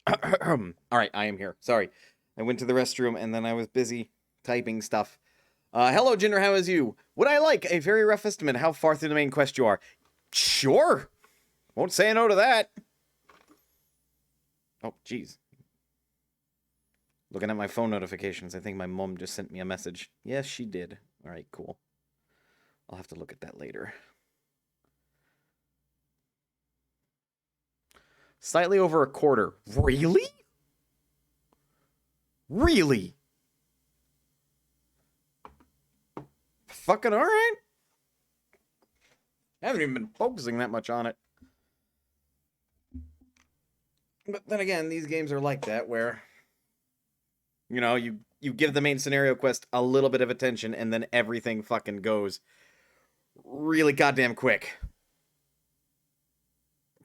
Alright, I am here. Sorry. I went to the restroom and then I was busy typing stuff. Hello, Jinder, how is you? Would I like a very rough estimate how far through the main quest you are? Sure! Won't say no to that. Oh, jeez. Looking at my phone notifications, I think my mom just sent me a message. Yes, she did. Alright, cool. I'll have to look at that later. Slightly over a quarter. Really? Really? Fucking alright. I haven't even been focusing that much on it. But then again, these games are like that, where, you know, you give the main scenario quest a little bit of attention, and then everything fucking goes really goddamn quick.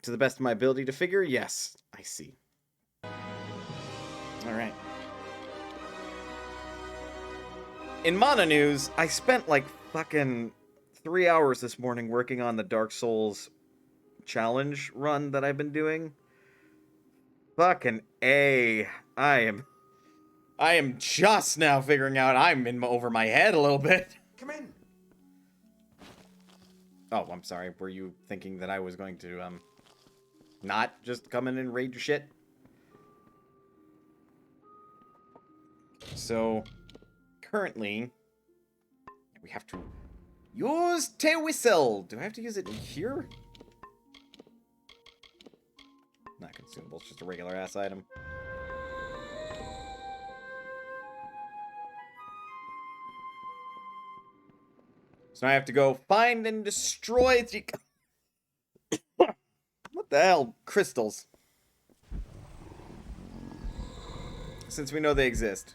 To the best of my ability to figure, yes, I see. Alright. In Mana news, I spent like fucking 3 hours this morning working on the Dark Souls challenge run that I've been doing. Fucking A. I am just now figuring out I'm in over my head a little bit. Come in. Oh, I'm sorry. Were you thinking that I was going to, not just come in and raid your shit? So, currently, we have to use Te Whistle. Do I have to use it in here? Not consumable, it's just a regular ass item. So now I have to go find and destroy the... What the hell? Crystals. Since we know they exist.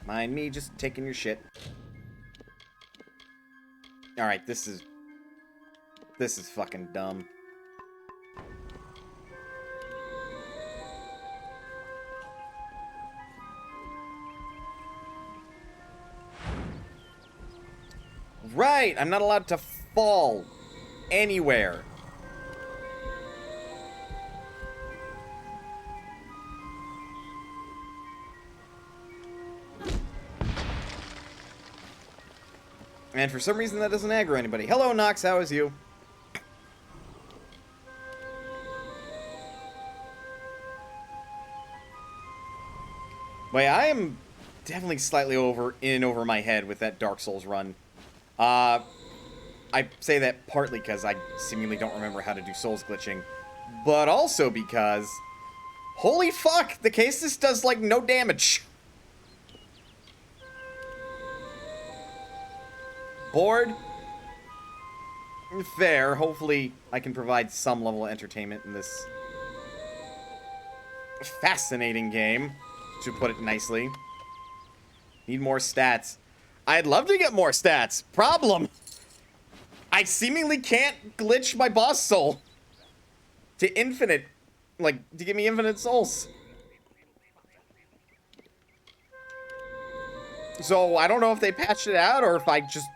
Mind me just taking your shit. Alright, this is fucking dumb. Right, I'm not allowed to fall anywhere. And for some reason that doesn't aggro anybody. Hello, Nox, how is you? Wait, I am definitely slightly over my head with that Dark Souls run. I say that partly because I seemingly don't remember how to do Souls glitching, but also because, holy fuck, the Casis does like no damage. Bored? Fair. Hopefully I can provide some level of entertainment in this fascinating game, to put it nicely. Need more stats. I'd love to get more stats. Problem, I seemingly can't glitch my boss soul to infinite, like, to give me infinite souls. So I don't know if they patched it out or if I just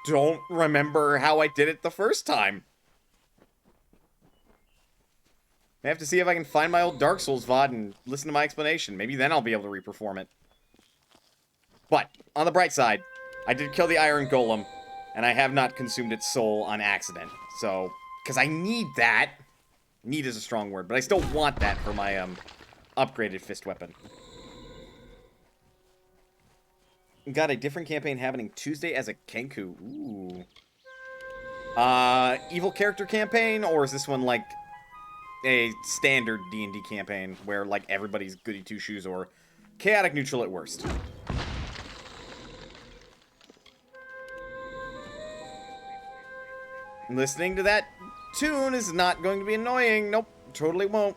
don't remember how I did it the first time. I have to see if I can find my old Dark Souls VOD and listen to my explanation. Maybe then I'll be able to reperform it. But, on the bright side, I did kill the Iron Golem, and I have not consumed its soul on accident. So, because I need that. Need is a strong word, but I still want that for my, upgraded fist weapon. Got a different campaign happening Tuesday as a Kenku. Ooh. Evil character campaign, or is this one like a standard D&D campaign where like everybody's goody two-shoes or chaotic neutral at worst? Listening to that tune is not going to be annoying. Nope, totally won't.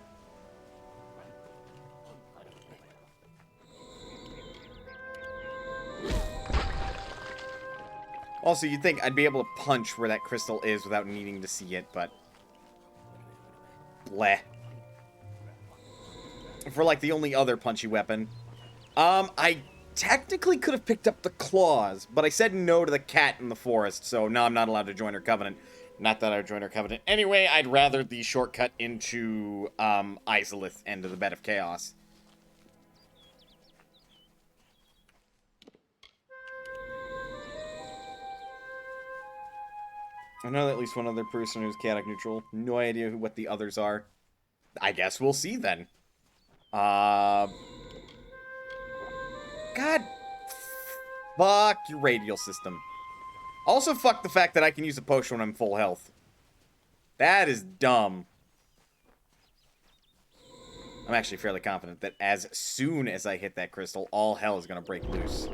Also, you'd think I'd be able to punch where that crystal is without needing to see it, but... bleh. For, like, the only other punchy weapon. I technically could have picked up the claws, but I said no to the cat in the forest, so now I'm not allowed to join her covenant. Not that I would join our covenant. Anyway, I'd rather the shortcut into Izalith end of the Bed of Chaos. I know that at least one other person who's chaotic neutral. No idea what the others are. I guess we'll see then. God. Fuck your radial system. Also, fuck the fact that I can use a potion when I'm full health. That is dumb. I'm actually fairly confident that as soon as I hit that crystal, all hell is gonna break loose.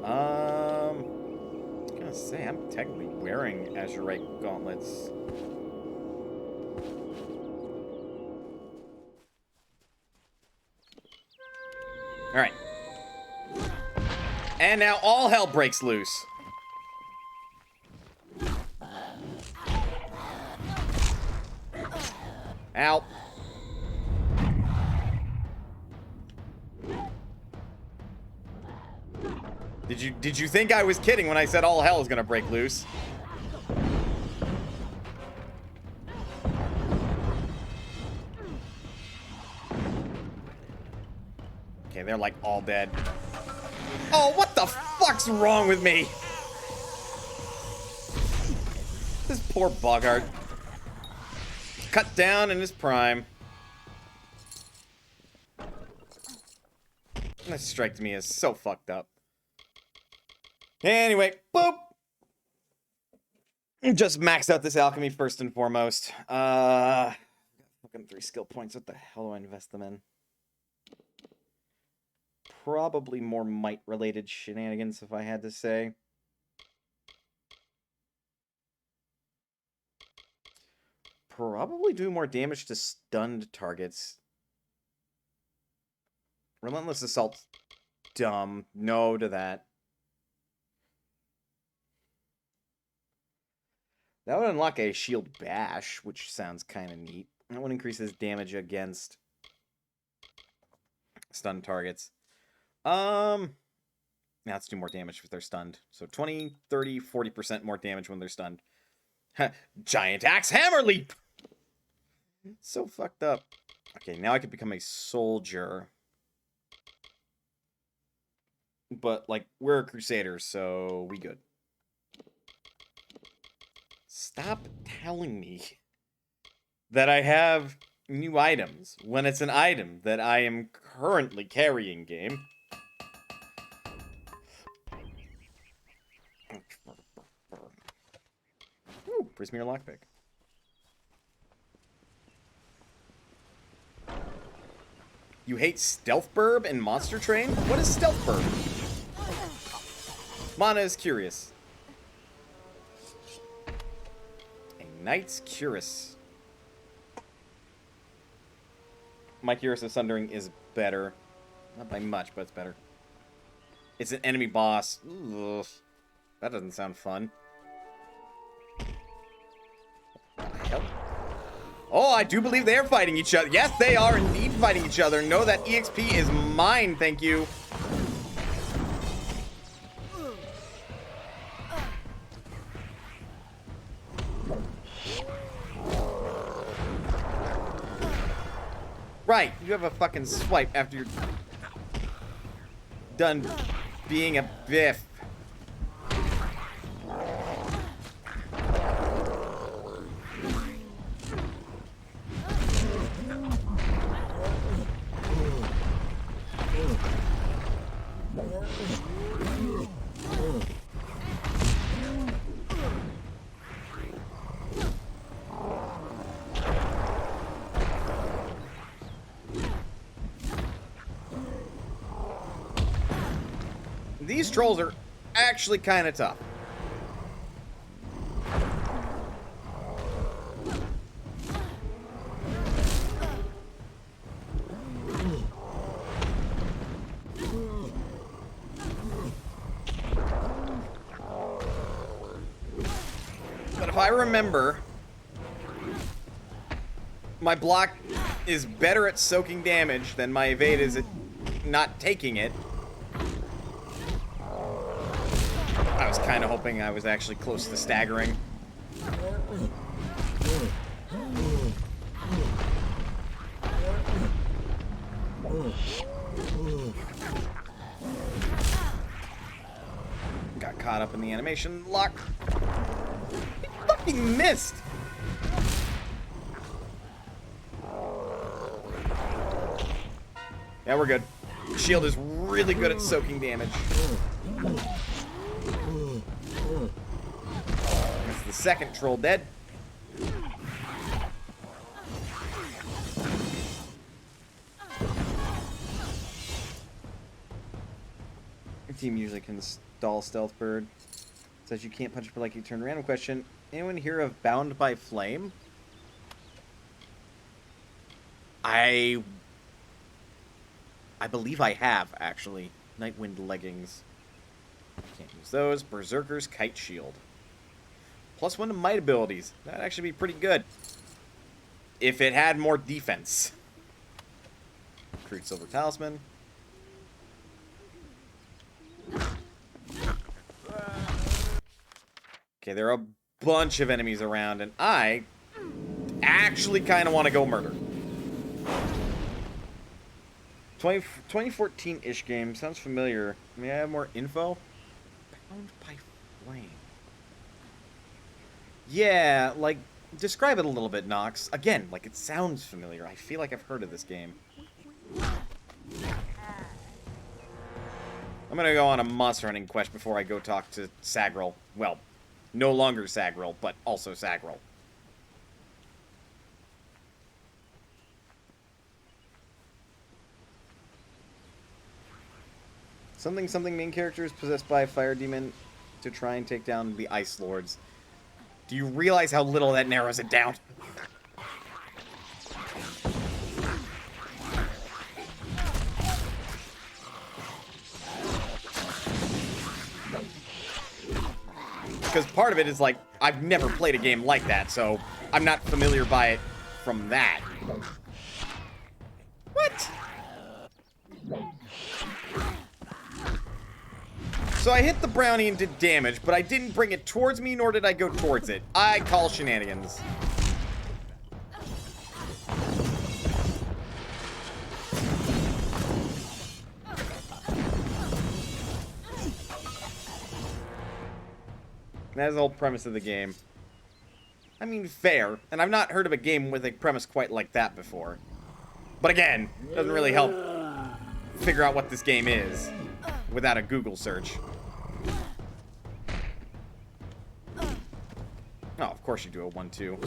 I was gonna say, I'm technically wearing Azurite gauntlets. Alright. And now all hell breaks loose. Ow. Did you think I was kidding when I said all hell is gonna break loose? Okay, they're like all dead. Oh, what the fuck's wrong with me? This poor Boggart. Cut down in his prime. That strikes me as so fucked up. Anyway, boop! Just maxed out this alchemy first and foremost. Fucking 3 skill points. What the hell do I invest them in? Probably more might-related shenanigans, if I had to say. Probably do more damage to stunned targets. Relentless Assault. Dumb. No to that. That would unlock a Shield Bash, which sounds kind of neat. That would increase his damage against stunned targets. Now let's do more damage if they're stunned. So 20, 30, 40% more damage when they're stunned. Giant Axe Hammer Leap! So fucked up. Okay, now I could become a soldier. But, like, we're a crusader, so we good. Stop telling me that I have new items when it's an item that I am currently carrying, game. Ooh, Prismeer lockpick. You hate Stealth Burb and Monster Train? What is Stealth Burb? Mana is curious. A Knight's Cuirass. My Cuirass of Sundering is better. Not by much, but it's better. It's an enemy boss. Ugh. That doesn't sound fun. What the hell? Oh, I do believe they are fighting each other. Yes, they are indeed fighting each other. No, that EXP is mine, thank you. Right, you have a fucking swipe after you're done being a biff. These trolls are actually kind of tough. But if I remember, my block is better at soaking damage than my evade is at not taking it. I was kind of hoping I was actually close to staggering. Got caught up in the animation lock. He fucking missed. Yeah, we're good. Shield is really good at soaking damage. That's the second troll dead. Your team usually can stall Stealth Bird. Says you can't punch it like you turn. Random question. Anyone hear of Bound by Flame? I believe I have, actually. Nightwind leggings. Can't use those. Berserker's Kite Shield. +1 to might abilities. That'd actually be pretty good. If it had more defense. Recruit Silver Talisman. Okay, there are a bunch of enemies around, and I actually kind of want to go murder. 2014-ish game. Sounds familiar. May I have more info? Bound by Flame. Yeah, like, describe it a little bit, Nox. Again, like, it sounds familiar. I feel like I've heard of this game. I'm gonna go on a monster hunting quest before I go talk to Sagril. Well, no longer Sagril, but also Sagril. Something main character is possessed by a fire demon to try and take down the Ice Lords. Do you realize how little that narrows it down? Because part of it is like, I've never played a game like that, so I'm not familiar by it from that. What? So I hit the brownie and did damage, but I didn't bring it towards me, nor did I go towards it. I call shenanigans. That's the whole premise of the game. I mean, fair. And I've not heard of a game with a premise quite like that before. But again, doesn't really help figure out what this game is without a Google search. Oh, of course you do a 1-2.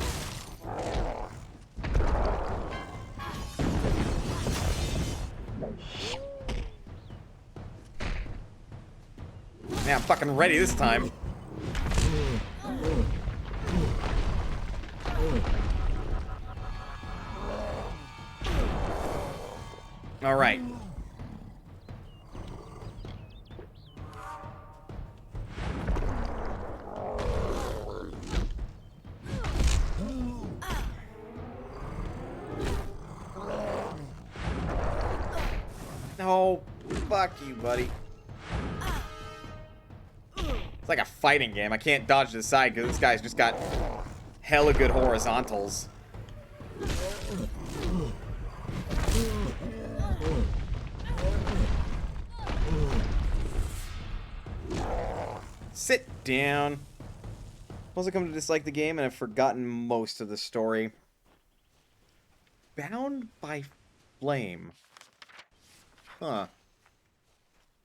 Yeah, I'm fucking ready this time. All right. No, fuck you, buddy. It's like a fighting game. I can't dodge to the side because this guy's just got hella good horizontals. Sit down. Also come to dislike the game and I've forgotten most of the story. Bound by Flame. Huh.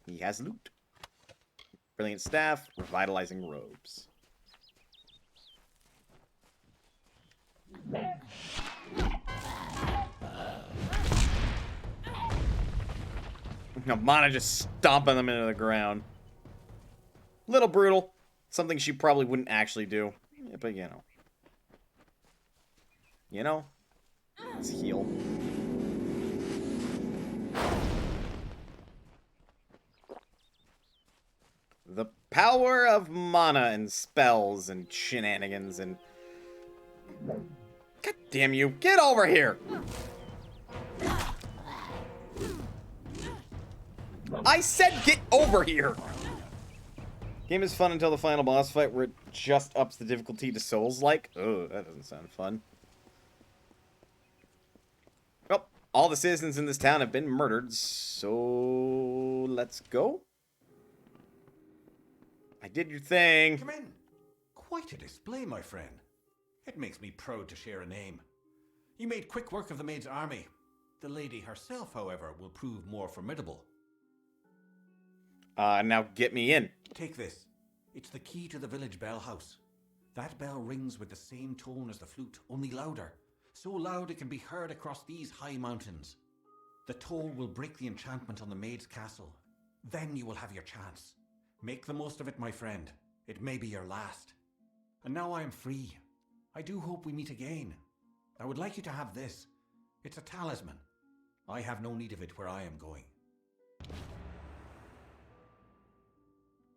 He has loot. Brilliant staff, revitalizing robes. Now, Mana just stomping them into the ground. Little brutal. Something she probably wouldn't actually do. Yeah, but you know. You know? Let's heal. The power of mana and spells and shenanigans and... God damn you. Get over here! I said get over here! Game is fun until the final boss fight where it just ups the difficulty to Souls-like. Oh, that doesn't sound fun. Well, all the citizens in this town have been murdered, so let's go. I did your thing. Come in. Quite a display, my friend. It makes me proud to share a name. You made quick work of the maid's army. The lady herself, however, will prove more formidable. Now get me in. Take this. It's the key to the village bell house. That bell rings with the same tone as the flute, only louder. So loud it can be heard across these high mountains. The toll will break the enchantment on the maid's castle. Then you will have your chance. Make the most of it, my friend. It may be your last. And now I am free. I do hope we meet again. I would like you to have this. It's a talisman. I have no need of it where I am going.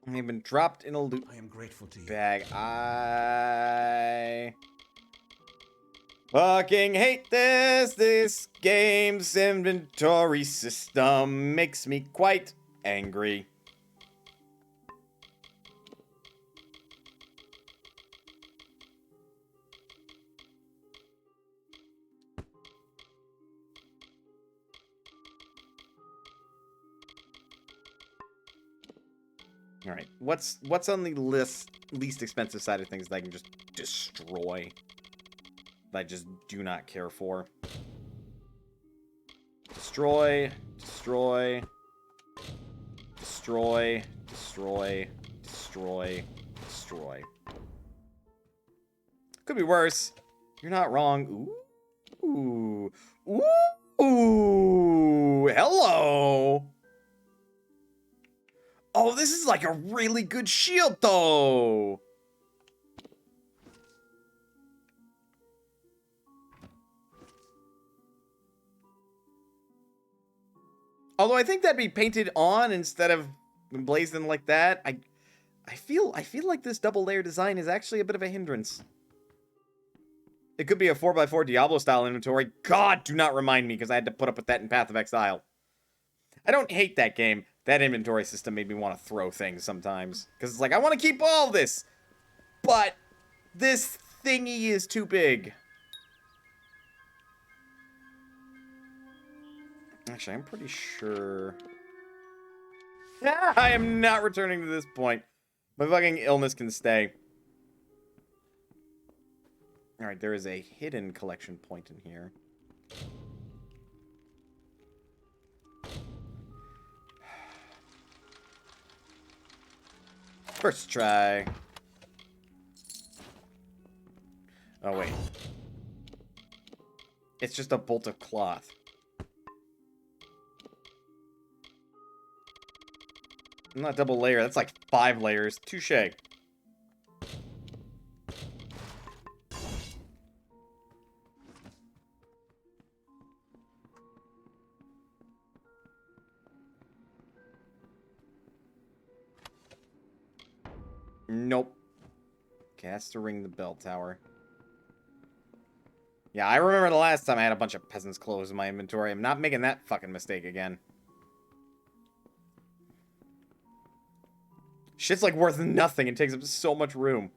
I've been dropped in a loot I am grateful to you. bag. I fucking hate this. This game's inventory system makes me quite angry. All right, what's on the least expensive side of things that I can just destroy? That I just do not care for. Destroy, destroy, destroy, destroy, destroy, destroy. Could be worse. You're not wrong. Ooh, ooh, ooh. Hello. Oh, this is like a really good shield, though. Although I think that'd be painted on instead of emblazoned like that. I feel like this double layer design is actually a bit of a hindrance. It could be a 4x4 Diablo style inventory. God, do not remind me because I had to put up with that in Path of Exile. I don't hate that game. That inventory system made me want to throw things sometimes. Because it's like, I want to keep all this. But this thingy is too big. Actually, I'm pretty sure... I am not returning to this point. My fucking illness can stay. Alright, there is a hidden collection point in here. First try. Oh, wait. It's just a bolt of cloth. Not double layer. That's like 5 layers. Touché. Nope. Okay, that's to ring the bell tower. Yeah, I remember the last time I had a bunch of peasants' clothes in my inventory. I'm not making that fucking mistake again. Shit's like worth nothing. It takes up so much room.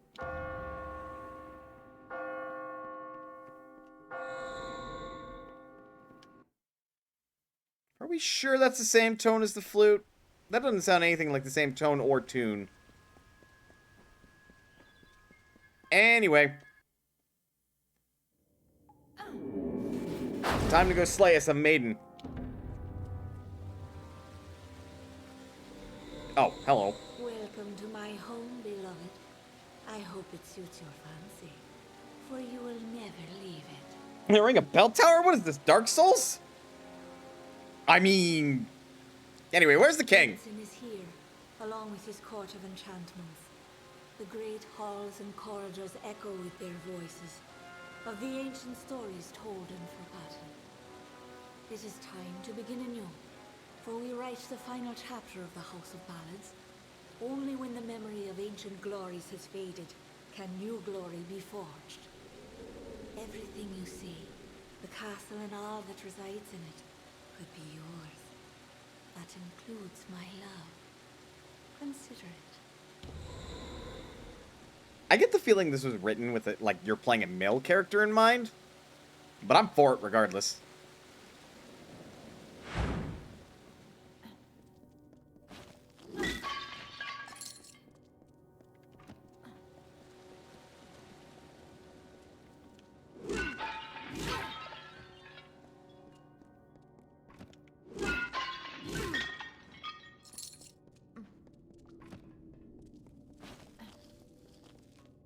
Are we sure that's the same tone as the flute? That doesn't sound anything like the same tone or tune. Anyway. Time to go slay us a maiden. Oh, hello. Welcome to my home, beloved. I hope it suits your fancy, for you will never leave it. They ring a bell tower? What is this, Dark Souls? I mean... Anyway, where's the king? Vincent is here, along with his court of enchantments. The great halls and corridors echo with their voices, of the ancient stories told and forgotten. It is time to begin anew, for we write the final chapter of the House of Ballads. Only when the memory of ancient glories has faded can new glory be forged. Everything you see, the castle and all that resides in it, could be yours. That includes my love. Consider it. I get the feeling this was written with it like you're playing a male character in mind, but I'm for it regardless.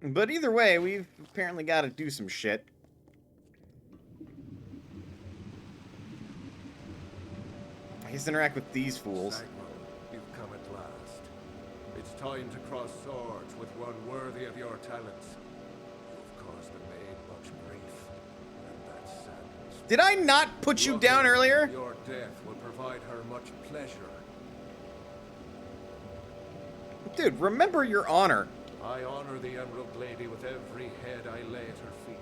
But either way, we've apparently got to do some shit. I guess interact with these fools. Sagmon, you've come at last. It's time to cross swords with one worthy of your talents. You've caused the maid much grief, and that saddens. Did I not put you down earlier? Your death will provide her much pleasure. Dude, remember your honor. I honor the Emerald Lady with every head I lay at her feet.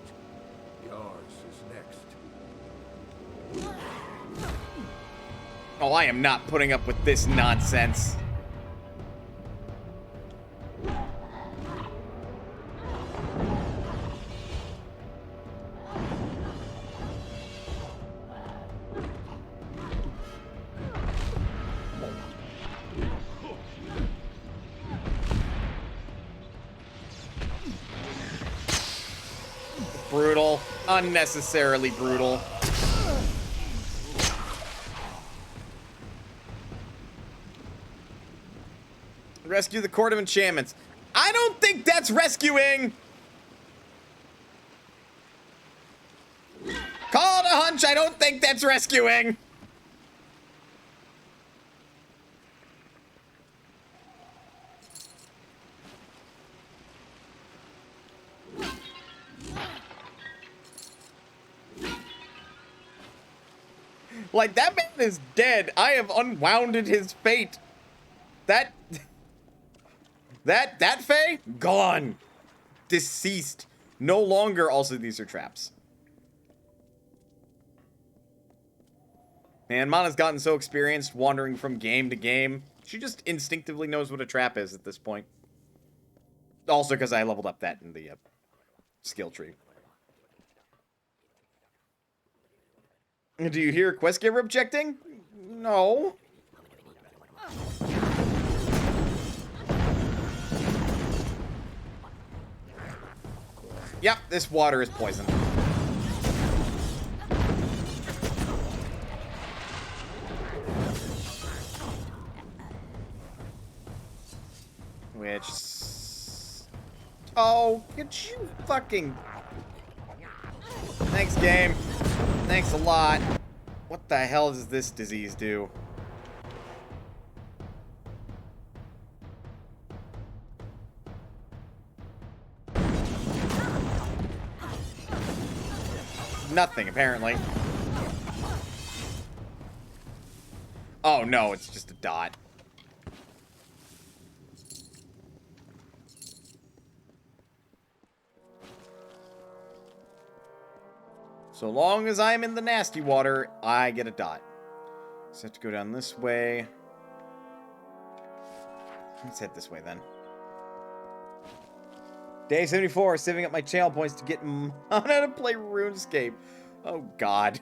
Yours is next. Oh, I am not putting up with this nonsense. Brutal. Unnecessarily brutal. Rescue the Court of Enchantments. I don't think that's rescuing! Call it a hunch, I don't think that's rescuing! Like, that man is dead. I have unwounded his fate. That Fae? Gone. Deceased. No longer. Also, these are traps. Man, Mana's gotten so experienced wandering from game to game. She just instinctively knows what a trap is at this point. Also, because I leveled up that in the skill tree. Do you hear quest giver objecting? No. Yep, this water is poison. Which... Oh, could you fucking... Thanks, game. Thanks a lot. What the hell does this disease do? Nothing, apparently. Oh, no, it's just a dot. So long as I'm in the nasty water, I get a dot. So I have to go down this way. Let's head this way, then. Day 74, saving up my channel points to get Mana to play RuneScape. Oh, God.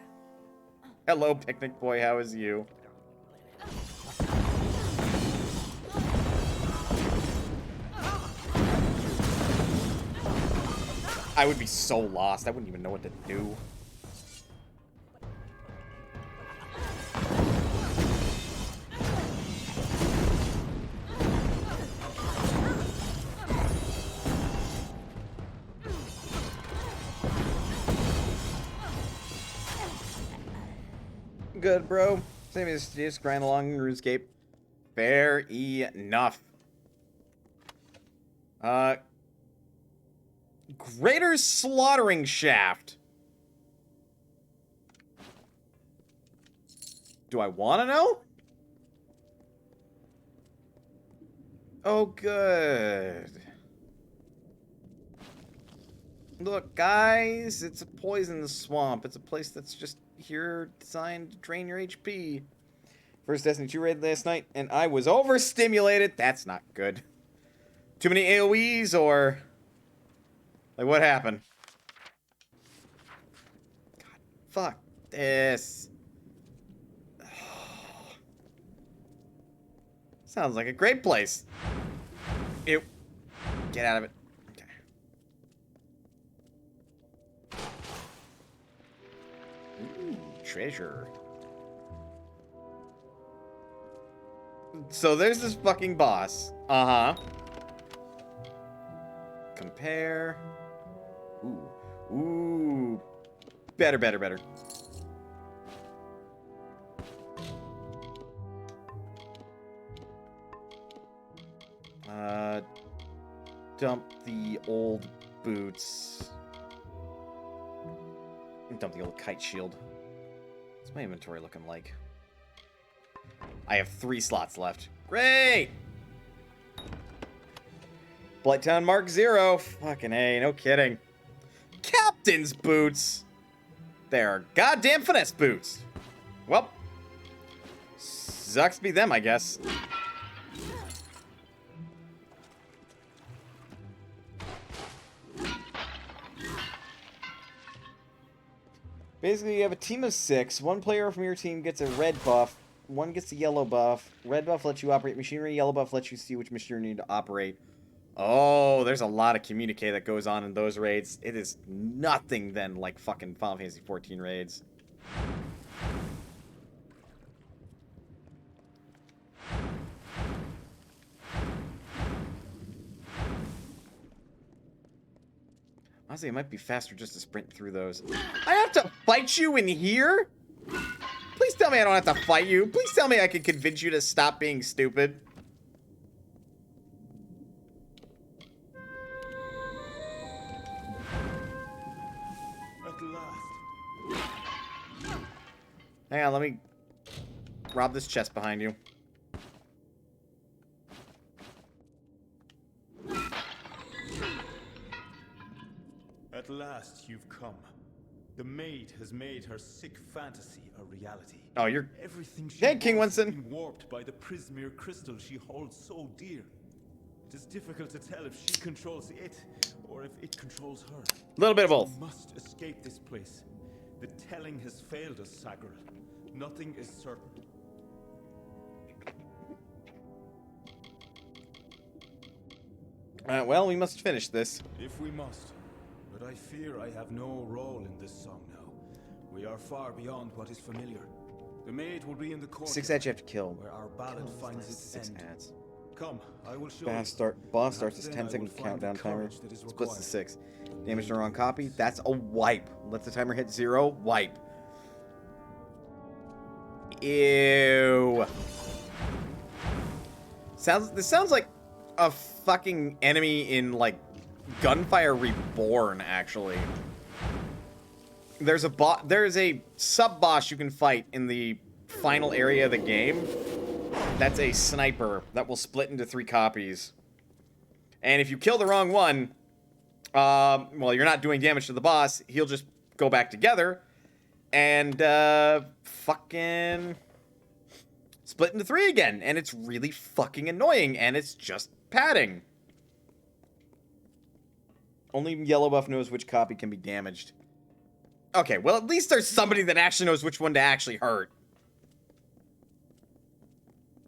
Hello, Picnic Boy, how is you? I would be so lost, I wouldn't even know what to do. Good, bro. Same as just grind along in RuneScape. Fair enough. Greater Slaughtering Shaft. Do I want to know? Oh, good. Look, guys, it's a poison swamp. It's a place that's just here designed to drain your HP. First Destiny 2 raid last night, and I was overstimulated. That's not good. Too many AoEs, or... Like, what happened? God, fuck this. Sounds like a great place. Ew. Get out of it. Okay. Ooh, treasure. So there's this fucking boss. Uh-huh. Compare. Ooh. Ooh. Better, better, better. Dump the old boots. Dump the old kite shield. What's my inventory looking like? I have 3 slots left. Great! Blighttown Mark 0. Fucking A, no kidding. Captain's boots! They're goddamn finesse boots. Well, sucks to be them, I guess. Basically, you have a team of 6. 1 player from your team gets a red buff. 1 gets a yellow buff. Red buff lets you operate machinery. Yellow buff lets you see which machinery you need to operate. Oh, there's a lot of communique that goes on in those raids. It is nothing then like fucking Final Fantasy XIV raids. Honestly, it might be faster just to sprint through those. I have to fight you in here? Please tell me I don't have to fight you. Please tell me I can convince you to stop being stupid. At last. Hang on, let me rob this chest behind you. At last you've come. The maid has made her sick fantasy a reality. Oh, you're... Everything she Hey, King was has Winston. been warped by the prismere crystal she holds so dear. It is difficult to tell if she controls it or if it controls her. A little bit of both. We must escape this place. The telling has failed us, Sagril. Nothing is certain. Well, we must finish this. If we must. But I fear I have no role in this song now. We are far beyond what is familiar. The maid will be in the court. 6 ads you have to kill. Where our ballad finds its 6 end. ads. Come, I will show Boss starts this 10-second countdown timer. Splits to 6. Damage to the wrong copy. That's a wipe. Let the timer hit 0. Wipe. Ew. This sounds like a fucking enemy in, like, Gunfire Reborn, actually. There's a sub-boss you can fight in the final area of the game. That's a sniper that will split into 3 copies. And if you kill the wrong one, well, you're not doing damage to the boss. He'll just go back together and fucking split into 3 again. And it's really fucking annoying, and it's just padding. Only yellow buff knows which copy can be damaged. Okay, well, at least there's somebody that actually knows which one to actually hurt.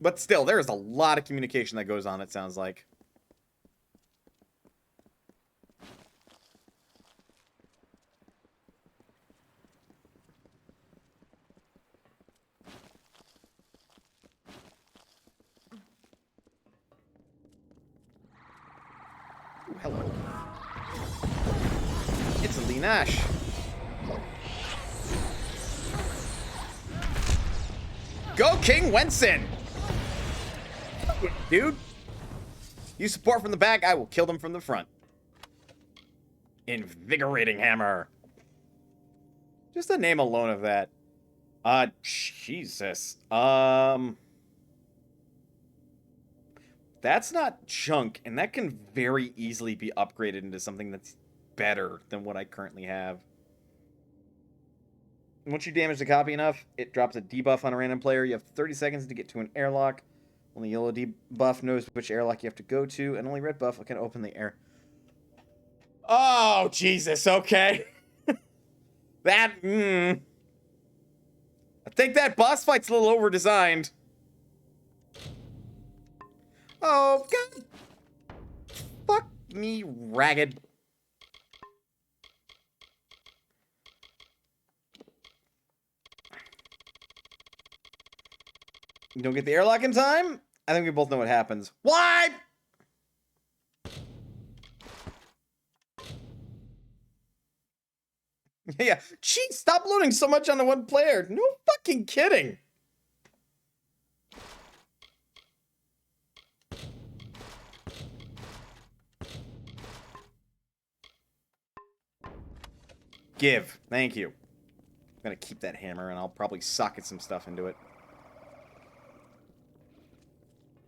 But still, there's a lot of communication that goes on, it sounds like. Ooh, hello. It's a Lee Nash. Go King Winston! Dude. You support from the back, I will kill them from the front. Invigorating hammer. Just the name alone of that. Jesus. That's not junk, and that can very easily be upgraded into something that's better than what I currently have. Once you damage the copy enough, it drops a debuff on a random player. You have 30 seconds to get to an airlock. Only yellow debuff knows which airlock you have to go to, and only red buff can open the air. Oh, Jesus, okay. I think that boss fight's a little over-designed. Oh, God. Fuck me ragged. You don't get the airlock in time? I think we both know what happens. Why? Yeah, jeez, stop loading so much on the one player. No fucking kidding. Give. Thank you. I'm gonna keep that hammer, and I'll probably socket some stuff into it.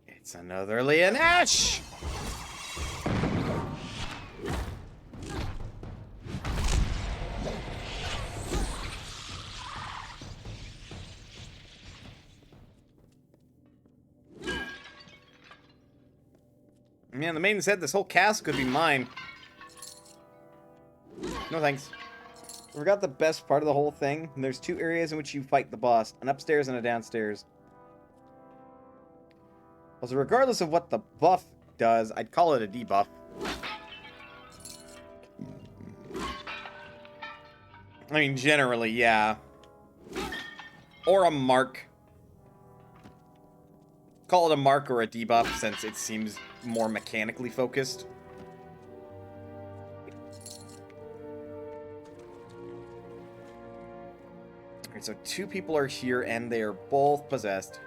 It's another Leon Ash! Man, the maiden said this whole cast could be mine. No thanks. I forgot the best part of the whole thing. There's 2 areas in which you fight the boss. An upstairs and a downstairs. Also, regardless of what the buff does, I'd call it a debuff. I mean, generally, yeah. Or a mark. Call it a mark or a debuff, since it seems more mechanically focused. Alright, so 2 people are here, and they are both possessed.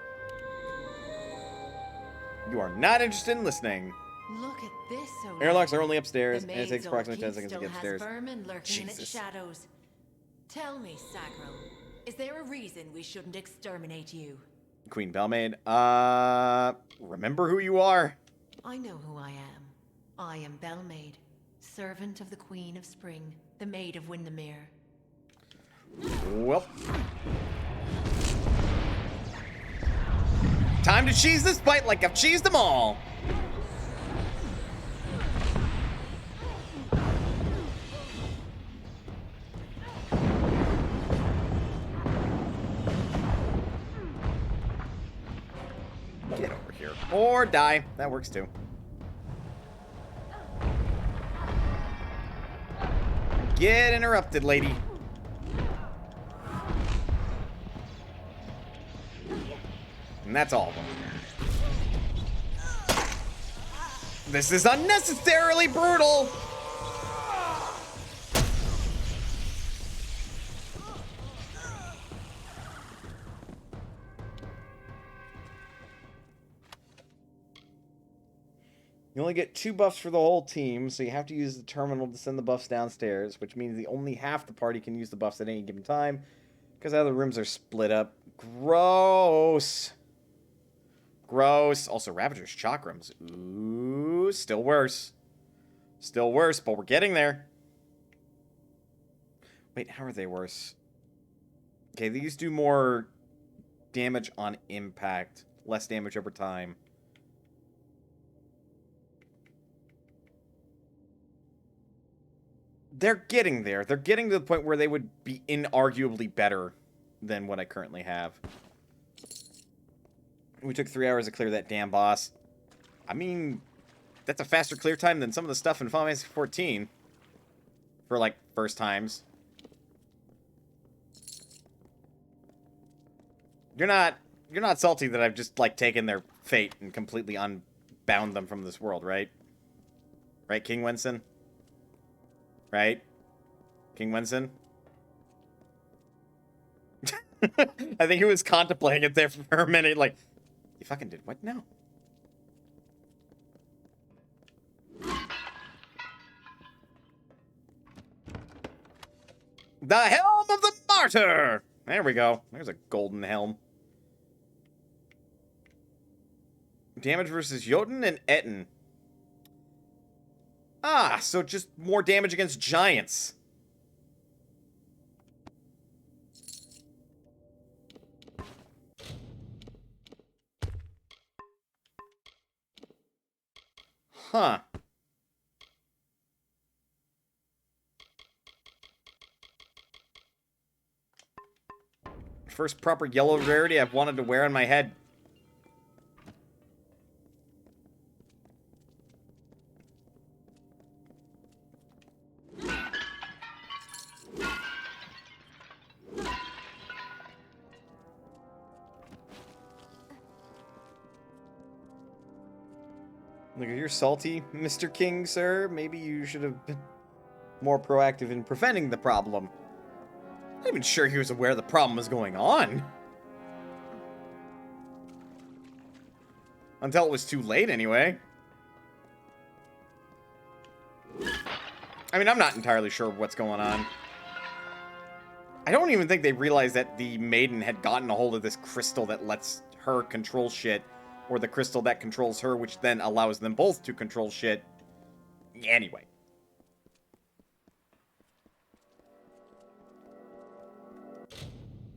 You are not interested in listening. Look at this, Airlocks are only upstairs, the and it takes maid's approximately 10 old seconds to keep get still upstairs. has vermin lurking in its Jesus. shadows. Tell me, Sacral, is there a reason we shouldn't exterminate you? Queen Belmaid, remember who you are. I know who I am. I am Belmaid, servant of the Queen of Spring, the Maid of Windermere. Well. Time to cheese this fight like I've cheesed them all. Get over here. Or die. That works too. Get interrupted, lady. And that's all of them. This is unnecessarily brutal! You only get 2 buffs for the whole team, so you have to use the terminal to send the buffs downstairs, which means the only half the party can use the buffs at any given time, because other rooms are split up. Gross! Gross. Also, Ravager's chakrams. Ooh, still worse. Still worse, but we're getting there. Wait, how are they worse? Okay, these do more damage on impact. Less damage over time. They're getting there. They're getting to the point where they would be inarguably better than what I currently have. We took 3 hours to clear that damn boss. I mean, that's a faster clear time than some of the stuff in Final Fantasy 14. For, like, first times. You're not salty that I've just, like, taken their fate and completely unbound them from this world, right? Right, King Wenson? Right? King Wenson? I think he was contemplating it there for a minute, like, you fucking did what now? The Helm of the Martyr! There we go. There's a golden helm. Damage versus Jotun and Etten. Ah, so just more damage against giants. Huh. First proper yellow rarity I've wanted to wear on my head. Look, if you're salty, Mr. King, sir, maybe you should have been more proactive in preventing the problem. I'm not even sure he was aware the problem was going on. Until it was too late, anyway. I mean, I'm not entirely sure what's going on. I don't even think they realized that the maiden had gotten a hold of this crystal that lets her control shit. Or the crystal that controls her, which then allows them both to control shit. Anyway.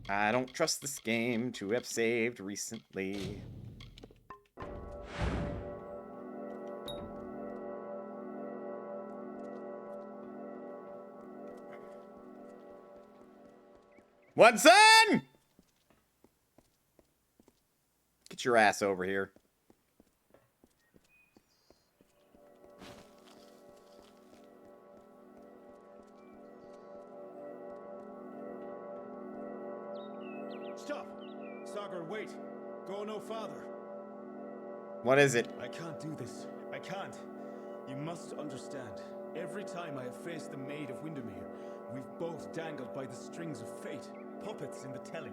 I don't trust this game to have saved recently. What's on? Get your ass over here. Stop! Sagar, wait! Go no farther. What is it? I can't do this. I can't. You must understand. Every time I have faced the Maid of Windermere, we've both dangled by the strings of fate, puppets in the telling.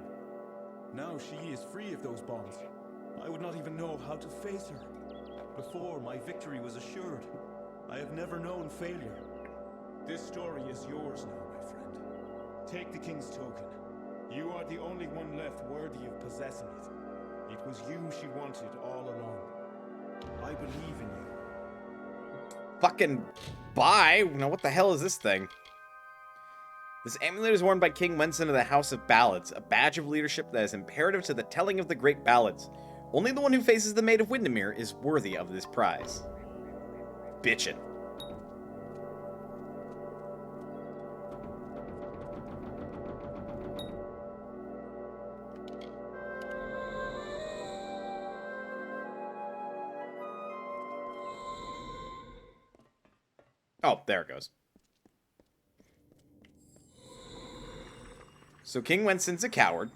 Now she is free of those bonds. I would not even know how to face her. Before, my victory was assured. I have never known failure. This story is yours now, my friend. Take the King's token. You are the only one left worthy of possessing it. It was you she wanted all along. I believe in you. Fucking bye. Now what the hell is this thing? This amulet is worn by King Wenson of the House of Ballads, a badge of leadership that is imperative to the telling of the great ballads. Only the one who faces the Maid of Windermere is worthy of this prize. Bitchin'. Oh, there it goes. So King Wenson's a coward.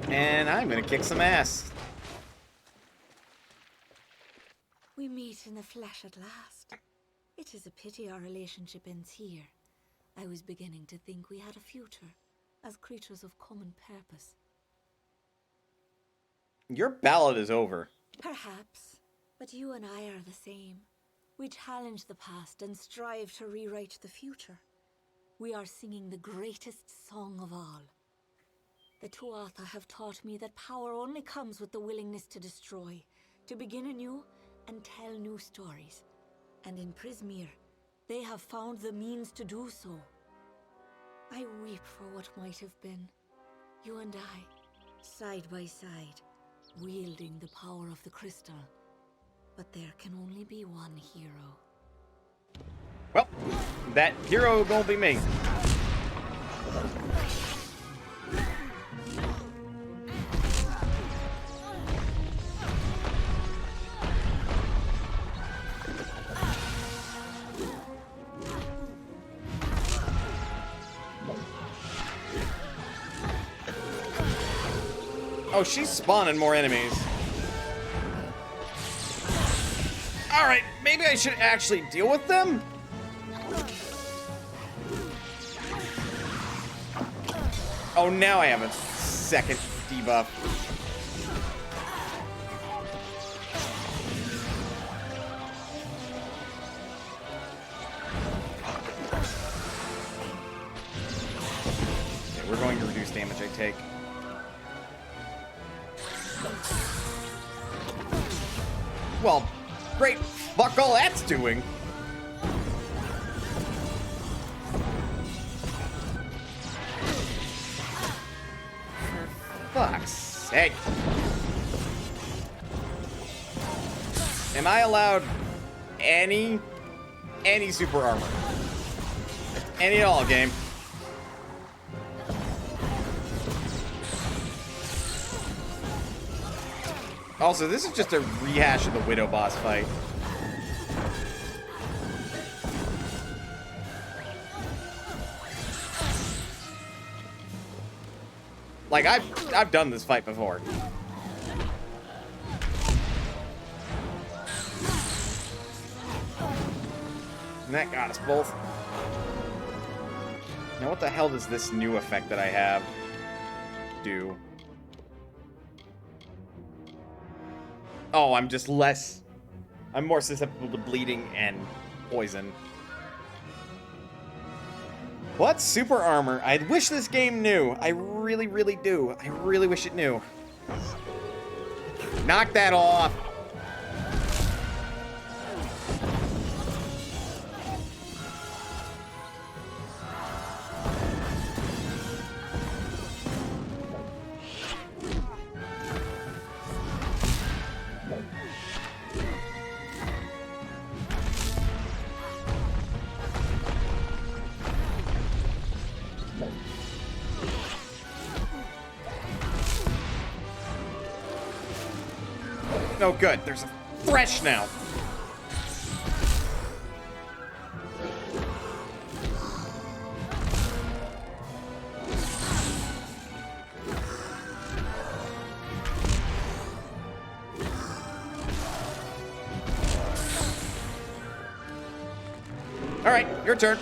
And I'm gonna kick some ass. We meet in the flesh at last. It is a pity our relationship ends here. I was beginning to think we had a future, as creatures of common purpose. Your ballad is over. Perhaps, but you and I are the same. We challenge the past and strive to rewrite the future. We are singing the greatest song of all. The Tuatha have taught me that power only comes with the willingness to destroy, to begin anew and tell new stories. And in Prismere, they have found the means to do so. I weep for what might have been. You and I, side by side, wielding the power of the crystal. But there can only be one hero. Well, that hero gonna be me. Oh, she's spawning more enemies. Alright, maybe I should actually deal with them? Oh, now I have a second debuff. Okay, we're going to reduce damage I take. Well, great. Fuck all that's doing. For Fuck's sake. Am I allowed any super armor? Any at all, game? Also, this is just a rehash of the Widow boss fight. Like, I've done this fight before. And that got us both. Now, what the hell does this new effect that I have do? Oh, I'm just less... I'm more susceptible to bleeding and poison. What? Super armor? I wish this game knew. I really, really do. I really wish it knew. Knock that off. No good. There's a fresh now. All right, your turn.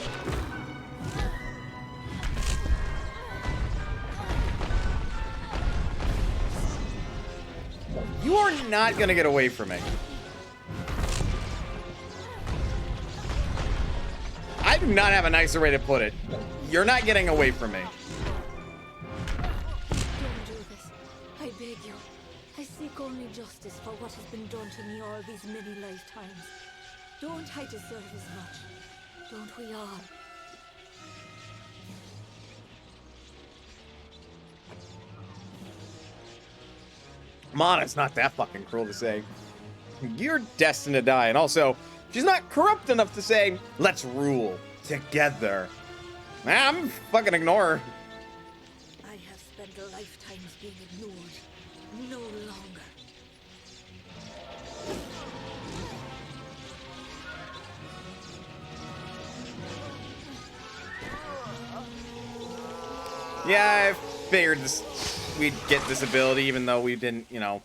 You are not gonna get away from me. I do not have a nicer way to put it. You're not getting away from me. Don't do this. I beg you. I seek only justice for what has been done to me all these many lifetimes. Don't I deserve as much? Don't we all? Mana's not that fucking cruel to say. You're destined to die, and also, she's not corrupt enough to say, let's rule together. I'm fucking ignore her. I have spent lifetimes being ignored. No longer. Yeah, I figured we'd get this ability, even though we didn't, you know,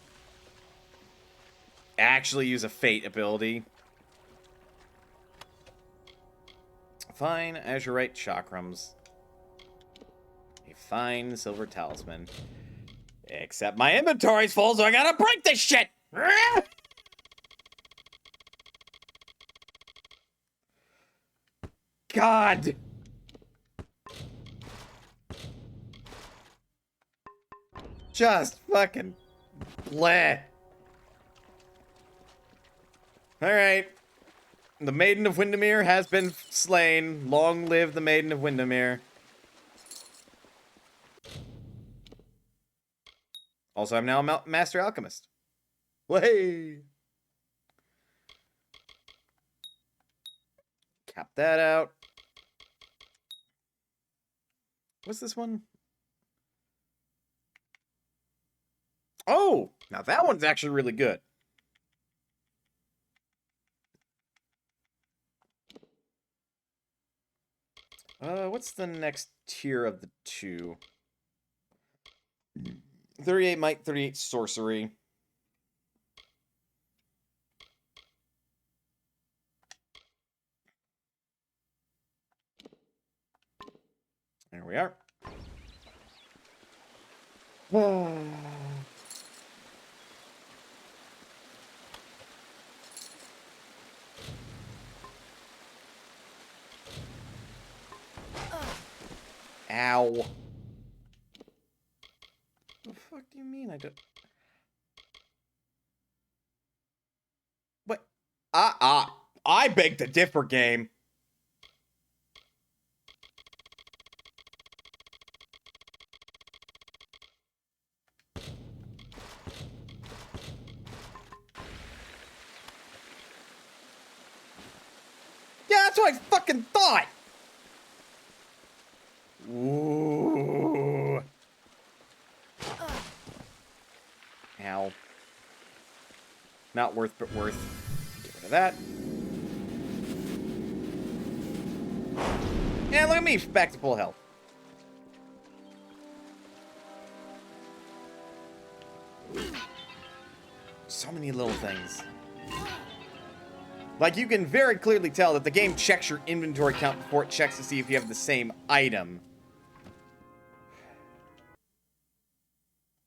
actually use a fate ability. Fine, azurite chakrams. A fine silver talisman. Except my inventory's full, so I gotta break this shit! God! Just fucking bleh. Alright. The Maiden of Windermere has been slain. Long live the Maiden of Windermere. Also, I'm now a Master Alchemist. Way. Cap that out. What's this one? Oh, now that one's actually really good. What's the next tier of the two? 38 might, 38 sorcery. There we are. Ow. The fuck do you mean I don't... What? I beg to differ, game. That's what I fucking thought! Ooh. Ow. Not worth, but worth. Get rid of that. And look at me, back to full health. So many little things. Like, you can very clearly tell that the game checks your inventory count before it checks to see if you have the same item.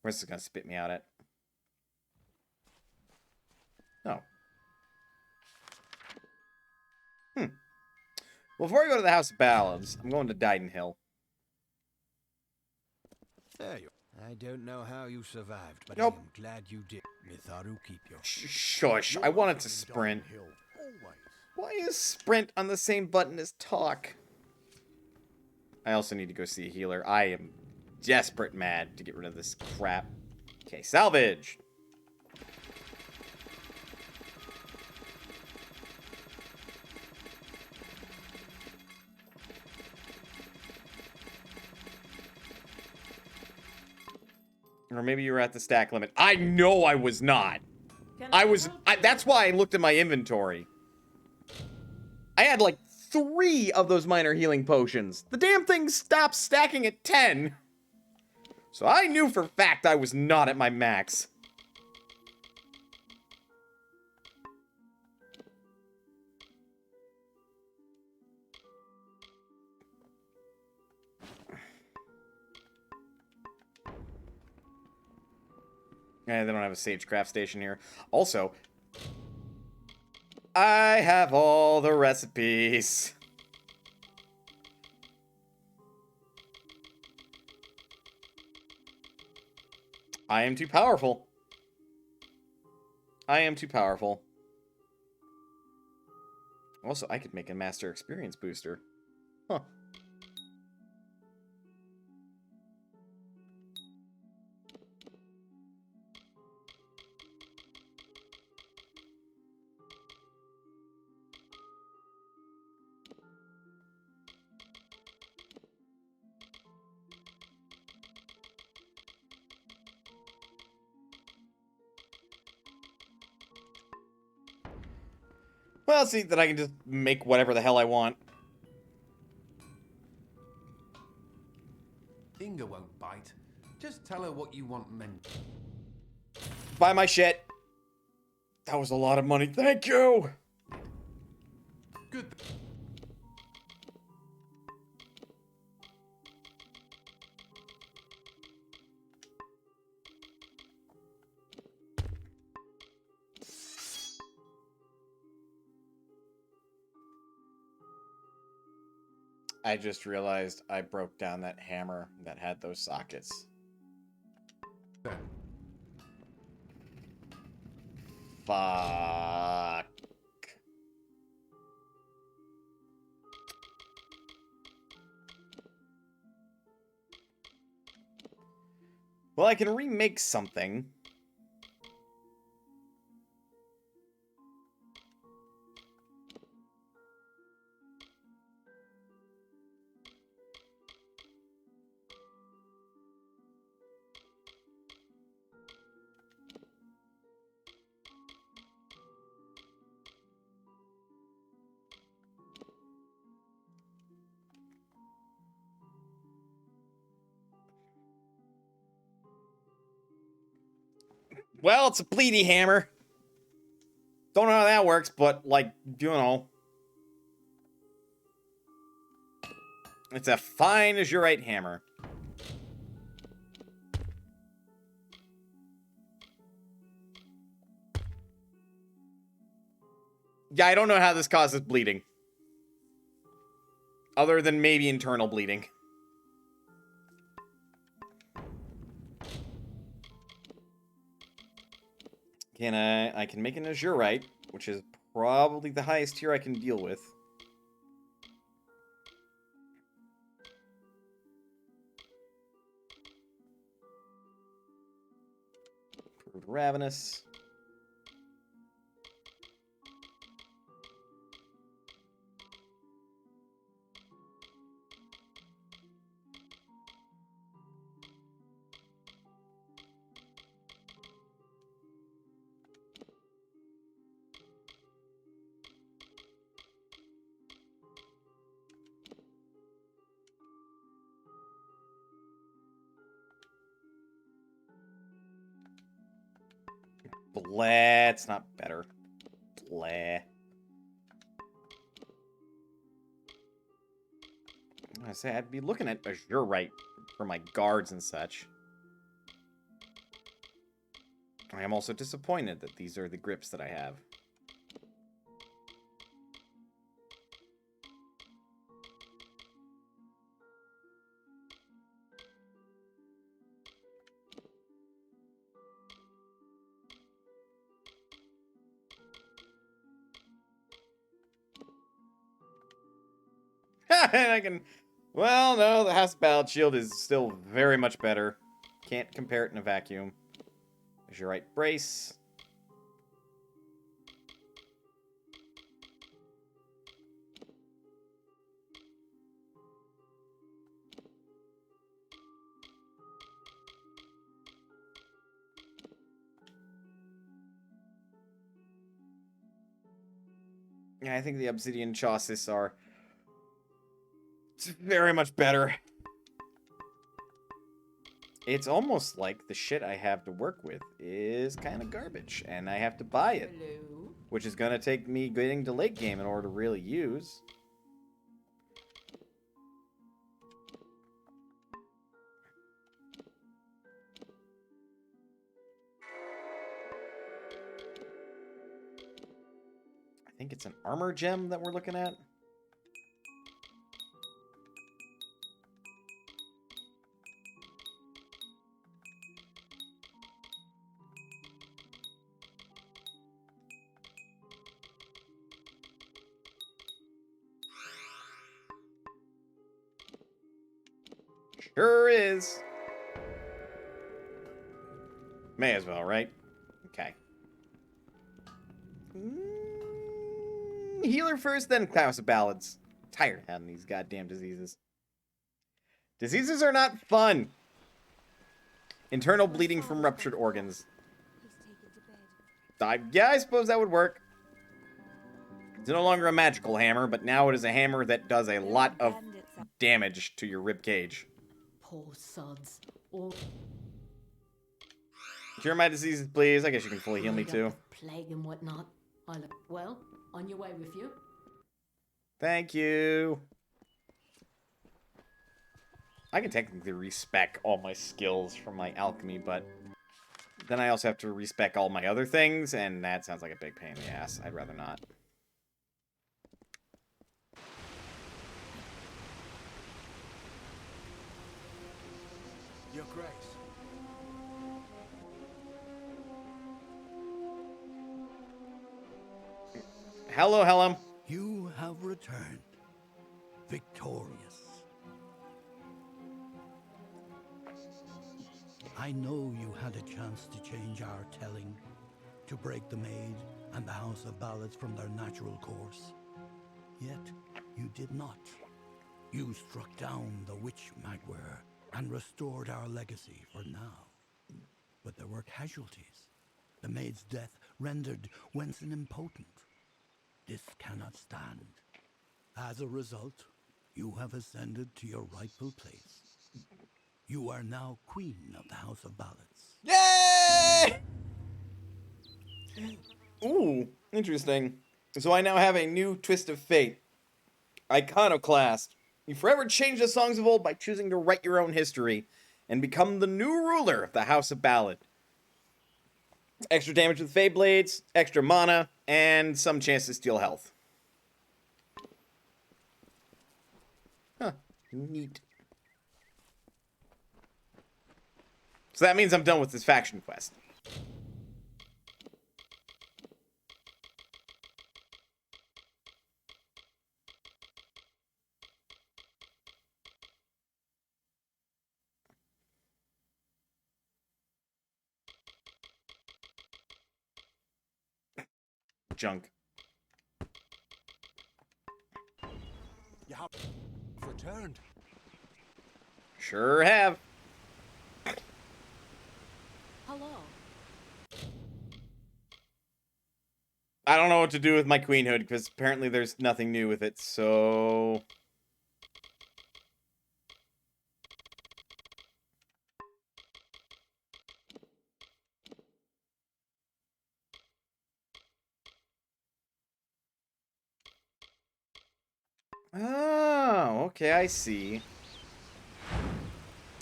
Where's this gonna spit me out at? Oh. Well, before I go to the House of Ballads, I'm going to Dyden Hill. There you are. I don't know how you survived, but Nope. I am glad you did. Mitharu keep you. Shush. I wanted to sprint. Why is sprint on the same button as talk? I also need to go see a healer. I am desperate mad to get rid of this crap. Okay, salvage. Or maybe you were at the stack limit. I know I was not. That's why I looked at my inventory. I had like 3 of those minor healing potions. The damn thing stopped stacking at 10. So I knew for a fact I was not at my max. Yeah, they don't have a sagecraft station here. Also, I have all the recipes. I am too powerful. I am too powerful. Also, I could make a master experience booster. Huh. Well, see that I can just make whatever the hell I want. Inga won't bite. Just tell her what you want and then... Buy my shit. That was a lot of money. Thank you. Good. I just realized I broke down that hammer that had those sockets. Then. Fuck. Well, I can remake something. Well, it's a bleedy hammer. Don't know how that works, but, like, you know. It's a fine azurite hammer. Yeah, I don't know how this causes bleeding. Other than maybe internal bleeding. I can make an azurite, which is probably the highest tier I can deal with. Improved Ravenous. Bleh, it's not better. Bleh. I say I'd be looking at Azure right for my guards and such. I am also disappointed that these are the grips that I have. And I can... Well, no, the House Ballad Shield is still very much better. Can't compare it in a vacuum. There's your right brace. Yeah, I think the Obsidian Chaucis are... It's very much better. It's almost like the shit I have to work with is kind of garbage, and I have to buy it. Hello? Which is going to take me getting to late game in order to really use. I think it's an armor gem that we're looking at. Sure is. May as well, right? Okay. Healer first, then House of Ballads. Tired of having these goddamn diseases. Diseases are not fun. Internal bleeding from ruptured organs. Yeah, I suppose that would work. It's no longer a magical hammer, but now it is a hammer that does a lot of damage to your rib cage. Poor sods. All Cure my diseases, please. I guess you can fully heal me, laid up too. with plague and whatnot. Well, on your way with you. Thank you. I can technically respec all my skills from my alchemy, but then I also have to respec all my other things, and that sounds like a big pain in the ass. I'd rather not. Your Grace. Hello, Helm. You have returned, victorious. I know you had a chance to change our telling, to break the Maid and the House of Ballads from their natural course. Yet, you did not. You struck down the witch Magware and restored our legacy for now. But there were casualties. The Maid's death rendered Wenson impotent. This cannot stand. As a result, you have ascended to your rightful place. You are now Queen of the House of Ballads. Yay! Ooh, interesting. So I now have a new twist of fate. Iconoclast. You forever change the songs of old by choosing to write your own history and become the new ruler of the House of Ballad. Extra damage with Fey Blades, extra mana, and some chance to steal health. Huh. Neat. So that means I'm done with this faction quest. Junk. You have returned. Sure have. Hello. I don't know what to do with my queenhood, because apparently there's nothing new with it, so... Oh, okay, I see.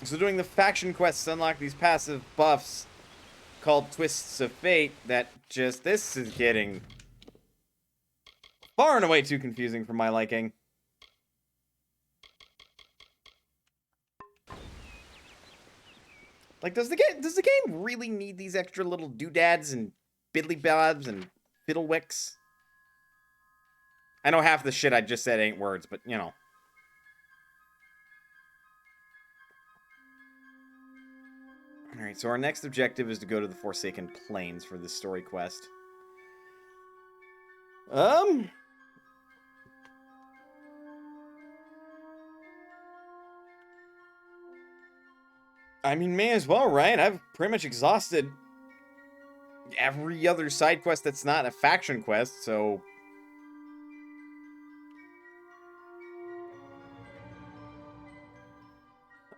So doing the faction quests to unlock these passive buffs called Twists of Fate that just... This is getting far and away too confusing for my liking. Like, does the game really need these extra little doodads and biddly bobs and fiddlewicks? I know half the shit I just said ain't words, but, you know. Alright, so our next objective is to go to the Forsaken Plains for this story quest. I mean, may as well, right? I've pretty much exhausted every other side quest that's not a faction quest, so...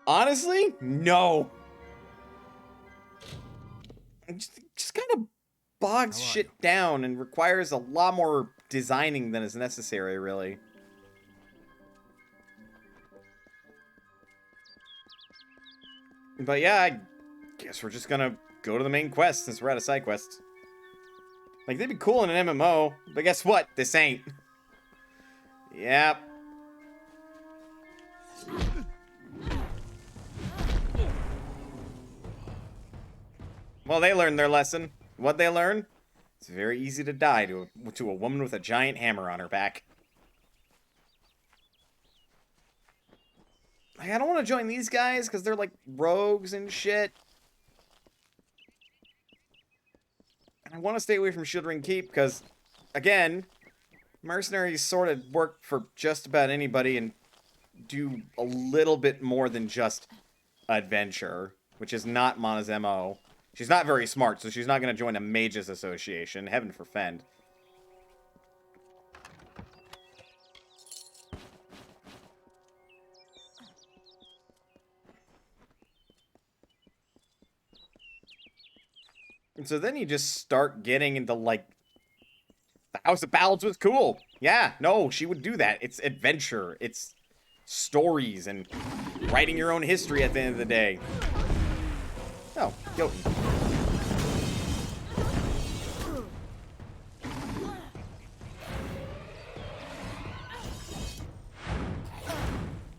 Honestly, no. It just kind of bogs shit down and requires a lot more designing than is necessary, really. But yeah, I guess we're just gonna go to the main quest since we're out of side quests. Like, they'd be cool in an MMO, but guess what? This ain't. Yep. Well, they learned their lesson. What'd they learn? It's very easy to die to a woman with a giant hammer on her back. Like, I don't want to join these guys because they're like rogues and shit. And I want to stay away from Shieldring Keep because, again, mercenaries sort of work for just about anybody and do a little bit more than just adventure, which is not Mana's MO. She's not very smart, so she's not going to join a mages association. Heaven forfend. And so then you just start getting into, like, the House of Ballads was cool. Yeah, no, she would do that. It's adventure. It's stories and writing your own history at the end of the day. Oh, Jotun.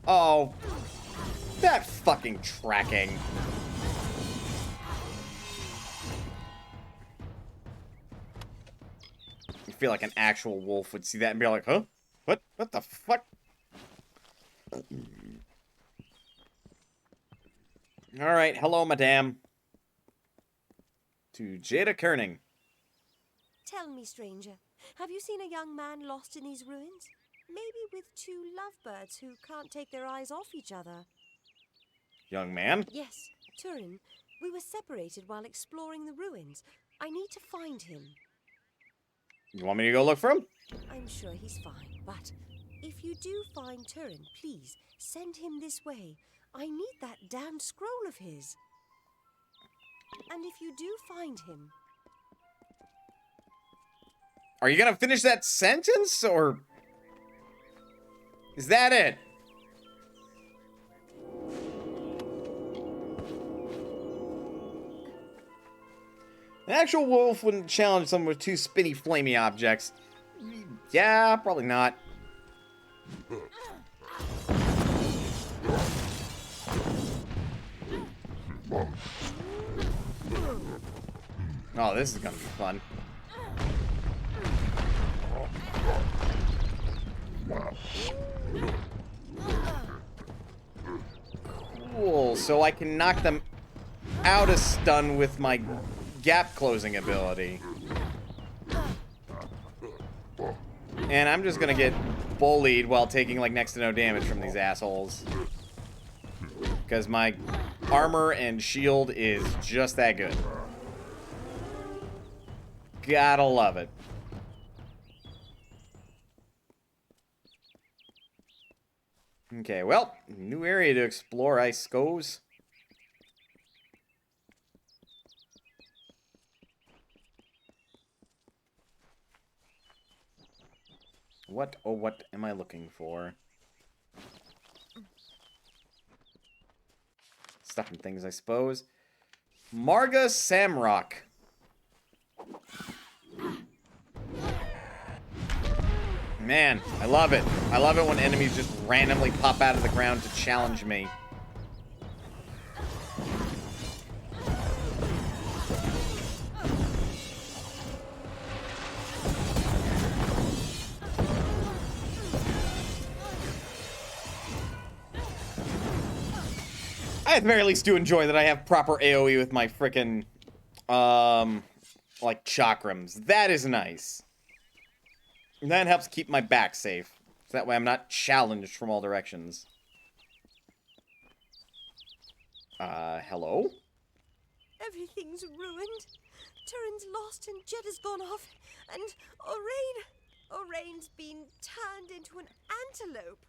Oh, that fucking tracking. You feel like an actual wolf would see that and be like, huh? What the fuck? Alright, hello, madame. To Jada Kerning. Tell me, stranger, have you seen a young man lost in these ruins? Maybe with two lovebirds who can't take their eyes off each other. Young man? Yes, Turin. We were separated while exploring the ruins. I need to find him. You want me to go look for him? I'm sure he's fine, but if you do find Turin, please send him this way. I need that damned scroll of his. And if you do find him... Are you gonna finish that sentence, or... is that it? An actual wolf wouldn't challenge someone with two spinny, flamey objects. Yeah, probably not. Oh, this is gonna be fun. Cool, so I can knock them out of stun with my gap closing ability. And I'm just gonna get bullied while taking like next to no damage from these assholes. Because my armor and shield is just that good. Gotta love it. Okay, well, new area to explore, I suppose. what am I looking for? Stuff and things, I suppose. Marga Samrock. Man, I love it. I love it when enemies just randomly pop out of the ground to challenge me. I at the very least do enjoy that I have proper AoE with my frickin', like, chakrams. That is nice. And that helps keep my back safe. So that way I'm not challenged from all directions. Hello? Everything's ruined. Turin's lost and Jedda's gone off. And Oraine's been turned into an antelope.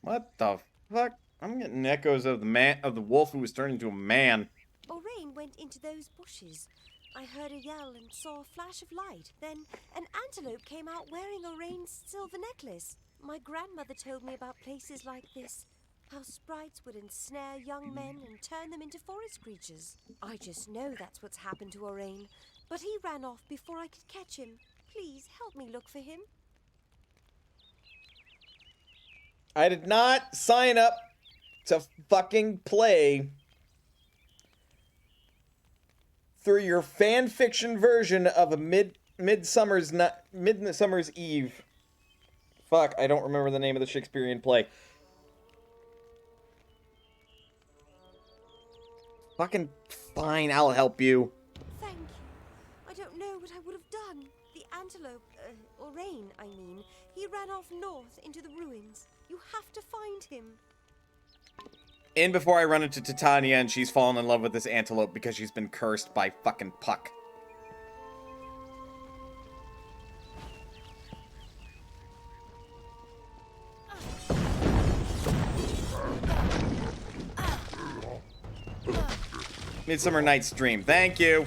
What the fuck? I'm getting echoes of the wolf who was turned into a man. Oraine went into those bushes. I heard a yell and saw a flash of light. Then an antelope came out wearing Oraine's silver necklace. My grandmother told me about places like this. How sprites would ensnare young men and turn them into forest creatures. I just know that's what's happened to Oraine. But he ran off before I could catch him. Please help me look for him. I did not sign up to fucking play through your fan fiction version of a Midsummer's Eve. Fuck, I don't remember the name of the Shakespearean play. Fucking fine, I'll help you. Thank you. I don't know what I would have done. The antelope, Oraine, I mean, he ran off north into the ruins. You have to find him. In before I run into Titania and she's fallen in love with this antelope because she's been cursed by fucking Puck. Midsummer Night's Dream. Thank you.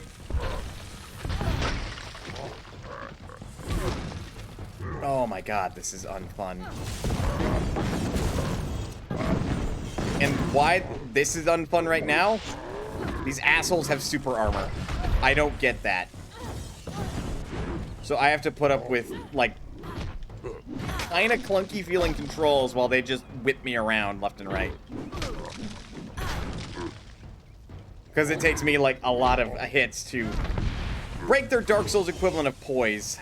Oh my god, this is unfun. And why this is unfun right now? These assholes have super armor. I don't get that. So I have to put up with, like, kind of clunky feeling controls while they just whip me around left and right. Because it takes me, like, a lot of hits to break their Dark Souls equivalent of poise.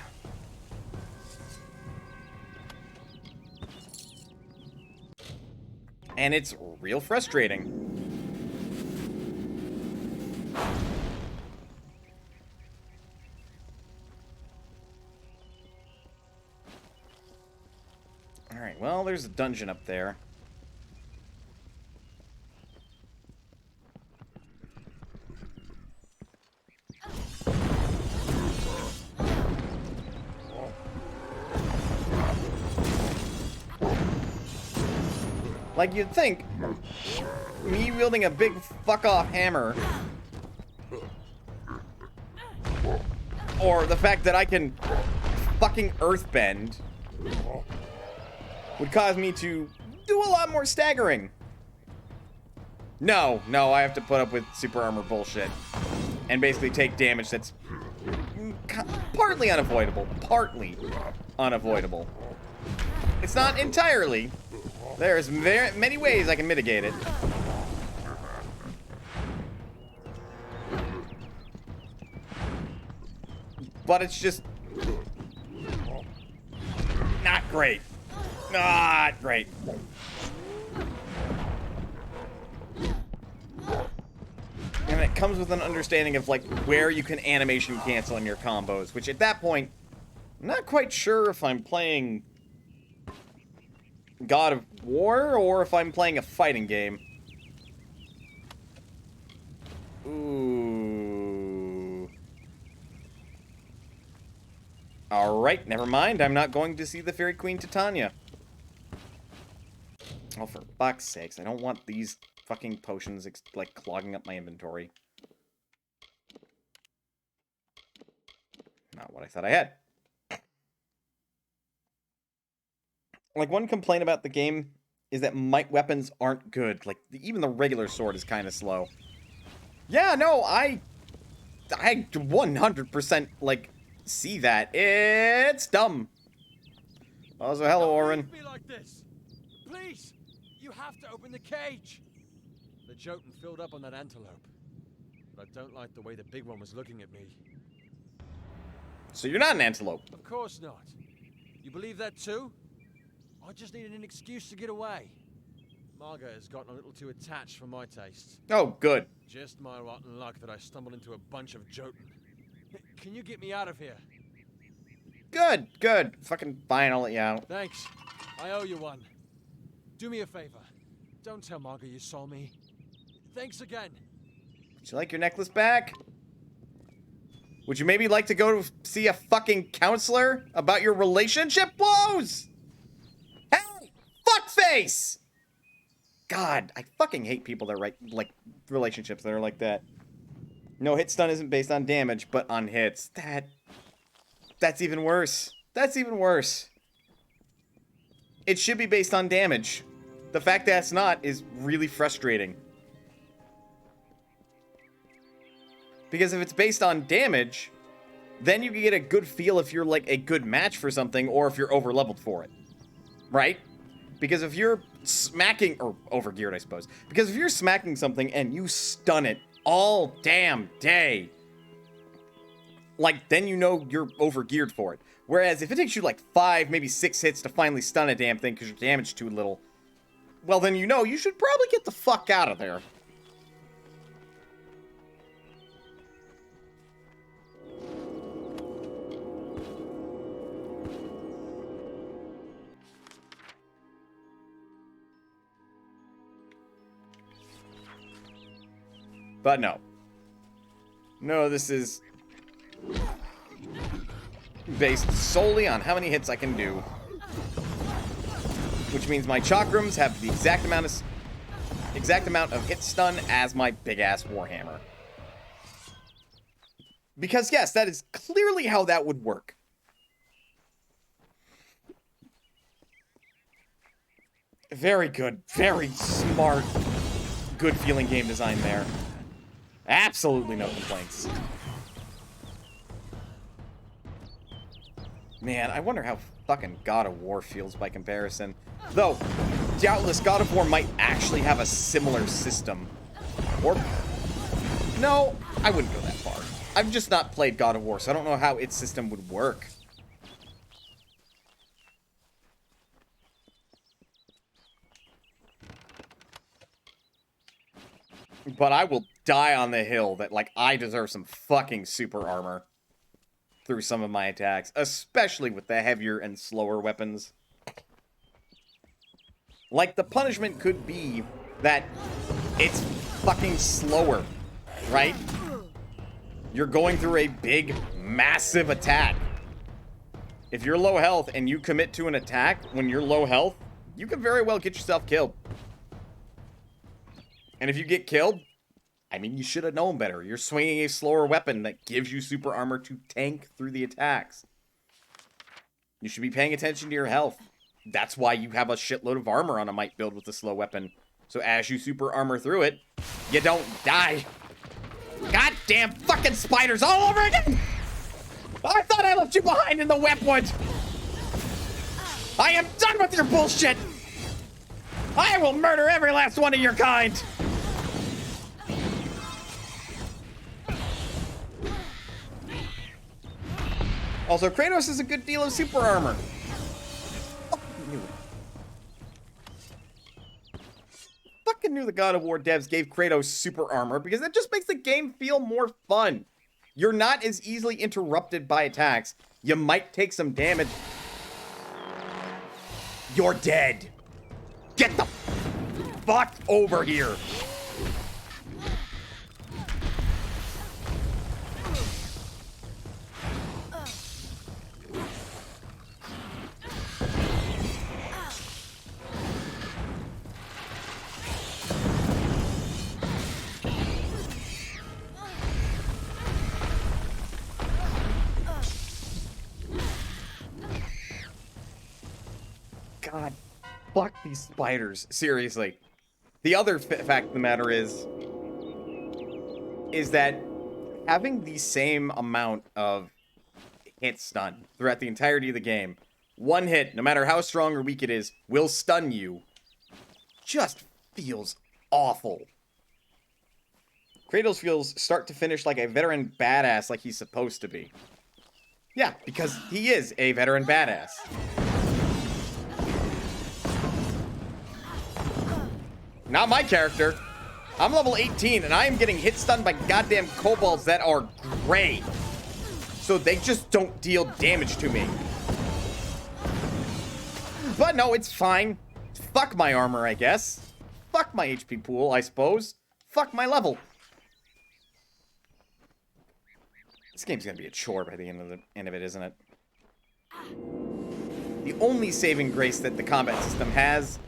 And it's real frustrating. Alright, well, there's a dungeon up there. Like, you'd think, me wielding a big fuck-off hammer, or the fact that I can fucking earthbend, would cause me to do a lot more staggering. No, I have to put up with super armor bullshit, and basically take damage that's partly unavoidable. It's not entirely. There's many ways I can mitigate it. But it's just not great. Not great. And it comes with an understanding of, like, where you can animation cancel in your combos, which at that point, I'm not quite sure if I'm playing God of War or if I'm playing a fighting game. Ooh. Alright, never mind. I'm not going to see the Fairy Queen Titania. Oh, for fuck's sakes. I don't want these fucking potions, like, clogging up my inventory. Not what I thought I had. Like, one complaint about the game is that might weapons aren't good. Like, even the regular sword is kind of slow. Yeah, no, I 100%, like, see that. It's dumb. Also, hello, Orin. Don't leave me like this. Please, you have to open the cage. The Jotun filled up on that antelope. But I don't like the way the big one was looking at me. So you're not an antelope. Of course not. You believe that too? I just needed an excuse to get away. Marga has gotten a little too attached for my taste. Oh, good. Just my rotten luck that I stumbled into a bunch of Jotun. Can you get me out of here? Good, good. Fucking fine, I'll let you out. Thanks. I owe you one. Do me a favor. Don't tell Marga you saw me. Thanks again. Would you like your necklace back? Would you maybe like to go see a fucking counselor about your relationship woes? Hey! Fuckface! God, I fucking hate people that write, like, relationships that are like that. No, hit stun isn't based on damage, but on hits. That's even worse. That's even worse. It should be based on damage. The fact that it's not is really frustrating. Because if it's based on damage, then you can get a good feel if you're, like, a good match for something or if you're over-leveled for it. Right? Because if you're smacking, or over-geared, I suppose. Because if you're smacking something and you stun it all damn day, like, then you know you're over-geared for it. Whereas if it takes you, like, 5, maybe 6 hits to finally stun a damn thing because your damage is too little, well, then you know you should probably get the fuck out of there. But no. No, this is based solely on how many hits I can do. Which means my chakrams have the exact amount of hit stun as my big-ass warhammer. Because, yes, that is clearly how that would work. Very good. Very smart. Good feeling game design there. Absolutely no complaints. Man, I wonder how fucking God of War feels by comparison. Though, doubtless God of War might actually have a similar system. Or... no, I wouldn't go that far. I've just not played God of War, so I don't know how its system would work. But I will die on the hill that, like, I deserve some fucking super armor through some of my attacks, especially with the heavier and slower weapons. Like, the punishment could be that it's fucking slower, right? You're going through a big, massive attack. If you're low health and you commit to an attack when you're low health, you can very well get yourself killed. And if you get killed, I mean, you should have known better. You're swinging a slower weapon that gives you super armor to tank through the attacks. You should be paying attention to your health. That's why you have a shitload of armor on a might build with a slow weapon. So as you super armor through it, you don't die. Goddamn fucking spiders all over again! I thought I left you behind in the wetwood! I am done with your bullshit! I will murder every last one of your kind! Also, Kratos has a good deal of super armor. Fucking knew the God of War devs gave Kratos super armor because that just makes the game feel more fun. You're not as easily interrupted by attacks. You might take some damage. You're dead. Get the fuck over here. God, fuck these spiders. Seriously. The other fact of the matter is that having the same amount of hit stun throughout the entirety of the game, one hit, no matter how strong or weak it is, will stun you, just feels awful. Kratos feels start to finish like a veteran badass like he's supposed to be. Yeah, because he is a veteran badass. Not my character. I'm level 18 and I am getting hit stunned by goddamn kobolds that are gray. So they just don't deal damage to me. But no, it's fine. Fuck my armor, I guess. Fuck my HP pool, I suppose. Fuck my level. This game's gonna be a chore by the end of it, isn't it? The only saving grace that the combat system has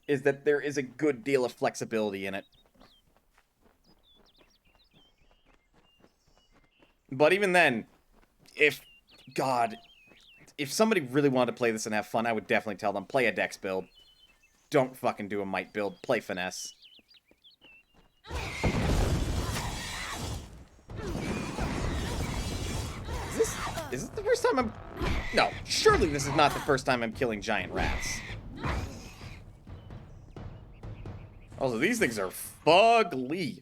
is that there is a good deal of flexibility in it. But even then, if somebody really wanted to play this and have fun, I would definitely tell them, play a dex build. Don't fucking do a might build. Play finesse. Is this the first time I'm... No, surely this is not the first time I'm killing giant rats. Also, these things are fugly.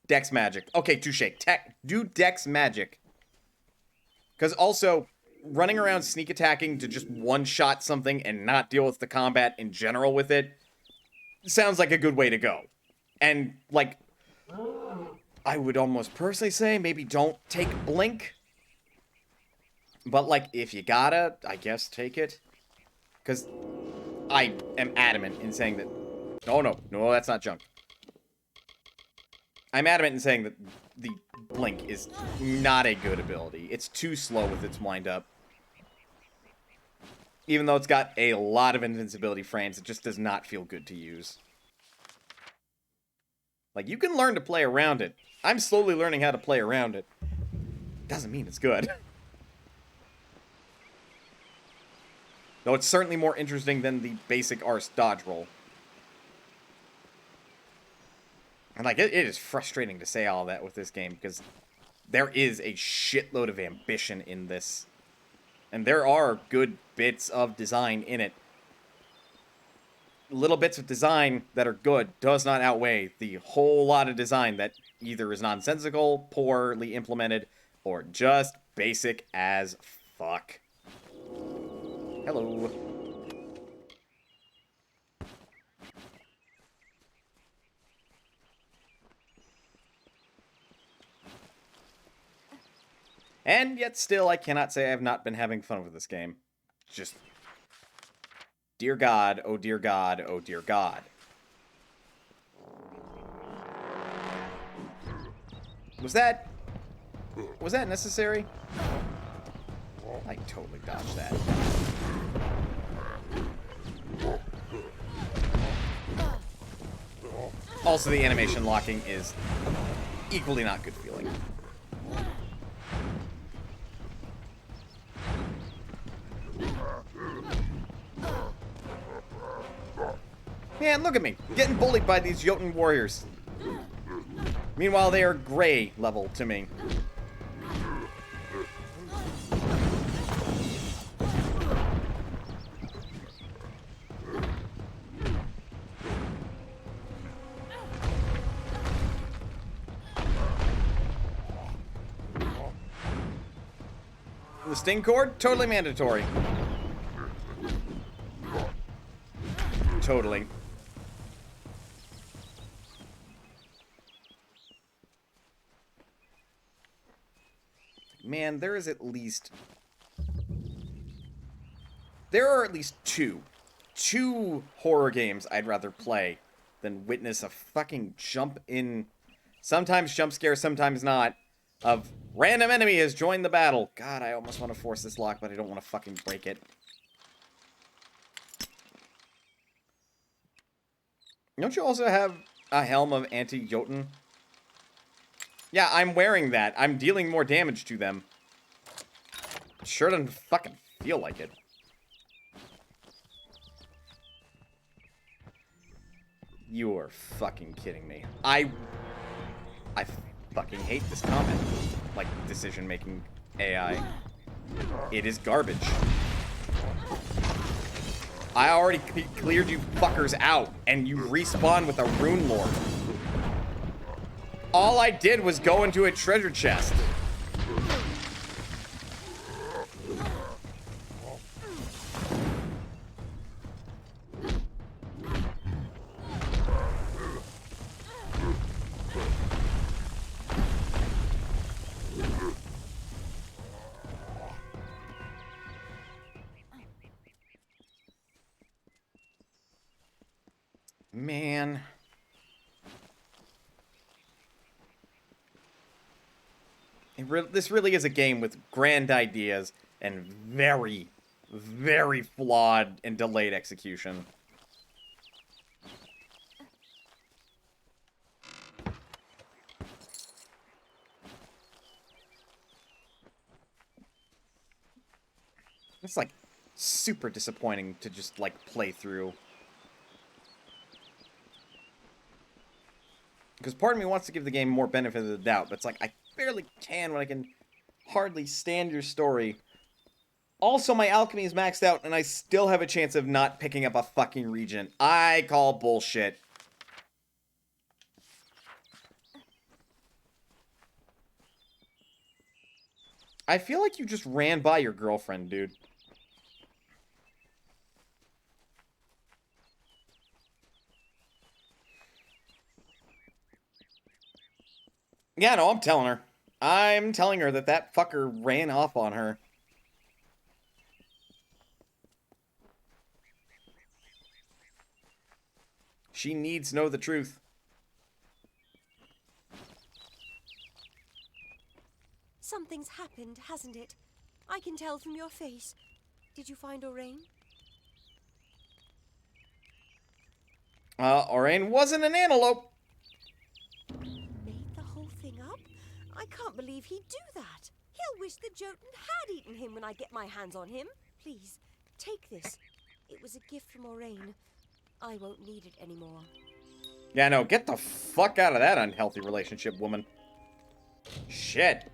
Dex magic. Okay, touche. Do dex magic. Because also, running around sneak attacking to just one-shot something and not deal with the combat in general with it sounds like a good way to go. And, like, I would almost personally say maybe don't take Blink. But, like, if you gotta, I guess take it. Because I am adamant in saying that... No, that's not junk. I'm adamant in saying that the Blink is not a good ability. It's too slow with its wind-up. Even though it's got a lot of invincibility frames, it just does not feel good to use. Like, you can learn to play around it. I'm slowly learning how to play around it. Doesn't mean it's good. Though it's certainly more interesting than the basic arse dodge roll. And, like, it is frustrating to say all that with this game, because there is a shitload of ambition in this. And there are good bits of design in it. Little bits of design that are good does not outweigh the whole lot of design that either is nonsensical, poorly implemented, or just basic as fuck. Hello. And yet still, I cannot say I have not been having fun with this game. Just... dear God, oh dear God, oh dear God. Was that necessary? I totally dodged that. Also, the animation locking is equally not good feeling. Man, look at me. I'm getting bullied by these Jotun warriors. Meanwhile, they are gray level to me. The sting cord? Totally mandatory. Totally. Man, there are at least two horror games I'd rather play than witness a fucking jump in, sometimes jump scare, sometimes not, of random enemy has joined the battle. God, I almost want to force this lock, but I don't want to fucking break it. Don't you also have a helm of anti-Jotun? Yeah, I'm wearing that. I'm dealing more damage to them. Sure doesn't fucking feel like it. You're fucking kidding me. I fucking hate this comment. Like, decision-making AI. It is garbage. I already cleared you fuckers out, and you respawn with a Rune Lord. All I did was go into a treasure chest. Man. This really is a game with grand ideas and very, very flawed and delayed execution. It's like super disappointing to just like play through. Because part of me wants to give the game more benefit of the doubt, but it's like, I barely can when I can hardly stand your story. Also, my alchemy is maxed out, and I still have a chance of not picking up a fucking regent. I call bullshit. I feel like you just ran by your girlfriend, dude. Yeah, no, I'm telling her. I'm telling her that that fucker ran off on her. She needs to know the truth. Something's happened, hasn't it? I can tell from your face. Did you find Orain? Orain wasn't an antelope. Made the whole thing up? I can't believe he'd do that. He'll wish the Jotun had eaten him when I get my hands on him. Please, take this. It was a gift from Orain. I won't need it anymore. Yeah, no, get the fuck out of that unhealthy relationship, woman. Shit.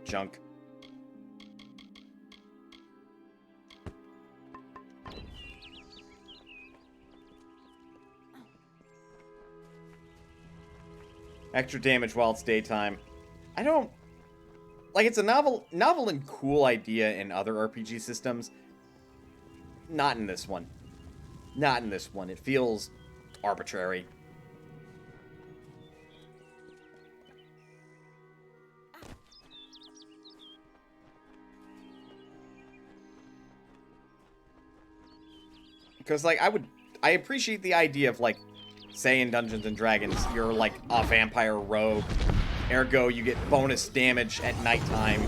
Junk. Extra damage while it's daytime. I don't... Like, it's a novel and cool idea in other RPG systems. Not in this one. Not in this one. It feels arbitrary. Because, like, I appreciate the idea of, like, say in Dungeons and Dragons, you're, like, a vampire rogue. Ergo, you get bonus damage at nighttime.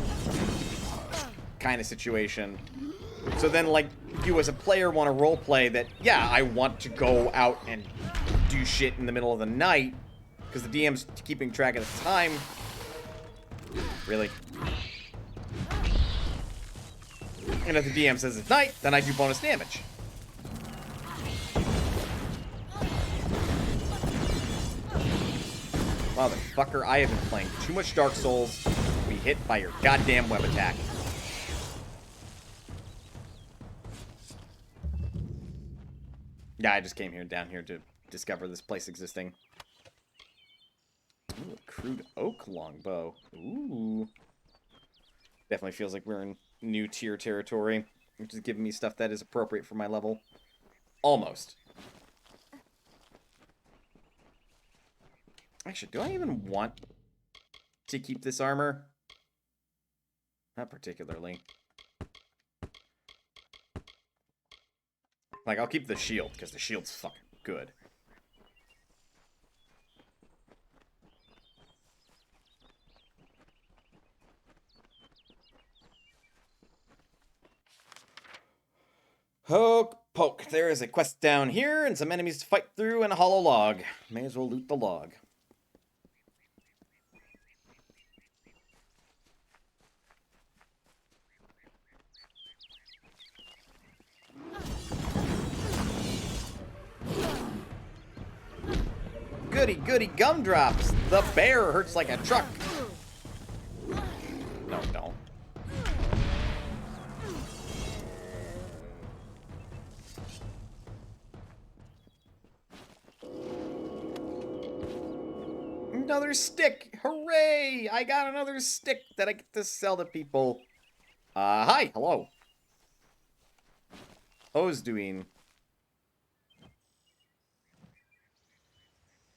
Kind of situation. So then, like, you as a player want to roleplay that, yeah, I want to go out and do shit in the middle of the night. Because the DM's keeping track of the time. Really? And if the DM says it's night, then I do bonus damage. Motherfucker, I have been playing too much Dark Souls to be hit by your goddamn web attack. Yeah, I just came down here to discover this place existing. Ooh, a crude oak longbow. Ooh. Definitely feels like we're in new tier territory, which is giving me stuff that is appropriate for my level. Almost. Actually, do I even want to keep this armor? Not particularly. Like, I'll keep the shield, because the shield's fucking good. Hocus poke. There is a quest down here and some enemies to fight through and a hollow log. May as well loot the log. Goody, goody gumdrops. The bear hurts like a truck. No, don't. Another stick! Hooray! I got another stick that I get to sell to people. Hi, hello. O's doing.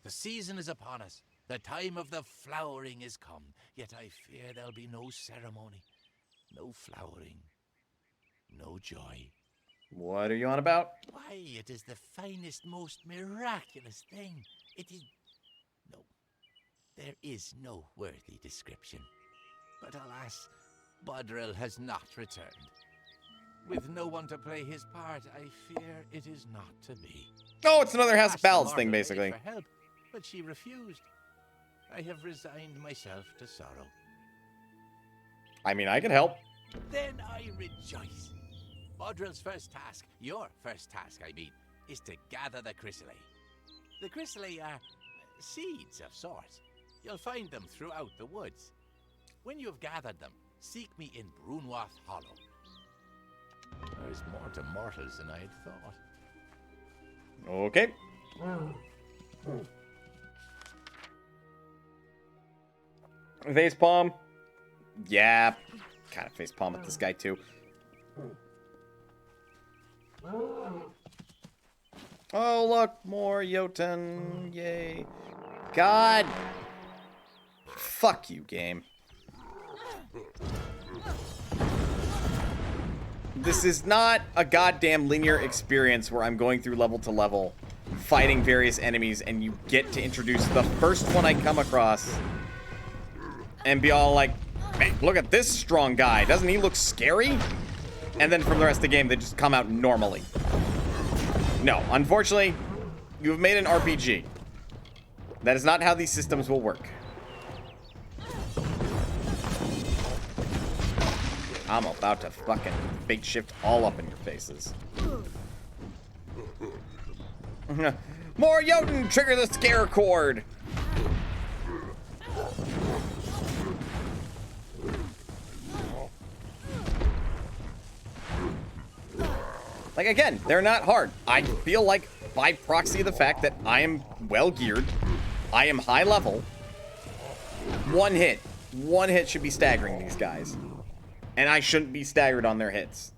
The season is upon us. The time of the flowering is come. Yet I fear there'll be no ceremony, no flowering, no joy. What are you on about? Why, it is the finest, most miraculous thing. It is... No, there is no worthy description. But alas, Bodril has not returned. With no one to play his part, I fear it is not to be. Oh, it's another House of Asked the Ballads thing, mortal lady basically. for help, but she refused. I have resigned myself to sorrow. I mean, I can help. Then I rejoice. Bodril's first task, your first task, I mean, is to gather the chrysalis. The chrysalis are seeds of sorts. You'll find them throughout the woods. When you have gathered them, seek me in Brunwath Hollow. There's more to mortals than I had thought. Okay. Face palm. Yeah. Kind of face palm with this guy too. Oh, look, more Jotun. Yay. God. Fuck you, game. This is not a goddamn linear experience where I'm going through level to level, fighting various enemies, and you get to introduce the first one I come across and be all like, hey, look at this strong guy. Doesn't he look scary? And then from the rest of the game, they just come out normally. No, unfortunately, you've made an RPG. That is not how these systems will work. I'm about to fucking fate shift all up in your faces. More Jotun! Trigger the scare cord! Like, again, they're not hard. I feel like, by proxy of the fact that I am well geared, I am high level, one hit should be staggering these guys. And I shouldn't be staggered on their hits.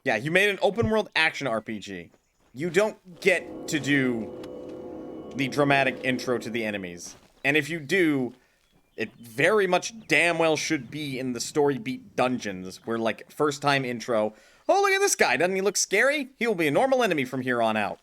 Yeah, you made an open world action RPG. You don't get to do the dramatic intro to the enemies. And if you do, it very much damn well should be in the story beat dungeons, where, like, first time intro, oh, look at this guy, doesn't he look scary? He will be a normal enemy from here on out.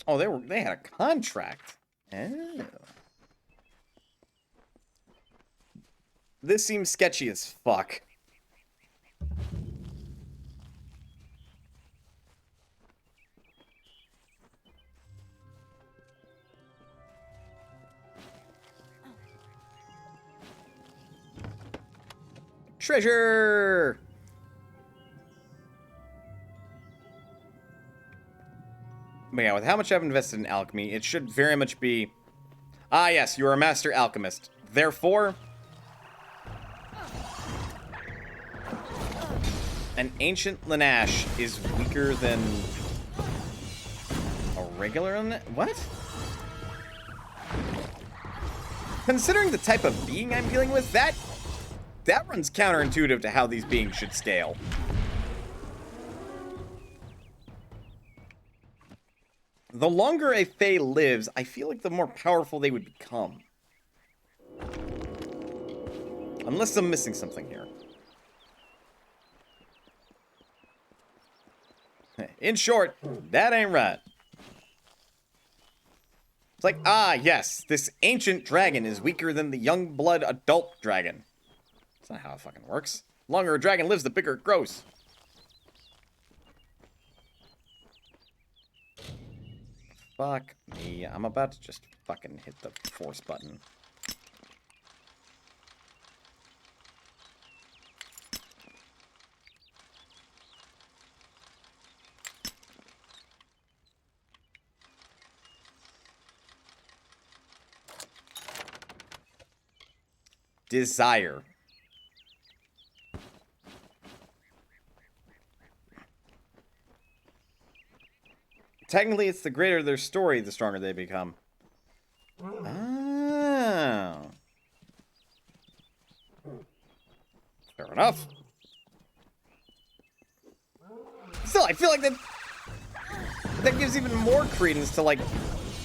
Oh, they had a contract. Oh. This seems sketchy as fuck. Treasure! But yeah, with how much I've invested in alchemy, it should very much be... Ah, yes, you are a master alchemist. Therefore... an ancient Lanash is weaker than... a regular Lanash? What? Considering the type of being I'm dealing with, that runs counterintuitive to how these beings should scale. The longer a Fae lives, I feel like the more powerful they would become. Unless I'm missing something here. In short, that ain't right. It's like, ah, yes, this ancient dragon is weaker than the young blood adult dragon. That's not how it fucking works. The longer a dragon lives, the bigger it grows. Fuck me. I'm about to just fucking hit the force button. Desire. Technically, it's the greater their story, the stronger they become. Oh. Fair enough. Still, I feel like that gives even more credence to, like,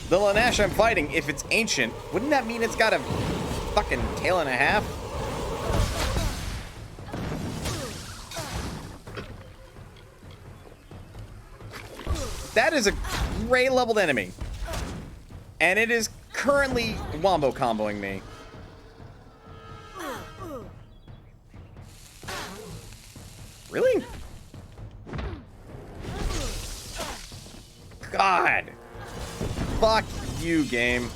the Lanash I'm fighting. If it's ancient, wouldn't that mean it's got a fucking tail and a half? That is a great leveled enemy. And it is currently wombo comboing me. Really? God. Fuck you, game.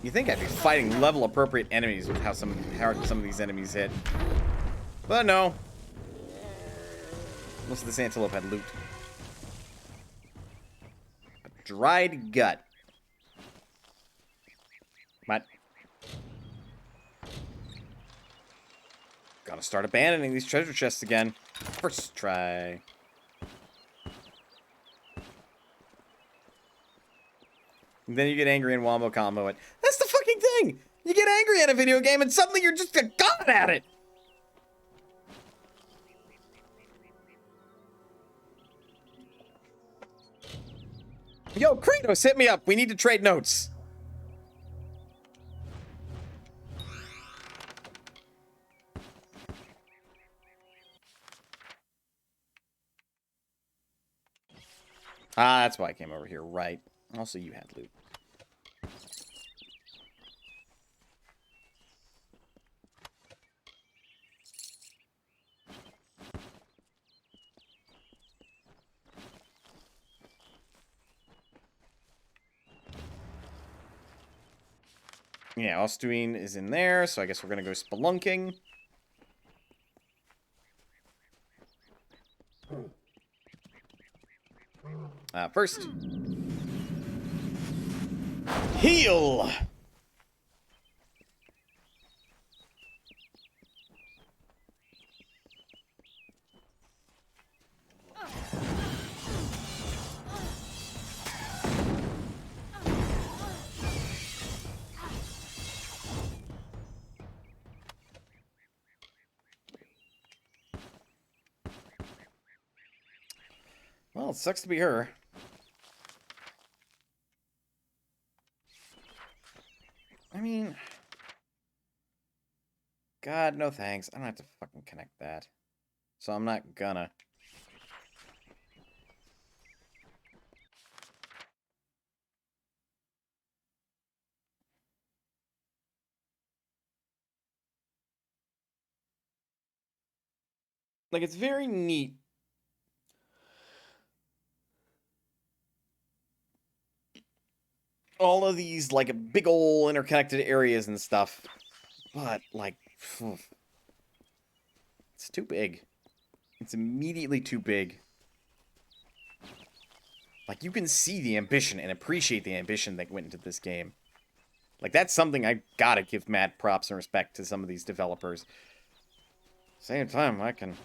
You think I'd be fighting level appropriate enemies with how hard some of these enemies hit. But no. Most of this antelope had loot. A dried gut. What? Gotta start abandoning these treasure chests again. First try. And then you get angry and wombo combo it. That's the fucking thing! You get angry at a video game and suddenly you're just a god at it! Yo, Kratos, hit me up. We need to trade notes. Ah, that's why I came over here, right. Also, you had loot. Yeah, Ostuin is in there, so I guess we're gonna go spelunking. First, heal. Well, it sucks to be her. I mean, God, no thanks. I don't have to fucking connect that. So I'm not gonna. Like, it's very neat. All of these, like, big ol' interconnected areas and stuff. But, like, it's too big. It's immediately too big. Like, you can see the ambition and appreciate the ambition that went into this game. Like, that's something I gotta give mad props and respect to some of these developers. Same time, I can...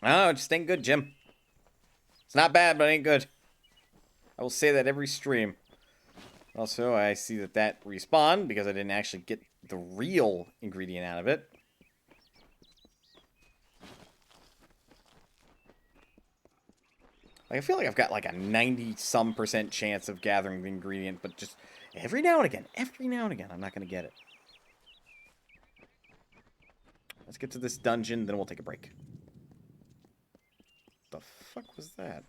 Oh, it just ain't good, Jim. It's not bad, but it ain't good. I will say that every stream. Also, I see that respawned because I didn't actually get the real ingredient out of it. Like, I feel like I've got like a 90-some% chance of gathering the ingredient, but just every now and again, I'm not going to get it. Let's get to this dungeon, then we'll take a break. The fuck was that?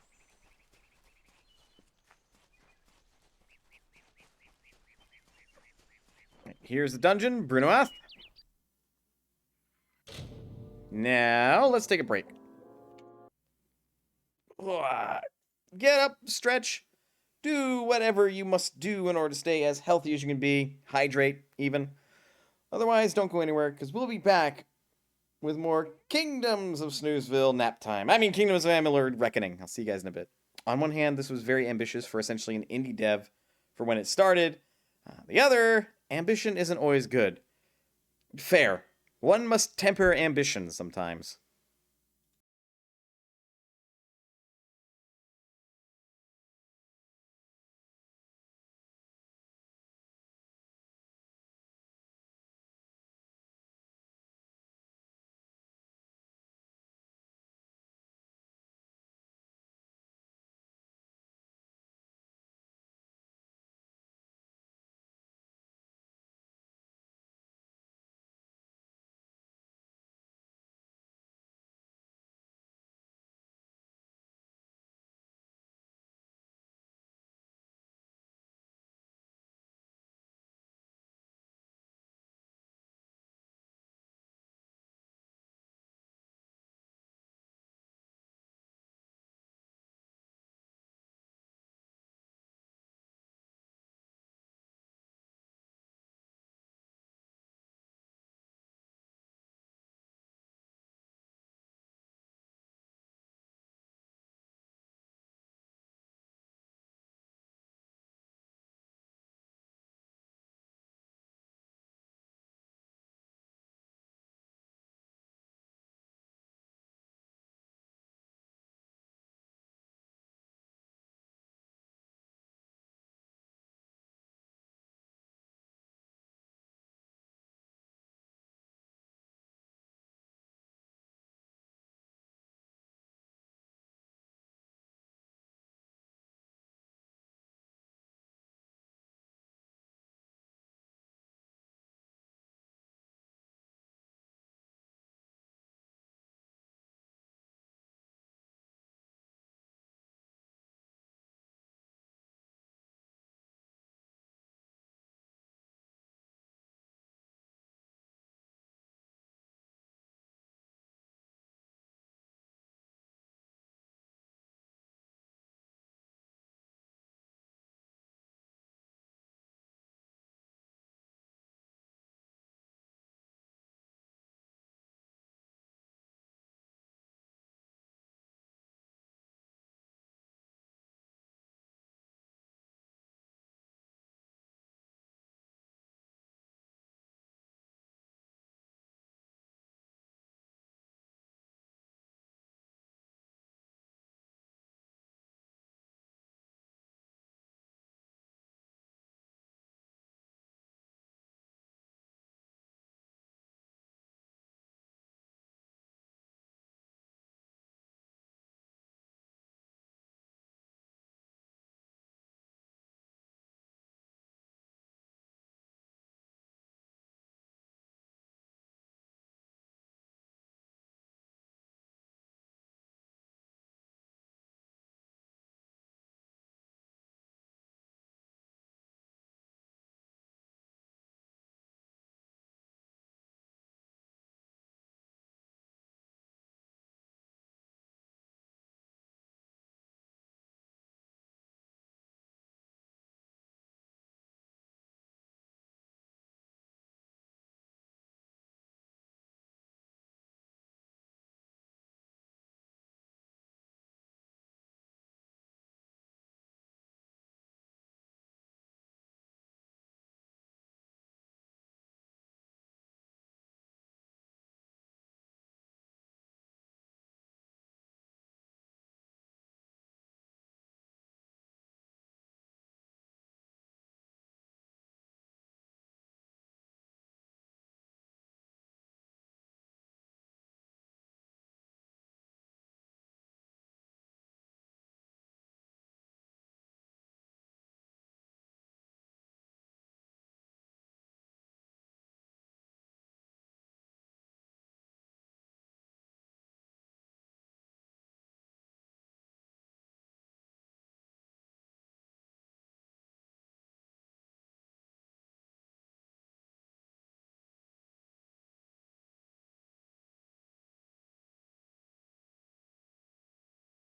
Here's the dungeon, Brunoath. Now, let's take a break. Get up, stretch, do whatever you must do in order to stay as healthy as you can be. Hydrate, even. Otherwise, don't go anywhere, because we'll be back with more Kingdoms of Snoozeville nap time. I mean, Kingdoms of Amalur Reckoning. I'll see you guys in a bit. On one hand, this was very ambitious for essentially an indie dev for when it started. The other, ambition isn't always good. Fair. One must temper ambition sometimes.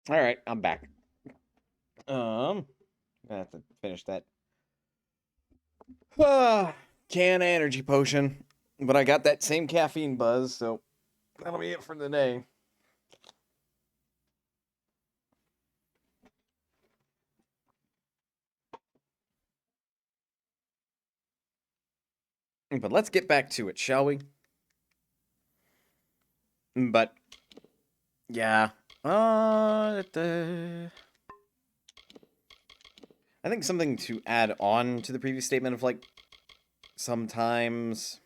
Alright, I'm back. I have to finish that. Can of energy potion. But I got that same caffeine buzz, so that'll be it for the day. But let's get back to it, shall we? But, yeah. I think something to add on to the previous statement of, like, sometimes...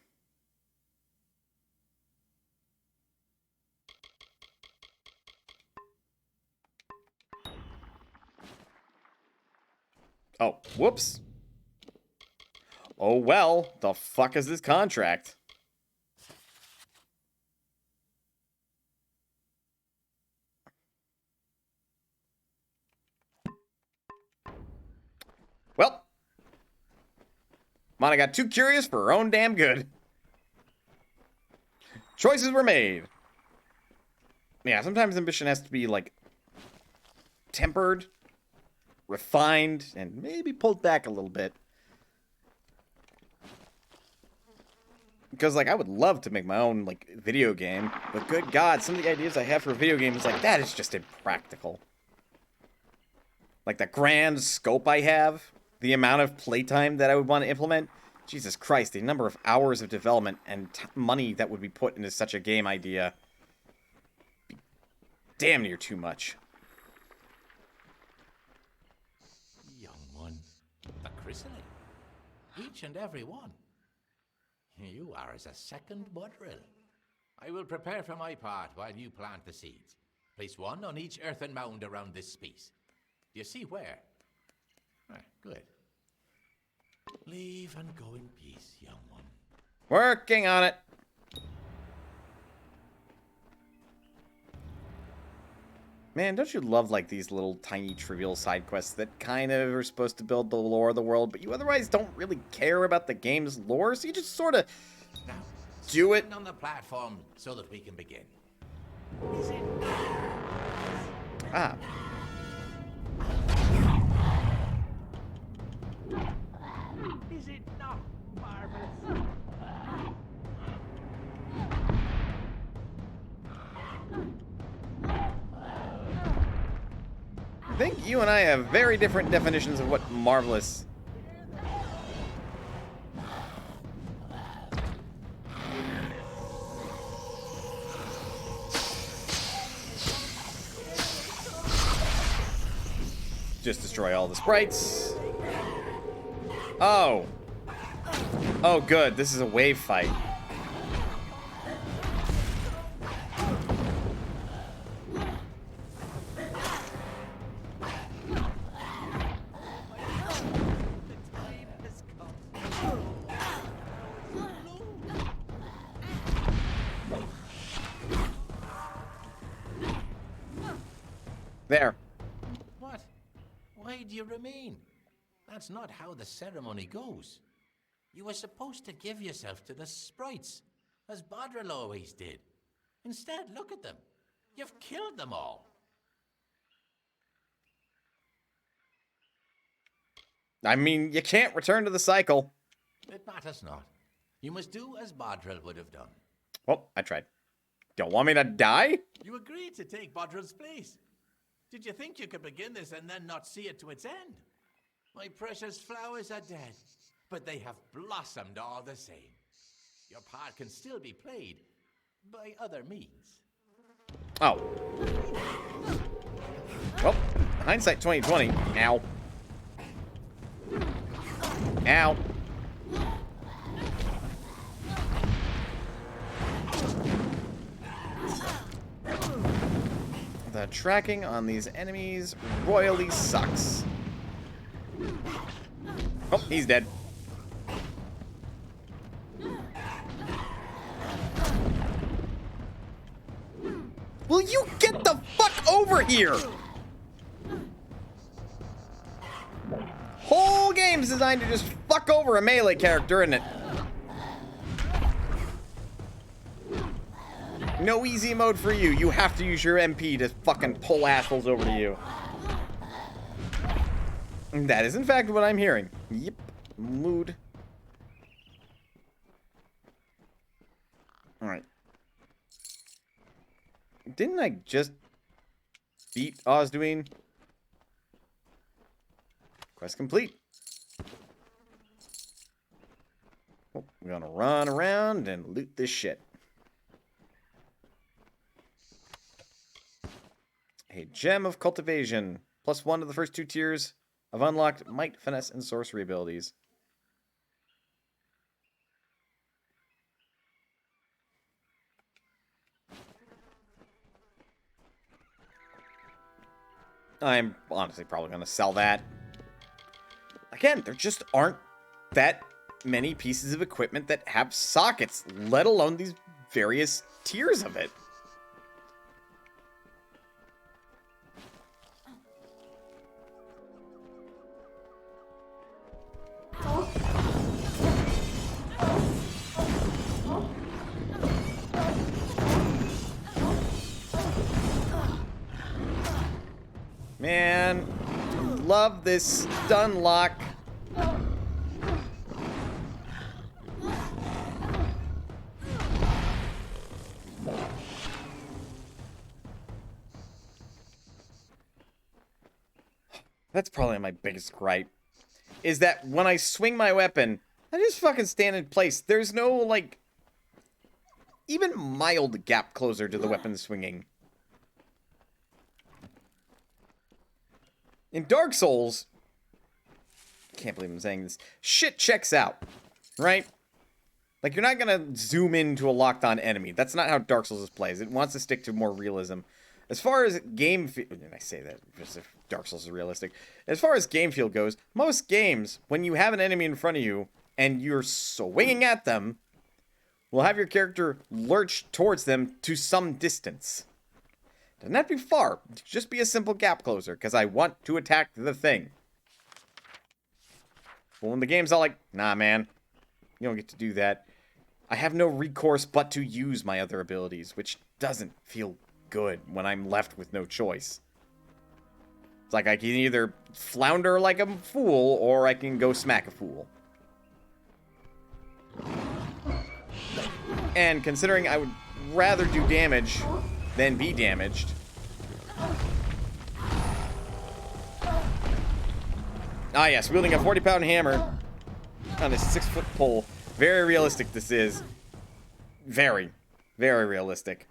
Oh, whoops. Oh, well, the fuck is this contract? Well, Mana got too curious for her own damn good. Choices were made. Yeah, sometimes ambition has to be, like, tempered, refined, and maybe pulled back a little bit. Because, like, I would love to make my own, like, video game, but good God, some of the ideas I have for a video game is like, that is just impractical. Like, the grand scope I have, the amount of playtime that I would want to implement, Jesus Christ, the number of hours of development and money that would be put into such a game idea, be damn near too much. Young one, the chrysalis, each and every one. You are as a second Budrill. I will prepare for my part while you plant the seeds. Place one on each earthen mound around this space. Do you see where? Good. Leave and go in peace, young one. Working on it. Man, don't you love, like, these little tiny trivial side quests that kind of are supposed to build the lore of the world, but you otherwise don't really care about the game's lore, so you just sort of do it. On the platform so that we can begin. Ah. Is it not marvelous? I think you and I have very different definitions of what marvelous. Just destroy all the sprites. Oh. Oh, good. This is a wave fight. There. What? Why do you remain? That's not how the ceremony goes. You were supposed to give yourself to the sprites, as Bodril always did. Instead, look at them. You've killed them all. I mean, you can't return to the cycle. It matters not. You must do as Bodril would have done. Well, I tried. Don't want me to die? You agreed to take Bodril's place. Did you think you could begin this and then not see it to its end? My precious flowers are dead, but they have blossomed all the same. Your part can still be played by other means. Oh. Well, hindsight 2020. Ow. Ow. The tracking on these enemies royally sucks. Oh, he's dead. Will you get the fuck over here? Whole game's designed to just fuck over a melee character, isn't it? No easy mode for you. You have to use your MP to fucking pull assholes over to you. And that is, in fact, what I'm hearing. Yep. Mood. Alright. Didn't I just beat Osduin? Quest complete. Oh, we're gonna run around and loot this shit. A gem of cultivation. +1 to the first 2 tiers of unlocked might, finesse, and sorcery abilities. I'm honestly probably going to sell that. Again, there just aren't that many pieces of equipment that have sockets, let alone these various tiers of it. Man, love this stun lock. That's probably my biggest gripe. Is that when I swing my weapon, I just fucking stand in place. There's no, like, even mild gap closer to the weapon swinging. In Dark Souls, can't believe I'm saying this, shit checks out, right? Like, you're not gonna zoom into a locked-on enemy. That's not how Dark Souls plays. It wants to stick to more realism. As far as game feel, and I say that just if Dark Souls is realistic. As far as game feel goes, most games, when you have an enemy in front of you and you're swinging at them, will have your character lurch towards them to some distance. Doesn't have to be far. Just be a simple gap closer, because I want to attack the thing. But when the game's all like, nah, man, you don't get to do that, I have no recourse but to use my other abilities, which doesn't feel good when I'm left with no choice. It's like I can either flounder like a fool, or I can go smack a fool. And considering I would rather do damage than be damaged. Ah yes, wielding a 40-pound hammer on a 6-foot pole. Very realistic this is. Very, very realistic.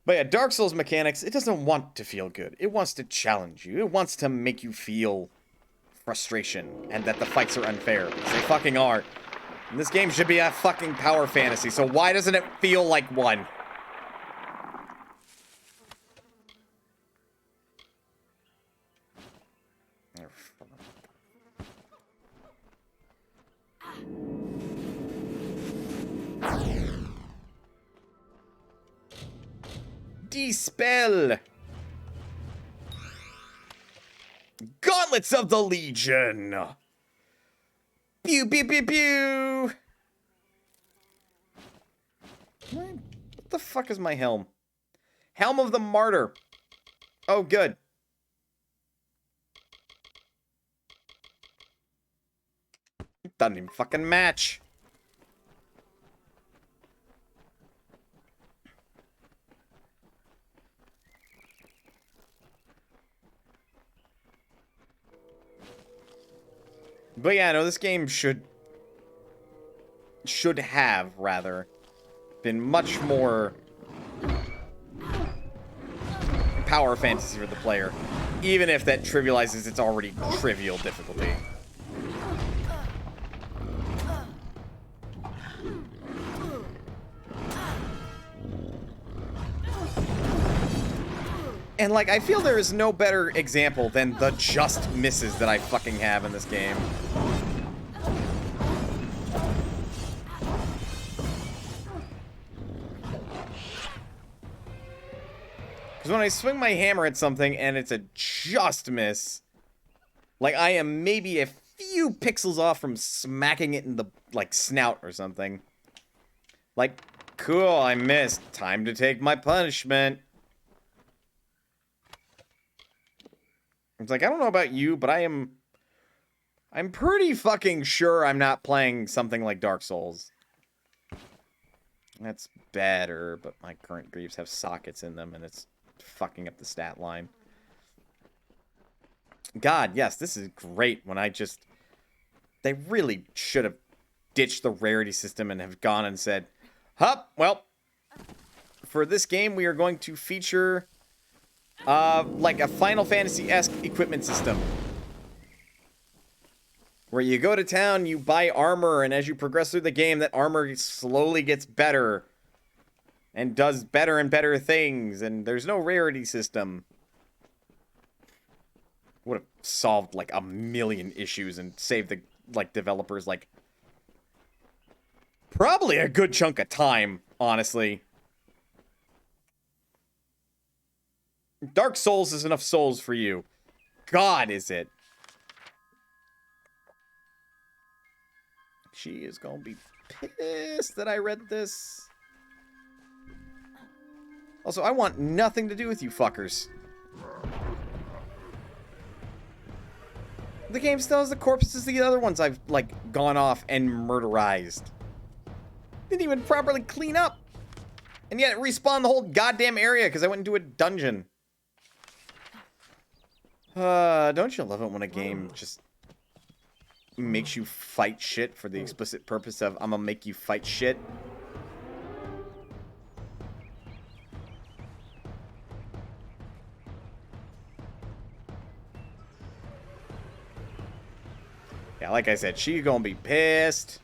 But yeah, Dark Souls mechanics, it doesn't want to feel good. It wants to challenge you. It wants to make you feel frustration and that the fights are unfair, because they fucking are. And this game should be a fucking power fantasy, so why doesn't it feel like one? Dispel! Gauntlets of the Legion! Pew, pew, pew, pew! What the fuck is my helm? Helm of the Martyr. Oh, good. It doesn't even fucking match. But yeah, no, this game should have, rather, been much more power fantasy for the player, even if that trivializes its already trivial difficulty. And, like, I feel there is no better example than the just misses that I fucking have in this game. Because when I swing my hammer at something and it's a just miss, like, I am maybe a few pixels off from smacking it in the, like, snout or something. Like, cool, I missed. Time to take my punishment. It's like, I don't know about you, but I'm pretty fucking sure I'm not playing something like Dark Souls. That's better, but my current greaves have sockets in them, and it's fucking up the stat line. God, yes, this is great when I just... They really should have ditched the rarity system and have gone and said, hup, well, for this game we are going to feature, like a Final Fantasy-esque equipment system. Where you go to town, you buy armor, and as you progress through the game, that armor slowly gets better. And does better and better things, and there's no rarity system. Would have solved, like, a million issues and saved the, like, developers, like, probably a good chunk of time, honestly. Dark Souls is enough souls for you. God, is it. She is gonna be pissed that I read this. Also, I want nothing to do with you fuckers. The game still has the corpses of the other ones I've, like, gone off and murderized. Didn't even properly clean up. And yet it respawned the whole goddamn area because I went into a dungeon. Don't you love it when a game just makes you fight shit for the explicit purpose of, I'm gonna make you fight shit? Yeah, like I said, she gonna be pissed.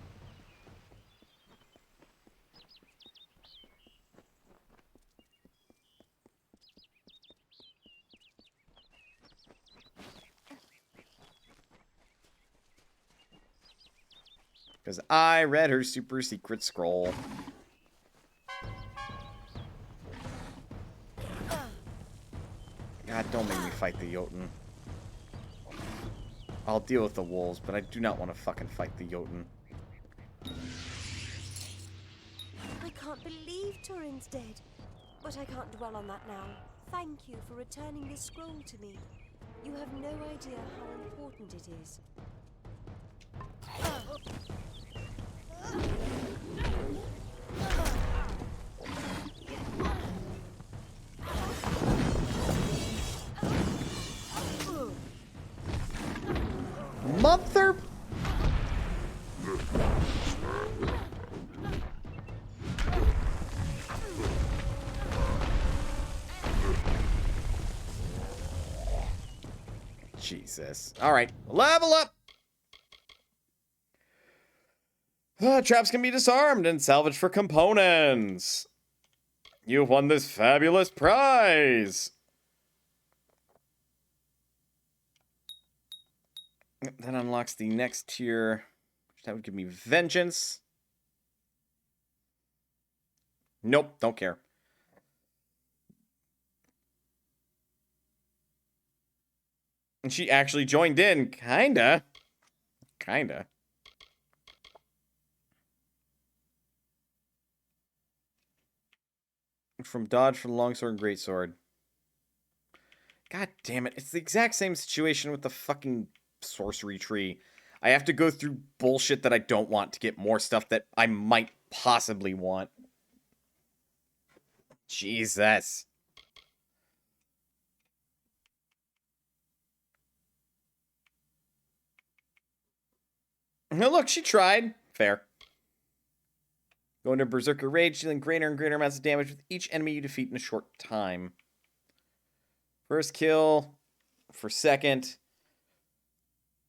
Because I read her super secret scroll. God, don't make me fight the Jotun. I'll deal with the wolves, but I do not want to fucking fight the Jotun. I can't believe Turin's dead. But I can't dwell on that now. Thank you for returning this scroll to me. You have no idea how important it is. Mother... Jesus. Alright, level up! Traps can be disarmed and salvaged for components. You've won this fabulous prize! That unlocks the next tier. That would give me vengeance. Nope, don't care. And she actually joined in. Kinda. Kinda. From dodge for the longsword and greatsword. God damn it. It's the exact same situation with the fucking sorcery tree. I have to go through bullshit that I don't want to get more stuff that I might possibly want. Jesus. Now look, she tried. Fair. Go into Berserker Rage, dealing greater and greater amounts of damage with each enemy you defeat in a short time. First kill for second.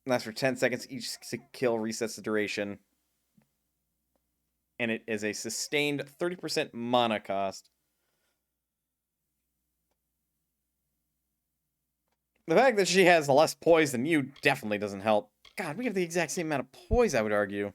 Lasts for 10 seconds. Each kill resets the duration. And it is a sustained 30% mana cost. The fact that she has less poise than you definitely doesn't help. God, we have the exact same amount of poise, I would argue.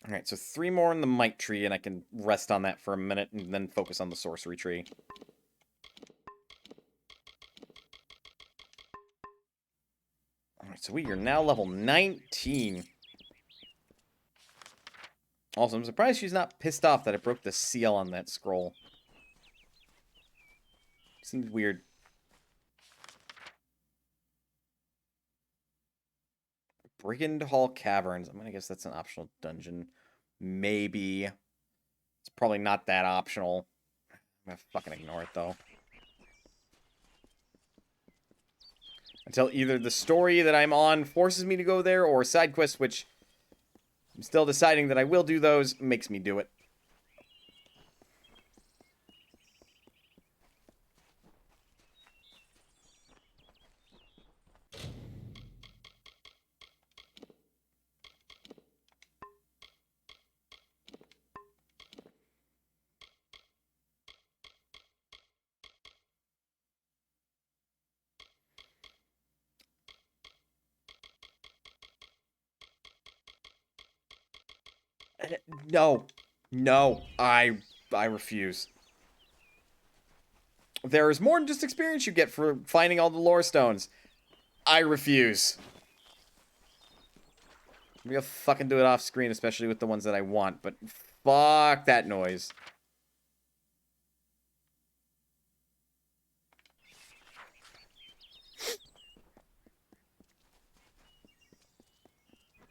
Alright, so 3 more in the Might Tree, and I can rest on that for a minute and then focus on the Sorcery Tree. Alright, so we are now level 19. Also, I'm surprised she's not pissed off that I broke the seal on that scroll. Seems weird. Brigand Hall Caverns. I'm gonna guess that's an optional dungeon. Maybe. It's probably not that optional. I'm gonna fucking ignore it, though. Until either the story that I'm on forces me to go there, or side quests, which I'm still deciding that I will do those, makes me do it. No. No. I refuse. There is more than just experience you get for finding all the lore stones. I refuse. Maybe I'll fucking do it off screen, especially with the ones that I want, but fuck that noise.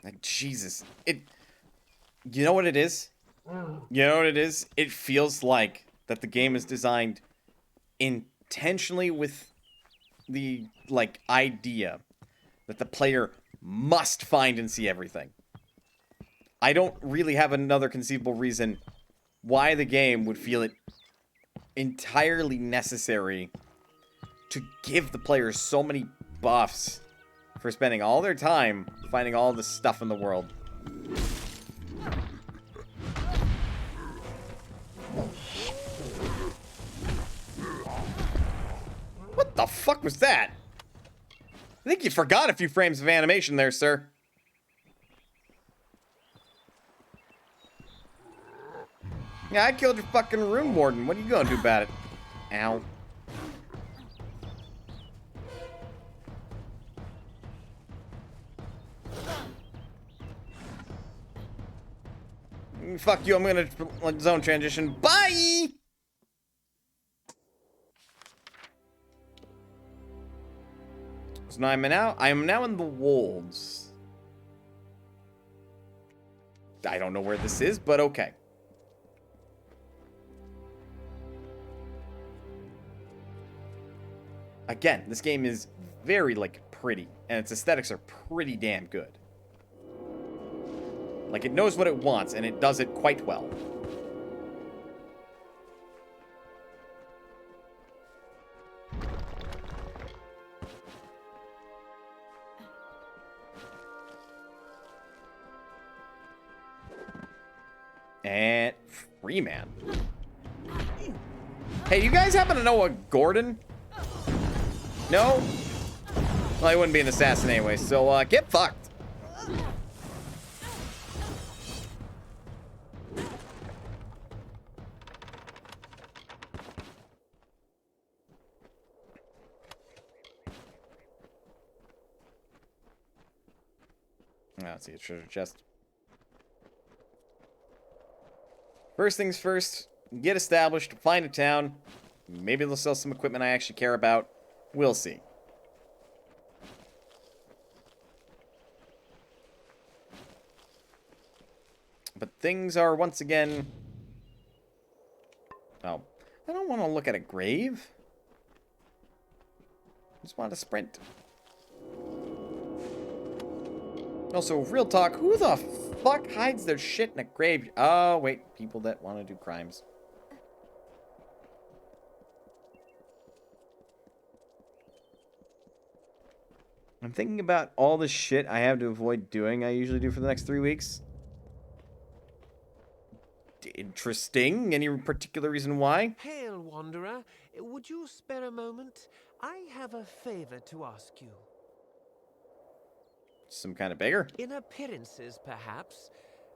Like, Jesus. You know what it is? You know what it is? It feels like that the game is designed intentionally with the, like, idea that the player must find and see everything. I don't really have another conceivable reason why the game would feel it entirely necessary to give the players so many buffs for spending all their time finding all the stuff in the world. What the fuck was that? I think you forgot a few frames of animation there, sir. Yeah, I killed your fucking rune warden. What are you gonna do about it? Ow. Fuck you, I'm gonna zone transition. Bye! So now I am now in the wolves. I don't know where this is, but okay. Again, this game is very, like, pretty, and its aesthetics are pretty damn good. Like, it knows what it wants, and it does it quite well. And Freeman. Hey, you guys happen to know a Gordon? No? Well, he wouldn't be an assassin anyway, so get fucked. Let's see, a treasure chest. First things first, get established, find a town. Maybe they'll sell some equipment I actually care about. We'll see. But things are once again... Oh, I don't want to look at a grave. I just want to sprint. Also, real talk, who the fuck hides their shit in a grave? Oh, wait, people that want to do crimes. I'm thinking about all the shit I have to avoid doing I usually do for the next 3 weeks. Interesting. Any particular reason why? Hail, Wanderer. Would you spare a moment? I have a favor to ask you. Some kind of beggar? In appearances, perhaps.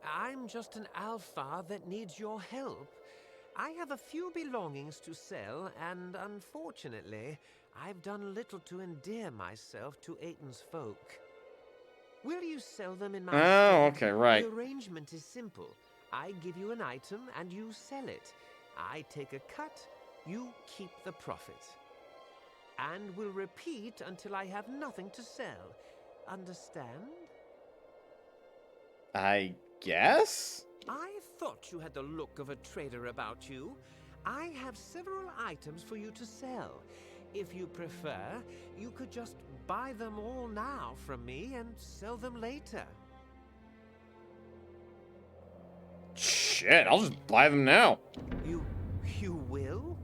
I'm just an alpha that needs your help. I have a few belongings to sell, and unfortunately, I've done little to endear myself to Aiton's folk. Will you sell them in my Oh, stead? okay, right. The arrangement is simple. I give you an item, and you sell it. I take a cut, you keep the profit. And will repeat until I have nothing to sell. Understand? I guess? I thought you had the look of a trader about you. I have several items for you to sell. If you prefer, you could just buy them all now from me and sell them later. Shit, I'll just buy them now. You will?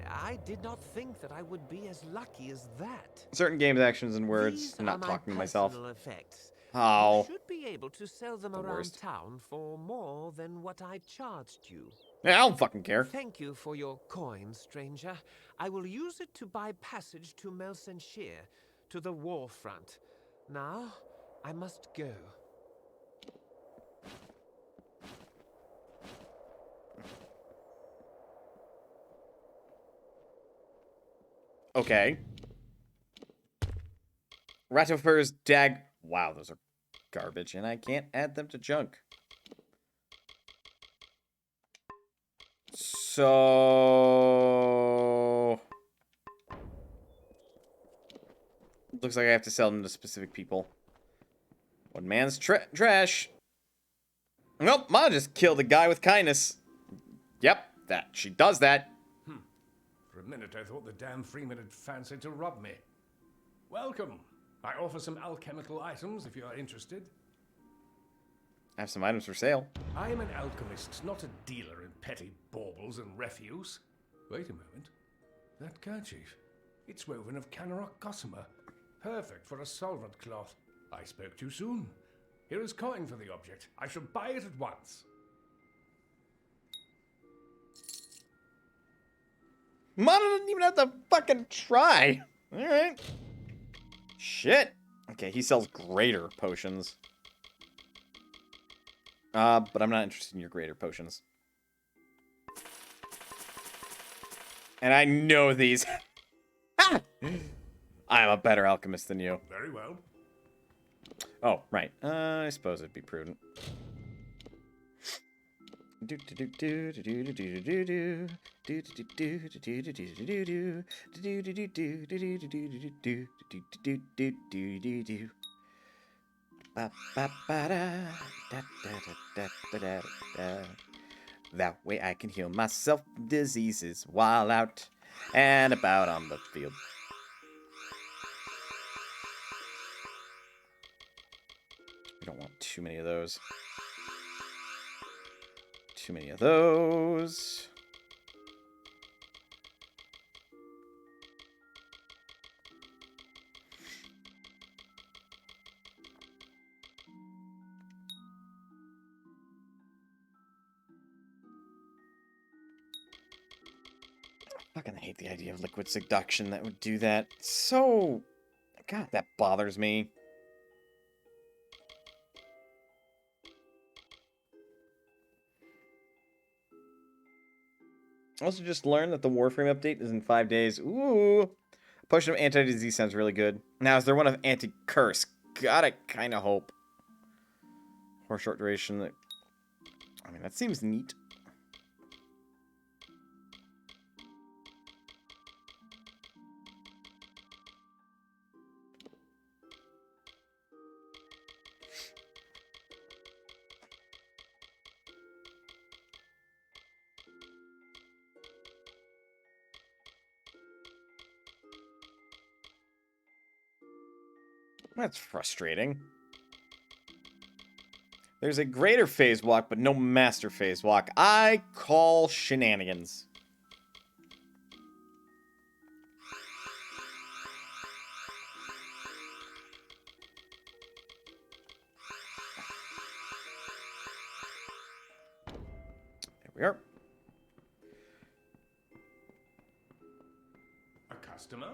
I did not think that I would be as lucky as that. Certain games, actions, and words. These I'm not are my talking to myself. personal effects. Oh. You should be able to sell them The around worst. town for more than what I charged you. Yeah, I don't fucking care. Thank you for your coin, stranger. I will use it to buy passage to Melsenshire, to the war front. Now, I must go. Okay. Ratofur's dag. Wow, those are garbage, and I can't add them to junk. So looks like I have to sell them to specific people. One man's trash. Nope, Ma just killed a guy with kindness. Yep, that she does that. For a minute, I thought the damn Freeman had fancied to rob me. Welcome. I offer some alchemical items if you are interested. I have some items for sale. I am an alchemist, not a dealer in petty baubles and refuse. Wait a moment. That kerchief. It's woven of Canarok gossamer. Perfect for a solvent cloth. I spoke too soon. Here is coin for the object. I shall buy it at once. Mana doesn't even have to fucking try. Alright. Shit. Okay, he sells greater potions. But I'm not interested in your greater potions. And I know these. I am a better alchemist than you. Very well. Oh, right. I suppose it'd be prudent. That way I can heal myself from diseases while out and about on the field. We don't want too many of those. Too many of those. I fucking hate the idea of liquid seduction that would do that. So, God, that bothers me. Also just learned that the Warframe update is in 5 days. Ooh. A potion of anti-disease sounds really good. Now, is there one of anti-curse? God, I kind of hope. Or short duration. I mean, that seems neat. That's frustrating. There's a greater phase walk, but no master phase walk. I call shenanigans. There we are. A customer?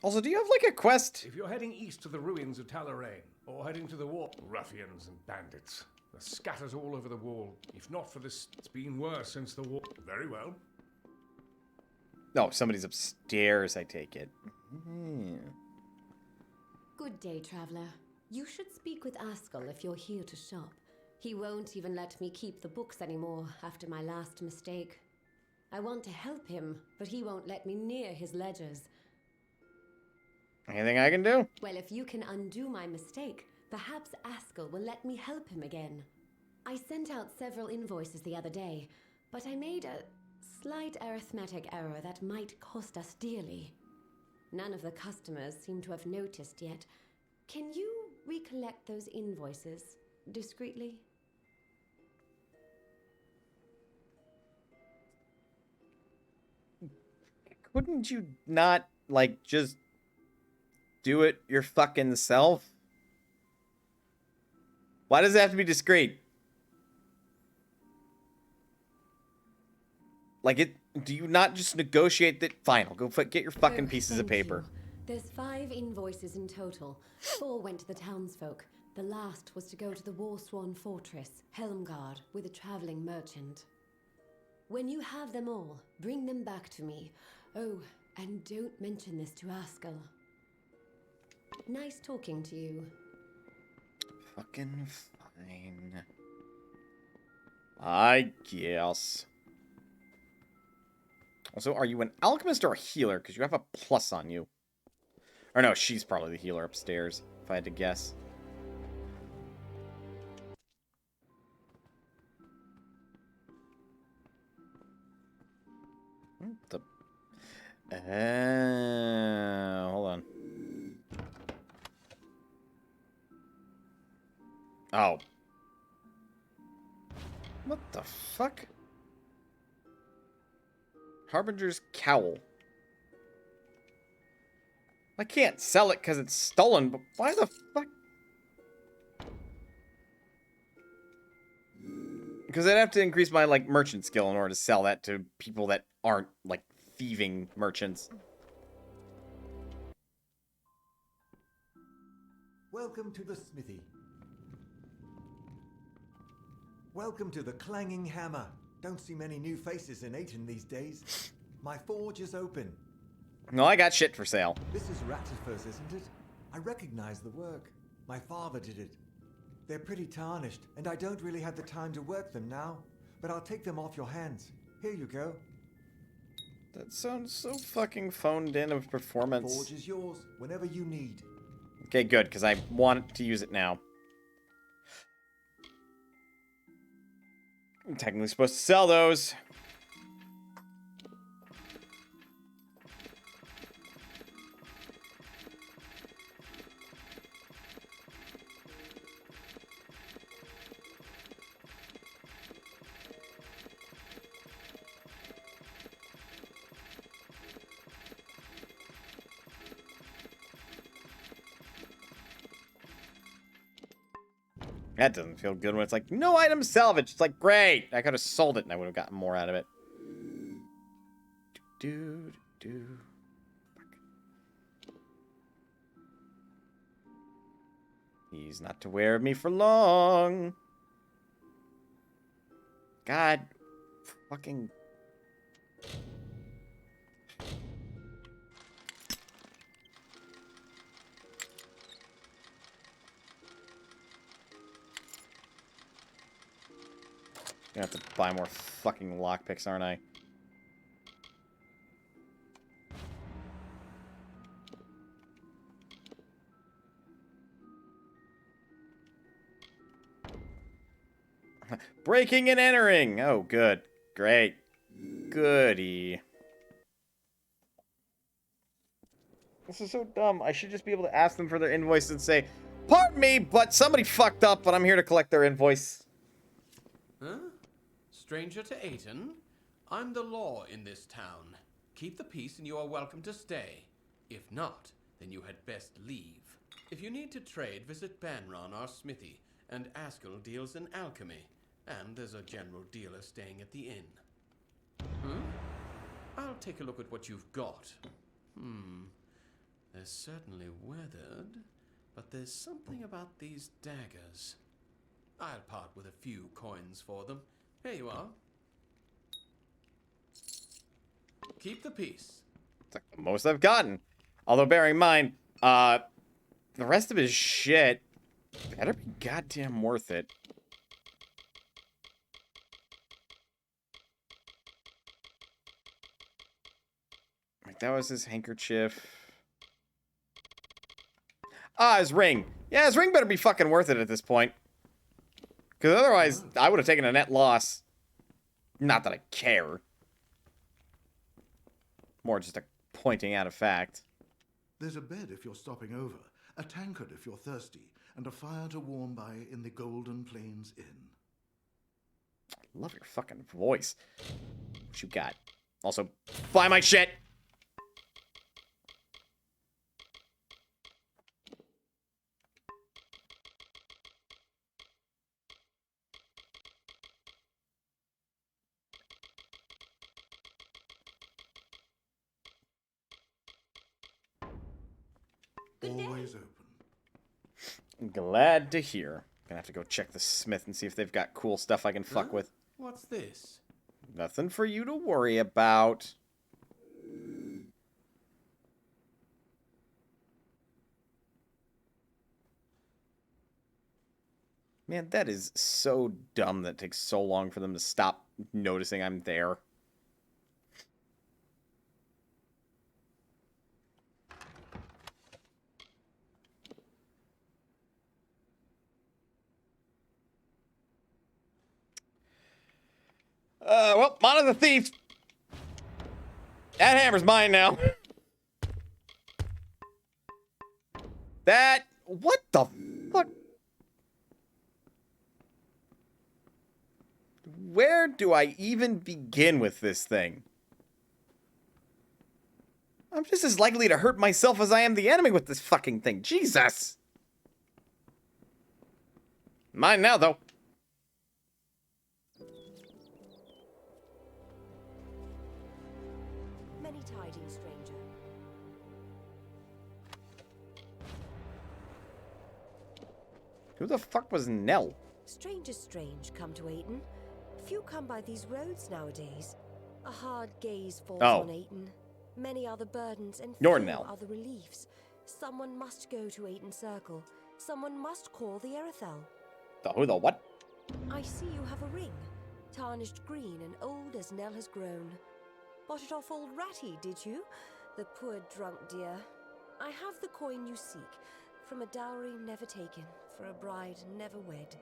Also, do you have, like, a quest? If you're heading east to the ruins of Talarain, or heading to the war, ruffians and bandits are scattered all over the wall. If not for this, it's been worse since the war. Very well. No, somebody's upstairs, I take it. Good day, traveler. You should speak with Askell if you're here to shop. He won't even let me keep the books anymore after my last mistake. I want to help him, but he won't let me near his ledgers. Anything I can do? Well, if you can undo my mistake, perhaps Askell will let me help him again. I sent out several invoices the other day, but I made a slight arithmetic error that might cost us dearly. None of the customers seem to have noticed yet. Can you recollect those invoices discreetly? Couldn't you not, like, just do it your fucking self? Why does it have to be discreet? Like, do you not just negotiate that? Fine, I'll go get your fucking pieces of paper. There's 5 invoices in total. 4 went to the townsfolk. The last was to go to the Warsworn Fortress, Helmgard, with a traveling merchant. When you have them all, bring them back to me. Oh, and don't mention this to Askell. Nice talking to you. Fucking fine. I guess. Also, are you an alchemist or a healer? Because you have a plus on you. Or no, she's probably the healer upstairs, if I had to guess. Hold on. Oh. What the fuck? Harbinger's Cowl. I can't sell it because it's stolen, but why the fuck? Because I'd have to increase my, like, merchant skill in order to sell that to people that aren't, like, thieving merchants. Welcome to the smithy. Welcome to the clanging hammer. Don't see many new faces in Ayton these days. My forge is open. No, I got shit for sale. This is Rattifers, isn't it? I recognize the work. My father did it. They're pretty tarnished, and I don't really have the time to work them now. But I'll take them off your hands. Here you go. That sounds so fucking phoned in of performance. Forge is yours, whenever you need. Okay, good, because I want to use it now. I'm technically supposed to sell those. That doesn't feel good when it's like, no item salvage. It's like, great. I could have sold it and I would have gotten more out of it. He's not to wear of me for long. God. Fucking. I have to buy more fucking lockpicks, aren't I? Breaking and entering! Oh, good. Great. Goody. This is so dumb. I should just be able to ask them for their invoice and say, pardon me, but somebody fucked up, but I'm here to collect their invoice. Huh? Stranger to Ayton? I'm the law in this town. Keep the peace and you are welcome to stay. If not, then you had best leave. If you need to trade, visit Banron, our smithy, and Askell deals in alchemy. And there's a general dealer staying at the inn. I'll take a look at what you've got. They're certainly weathered, but there's something about these daggers. I'll part with a few coins for them. Here you are. Keep the peace. It's like the most I've gotten. Although, bearing in mind, the rest of his shit better be goddamn worth it. Like, that was his handkerchief. Ah, his ring. Yeah, his ring better be fucking worth it at this point. Because otherwise, I would have taken a net loss. Not that I care. More just a pointing out a fact. There's a bed if you're stopping over, a tankard if you're thirsty, and a fire to warm by in the Golden Plains Inn. I love your fucking voice. What you got? Also, buy my shit! Always open. Glad to hear. Gonna have to go check the smith and see if they've got cool stuff I can fuck with. What's this? Nothing for you to worry about. Man, that is so dumb that it takes so long for them to stop noticing I'm there. Well, Mana the thief. That hammer's mine now. That... What the fuck? Where do I even begin with this thing? I'm just as likely to hurt myself as I am the enemy with this fucking thing. Jesus! Mine now, though. Many tidings, stranger. Who the fuck was Nell? Strangers strange come to Ayton. Few come by these roads nowadays. A hard gaze falls on Ayton. Many are the burdens and few are the reliefs. Someone must go to Ayton Circle. Someone must call the Erethel. The who, the what? I see you have a ring. Tarnished green and old as Nell has grown. Bought it off old Ratty, did you? The poor drunk dear. I have the coin you seek. From a dowry never taken. For a bride never wed.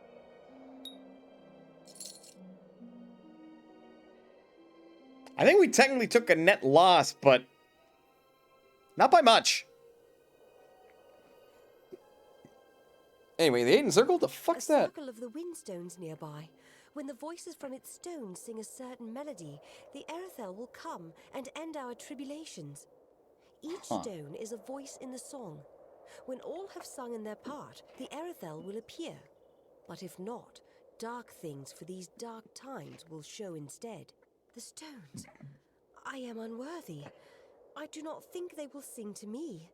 I think we technically took a net loss, but not by much. Anyway, the Aiden Circle? The fuck's that? A circle of the windstones nearby. When the voices from its stones sing a certain melody, the Erethel will come and end our tribulations. Each stone is a voice in the song. When all have sung in their part, the Erethel will appear. But if not, dark things for these dark times will show instead. The stones. I am unworthy. I do not think they will sing to me.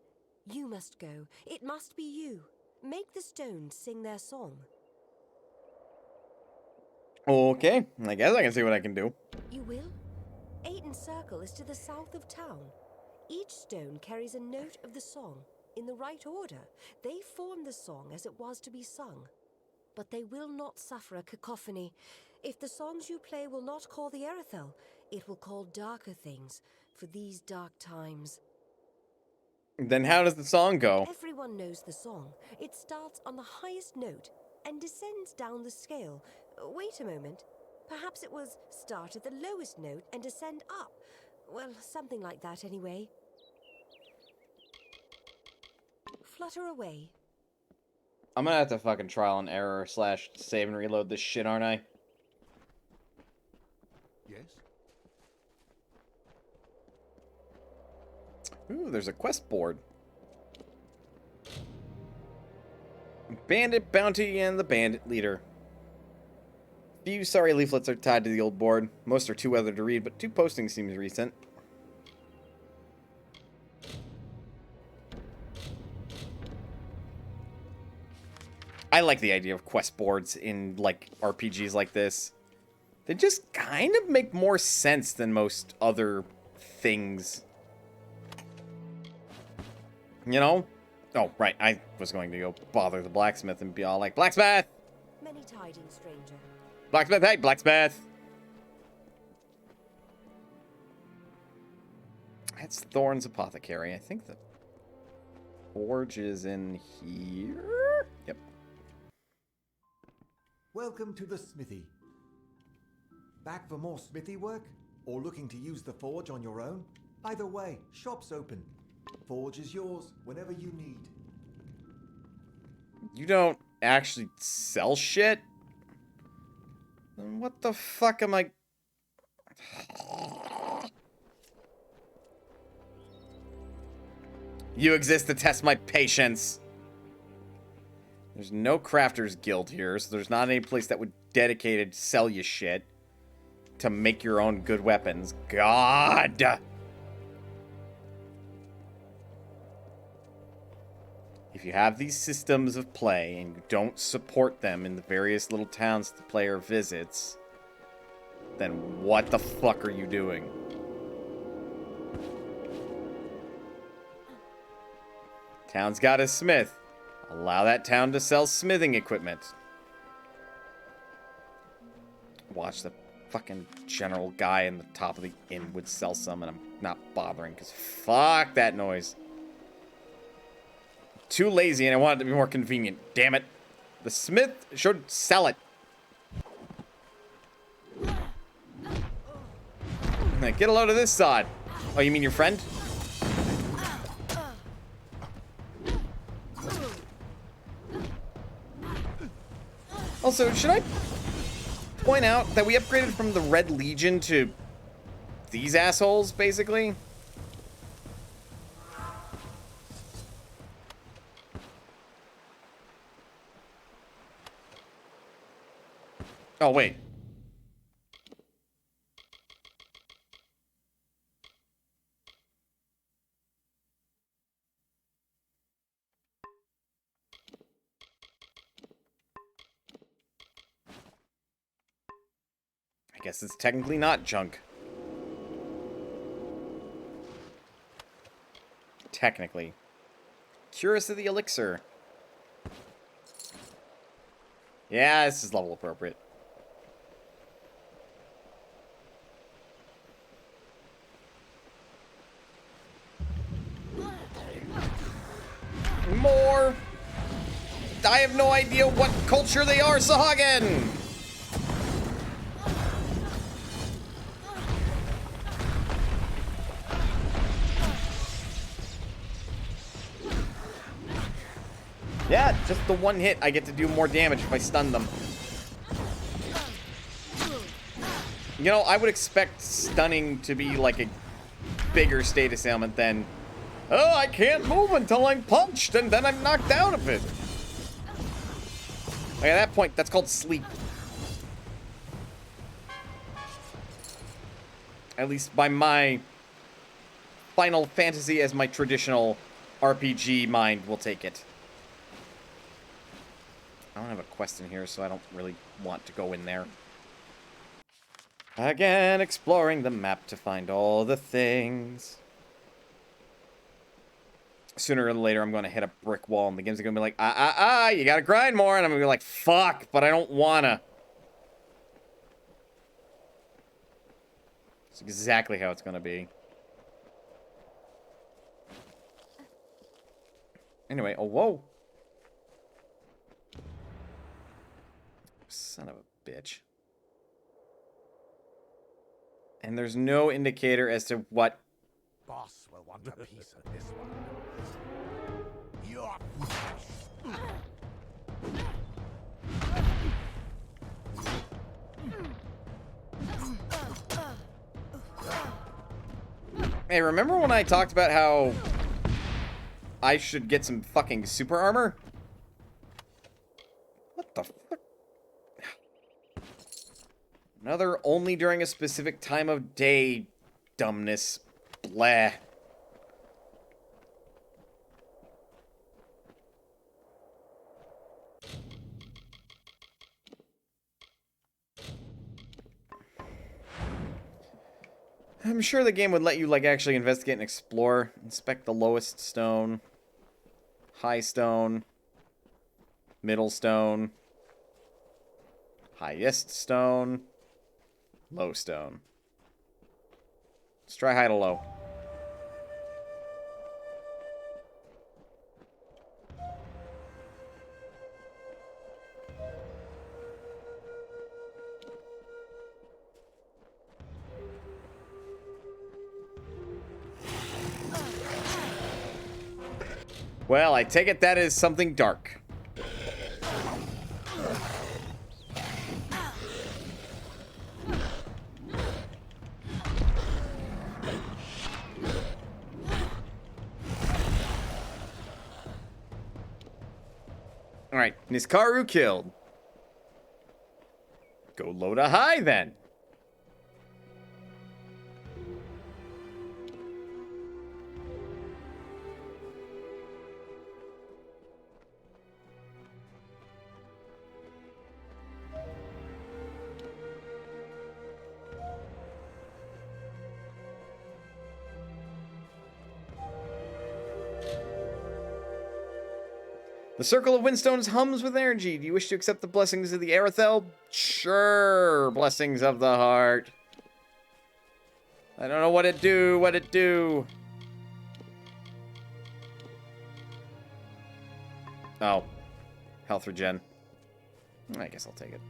You must go. It must be you. Make the stones sing their song. Okay, I guess I can see what I can do. You will? Ayton Circle is to the south of town. Each stone carries a note of the song. In the right order, they form the song as it was to be sung. But they will not suffer a cacophony. If the songs you play will not call the Erethel, it will call darker things for these dark times. Then how does the song go? Everyone knows the song. It starts on the highest note and descends down the scale. Wait a moment. Perhaps it was start at the lowest note and descend up. Well, something like that anyway. Flutter away. I'm gonna have to fucking trial and error / save and reload this shit, aren't I? Yes? Ooh, there's a quest board. Bandit Bounty and the Bandit Leader. Few sorry leaflets are tied to the old board. Most are too weathered to read, but 2 postings seems recent. I like the idea of quest boards in, like, RPGs like this. They just kind of make more sense than most other things. You know? Oh, right. I was going to go bother the blacksmith and be all like, Blacksmith! Many tidings, stranger. Blacksmith, hey, blacksmith! That's Thorn's Apothecary. I think the forge is in here? Yep. Welcome to the smithy. Back for more smithy work? Or looking to use the forge on your own? Either way, shop's open. Forge is yours whenever you need. You don't actually sell shit? Then what the fuck am I... You exist to test my patience. There's no crafters guild here, so there's not any place that would dedicated sell you shit to make your own good weapons. God! If you have these systems of play and you don't support them in the various little towns the player visits, then what the fuck are you doing? Town's got a smith. Allow that town to sell smithing equipment. Watch the fucking general guy in the top of the inn would sell some, and I'm not bothering because fuck that noise. Too lazy and I want it to be more convenient. Damn it. The smith should sell it. Now get a load of this sod. Oh, you mean your friend? Also, should I point out that we upgraded from the Red Legion to these assholes, basically? Oh, wait. I guess it's technically not junk. Technically. Curious of the elixir. Yeah, this is level appropriate. More! I have no idea what culture they are, Sahagin! Yeah, just the one hit, I get to do more damage if I stun them. You know, I would expect stunning to be like a bigger status ailment than, oh, I can't move until I'm punched and then I'm knocked out of it. Like, at that point, that's called sleep. At least by my Final Fantasy as my traditional RPG mind will take it. I don't have a quest in here, so I don't really want to go in there. Again, exploring the map to find all the things. Sooner or later, I'm going to hit a brick wall, and the game's going to be like, you gotta grind more, and I'm going to be like, fuck, but I don't wanna. It's exactly how it's going to be. Anyway, oh, whoa. Son of a bitch. And there's no indicator as to what... Boss will want a piece of this one. You're... Hey, remember when I talked about how I should get some fucking super armor? What the fuck? Another only during a specific time of day dumbness. Blah. I'm sure the game would let you, like, actually investigate and explore. Inspect the lowest stone. High stone. Middle stone. Highest stone. Low stone. Let's try high to low. Well, I take it that is something dark. Alright, Niskaru killed. Go low to high then. The Circle of Windstones hums with energy. Do you wish to accept the blessings of the Arathel? Sure. Blessings of the heart. I don't know what it do. Oh. Health regen. I guess I'll take it.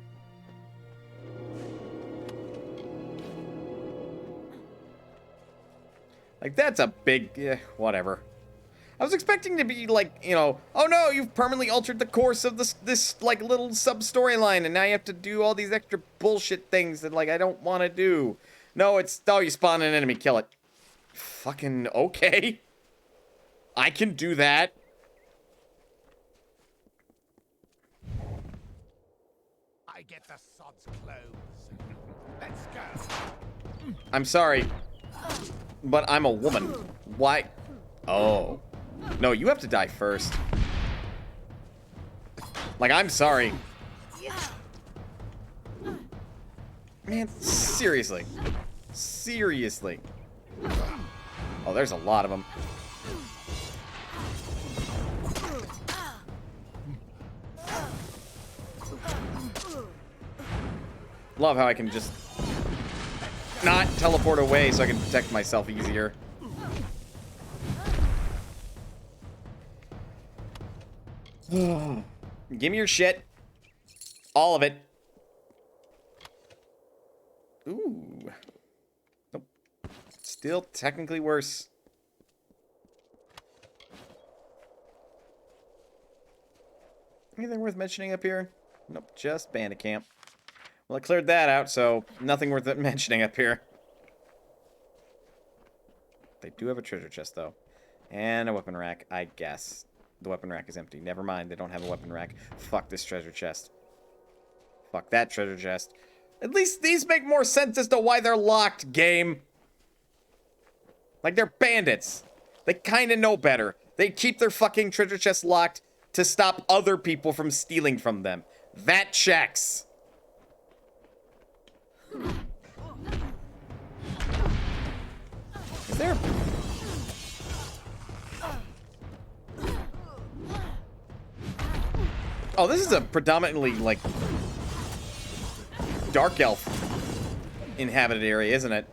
Like, that's a big... whatever. I was expecting to be like, you know, oh no, you've permanently altered the course of this like, little sub-storyline, and now you have to do all these extra bullshit things that, like, I don't want to do. No, it's, oh, you spawn an enemy, kill it. Fucking okay. I can do that. I get the sod's clothes. Let's go. I'm sorry, but I'm a woman. Why? Oh. No, you have to die first. Like, I'm sorry. Man, seriously. Seriously. Oh, there's a lot of them. Love how I can just not teleport away so I can protect myself easier. Give me your shit. All of it. Ooh. Nope. Still technically worse. Anything worth mentioning up here? Nope, just bandit camp. Well, I cleared that out, so nothing worth mentioning up here. They do have a treasure chest, though. And a weapon rack, I guess. The weapon rack is empty. Never mind, they don't have a weapon rack. Fuck this treasure chest. Fuck that treasure chest. At least these make more sense as to why they're locked, game. Like, they're bandits. They kind of know better. They keep their fucking treasure chests locked to stop other people from stealing from them. That checks. Is there... Oh, this is a predominantly, like, dark elf inhabited area, isn't it?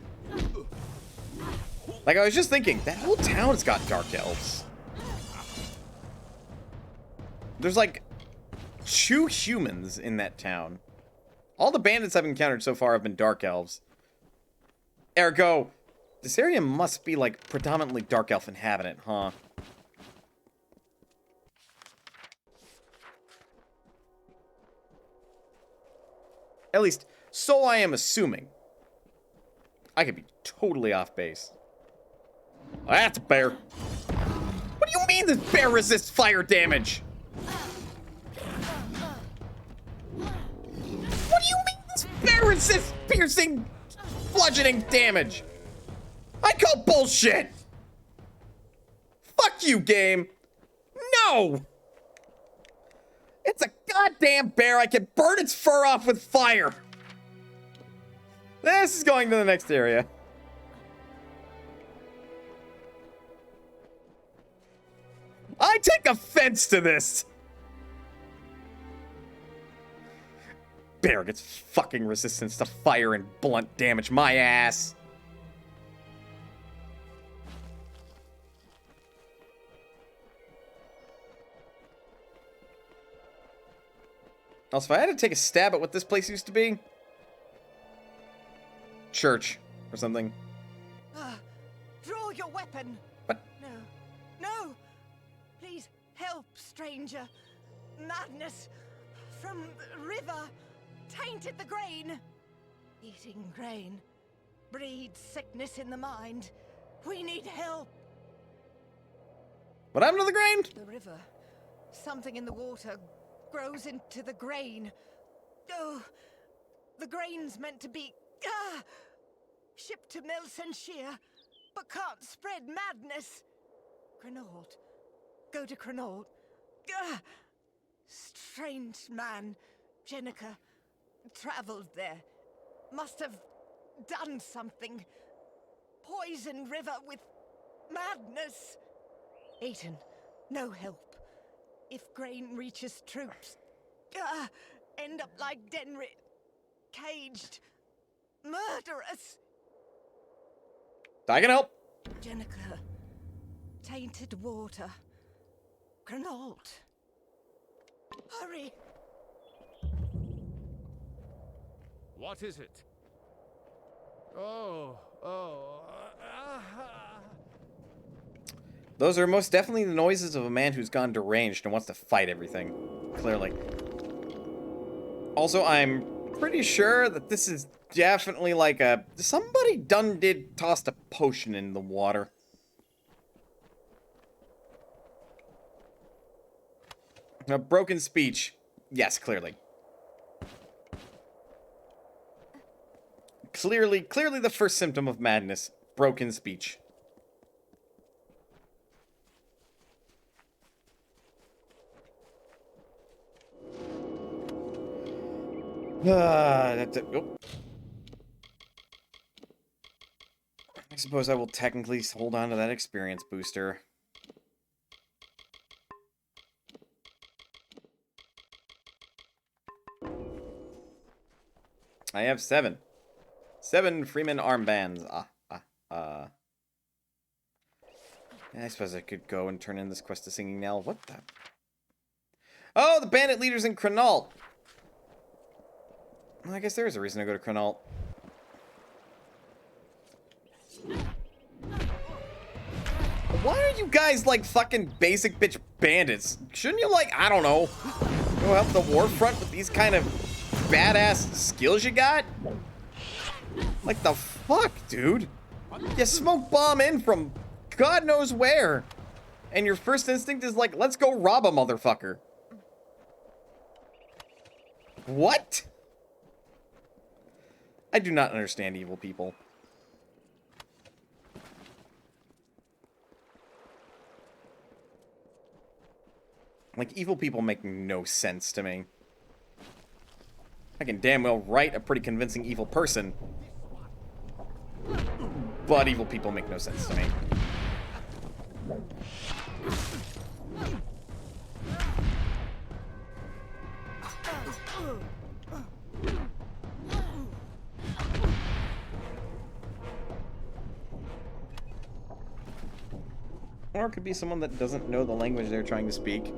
Like, I was just thinking, that whole town's got dark elves. There's, like, 2 humans in that town. All the bandits I've encountered so far have been dark elves. Ergo, this area must be, like, predominantly dark elf inhabitant, huh? At least, so I am assuming. I could be totally off base. Oh, that's a bear. What do you mean this bear resists fire damage? What do you mean this bear resists piercing, bludgeoning damage? I call bullshit. Fuck you, game. No. It's a goddamn bear. I can burn its fur off with fire. This is going to the next area. sense to this. Bear gets fucking resistance to fire and blunt damage. My ass. Also, if I had to take a stab at what this place used to be, church or something. Draw your weapon. What? No. No! Please help, stranger. Madness from the river tainted the grain. Eating grain breeds sickness in the mind. We need help. What happened to the grain? The river. Something in the water grows into the grain. Oh, the grain's meant to be shipped to Melsenshire, but can't spread madness. Cranault. Go to Cranault. Strange man, Jenica, traveled there. Must have done something. Poisoned river with madness. Aiton, no help. If grain reaches troops, end up like Denry, caged, murderous. I can help. Jenica, tainted water. Cranault. Hurry. What is it? Oh. Those are most definitely the noises of a man who's gone deranged and wants to fight everything. Clearly. Also, I'm pretty sure that this is definitely like a... Somebody did tossed a potion in the water. A broken speech. Yes, clearly. Clearly the first symptom of madness. Broken speech. That's it. Oh. I suppose I will technically hold on to that experience booster. I have 7. 7 Freeman armbands. I suppose I could go and turn in this quest to Singing Nell. What the? Oh, the bandit leaders in Cranault. Well, I guess there is a reason to go to Cranault. Why are you guys like fucking basic bitch bandits? Shouldn't you like, I don't know, go help the war front with these kind of badass skills you got? Like the fuck, dude? You smoke bomb in from God knows where. And your first instinct is like, let's go rob a motherfucker. What? I do not understand evil people. Like, evil people make no sense to me. I can damn well write a pretty convincing evil person. But evil people make no sense to me. Or it could be someone that doesn't know the language they're trying to speak.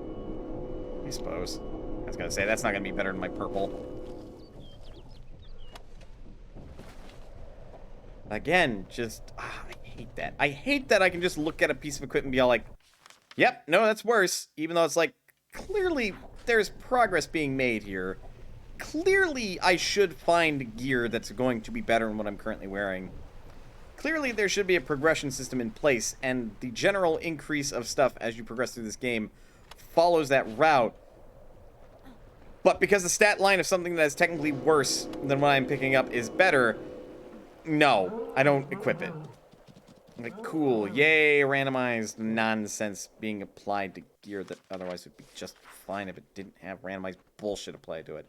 I suppose. I was gonna say, that's not gonna be better than my purple. Again, just... I hate that. I hate that I can just look at a piece of equipment and be all like, yep, no, that's worse. Even though it's like, clearly there's progress being made here. Clearly I should find gear that's going to be better than what I'm currently wearing. Clearly there should be a progression system in place, and the general increase of stuff as you progress through this game follows that route. But because the stat line of something that is technically worse than what I'm picking up is better, no, I don't equip it. Like, cool, yay, randomized nonsense being applied to gear that otherwise would be just fine if it didn't have randomized bullshit applied to it.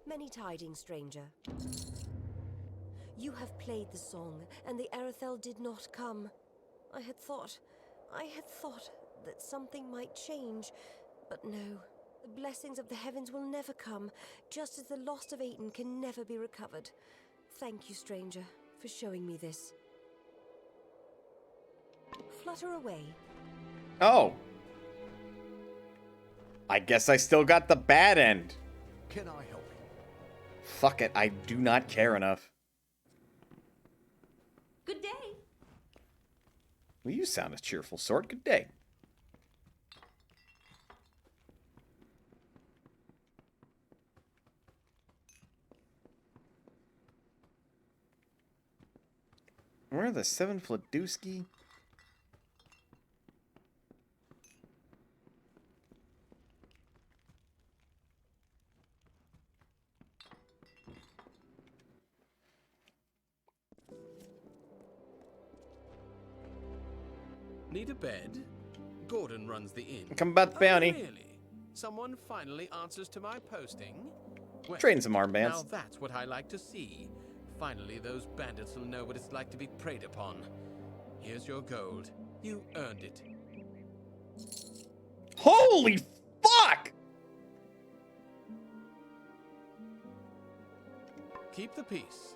Many tidings, stranger. You have played the song, and the Arethel did not come. I had thought that something might change, but no. The blessings of the heavens will never come, just as the lost of Aten can never be recovered. Thank you, stranger, for showing me this. Flutter away. Oh. I guess I still got the bad end. Can I help you? Fuck it, I do not care enough. Good day. Well, you sound a cheerful sort. Good day. Where are the 7 Fladusky? Need a bed? Gordon runs the inn. Come about the bounty. Oh, really? Someone finally answers to my posting? Well, Trading some armbands. Now that's what I like to see. Finally, those bandits will know what it's like to be preyed upon. Here's your gold. You earned it. Holy fuck! Keep the peace.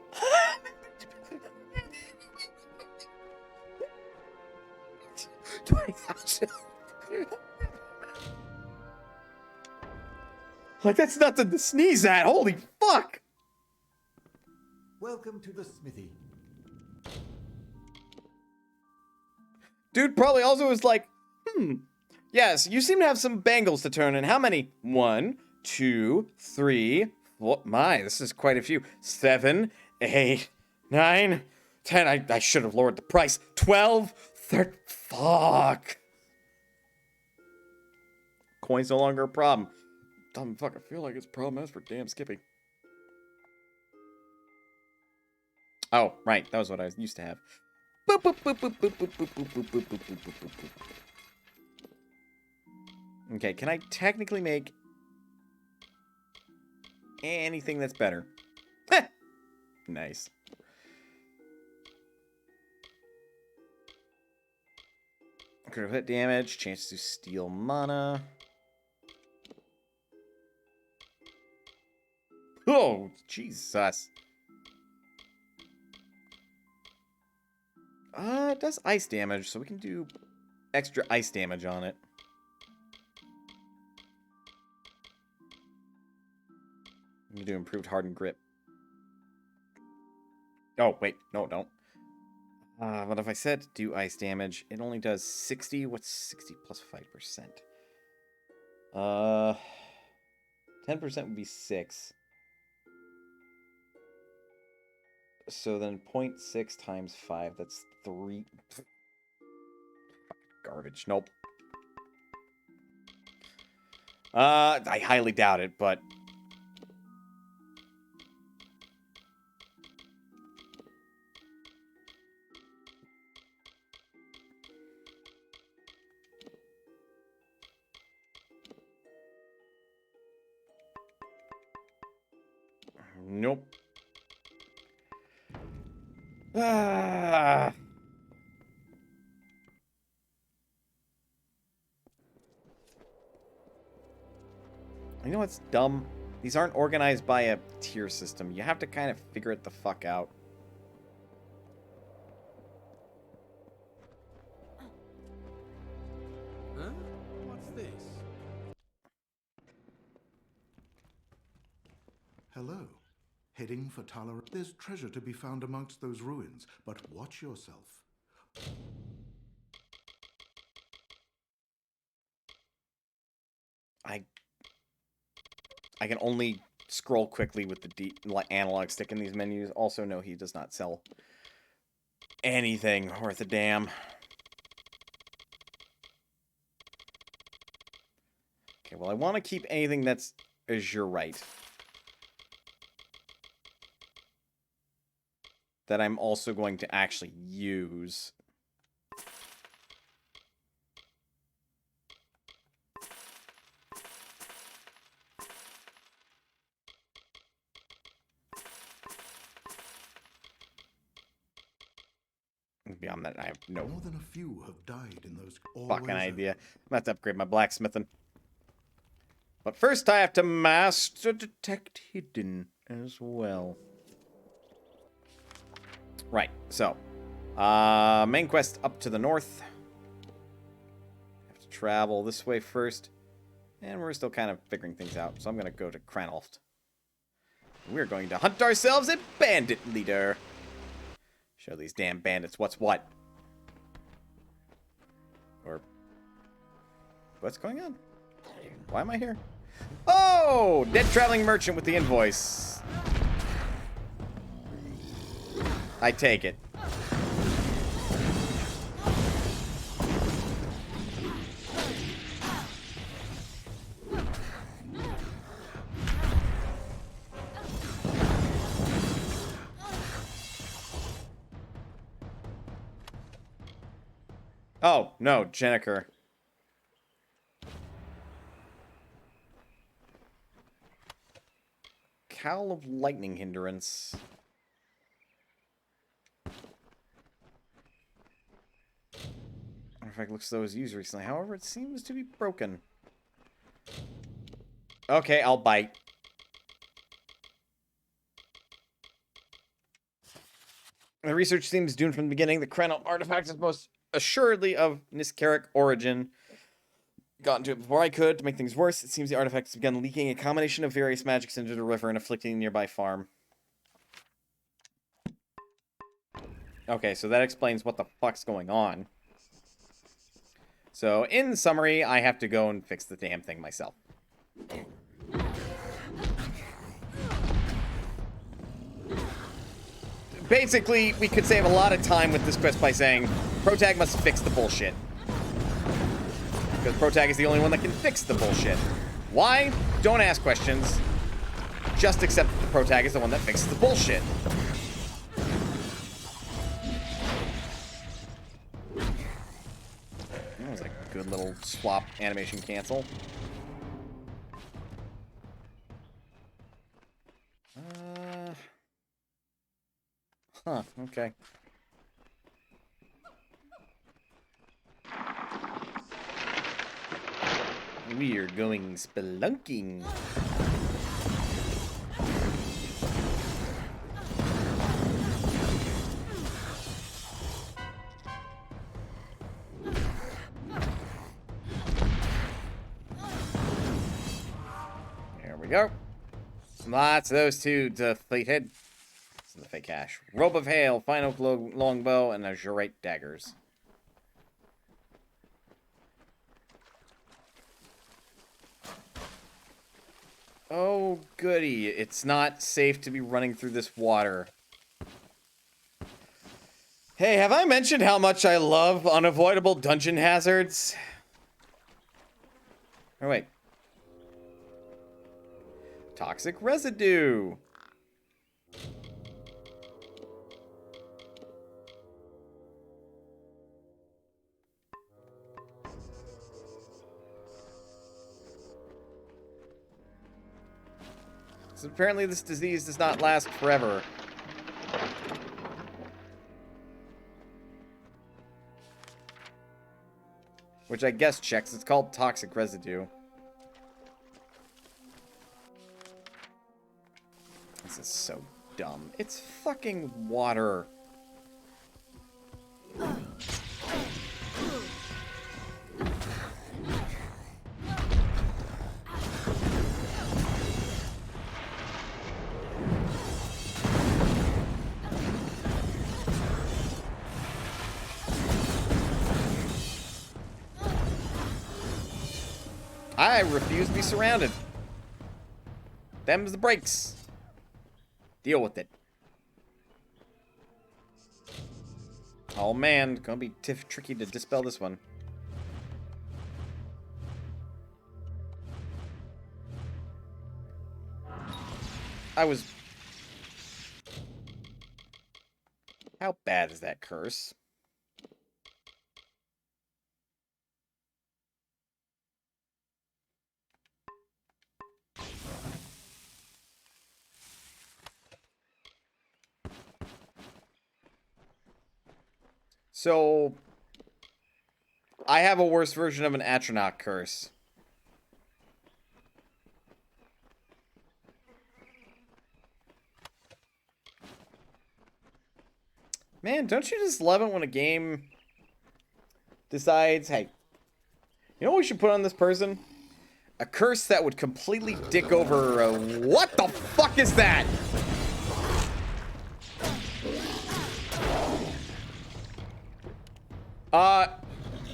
Like, that's nothing to sneeze at. Holy fuck! Welcome to the smithy. Dude probably also was like, yes, you seem to have some bangles to turn in. How many? 1, 2, 3, 4. My, this is quite a few. 7, 8, 9, 10. I should have lowered the price. 12, 13. Fuck. Coin's no longer a problem. Dumb fuck, I feel like it's a problem as for damn skipping. Oh, right. That was what I used to have. Boop, boop, boop, boop, boop, boop, boop, boop, boop, boop, boop, boop, boop, boop, boop. Okay, can I technically make anything that's better? Nice. Critical hit damage, chance to steal mana. Oh, Jesus. It does ice damage, so we can do extra ice damage on it. We can do improved hardened grip. Oh, wait. No, don't. What if I said do ice damage? It only does 60. What's 60 plus 5%? 10% would be 6. So then 0.6 times 5, that's 3. Garbage. Nope. I highly doubt it, but... Nope. Ah. You know what's dumb? These aren't organized by a tier system. You have to kind of figure it the fuck out. Huh? What's this? Hello. Heading for Talar. There's treasure to be found amongst those ruins, but watch yourself. I can only scroll quickly with the analog stick in these menus. Also, no, he does not sell anything worth a damn. Okay, well, I want to keep anything that's Azure right. That I'm also going to actually use. beyond that, I have no More than a few have died in those fucking always idea. I'm gonna have to upgrade my blacksmithing. But first I have to master detect hidden as well. Right, so. Main quest up to the north. Have to travel this way first. And we're still kind of figuring things out. So I'm going to go to Cranolft. We're going to hunt ourselves a bandit leader. Show these damn bandits what's what. Or... what's going on? Why am I here? Oh! Dead traveling merchant with the invoice. I take it. Oh, no, Jenniker. Cowl of Lightning Hindrance. Artifact looks though it was used recently. However, it seems to be broken. Okay, I'll bite. The research seems doomed from the beginning. The Krenel artifact is most assuredly of Niskaric origin. Got into it before I could. To make things worse, it seems the artifact has begun leaking a combination of various magics into the river and afflicting the nearby farm. Okay, so that explains what the fuck's going on. So, in summary, I have to go and fix the damn thing myself. Basically, we could save a lot of time with this quest by saying, Protag must fix the bullshit. Because Protag is the only one that can fix the bullshit. Why? Don't ask questions. Just accept that the Protag is the one that fixes the bullshit. That was a good little swap animation cancel. Huh, okay. We are going spelunking. There we go. Lots of those two defeated. The fake cache. Rope of Hail, Fine Oak Longbow, and Azurite Daggers. Oh, goody. It's not safe to be running through this water. Hey, have I mentioned how much I love unavoidable dungeon hazards? Oh, wait. Toxic residue. So apparently this disease does not last forever. Which I guess checks. It's called toxic residue. This is so dumb. It's fucking water. I refuse to be surrounded. Them's the breaks. Deal with it. Oh man, gonna be tricky to dispel this one. How bad is that curse? So, I have a worse version of an Atronach curse. Man, don't you just love it when a game decides, hey, you know what we should put on this person? A curse that would completely dick over, what the fuck is that?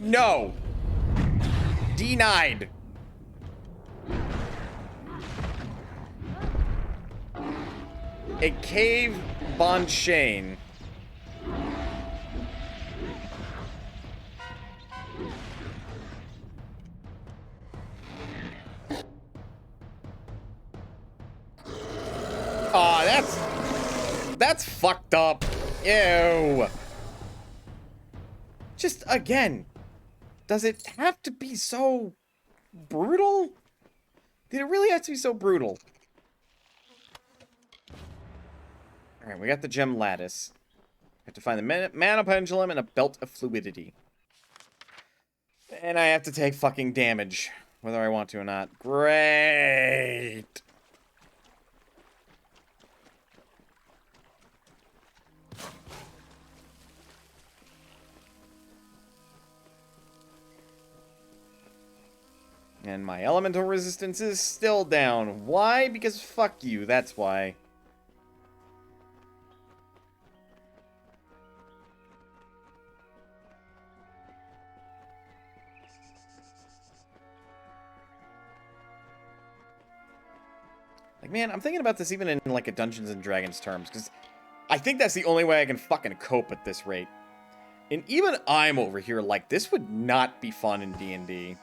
No. Denied. A cave Bonchain. Aw, that's fucked up. Ew. Just, again, does it have to be so brutal? Did it really have to be so brutal? Alright, we got the gem lattice. I have to find the mana pendulum and a belt of fluidity. And I have to take fucking damage, whether I want to or not. Great! And my elemental resistance is still down. Why? Because fuck you, that's why. Like, man, I'm thinking about this even in, like, a Dungeons & Dragons terms, because I think that's the only way I can fucking cope at this rate. And even I'm over here like, this would not be fun in D&D.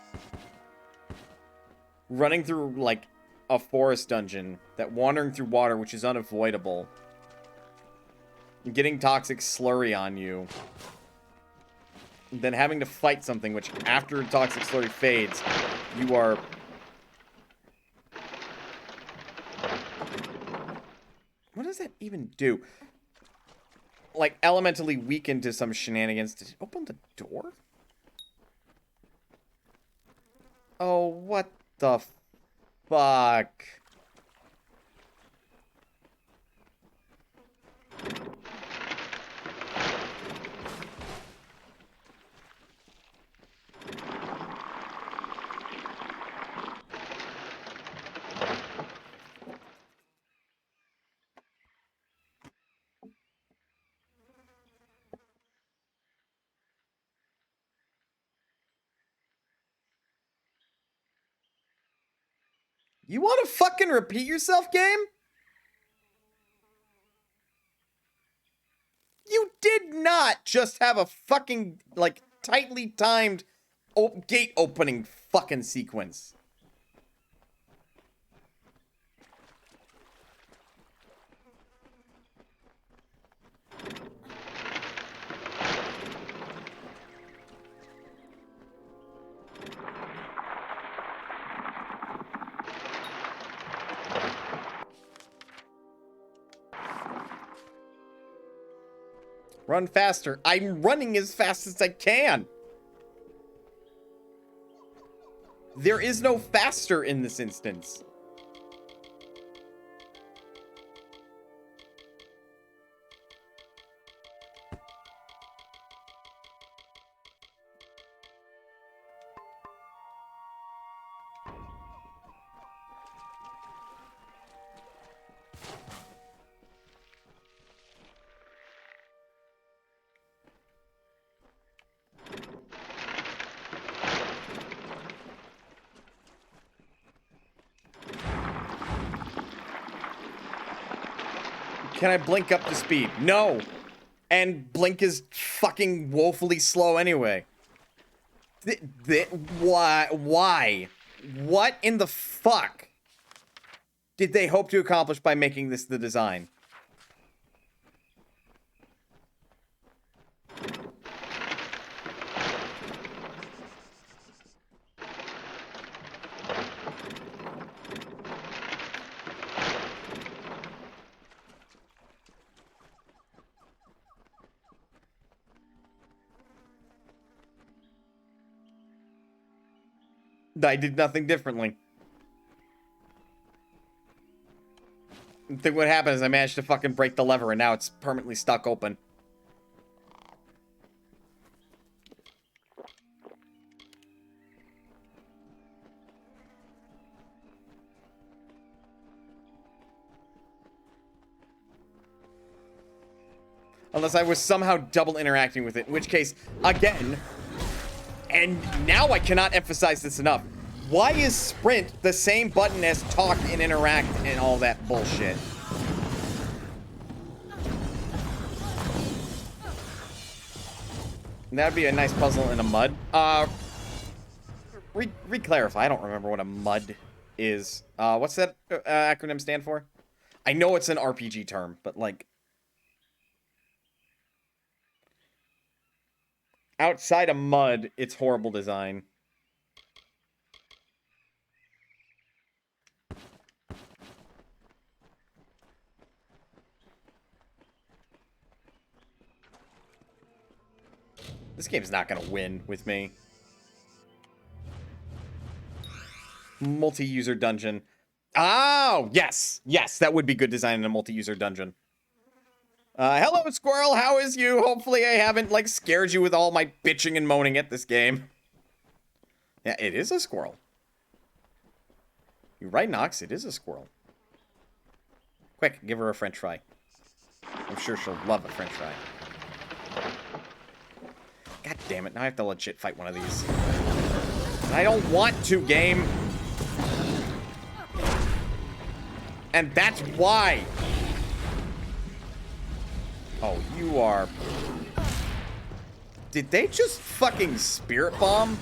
Running through, like, a forest dungeon, that wandering through water, which is unavoidable. Getting toxic slurry on you. And then having to fight something, which after toxic slurry fades, you are... What does that even do? Like, elementally weakened to some shenanigans. Did it open the door? Oh, what the fuck? You want to fucking repeat yourself, game? You did not just have a fucking, like, tightly timed gate opening fucking sequence. Run faster. I'm running as fast as I can. There is no faster in this instance. Can I blink up to speed? No. And blink is fucking woefully slow anyway. Why? Why? What in the fuck did they hope to accomplish by making this the design? I did nothing differently. I think what happened is I managed to fucking break the lever and now it's permanently stuck open. Unless I was somehow double interacting with it, in which case, again, and now I cannot emphasize this enough. Why is sprint the same button as talk and interact and all that bullshit? That'd be a nice puzzle in a mud. Re-clarify, I don't remember what a mud is. What's that acronym stand for? I know it's an RPG term, but like... outside of mud, it's horrible design. This game's not gonna win with me. Multi-user dungeon. Oh, yes. Yes, that would be good design in a multi-user dungeon. Hello, Squirrel. How is you? Hopefully I haven't, like, scared you with all my bitching and moaning at this game. Yeah, it is a squirrel. You're right, Nox. It is a squirrel. Quick, give her a french fry. I'm sure she'll love a french fry. God damn it. Now I have to legit fight one of these. I don't want to, game. And that's why. Oh, you are... Did they just fucking spirit bomb?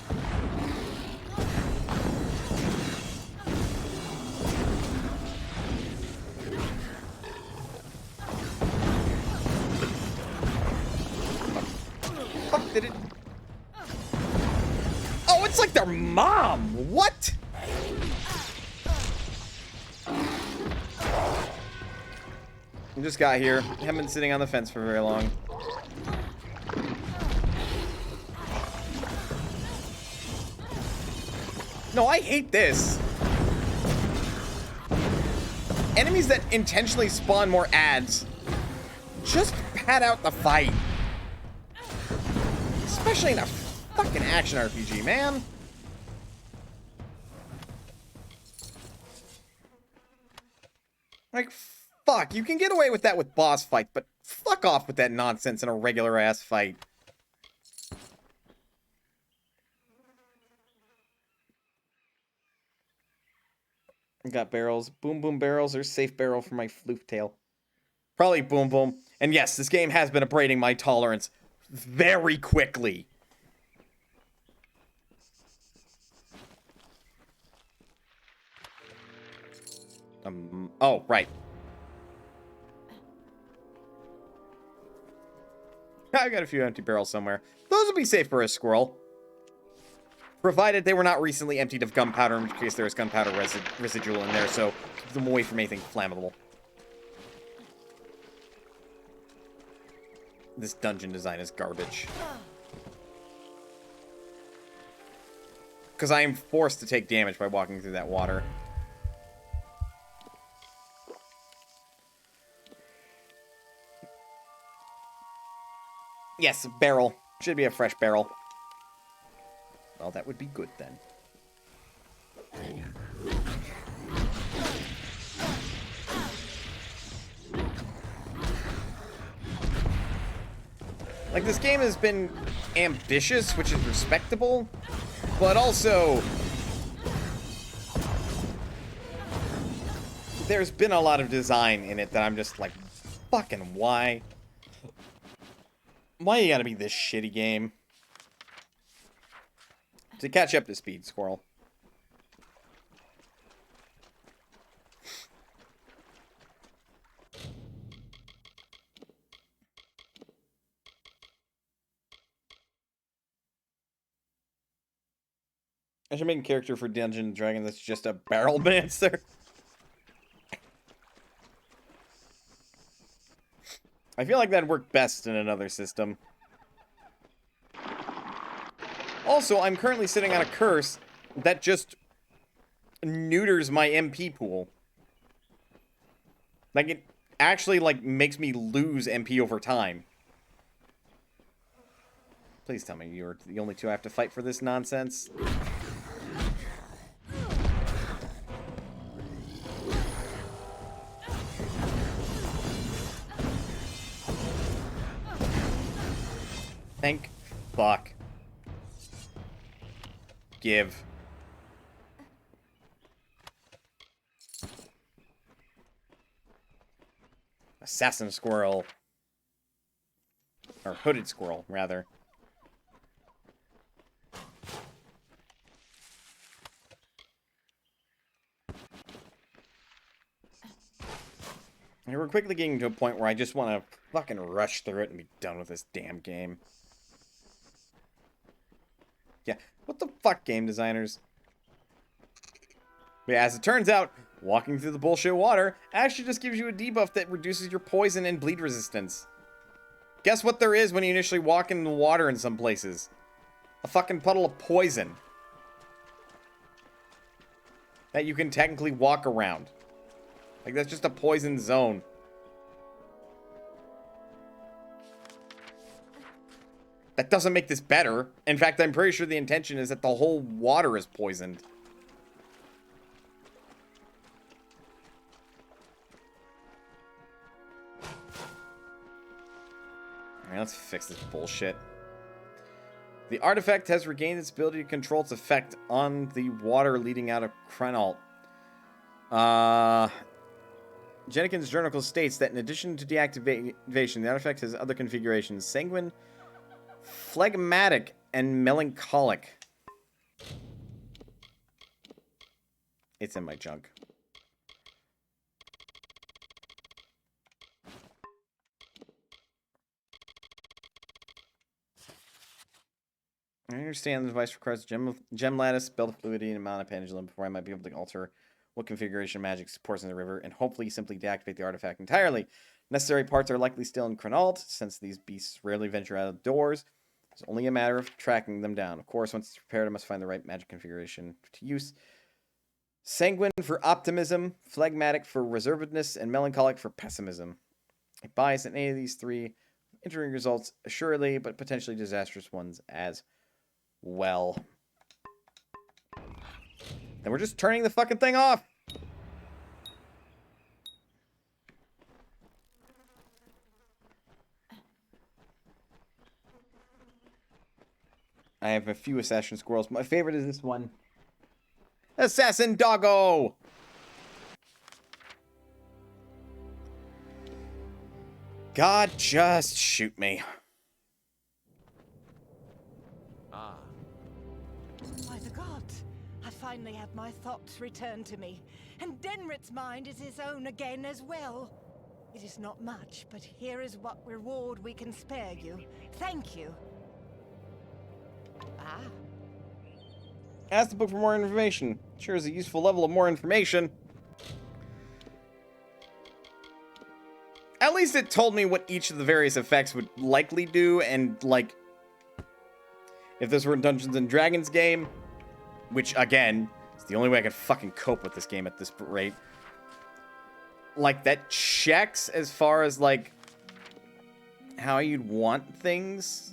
Fuck, did it... Oh, it's like their mom! What? I just got here. Haven't been sitting on the fence for very long. No, I hate this. Enemies that intentionally spawn more ads just pad out the fight. Especially in a fucking action RPG, man. Like, fuck, you can get away with that with boss fights, but fuck off with that nonsense in a regular-ass fight. I got barrels. Boom Boom barrels or safe barrel for my floof tail. Probably Boom Boom. And yes, this game has been abrading my tolerance very quickly. Oh, right. I got a few empty barrels somewhere. Those will be safe for a squirrel. Provided they were not recently emptied of gunpowder, in case there is gunpowder residual in there, so keep them away from anything flammable. This dungeon design is garbage. Because I am forced to take damage by walking through that water. Yes, a barrel. Should be a fresh barrel. Well, that would be good then. Like, this game has been ambitious, which is respectable, but also there's been a lot of design in it that I'm just like, fucking why? Why you gotta be this shitty game? To catch up to speed, squirrel. I should make a character for Dungeons and Dragons that's just a barrel dancer. I feel like that'd work best in another system. Also, I'm currently sitting on a curse that just neuters my MP pool. Like, it actually, like, makes me lose MP over time. Please tell me you're the only two I have to fight for this nonsense. Thank fuck. Give. Assassin squirrel. Or hooded squirrel, rather. And we're quickly getting to a point where I just want to fucking rush through it and be done with this damn game. Yeah, what the fuck, game designers? But yeah, as it turns out, walking through the bullshit water actually just gives you a debuff that reduces your poison and bleed resistance. Guess what there is when you initially walk in the water in some places? A fucking puddle of poison. That you can technically walk around. Like, that's just a poison zone. That doesn't make this better. In fact, I'm pretty sure the intention is that the whole water is poisoned. Alright, let's fix this bullshit. The artifact has regained its ability to control its effect on the water leading out of Krenalt. Jennikin's journal states that in addition to deactivation, the artifact has other configurations. Sanguine, phlegmatic, and melancholic. It's in my junk. I understand the device requires gem lattice, belt of fluidity, and amount of pendulum before I might be able to alter what configuration magic supports in the river, and hopefully simply deactivate the artifact entirely. Necessary parts are likely still in Krenalt, since these beasts rarely venture out of doors. It's only a matter of tracking them down. Of course, once it's prepared, I must find the right magic configuration to use. Sanguine for optimism, phlegmatic for reservedness, and melancholic for pessimism. A bias in any of these three, entering results assuredly, but potentially disastrous ones as well. Then we're just turning the fucking thing off. I have a few assassin squirrels. My favorite is this one. Assassin doggo! God, just shoot me. By the gods, I finally have my thoughts returned to me, and Denrit's mind is his own again as well. It is not much, but here is what reward we can spare you. Thank you. Ah. Ask the book for more information. Sure is a useful level of more information. At least it told me what each of the various effects would likely do, and, like, if this were a Dungeons and Dragons game, which, again, is the only way I could fucking cope with this game at this rate. Like, that checks as far as, like, how you'd want things.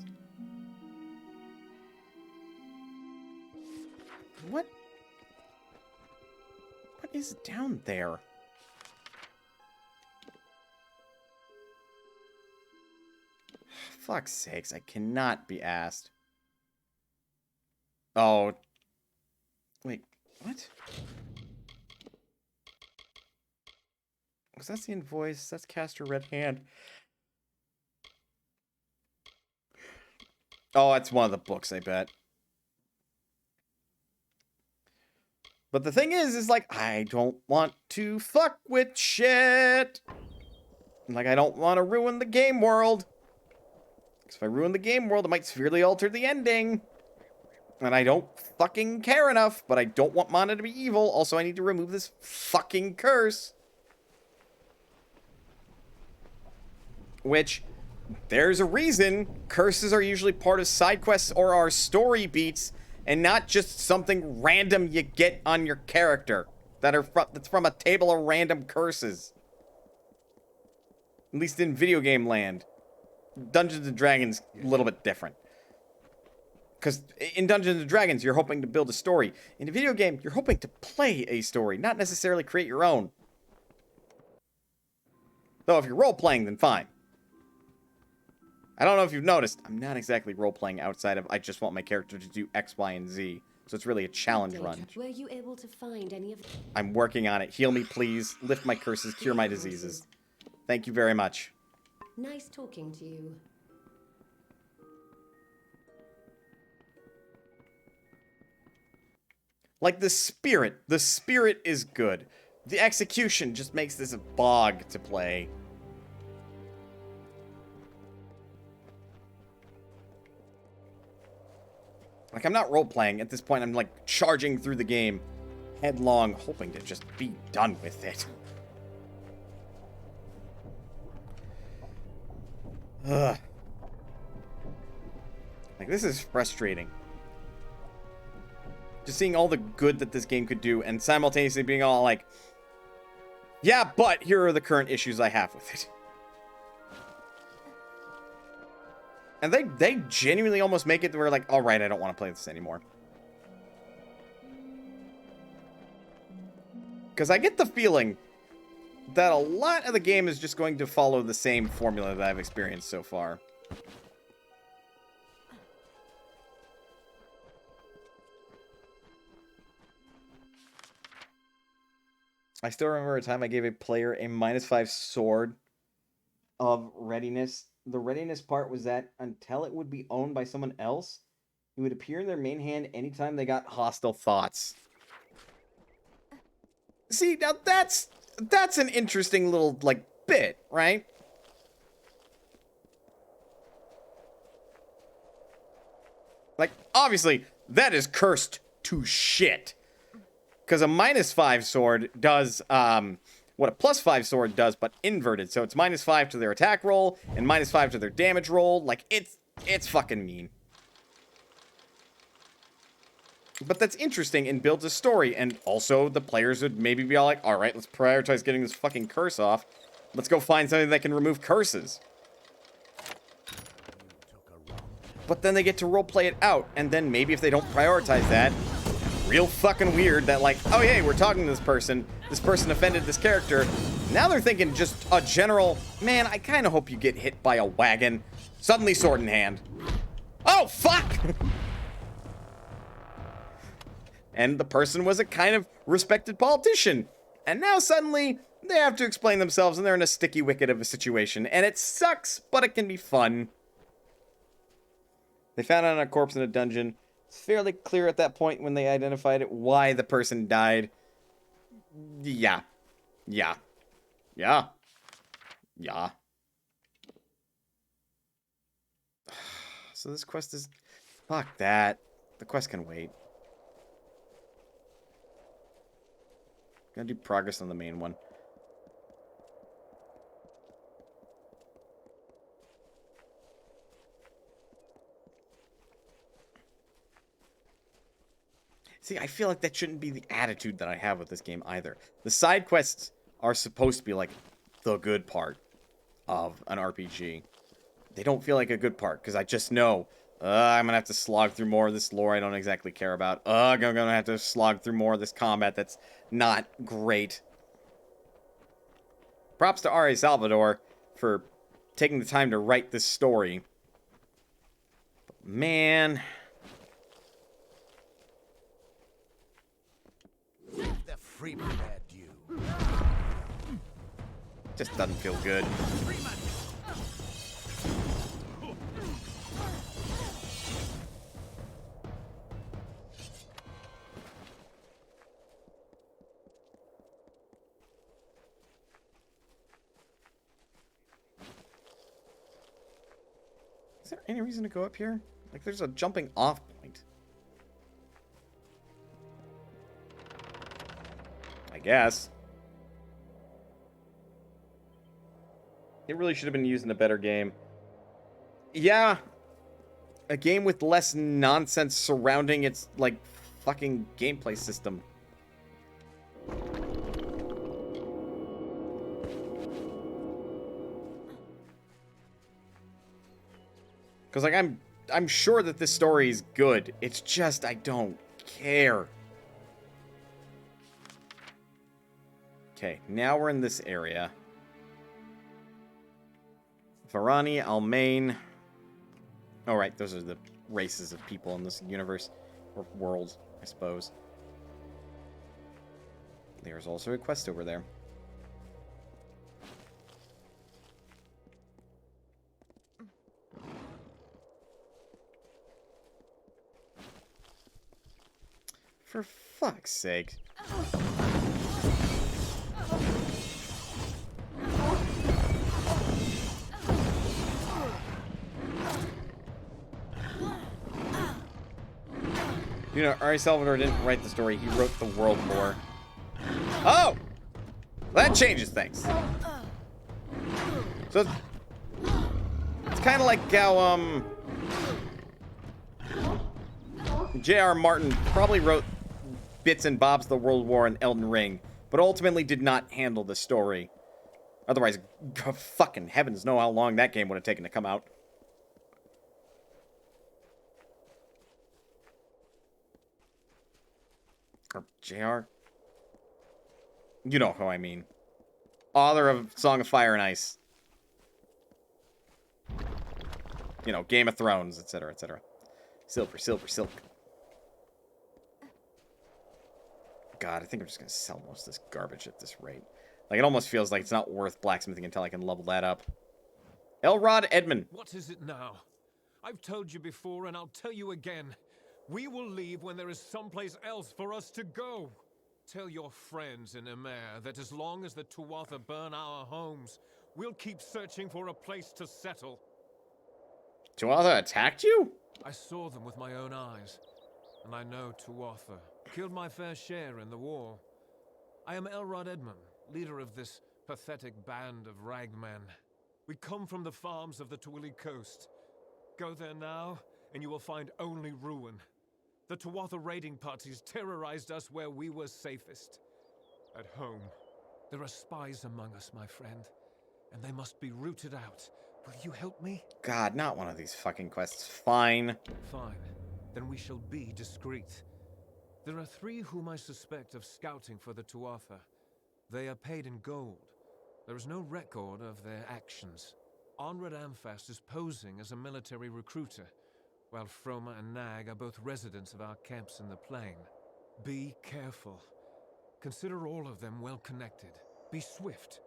What is down there? Fuck's sakes, I cannot be asked. Oh. Wait, what? Was that the invoice? That's Caster Red Hand. Oh, that's one of the books, I bet. But the thing is like, I don't want to fuck with shit. Like, I don't want to ruin the game world. Because if I ruin the game world, it might severely alter the ending. And I don't fucking care enough, but I don't want Mana to be evil. Also, I need to remove this fucking curse. Which, there's a reason curses are usually part of side quests or our story beats, and not just something random you get on your character that's from a table of random curses. At least in video game land. Dungeons and Dragons, a little bit different. Because in Dungeons and Dragons, you're hoping to build a story. In a video game, you're hoping to play a story, not necessarily create your own. Though if you're role-playing, then fine. I don't know if you've noticed, I'm not exactly role-playing outside of I just want my character to do X, Y, and Z. So it's really a challenge run. Were you able to find any of... I'm working on it. Heal me, please. Lift my curses. Cure my diseases. Thank you very much. Nice talking to you. Like the spirit is good. The execution just makes this a bog to play. Like, I'm not role-playing. At this point, I'm, like, charging through the game headlong, hoping to just be done with it. Ugh. Like, this is frustrating. Just seeing all the good that this game could do, and simultaneously being all like, yeah, but here are the current issues I have with it. And they genuinely almost make it to where, like, all right, I don't want to play this anymore. Because I get the feeling that a lot of the game is just going to follow the same formula that I've experienced so far. I still remember a time I gave a player a -5 sword of readiness. The readiness part was that until it would be owned by someone else, it would appear in their main hand anytime they got hostile thoughts. See, now that's an interesting little, like, bit, right? Like, obviously, that is cursed to shit. Because a -5 sword does what a +5 sword does, but inverted. So it's -5 to their attack roll and -5 to their damage roll. Like, it's fucking mean. But that's interesting and builds a story. And also, the players would maybe be all like, all right, let's prioritize getting this fucking curse off. Let's go find something that can remove curses. But then they get to roleplay it out. And then maybe if they don't prioritize that, real fucking weird that, like, oh, hey, we're talking to this person offended this character. Now they're thinking just a general, man, I kind of hope you get hit by a wagon. Suddenly sword in hand. Oh, fuck! And the person was a kind of respected politician. And now suddenly they have to explain themselves and they're in a sticky wicket of a situation. And it sucks, but it can be fun. They found it on a corpse in a dungeon. It's fairly clear at that point when they identified it why the person died. Yeah. So this quest is... Fuck that. The quest can wait. Gonna do progress on the main one. See, I feel like that shouldn't be the attitude that I have with this game either. The side quests are supposed to be like the good part of an RPG. They don't feel like a good part because I just know I'm gonna have to slog through more of this lore I don't exactly care about. I'm gonna have to slog through more of this combat that's not great. Props to R.A. Salvador for taking the time to write this story. But man... The freeman had you. Just doesn't feel good. Is there any reason to go up here? Like, there's a jumping off point. I guess. It really should have been used in a better game. Yeah. a game with less nonsense surrounding its, like, fucking gameplay system. Because, like, I'm sure that this story is good. It's just I don't care. Okay, now we're in this area. Varani, Almain. Oh, right, those are the races of people in this universe. Or world, I suppose. There's also a quest over there. For fuck's sake. You know, Ari Salvador didn't write the story, he wrote the world lore. Oh! That changes things. So, it's kind of like how, J.R. Martin probably wrote bits and bobs of the World War and Elden Ring, but ultimately did not handle the story. Otherwise, fucking heavens know how long that game would have taken to come out. Or J.R.? You know who I mean. Author of Song of Fire and Ice. You know, Game of Thrones, etc., etc. Silver, silver, silk. God, I think I'm just going to sell most of this garbage at this rate. Like, it almost feels like it's not worth blacksmithing until I can level that up. Elrod Edmund. What is it now? I've told you before, and I'll tell you again. We will leave when there is someplace else for us to go. Tell your friends in Emer that as long as the Tuatha burn our homes, we'll keep searching for a place to settle. Tuatha attacked you? I saw them with my own eyes, and I know Tuatha killed my fair share in the war. I am Elrod Edmund, leader of this pathetic band of ragmen. We come from the farms of the Twilly coast. Go there now, and you will find only ruin. The Tuatha raiding parties terrorized us where we were safest. At home. There are spies among us, my friend, and they must be rooted out. Will you help me? God, not one of these fucking quests. Fine. Fine. Then we shall be discreet. There are 3 whom I suspect of scouting for the Tuatha. They are paid in gold. There is no record of their actions. Onred Amphast is posing as a military recruiter, while Froma and Nag are both residents of our camps in the plain. Be careful. Consider all of them well connected. Be swift.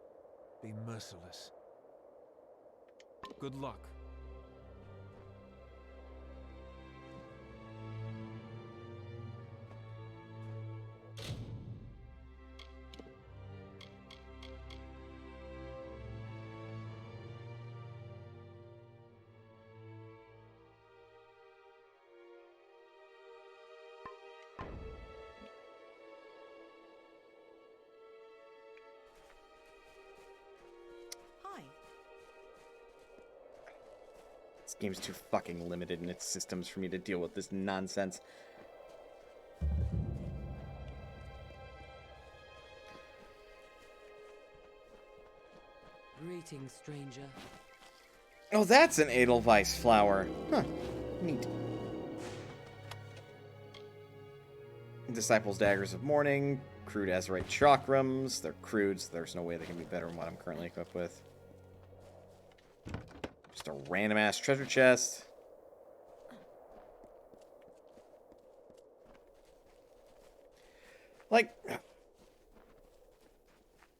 Be merciless. Good luck. This game's too fucking limited in its systems for me to deal with this nonsense. Greetings, stranger. Oh, that's an Edelweiss flower. Huh. Neat. Disciples' Daggers of Mourning. Crude Azurite Chakrams. They're crude, so there's no way they can be better than what I'm currently equipped with. Just a random-ass treasure chest. Like,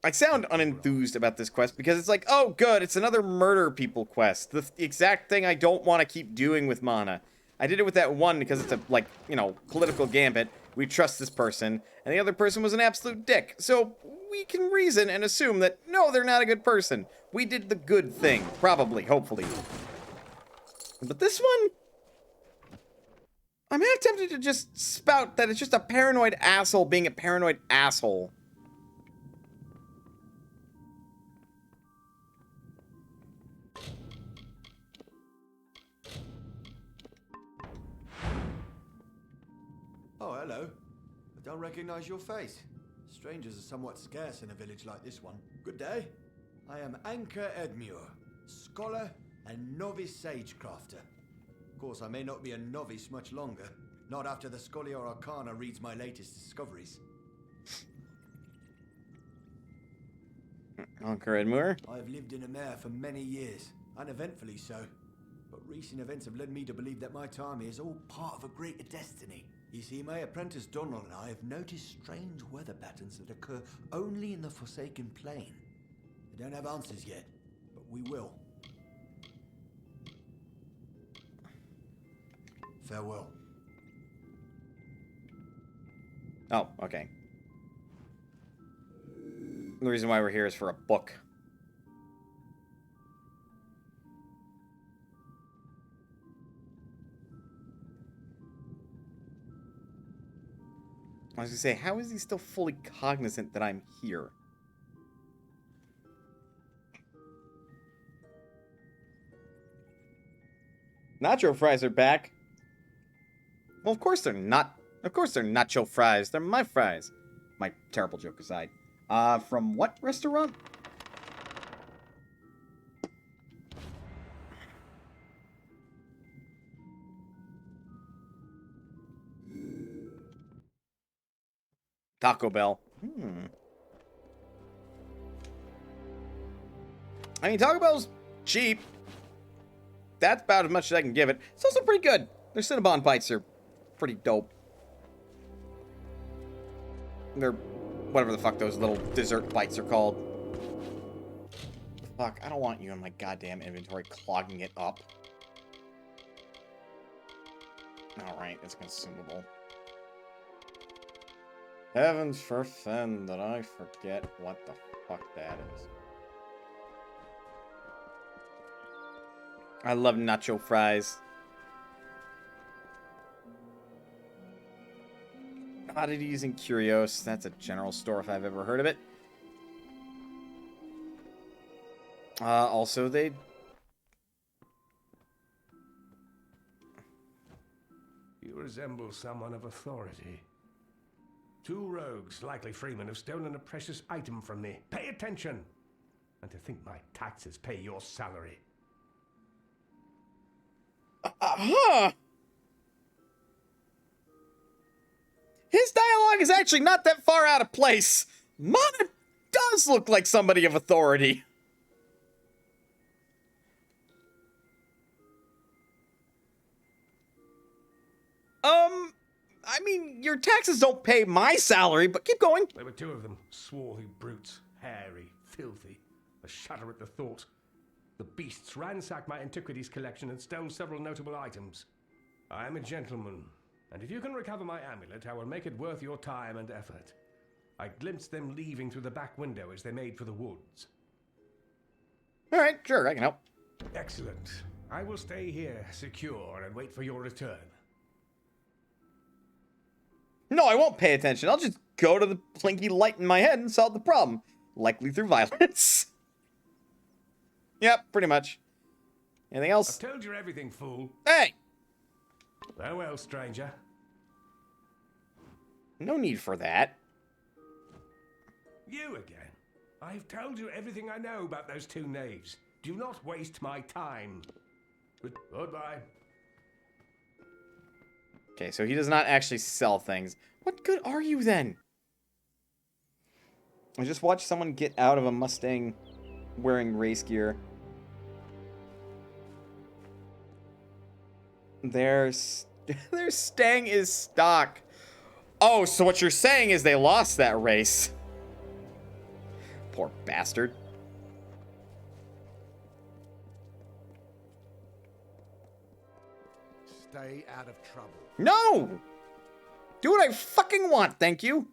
I sound unenthused about this quest because it's like, oh, good, it's another murder people quest. The exact thing I don't want to keep doing with Mana. I did it with that one because it's a, like, you know, political gambit. We trust this person, and the other person was an absolute dick. So we can reason and assume that, no, they're not a good person. We did the good thing. Probably, hopefully. But this one, I'm half tempted to just spout that it's just a paranoid asshole being a paranoid asshole. hello. I don't recognize your face. Strangers are somewhat scarce in a village like this one. Good day. I am Anchor Edmure, scholar and novice sagecrafter. Of course, I may not be a novice much longer. Not after the Scholiar Arcana reads my latest discoveries. Anchor Edmure? I have lived in Amer for many years, uneventfully so. But recent events have led me to believe that my time here is all part of a greater destiny. You see, my apprentice Donald and I have noticed strange weather patterns that occur only in the Forsaken Plain. We don't have answers yet, but we will. Farewell. Oh, okay. The reason why we're here is for a book. I was gonna say, how is he still fully cognizant that I'm here? Nacho fries are back. Well, of course they're not. Of course they're nacho fries. They're my fries. My terrible joke aside. From what restaurant? Taco Bell. I mean, Taco Bell's cheap. That's about as much as I can give it. It's also pretty good. Their Cinnabon bites are pretty dope. They're whatever the fuck those little dessert bites are called. Fuck, I don't want you in my goddamn inventory clogging it up. Alright, it's consumable. Heavens forfend that I forget what the fuck that is. I love nacho fries. Oddities and Curios. That's a general store if I've ever heard of it. Also, they... You resemble someone of authority. 2 rogues, likely freemen, have stolen a precious item from me. Pay attention! And to think my taxes pay your salary. His dialogue is actually not that far out of place. Mana does look like somebody of authority. I mean, your taxes don't pay my salary, but keep going. There were 2 of them, swarthy brutes, hairy, filthy. I shudder at the thought. The beasts ransacked my antiquities collection and stole several notable items. I am a gentleman, and if you can recover my amulet, I will make it worth your time and effort. I glimpsed them leaving through the back window as they made for the woods. Alright, sure, I can help. Excellent. I will stay here, secure, and wait for your return. No, I won't pay attention. I'll just go to the blinky light in my head and solve the problem. Likely through violence. Yep, pretty much. Anything else? I've told you everything, fool. Hey! Farewell, stranger. No need for that. You again. I've told you everything I know about those 2 knaves. Do not waste my time. Goodbye. Okay, so he does not actually sell things. What good are you then? I just watched someone get out of a Mustang wearing race gear. Their Stang is stock. Oh, so what you're saying is they lost that race. Poor bastard. Stay out of trouble. No! Do what I fucking want, thank you.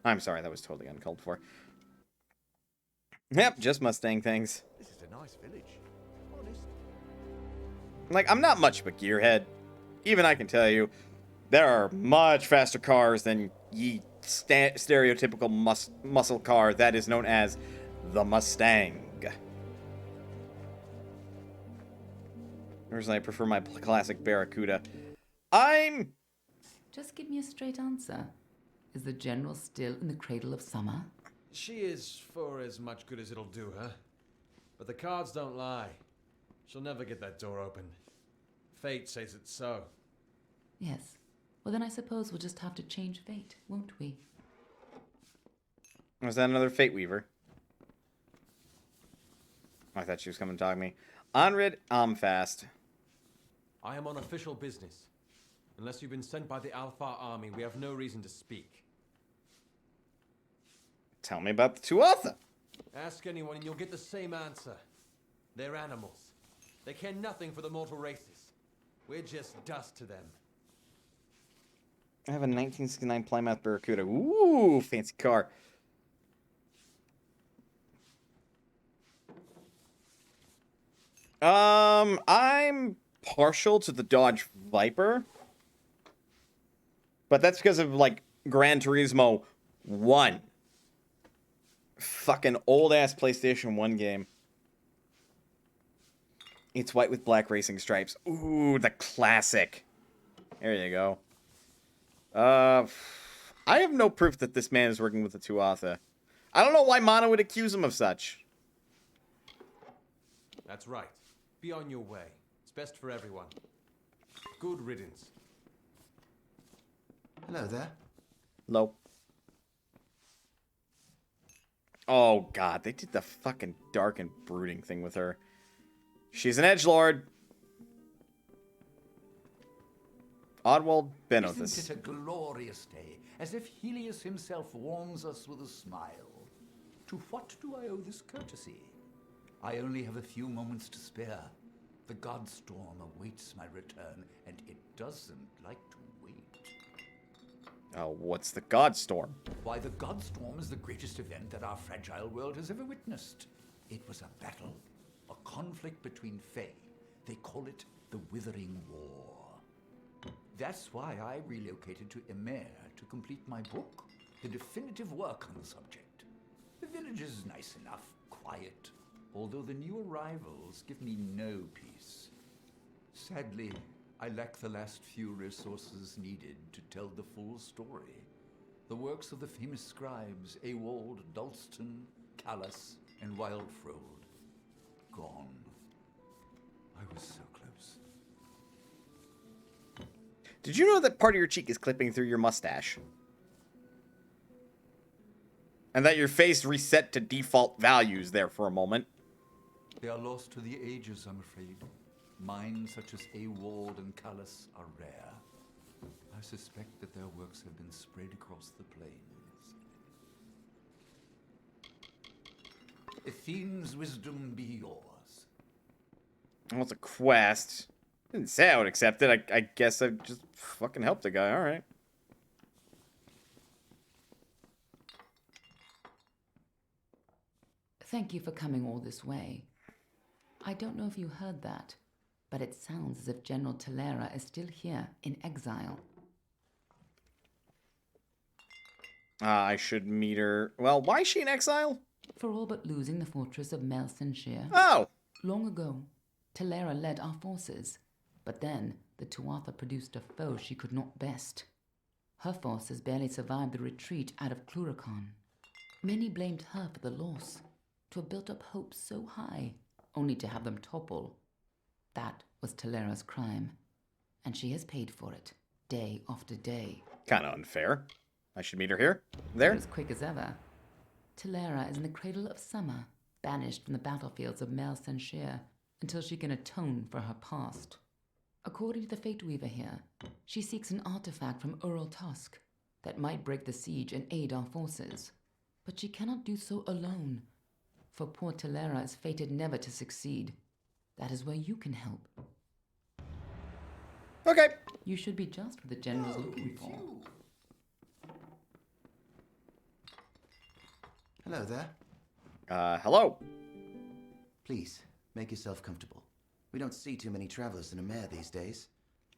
I'm sorry, that was totally uncalled for. Yep, just Mustang things. This is a nice village. Honest. Like, I'm not much of a gearhead. Even I can tell you, there are much faster cars than ye stereotypical muscle car that is known as the Mustang. Personally, I prefer my classic Barracuda. I'm Just give me a straight answer. Is the General still in the cradle of summer? She is for as much good as it'll do her. But the cards don't lie. She'll never get that door open. Fate says it's so. Yes. Well, then I suppose we'll just have to change fate, won't we? Was that another Fate Weaver? I thought she was coming to talk to me. Onrid Amfast. I am on official business. Unless you've been sent by the Alpha army, we have no reason to speak. Tell me about the Tuatha. Ask anyone and you'll get the same answer. They're animals. They care nothing for the mortal races. We're just dust to them. I have a 1969 Plymouth Barracuda. Ooh, fancy car. I'm partial to the Dodge Viper. But that's because of, like, Gran Turismo 1. Fucking old-ass PlayStation 1 game. It's white with black racing stripes. Ooh, the classic. There you go. I have no proof that this man is working with the Tuatha. I don't know why Mana would accuse him of such. That's right. Be on your way. It's best for everyone. Good riddance. Hello there. Hello. Oh, God. They did the fucking dark and brooding thing with her. She's an edgelord. Oddwald Benothus. Isn't it a glorious day, as if Helios himself warms us with a smile? To what do I owe this courtesy? I only have a few moments to spare. The Godstorm awaits my return, and it doesn't like to wait. Oh, what's the Godstorm? Why, the Godstorm is the greatest event that our fragile world has ever witnessed. It was a battle, a conflict between Fae. They call it the Withering War. That's why I relocated to Emer to complete my book, the definitive work on the subject. The village is nice enough, quiet, although the new arrivals give me no peace. Sadly, I lack the last few resources needed to tell the full story. The works of the famous scribes Ewald, Dalston, Callus, and Wildfrold. Gone. I was so close. Did you know that part of your cheek is clipping through your mustache? And that your face reset to default values there for a moment? They are lost to the ages, I'm afraid. Minds such as Ewald and Callus are rare. I suspect that their works have been spread across the plains. Athene's wisdom be yours. Well, it's a quest. Didn't say I would accept it. I guess I just fucking helped the guy. Alright. Thank you for coming all this way. I don't know if you heard that, but it sounds as if General Talera is still here in exile. I should meet her. Well, why is she in exile? For all but losing the fortress of Melsenshire. Oh! Long ago, Talera led our forces, but then the Tuatha produced a foe she could not best. Her forces barely survived the retreat out of Cluracan. Many blamed her for the loss, to have built up hopes so high, only to have them topple. That was Talera's crime, and she has paid for it, day after day. Kinda unfair. I should meet her here? There? As quick as ever. Talera is in the cradle of summer, banished from the battlefields of Melsenshire, until she can atone for her past. According to the Fate Weaver here, she seeks an artifact from Ural Tusk that might break the siege and aid our forces. But she cannot do so alone, for poor Talera is fated never to succeed. That is where you can help. Okay. You should be just what the General's looking for. Hello there. Hello. Please, make yourself comfortable. We don't see too many travelers in Emer these days.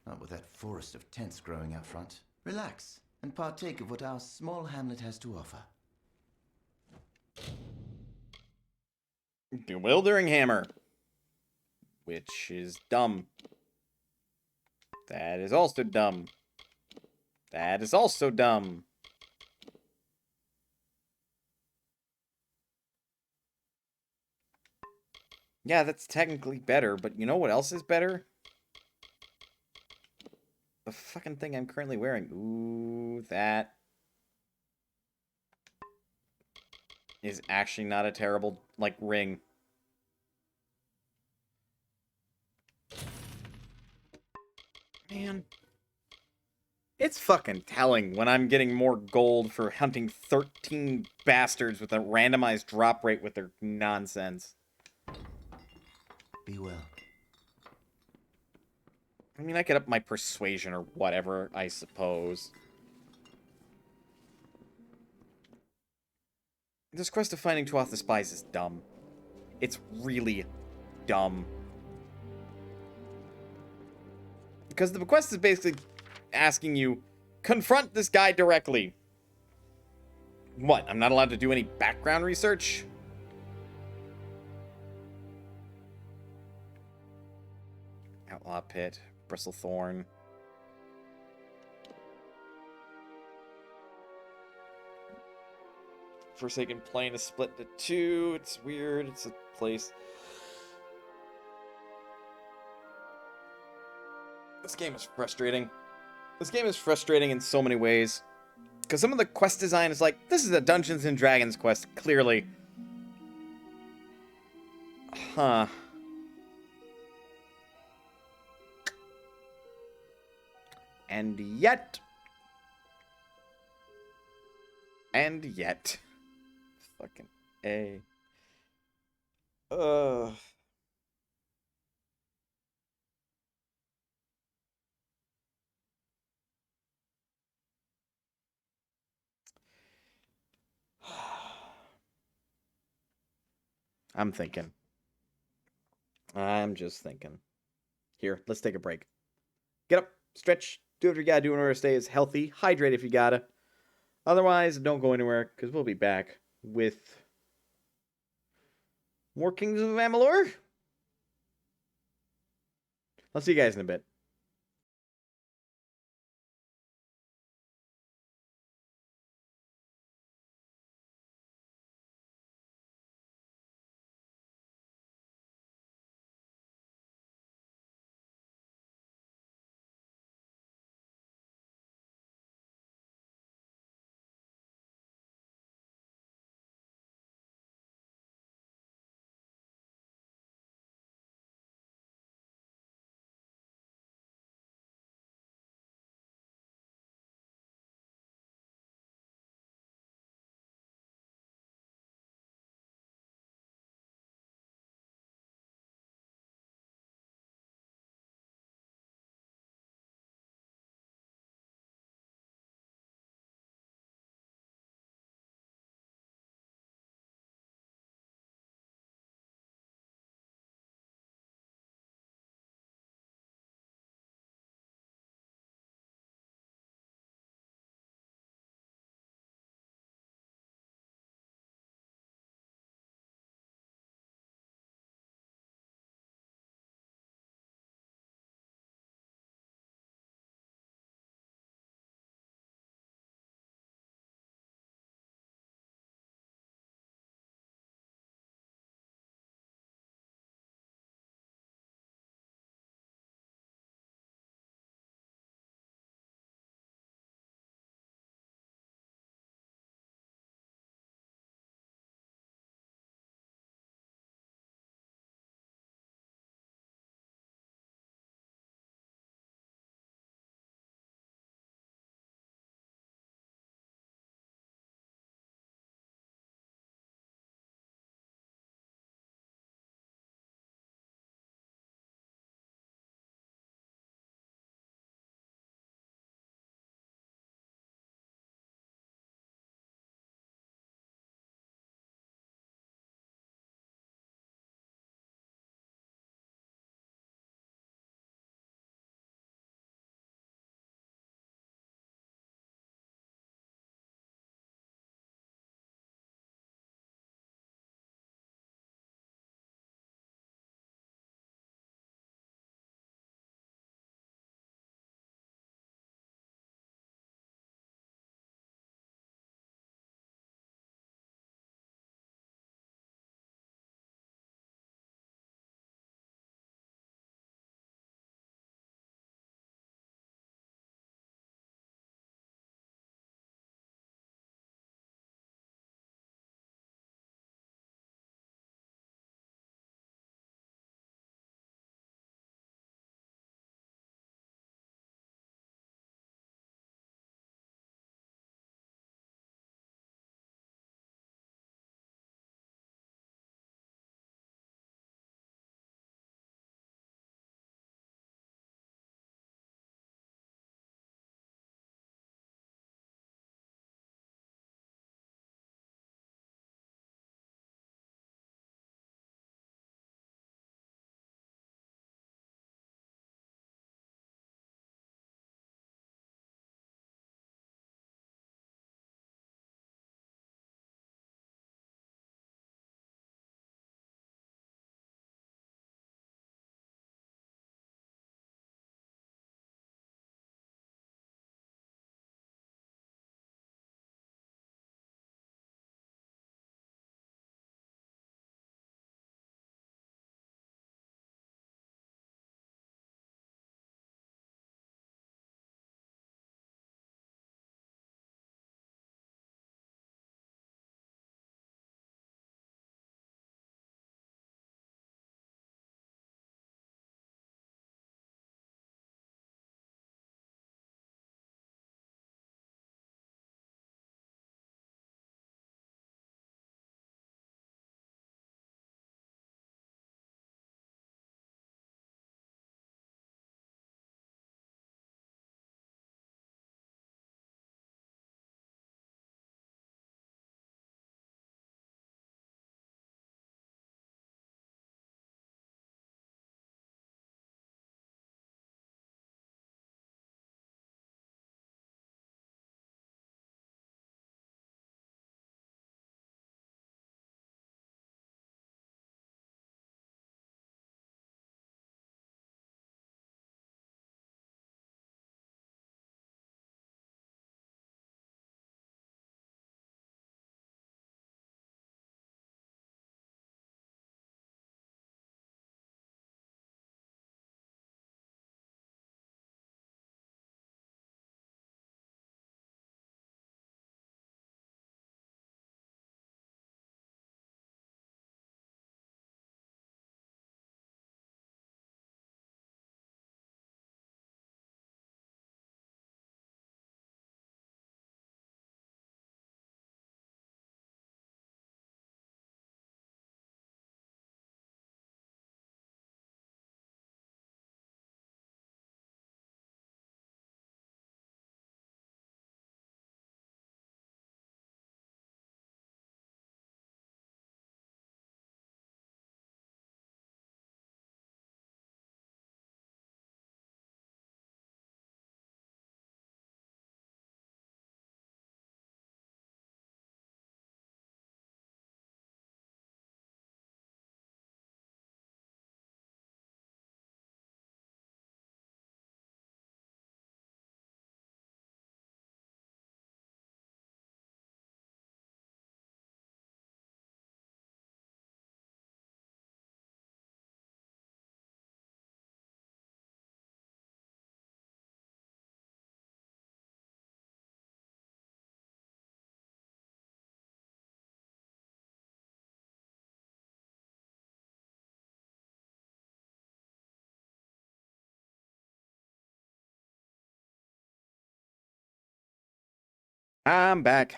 Not with that forest of tents growing out front. Relax and partake of what our small hamlet has to offer. Bewildering Hammer. Which is dumb. That is also dumb. That is also dumb. Yeah, that's technically better, but you know what else is better? The fucking thing I'm currently wearing. Ooh, that is actually not a terrible, like, ring. Man. It's fucking telling when I'm getting more gold for hunting 13 bastards with a randomized drop rate with their nonsense. Be well. I mean, I could up my persuasion or whatever, I suppose. This quest of finding Tuath the Spies is dumb. It's really dumb. Because the quest is basically asking you, confront this guy directly. What, I'm not allowed to do any background research? Outlaw Pit, Bristlethorn. Forsaken Plain is split into two. It's weird. It's a place. This game is frustrating. This game is frustrating in so many ways. Because some of the quest design is like, this is a Dungeons and Dragons quest, clearly. Huh. And yet. Fucking A. Ugh. I'm thinking. I'm just thinking. Here, let's take a break. Get up, stretch, do what you gotta do in order to stay as healthy. Hydrate if you gotta. Otherwise, don't go anywhere, because we'll be back with more Kingdoms of Amalur. I'll see you guys in a bit. I'm back.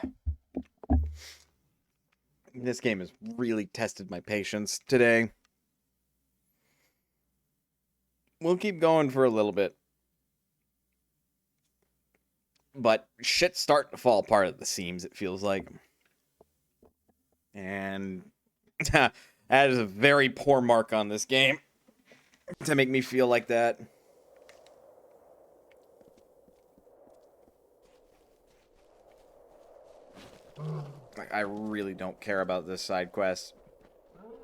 This game has really tested my patience today. We'll keep going for a little bit. But shit's starting to fall apart at the seams, it feels like. And that is a very poor mark on this game to make me feel like that. I really don't care about this side quest.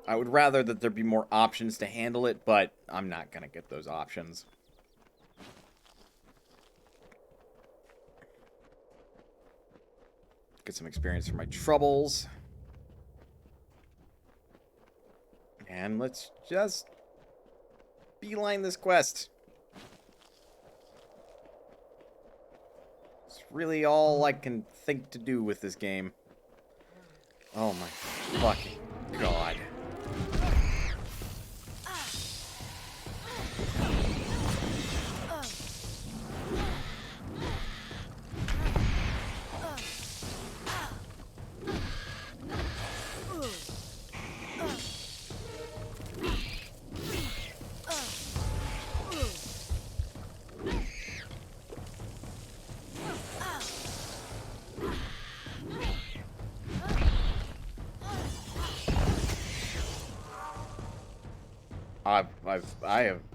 I would rather that there be more options to handle it, but I'm not gonna get those options. Get some experience for my troubles. And let's just beeline this quest. It's really all I can think to do with this game. Oh my fucking god.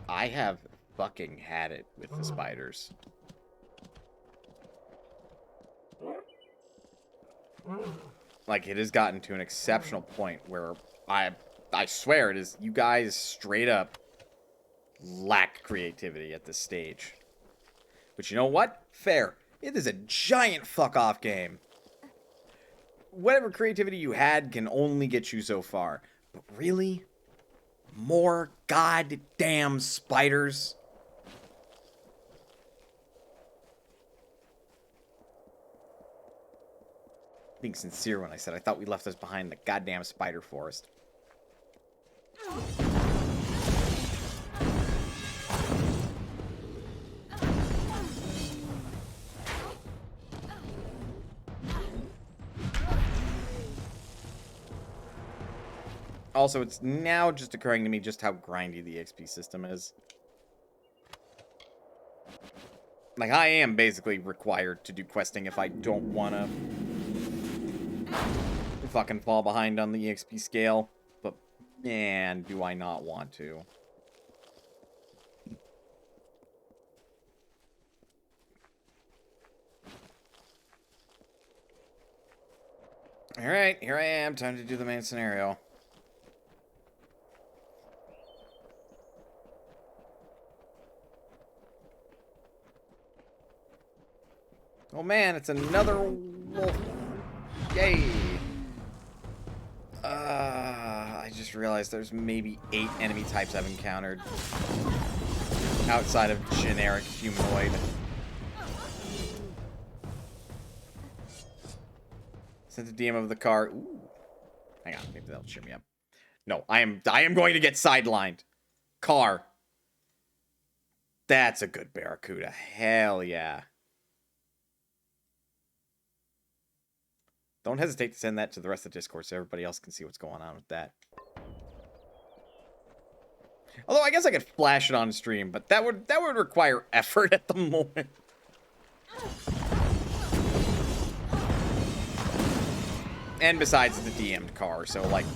I have fucking had it with the spiders. Like, it has gotten to an exceptional point where I swear it is, you guys straight up lack creativity at this stage. But you know what? Fair. It is a giant fuck off game. Whatever creativity you had can only get you so far. But really? More goddamn spiders? Being sincere when I said I thought we left us behind the goddamn spider forest. Also, it's now just occurring to me just how grindy the XP system is. Like, I am basically required to do questing if I don't want to fucking fall behind on the EXP scale. But, man, do I not want to. Alright, here I am. Time to do the main scenario. Oh man, it's another wolf. Yay. I just realized there's maybe 8 enemy types I've encountered. Outside of generic humanoid. Sent the DM of the car. Ooh. Hang on, maybe that'll cheer me up. No, I am going to get sidelined. Car. That's a good Barracuda. Hell yeah. Don't hesitate to send that to the rest of the Discord so everybody else can see what's going on with that. Although I guess I could flash it on stream, but that would require effort at the moment. And besides the DM'd car, so like...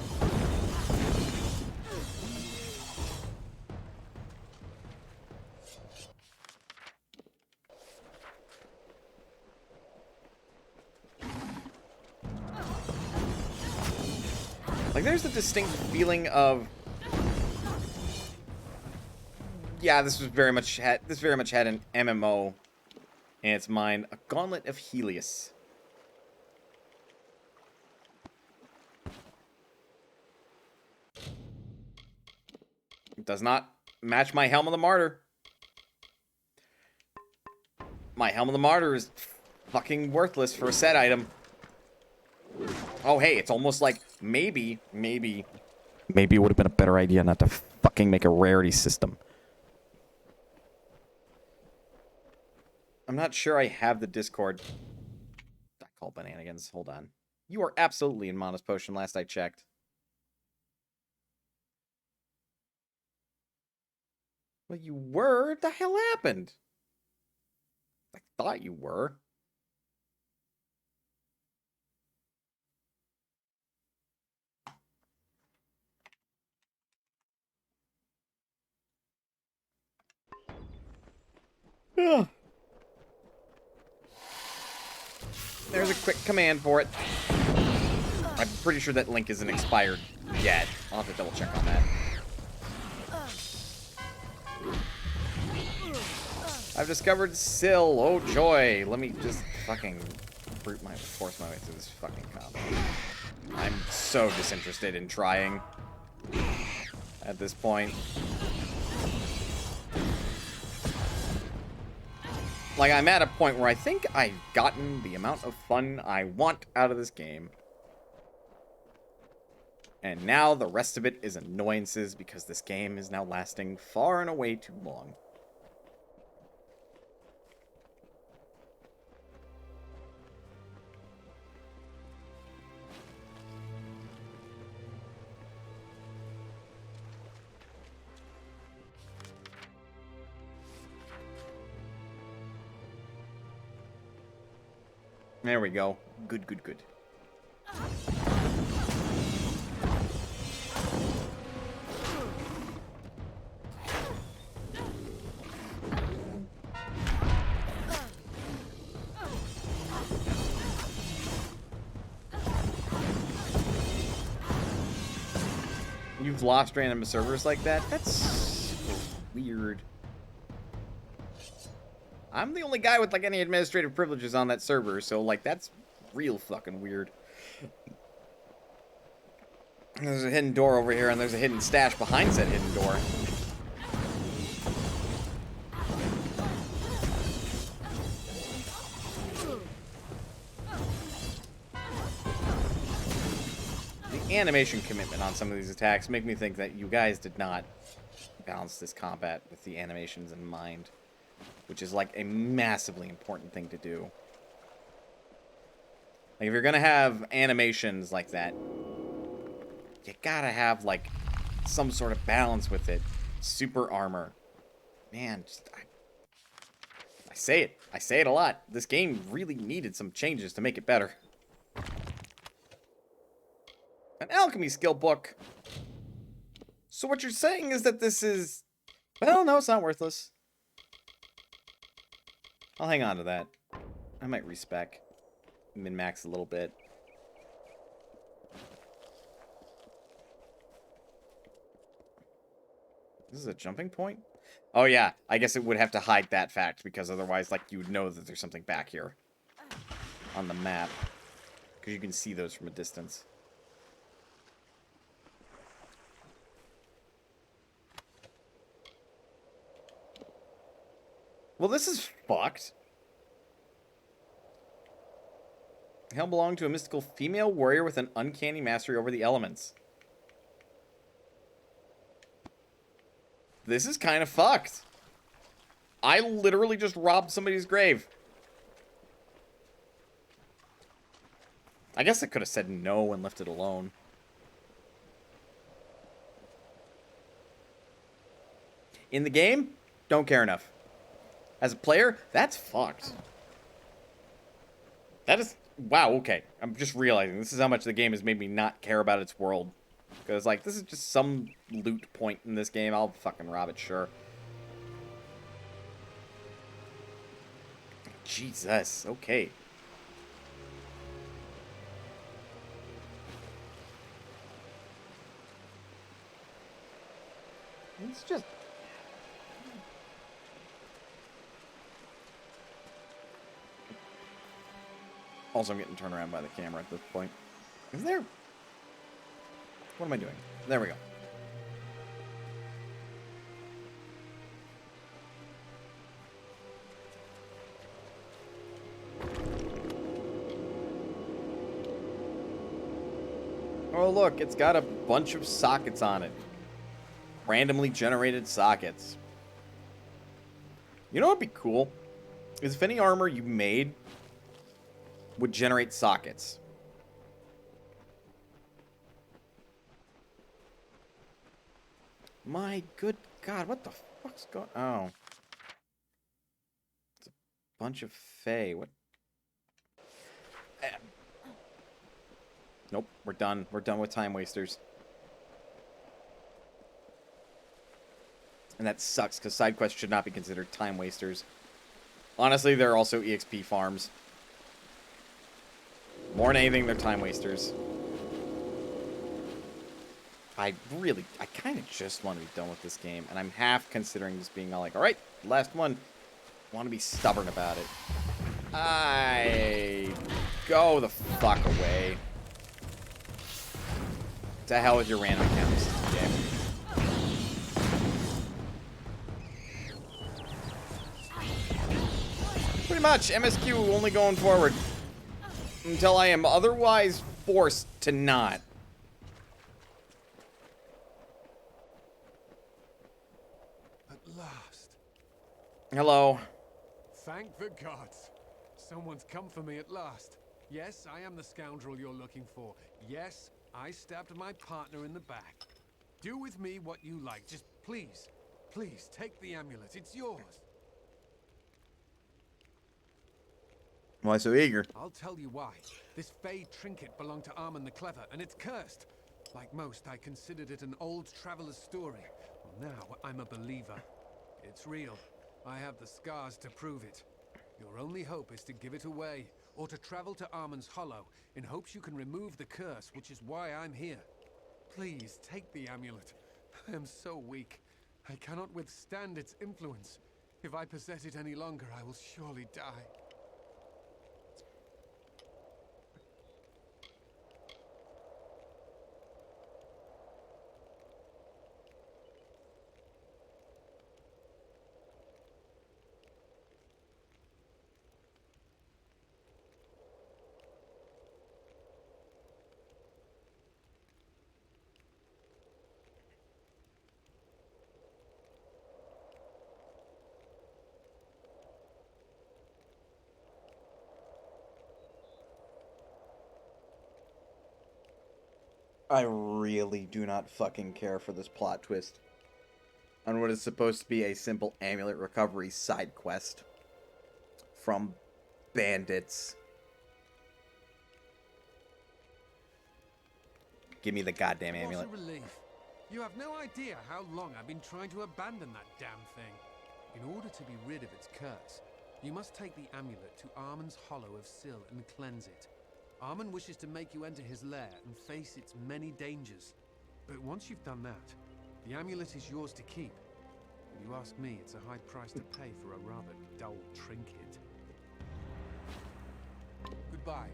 Like, there's a distinct feeling of... Yeah, this very much had an MMO in its mind. A Gauntlet of Helios. It does not match my Helm of the Martyr. My Helm of the Martyr is fucking worthless for a set item. Oh, hey, it's almost like maybe it would have been a better idea not to fucking make a rarity system. I'm not sure I have the Discord. I call Bananigans. Hold on. You are absolutely in ManasPotion, last I checked. Well, you were? What the hell happened? I thought you were. Yeah. There's a quick command for it. I'm pretty sure that link isn't expired yet. I'll have to double check on that. I've discovered Syl. Oh joy. Let me just fucking force my way through this fucking combat. I'm so disinterested in trying at this point. Like, I'm at a point where I think I've gotten the amount of fun I want out of this game. And now the rest of it is annoyances because this game is now lasting far and away too long. There we go. Good, good, good. You've lost random servers like that? That's weird. I'm the only guy with, like, any administrative privileges on that server, so, like, that's real fucking weird. There's a hidden door over here, and there's a hidden stash behind said hidden door. The animation commitment on some of these attacks make me think that you guys did not balance this combat with the animations in mind, which is like a massively important thing to do. Like, if you're gonna have animations like that, you gotta have, like, some sort of balance with it. Super armor. Man, just, I say it. I say it a lot. This game really needed some changes to make it better. An alchemy skill book. So what you're saying is that this is... Well, no, it's not worthless. I'll hang on to that. I might respec. Min-max a little bit. This is a jumping point? Oh yeah, I guess it would have to hide that fact, because otherwise, like, you would know that there's something back here on the map. Because you can see those from a distance. Well, this is fucked. Hell belonged to a mystical female warrior with an uncanny mastery over the elements. This is kind of fucked. I literally just robbed somebody's grave. I guess I could have said no and left it alone. In the game, don't care enough. As a player, that's fucked. That is... Wow, okay. I'm just realizing this is how much the game has made me not care about its world. Because, like, this is just some loot point in this game. I'll fucking rob it, sure. Jesus, okay. It's just... Also, I'm getting turned around by the camera at this point. Is there... What am I doing? There we go. Oh, look, it's got a bunch of sockets on it. Randomly generated sockets. You know what would be cool? Is if any armor you made would generate sockets. My good God, what the fuck's going... Oh. It's a bunch of Fae. What? Nope, we're done. We're done with time wasters. And that sucks, because side quests should not be considered time wasters. Honestly, they're also EXP farms. More than anything, they're time wasters. I kind of just want to be done with this game, and I'm half considering just being all like, alright, last one. I want to be stubborn about it. Go the fuck away. To hell with your random counts. Damn. Pretty much, MSQ only going forward. Until I am otherwise forced to not. At last. Hello. Thank the gods. Someone's come for me at last. Yes, I am the scoundrel you're looking for. Yes, I stabbed my partner in the back. Do with me what you like. Just please, please take the amulet. It's yours. Why so eager? I'll tell you why. This Fey trinket belonged to Armand the Clever, and it's cursed. Like most, I considered it an old traveler's story. Well, now I'm a believer. It's real. I have the scars to prove it. Your only hope is to give it away, or to travel to Armand's Hollow, in hopes you can remove the curse, which is why I'm here. Please, take the amulet. I am so weak. I cannot withstand its influence. If I possess it any longer, I will surely die. I really do not fucking care for this plot twist on what is supposed to be a simple amulet recovery side quest from bandits. Give me the goddamn amulet. What a relief. You have no idea how long I've been trying to abandon that damn thing. In order to be rid of its curse, you must take the amulet to Armand's Hollow of Sil and cleanse it. Armand wishes to make you enter his lair and face its many dangers. But once you've done that, the amulet is yours to keep. If you ask me, it's a high price to pay for a rather dull trinket. Goodbye.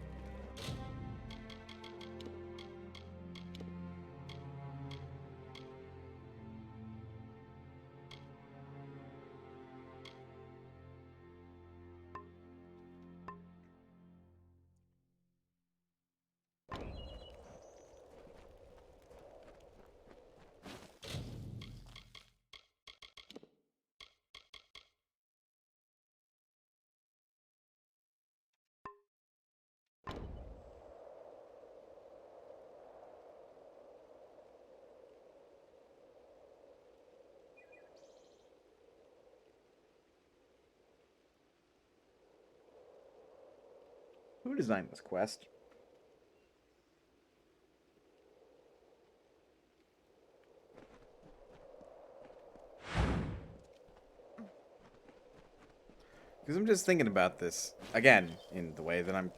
Who designed this quest? Because I'm just thinking about this, again, in the way that I'm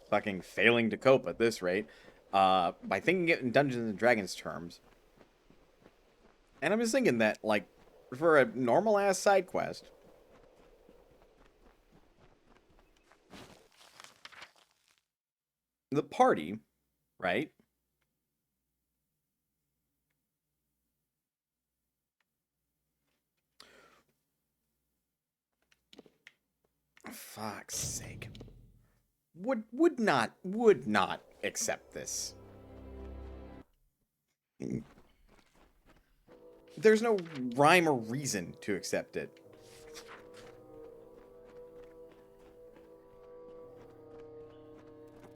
fucking failing to cope at this rate, by thinking it in Dungeons & Dragons terms. And I'm just thinking that, like, for a normal-ass side quest, the party, right? Fuck's sake. Would not accept this. There's no rhyme or reason to accept it.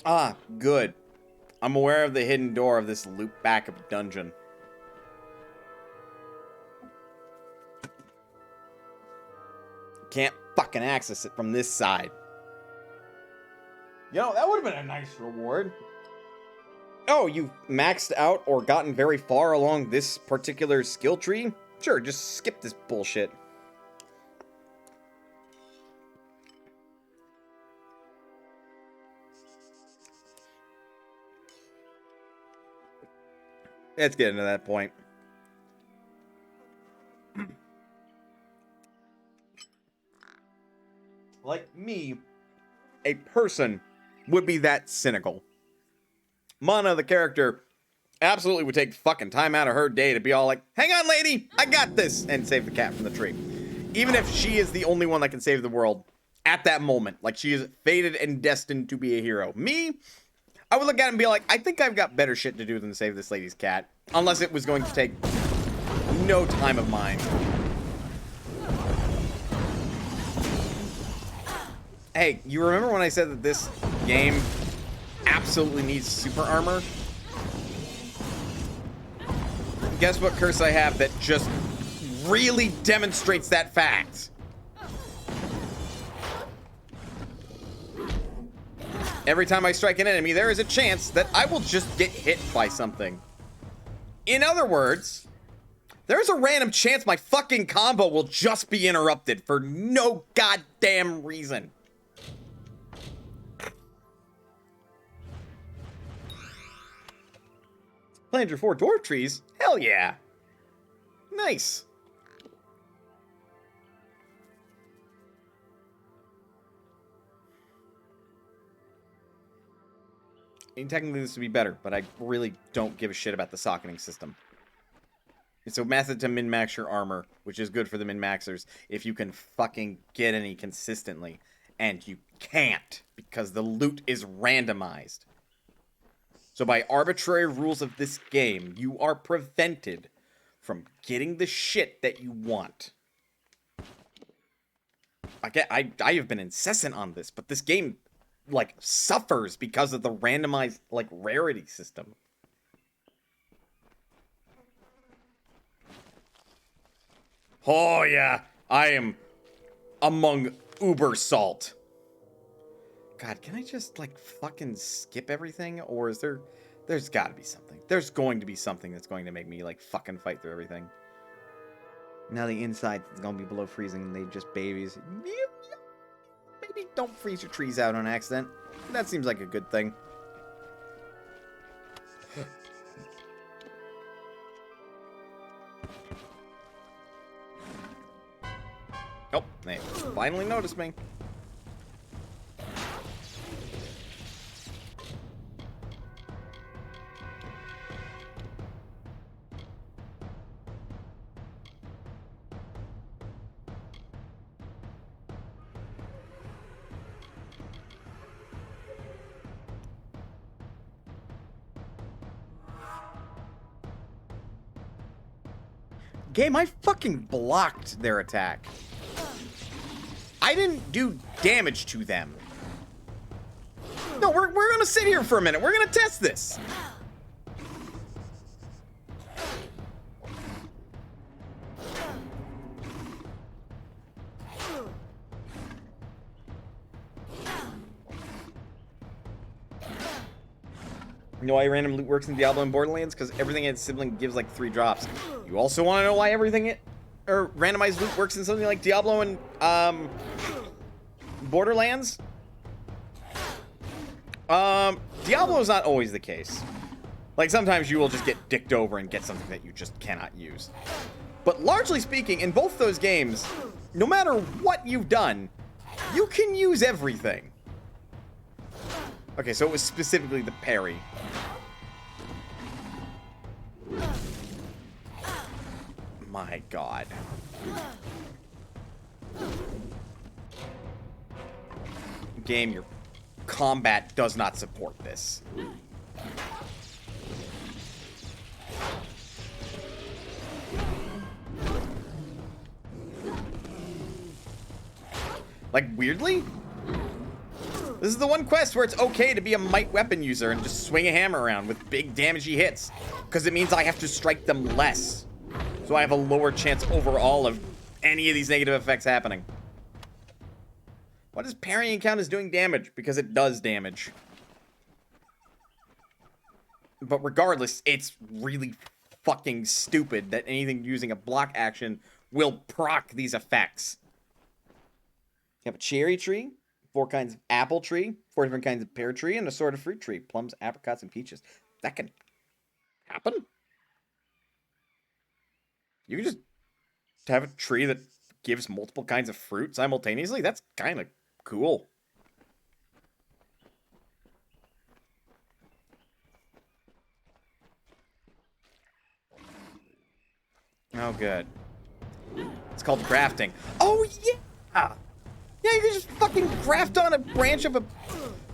Ah, good. I'm aware of the hidden door of this loop backup dungeon. Can't fucking access it from this side. You know, that would have been a nice reward. Oh, you've maxed out or gotten very far along this particular skill tree? Sure, just skip this bullshit. Let's get into that point. Like me, a person would be that cynical. Mana, the character, absolutely would take fucking time out of her day to be all like, hang on, lady, I got this, and save the cat from the tree. Even if she is the only one that can save the world at that moment. Like, she is fated and destined to be a hero. Me, I would look at it and be like, I think I've got better shit to do than save this lady's cat. Unless it was going to take no time of mine. Hey, you remember when I said that this game absolutely needs super armor? Guess what curse I have that just really demonstrates that fact? Every time I strike an enemy, there is a chance that I will just get hit by something. In other words, there's a random chance my fucking combo will just be interrupted for no goddamn reason. Planted your 4 dwarf trees? Hell yeah. Nice. And technically this would be better, but I really don't give a shit about the socketing system. It's a method to min-max your armor, which is good for the min-maxers if you can fucking get any consistently. And you can't, because the loot is randomized. So by arbitrary rules of this game, you are prevented from getting the shit that you want. I have been incessant on this, but this game, like, suffers because of the randomized, like, rarity system. Oh, yeah. I am among uber salt. God, can I just, like, fucking skip everything? Or is there's gotta be something. There's going to be something that's going to make me, like, fucking fight through everything. Now the inside is gonna be below freezing and they just babies. Maybe don't freeze your trees out on accident. That seems like a good thing. Oh, they finally noticed me. Game, I fucking blocked their attack. I didn't do damage to them. No, we're gonna sit here for a minute. We're gonna test this. You know why random loot works in Diablo and Borderlands? Because everything in its sibling gives like 3 drops. You also want to know why everything or randomized loot works in something like Diablo and Borderlands? Diablo is not always the case. Like sometimes you will just get dicked over and get something that you just cannot use. But largely speaking, in both those games, no matter what you've done, you can use everything. Okay, so it was specifically the parry. My God. Game, your combat does not support this. Like, weirdly? This is the one quest where it's okay to be a might weapon user and just swing a hammer around with big damagey hits. Because it means I have to strike them less. So I have a lower chance overall of any of these negative effects happening. Why does parrying count as doing damage? Because it does damage. But regardless, it's really fucking stupid that anything using a block action will proc these effects. You have a cherry tree, 4 kinds of apple tree, 4 different kinds of pear tree, and a sort of fruit tree. Plums, apricots, and peaches. That can happen? You can just have a tree that gives multiple kinds of fruit simultaneously? That's kind of cool. Oh, good. It's called grafting. Oh, yeah! Yeah, you can just fucking graft on a branch of a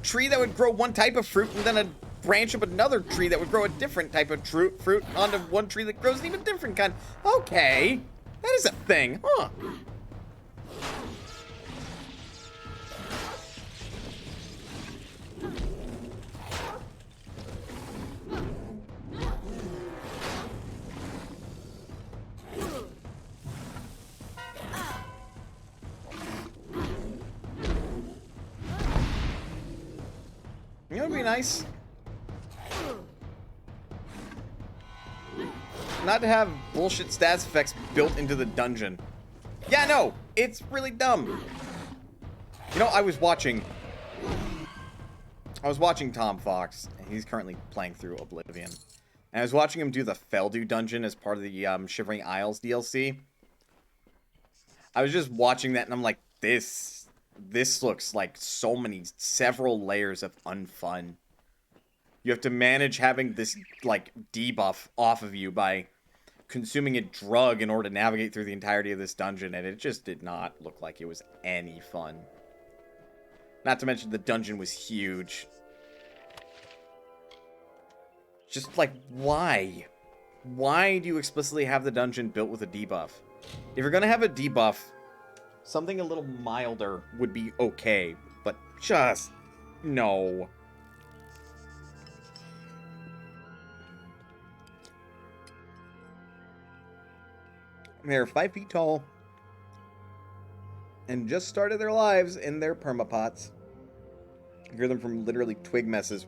tree that would grow one type of fruit and then a branch of another tree that would grow a different type of fruit onto one tree that grows an even different kind. Okay. That is a thing, huh? You know what would be nice? Not to have bullshit stats effects built into the dungeon. Yeah, no, it's really dumb. You know, I was watching Tom Fox, and he's currently playing through Oblivion. And I was watching him do the Feldu dungeon as part of the Shivering Isles DLC. I was just watching that, and I'm like, this looks like several layers of unfun. You have to manage having this, like, debuff off of you by consuming a drug in order to navigate through the entirety of this dungeon, and it just did not look like it was any fun. Not to mention the dungeon was huge. Just, like, why? Why do you explicitly have the dungeon built with a debuff? If you're gonna have a debuff, something a little milder would be okay, but just no. They're 5 feet tall and just started their lives in their permapots. I hear them from literally twig messes.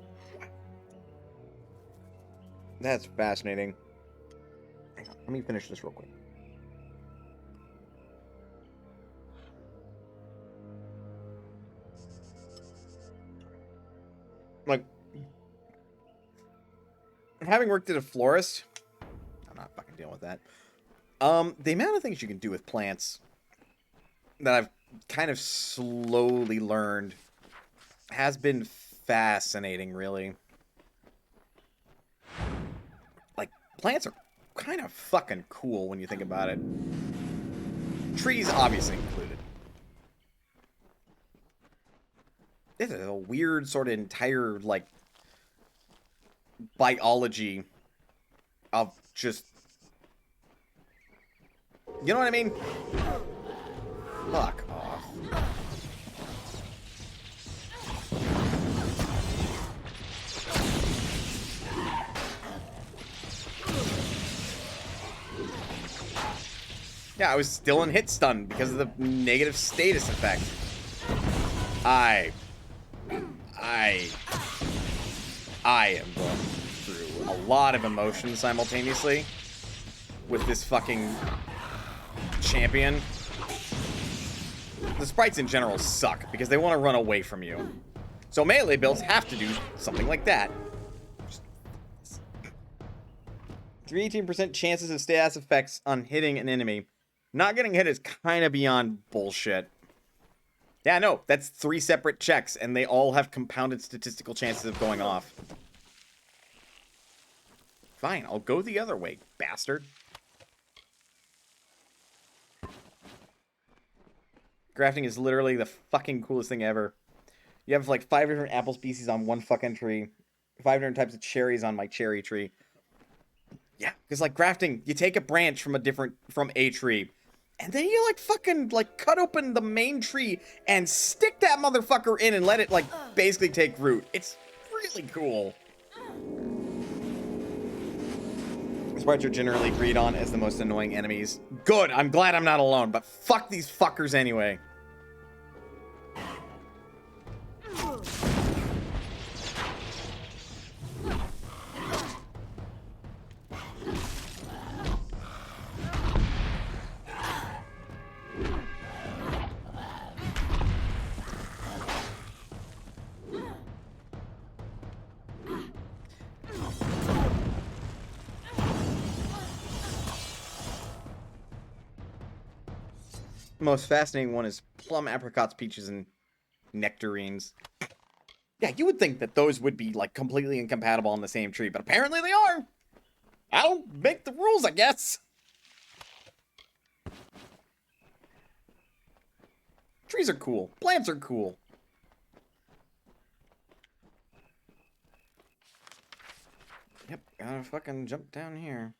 That's fascinating. Hang on, let me finish this real quick. Like, having worked at a florist, I'm not fucking dealing with that. The amount of things you can do with plants that I've kind of slowly learned has been fascinating, really. Like, plants are kind of fucking cool when you think about it. Trees, obviously, included. This is a weird sort of entire, like, biology of just... You know what I mean? Fuck off. Yeah, I was still in hit stun because of the negative status effect. I am going through a lot of emotions simultaneously with this fucking champion. The sprites in general suck because they want to run away from you. So melee builds have to do something like that. 318% chances of status effects on hitting an enemy. Not getting hit is kind of beyond bullshit. Yeah, no, that's 3 separate checks, and they all have compounded statistical chances of going off. Fine, I'll go the other way, bastard. Grafting is literally the fucking coolest thing ever. You have like 5 different apple species on one fucking tree. 5 different types of cherries on my cherry tree. Yeah, because like grafting, you take a branch from a tree, And then you, like, fucking, like, cut open the main tree and stick that motherfucker in and let it, like, basically take root. It's really cool. Sprites are generally agreed on as the most annoying enemies. Good, I'm glad I'm not alone, but fuck these fuckers anyway. The most fascinating one is plum, apricots, peaches, and nectarines. Yeah, you would think that those would be, like, completely incompatible on the same tree, but apparently they are. I don't make the rules, I guess. Trees are cool. Plants are cool. Yep, gotta fucking jump down here.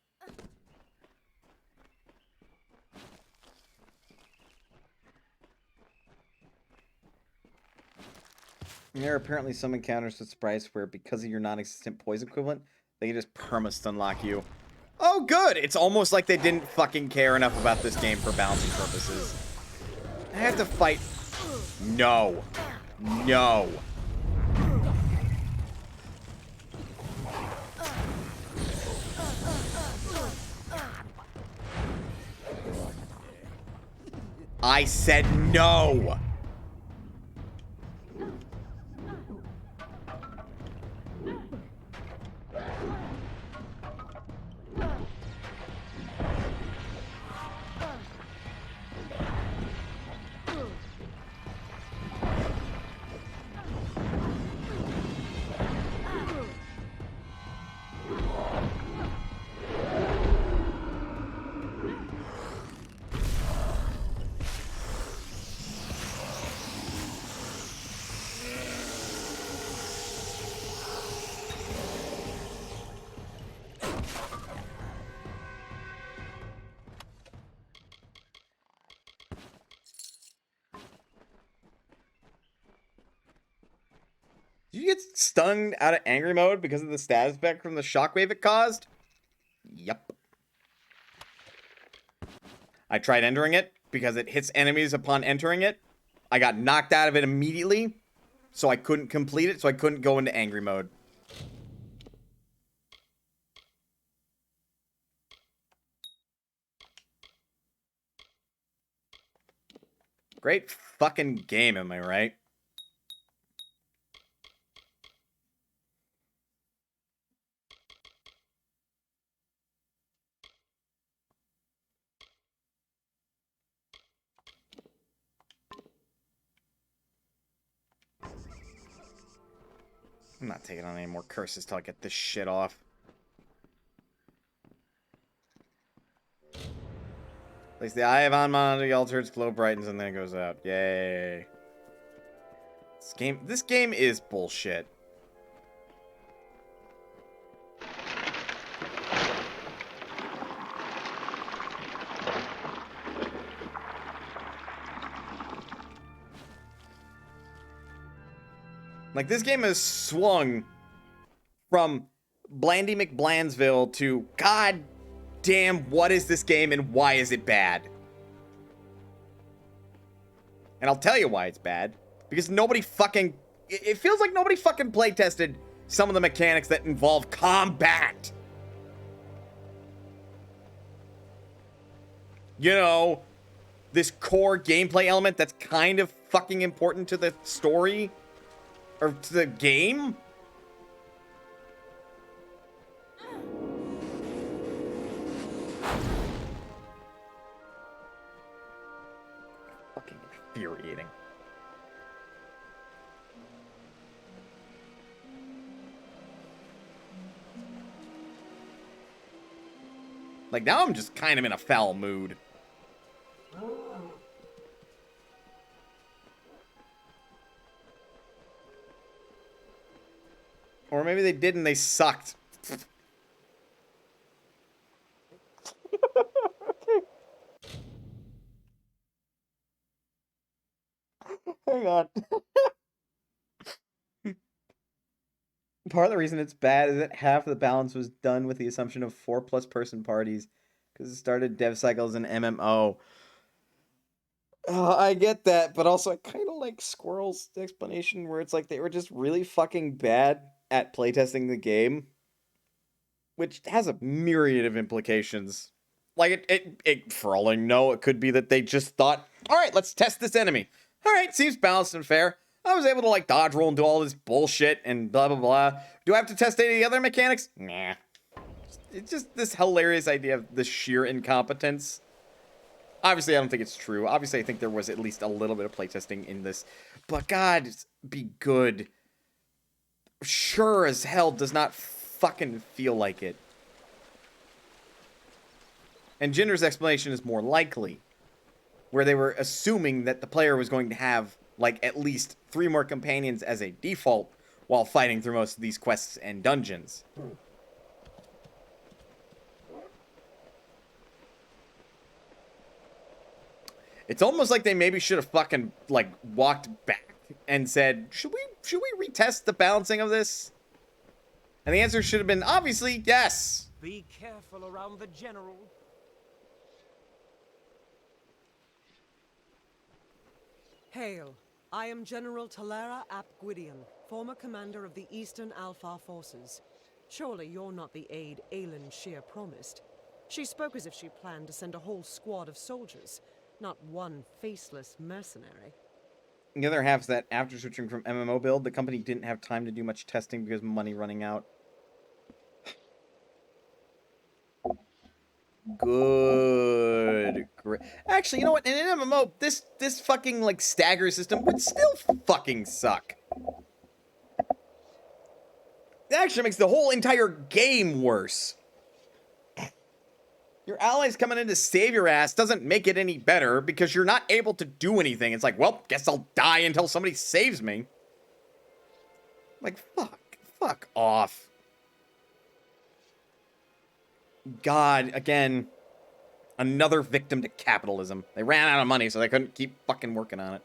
And there are apparently some encounters with sprites where, because of your non-existent poison equivalent, they can just perma-stun lock you. Oh, good! It's almost like they didn't fucking care enough about this game for balancing purposes. I have to fight... No. No. I said no! Did you get stunned out of angry mode because of the status effect from the shockwave it caused? Yep. I tried entering it because it hits enemies upon entering it. I got knocked out of it immediately, so I couldn't complete it, so I couldn't go into angry mode. Great fucking game, am I right? I'm not taking on any more curses till I get this shit off. Place the eye of Anman on the altar, its glow brightens, and then it goes out. Yay. This game is bullshit. Like, this game has swung from Blandy McBlandsville to, God damn, what is this game and why is it bad? And I'll tell you why it's bad. Because nobody fucking... It feels like nobody fucking playtested some of the mechanics that involve combat. You know, this core gameplay element that's kind of fucking important to the story. Or to the game? Fucking infuriating. Like, now I'm just kind of in a foul mood. Or maybe they did and they sucked. hang on. Part of the reason it's bad is that half of the balance was done with the assumption of 4+ person parties because it started dev cycles in MMO. I get that, but also I kind of like Squirrel's explanation where it's like they were just really fucking bad at playtesting the game, which has a myriad of implications. Like, it for all I know, it could be that they just thought, all right, let's test this enemy. All right, seems balanced and fair. I was able to, like, dodge roll and do all this bullshit and blah, blah, blah. Do I have to test any of the other mechanics? Nah. It's just this hilarious idea of the sheer incompetence. Obviously, I don't think it's true. Obviously, I think there was at least a little bit of playtesting in this. But God, be good. Sure as hell does not fucking feel like it. And Jinder's explanation is more likely, where they were assuming that the player was going to have, like, at least 3 more companions as a default while fighting through most of these quests and dungeons. It's almost like they maybe should have fucking, like, walked back and said, should we retest the balancing of this? And the answer should have been, obviously, yes. Be careful around the general. Hail. I am General Talera ap Gwydion, former commander of the Eastern Alfar forces. Surely you're not the aide Aelin Shear promised. She spoke as if she planned to send a whole squad of soldiers, not one faceless mercenary. The other half is that after switching from MMO build, the company didn't have time to do much testing because of money running out. Good. Great. Actually, you know what? In an MMO, this fucking, like, stagger system would still fucking suck. It actually makes the whole entire game worse. Your allies coming in to save your ass doesn't make it any better because you're not able to do anything. It's like, well, guess I'll die until somebody saves me. Like, fuck off. God, again, another victim to capitalism. They ran out of money, so they couldn't keep fucking working on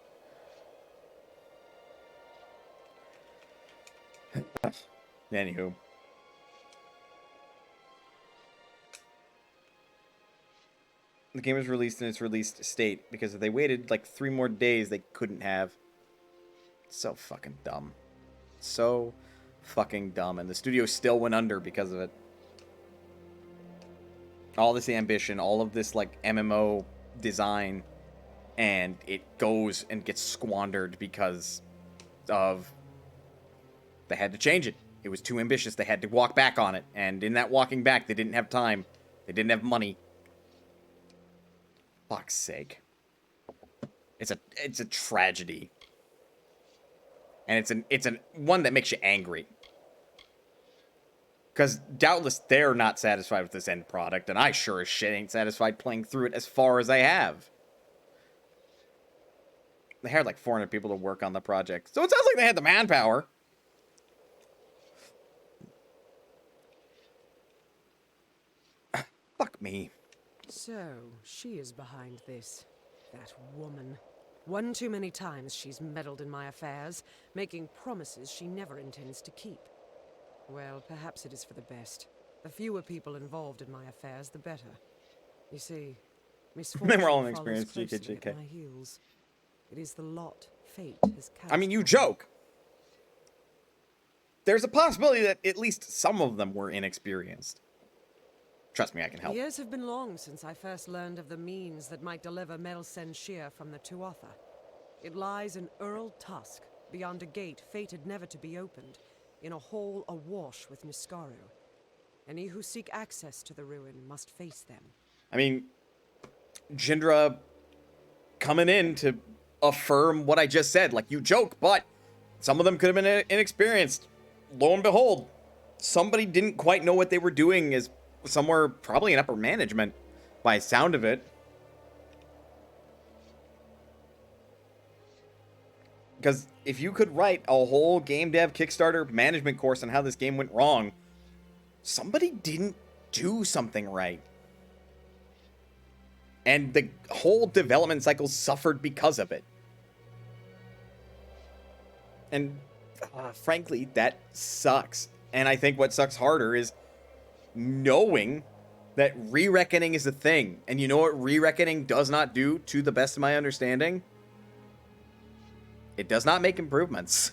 it. Anywho. The game was released in its released state because if they waited like 3 more days, they couldn't have. So fucking dumb. So fucking dumb. And the studio still went under because of it. All this ambition, all of this like MMO design, and it goes and gets squandered because of they had to change it. It was too ambitious. They had to walk back on it. And in that walking back, they didn't have time. They didn't have money. Fuck's sake. It's a tragedy. And it's an one that makes you angry. Because doubtless they're not satisfied with this end product, and I sure as shit ain't satisfied playing through it as far as I have. They hired like 400 people to work on the project, so it sounds like they had the manpower. Fuck me. So, she is behind this. That woman. One too many times she's meddled in my affairs, making promises she never intends to keep. Well, perhaps it is for the best. The fewer people involved in my affairs, the better. You see, misfortune We're all follows inexperienced, closely JK. at my heels. It is the lot fate has cast. I mean, you joke. There's a possibility that at least some of them were inexperienced. Trust me, I can help. Years have been long since I first learned of the means that might deliver Melsen Shear from the Tuatha. It lies in Earl Tusk, beyond a gate fated never to be opened, in a hole awash with Niskaru. Any who seek access to the ruin must face them. I mean, Jindra coming in to affirm what I just said. Like, you joke, but some of them could have been inexperienced. Lo and behold, somebody didn't quite know what they were doing as somewhere probably in upper management by sound of it. Because if you could write a whole game dev Kickstarter management course on how this game went wrong, somebody didn't do something right. And the whole development cycle suffered because of it. And frankly, that sucks. And I think what sucks harder is knowing that re-reckoning is a thing. And you know what re-reckoning does not do, to the best of my understanding? It does not make improvements.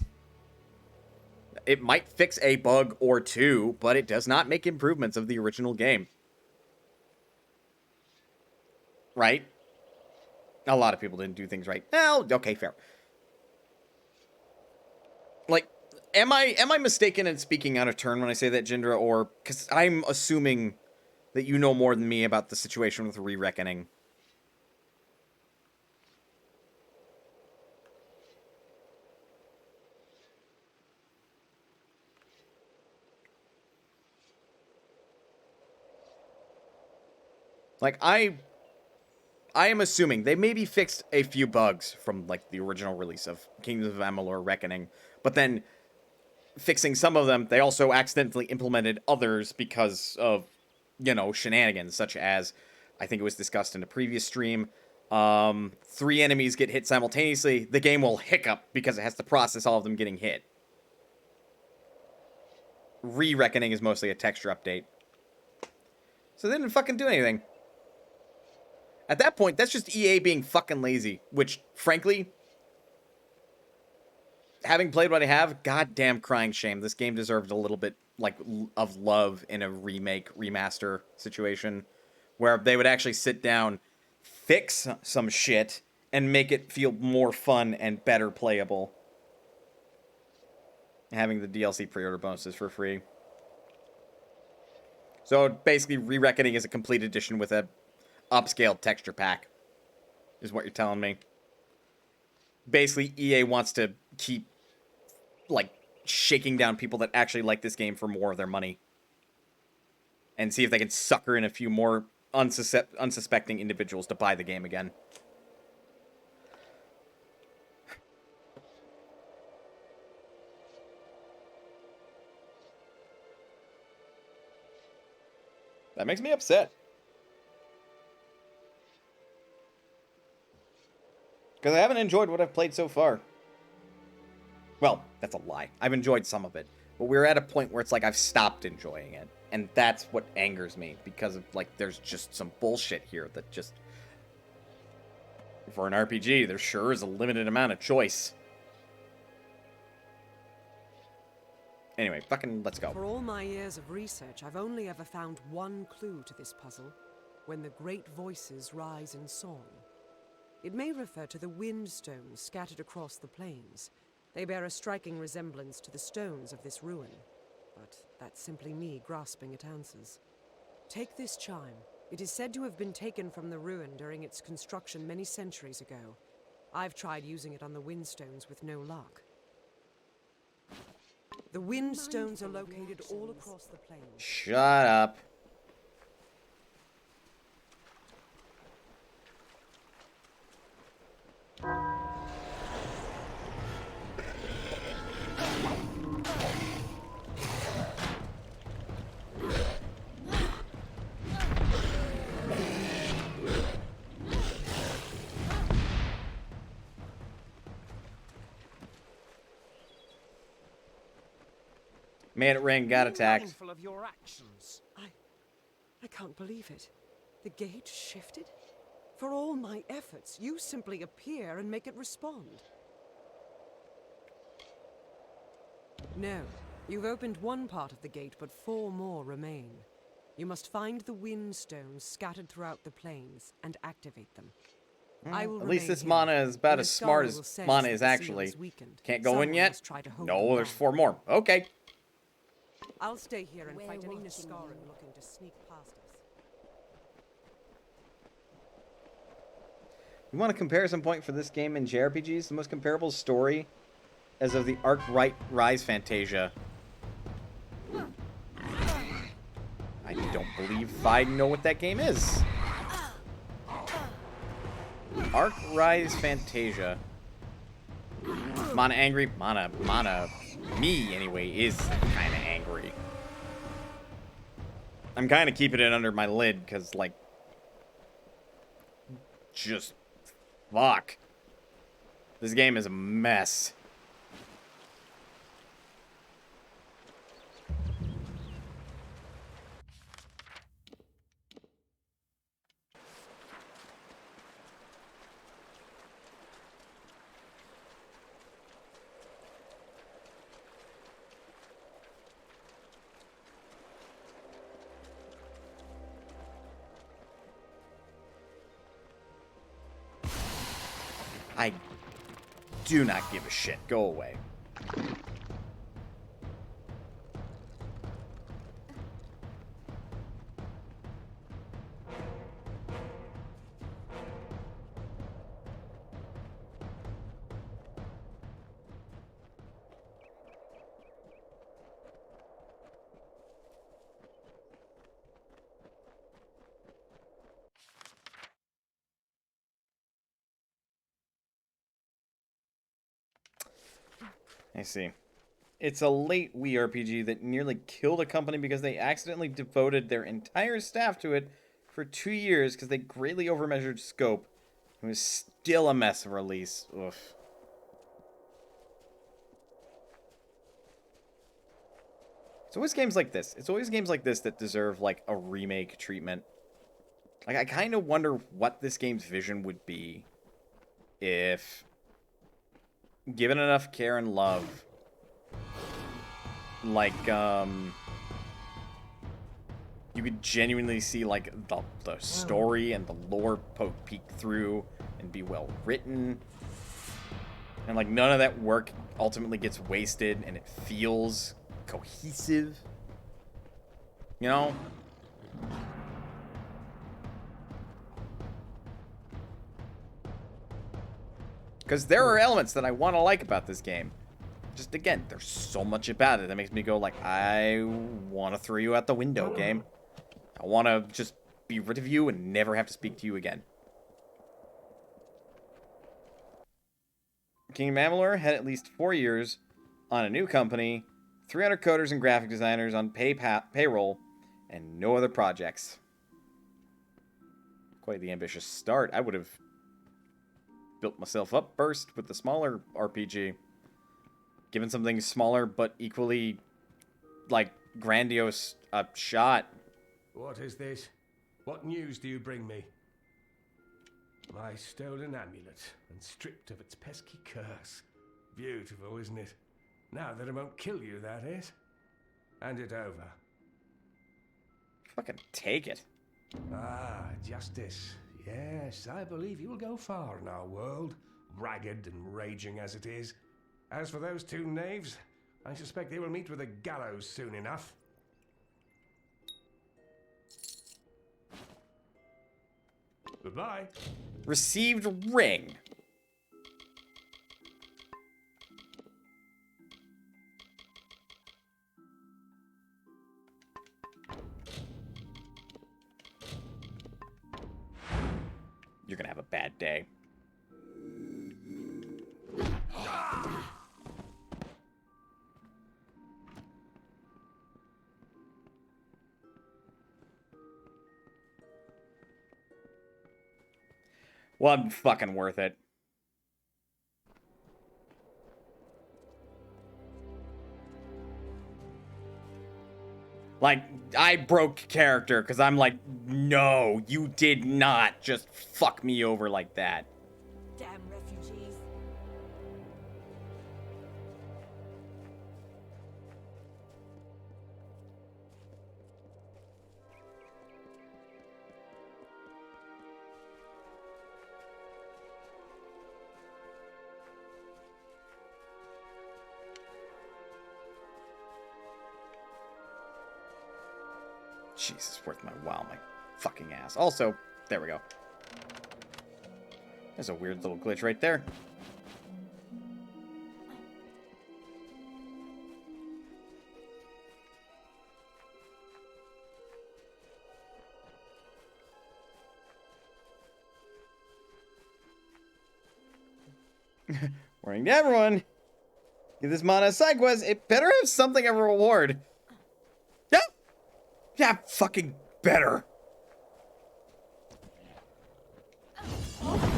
It might fix a bug or two, but it does not make improvements of the original game. Right? A lot of people didn't do things right. Well, okay, fair. Like, am I mistaken in speaking out of turn when I say that, Jindra? Or, because I'm assuming that you know more than me about the situation with re-reckoning. Like, I am assuming they maybe fixed a few bugs from, like, the original release of Kingdoms of Amalur Reckoning, but then fixing some of them, they also accidentally implemented others because of, you know, shenanigans, such as, I think it was discussed in a previous stream, 3 enemies get hit simultaneously, the game will hiccup because it has to process all of them getting hit. Re-Reckoning is mostly a texture update. So they didn't fucking do anything. At that point, that's just EA being fucking lazy, which, frankly, having played what I have, goddamn crying shame. This game deserved a little bit, like, of love in a remake, remaster situation, where they would actually sit down, fix some shit, and make it feel more fun and better playable. Having the DLC pre-order bonuses for free. So, basically, Re-Reckoning is a complete edition with a upscaled texture pack, is what you're telling me. Basically, EA wants to keep, like, shaking down people that actually like this game for more of their money. And see if they can sucker in a few more unsuspecting individuals to buy the game again. That makes me upset. Because I haven't enjoyed what I've played so far. Well, that's a lie. I've enjoyed some of it. But we're at a point where it's like I've stopped enjoying it. And that's what angers me. Because of, like, there's just some bullshit here that just... For an RPG, there sure is a limited amount of choice. Anyway, fucking let's go. For all my years of research, I've only ever found one clue to this puzzle. When the great voices rise in song. It may refer to the wind stones scattered across the plains. They bear a striking resemblance to the stones of this ruin. But that's simply me grasping at answers. Take this chime. It is said to have been taken from the ruin during its construction many centuries ago. I've tried using it on the wind stones with no luck. The wind stones are located all across the plains. Shut up. Made it ring, got attacked. Mindful of your actions. I can't believe it. The gate shifted? For all my efforts, you simply appear and make it respond. No, you've opened one part of the gate, but 4 more remain. You must find the wind stones scattered throughout the plains and activate them. I will At least this remain mana here, is about and as the smart Scar will as sense mana that is the seal actually. is weakened. Can't go in Someone yet? must try to hold No, them there's back. 4 more. Okay. I'll stay here and fight any Niskaran looking to sneak past us. You want a comparison point for this game in JRPGs? The most comparable story as of the Arc Rise Fantasia. I don't believe I know what that game is. Arc Rise Fantasia. Mana angry? Mana, me anyway, is kind of angry. I'm kind of keeping it under my lid because, like, just fuck. This game is a mess. I do not give a shit. Go away. I see. It's a late Wii RPG that nearly killed a company because they accidentally devoted their entire staff to it for 2 years because they greatly overmeasured scope. It was still a mess of release. Oof. It's always games like this. It's always games like this that deserve, like, a remake treatment. Like, I kind of wonder what this game's vision would be if, given enough care and love, like, you could genuinely see, like, the story and the lore peek through and be well written. And, like, none of that work ultimately gets wasted and it feels cohesive. You know? Because there are elements that I want to like about this game. Just, again, there's so much about it that makes me go, like, I want to throw you out the window, game. I want to just be rid of you and never have to speak to you again. Kingdom of Amalur had at least 4 years on a new company, 300 coders and graphic designers on payroll, and no other projects. Quite the ambitious start. I would have built myself up first with the smaller RPG. Given something smaller but equally, like, grandiose a shot. What is this? What news do you bring me? My stolen amulet, and stripped of its pesky curse. Beautiful, isn't it? Now that it won't kill you, that is. Hand it over. Fucking take it. Ah, justice. Yes, I believe you'll go far in our world, ragged and raging as it is. As for those two knaves, I suspect they will meet with a gallows soon enough. Goodbye. Received ring. You're gonna have a bad day. Wasn't fucking worth it. Like, I broke character because I'm like, no, you did not just fuck me over like that. Damn refugees. Jesus, worth my while, my fucking ass. Also, there we go. There's a weird little glitch right there. Warning to everyone. Give this mana a side quest. It better have something of a reward. Yeah. Yeah, fucking better.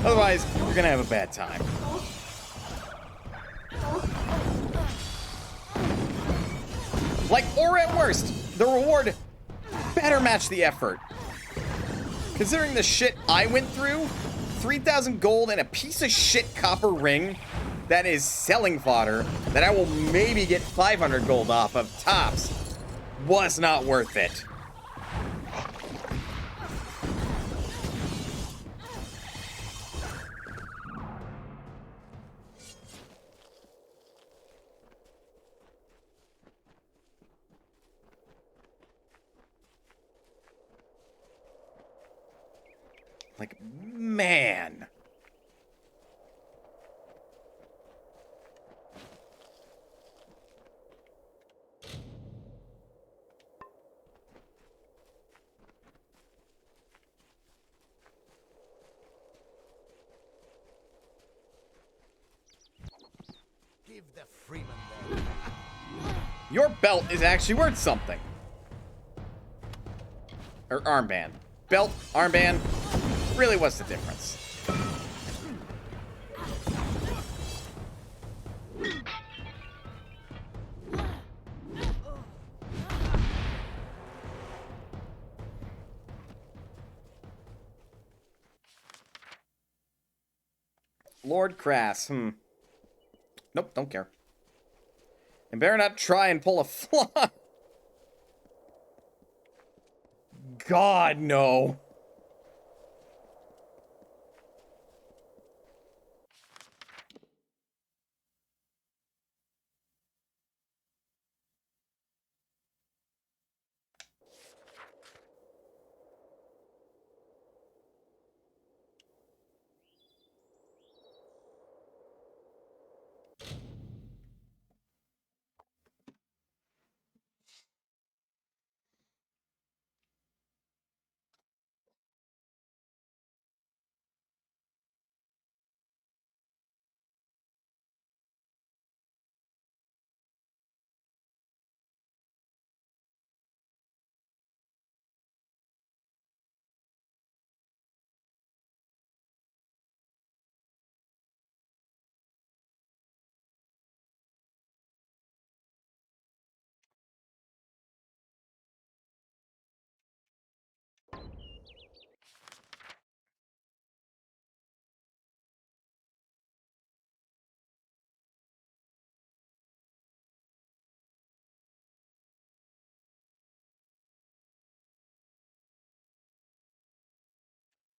Otherwise, you're gonna have a bad time. Like, or at worst, the reward better match the effort. Considering the shit I went through, 3,000 gold and a piece of shit copper ring that is selling fodder that I will maybe get 500 gold off of tops was not worth it. Like, man. Give the freeman there. Your belt is actually worth something. Or armband. Belt, armband. Really, what's the difference? Lord Crass. Nope, don't care. And better not try and pull a flaw. God, no.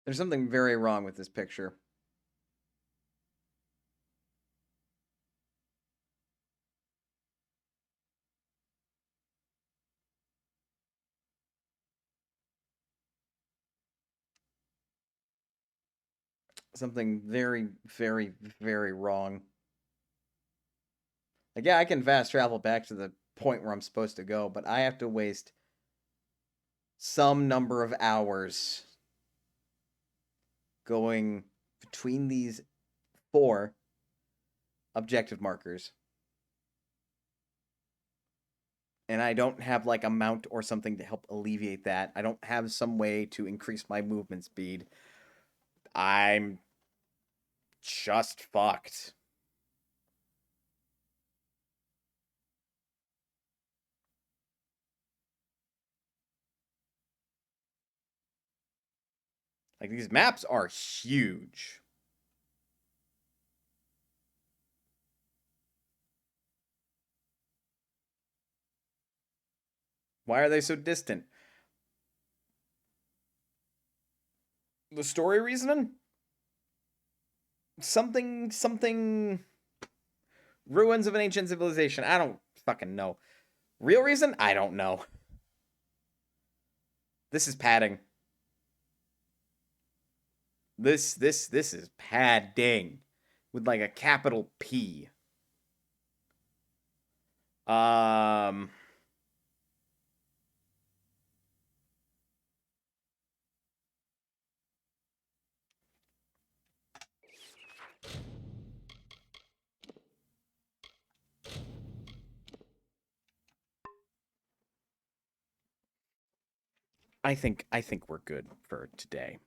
There's something very wrong with this picture. Something very, very, very wrong. Like, yeah, I can fast travel back to the point where I'm supposed to go, but I have to waste some number of hours going between these 4 objective markers. And I don't have, like, a mount or something to help alleviate that. I don't have some way to increase my movement speed. I'm just fucked. Like, these maps are huge. Why are they so distant? The story reasoning? Something... Ruins of an ancient civilization. I don't fucking know. Real reason? I don't know. This is padding. This is padding. With like a capital P. I think we're good for today.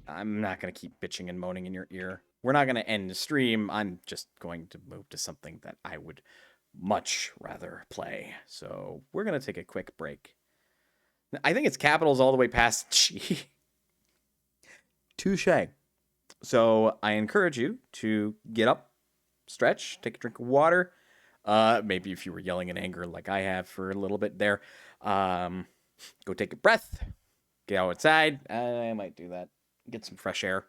I'm not going to keep bitching and moaning in your ear. We're not going to end the stream. I'm just going to move to something that I would much rather play. So we're going to take a quick break. I think it's capitals all the way past G. Touche. So I encourage you to get up, stretch, take a drink of water. Maybe if you were yelling in anger like I have for a little bit there, go take a breath, get outside. I might do that. Get some fresh air.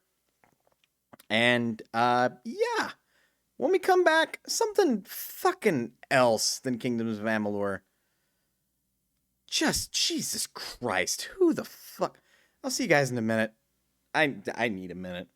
And, yeah. When we come back, something fucking else than Kingdoms of Amalur. Just, Jesus Christ. Who the fuck? I'll see you guys in a minute. I need a minute.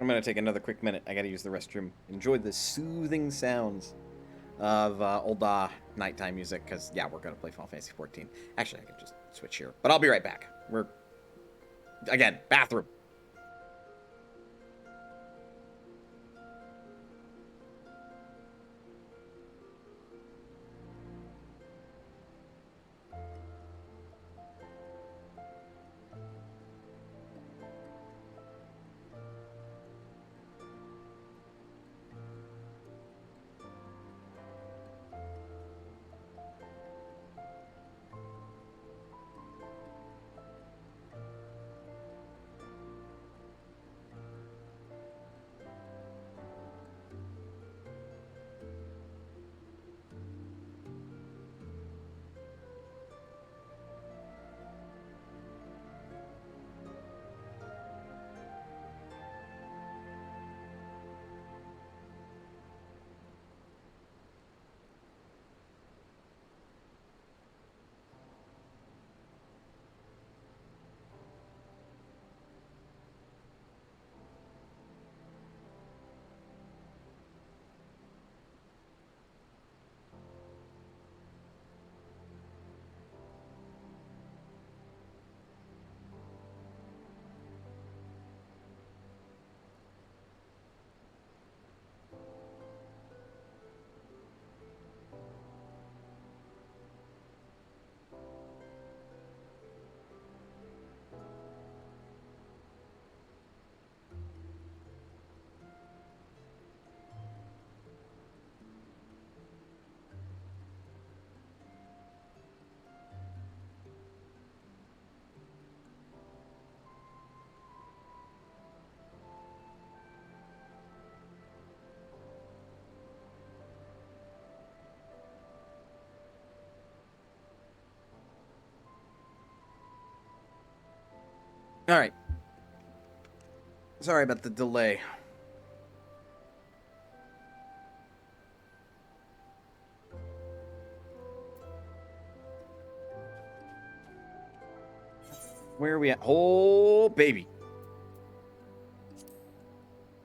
I'm going to take another quick minute. I got to use the restroom. Enjoy the soothing sounds of old nighttime music, because, yeah, we're going to play Final Fantasy 14. Actually, I can just switch here. But I'll be right back. Again, bathroom. Alright. Sorry about the delay. Where are we at? Oh, baby.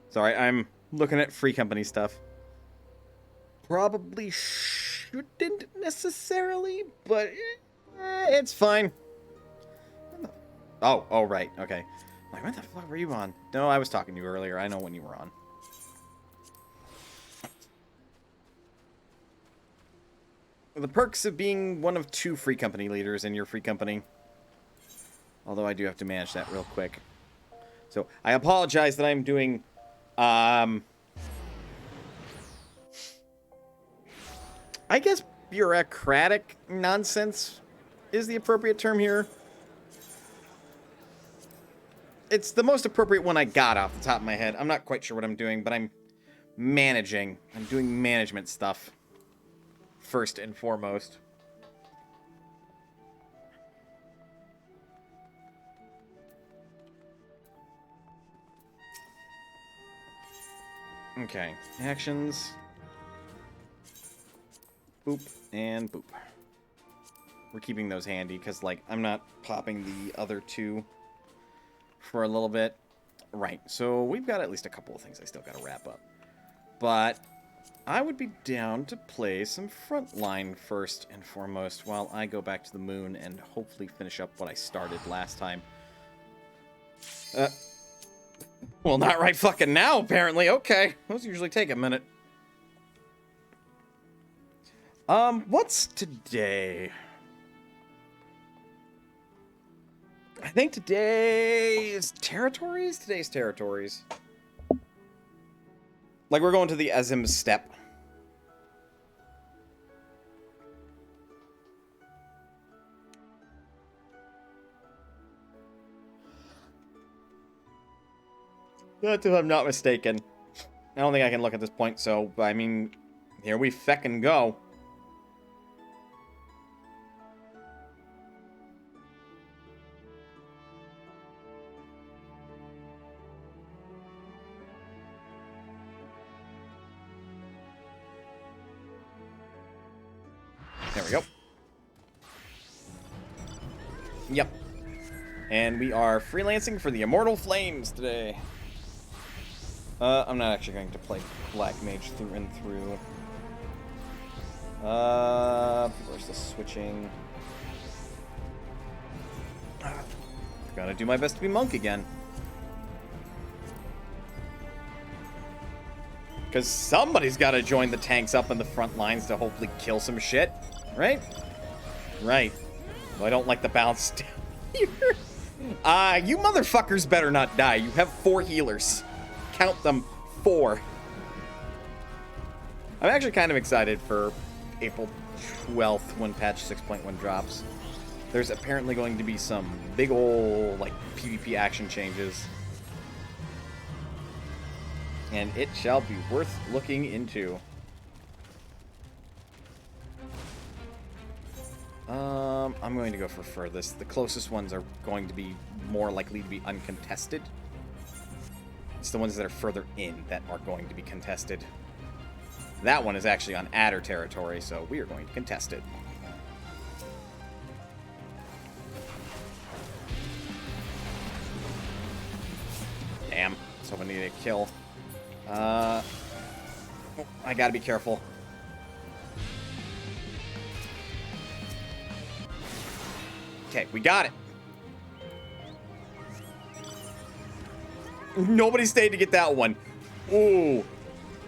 Sorry, I'm looking at free company stuff. Probably shouldn't necessarily, but it's fine. Oh, right. Okay. Like, what the fuck were you on? No, I was talking to you earlier. I know when you were on. The perks of being one of 2 free company leaders in your free company. Although I do have to manage that real quick. So, I apologize that I'm doing, I guess bureaucratic nonsense is the appropriate term here. It's the most appropriate one I got off the top of my head. I'm not quite sure what I'm doing, but I'm managing. I'm doing management stuff. First and foremost. Okay. Actions. Boop and boop. We're keeping those handy, because, like, I'm not popping the other 2 for a little bit. Right, so we've got at least a couple of things I still got to wrap up. But I would be down to play some Frontline first and foremost while I go back to the moon and hopefully finish up what I started last time. Well, not right fucking now, apparently. Okay, those usually take a minute. What's today? I think today is territories? Today's territories. Like, we're going to the Azim Steppe. That's if I'm not mistaken. I don't think I can look at this point, so, I mean, here we feckin' go. There we go. Yep. And we are freelancing for the Immortal Flames today. I'm not actually going to play Black Mage through and through. Where's the switching? Gotta do my best to be Monk again. Because somebody's got to join the tanks up in the front lines to hopefully kill some shit. Right? Right. Well, I don't like the bounce down here. You motherfuckers better not die. You have 4 healers. Count them. 4. I'm actually kind of excited for April 12th when patch 6.1 drops. There's apparently going to be some big ol' like PvP action changes. And it shall be worth looking into. I'm going to go for furthest. The closest ones are going to be more likely to be uncontested. It's the ones that are further in that are going to be contested. That one is actually on adder territory, so we are going to contest it. Damn. So I need a kill. I gotta be careful. Okay, we got it. Nobody stayed to get that one. Ooh.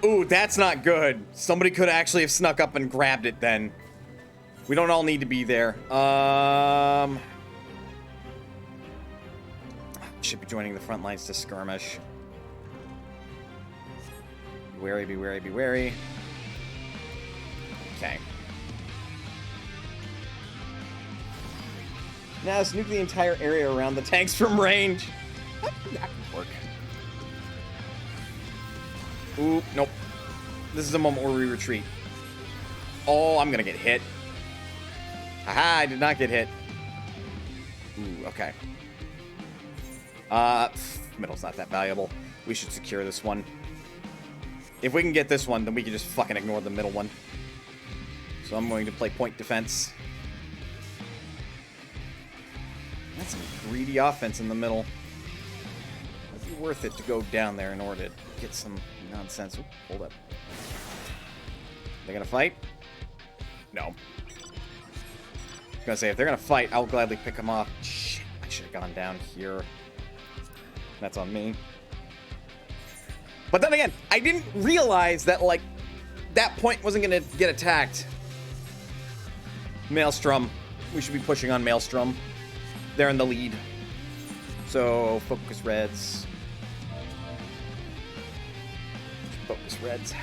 Ooh, that's not good. Somebody could actually have snuck up and grabbed it then. We don't all need to be there. Should be joining the front lines to skirmish. Be wary, be wary, be wary. Okay. Now let's nuke the entire area around the tanks from range. That could work. Ooh, nope. This is a moment where we retreat. Oh, I'm gonna get hit. Haha, I did not get hit. Ooh, okay. Middle's not that valuable. We should secure this one. If we can get this one, then we can just fucking ignore the middle one. So I'm going to play point defense. That's some greedy offense in the middle. It'd be worth it to go down there in order to get some nonsense. Ooh, hold up. They're gonna fight? No. I was gonna say, if they're gonna fight, I'll gladly pick them off. Shit, I should have gone down here. That's on me. But then again, I didn't realize that, like, that point wasn't gonna get attacked. Maelstrom. We should be pushing on Maelstrom. They're in the lead. So, focus Reds. Focus Reds.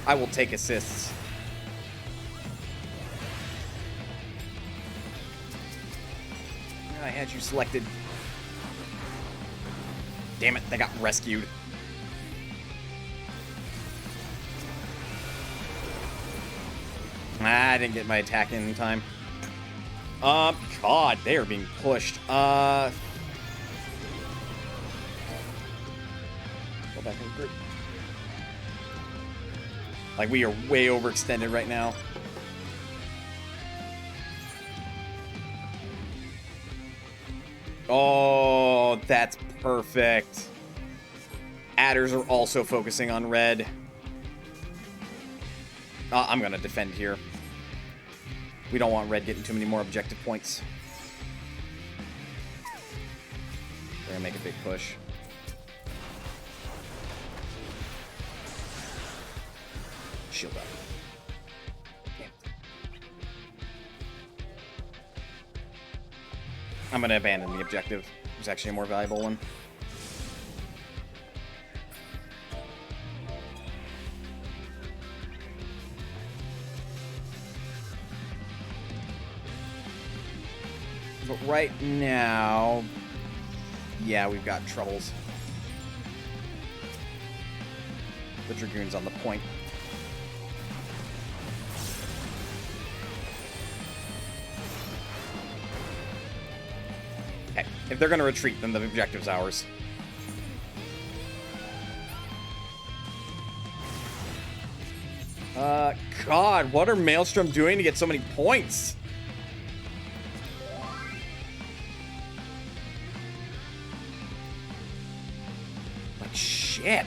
I will take assists. I had you selected. Damn it, they got rescued. I didn't get my attack in time. God, they are being pushed. Go back in group. Like, we are way overextended right now. Oh, that's perfect. Adders are also focusing on red. I'm gonna defend here. We don't want red getting too many more objective points. We're gonna make a big push. Shield up. Damn. I'm gonna abandon the objective. It's actually a more valuable one. But right now, yeah, we've got troubles. The Dragoon's on the point. Okay, if they're gonna retreat, then the objective's ours. God, what are Maelstrom doing to get so many points? Like, shit.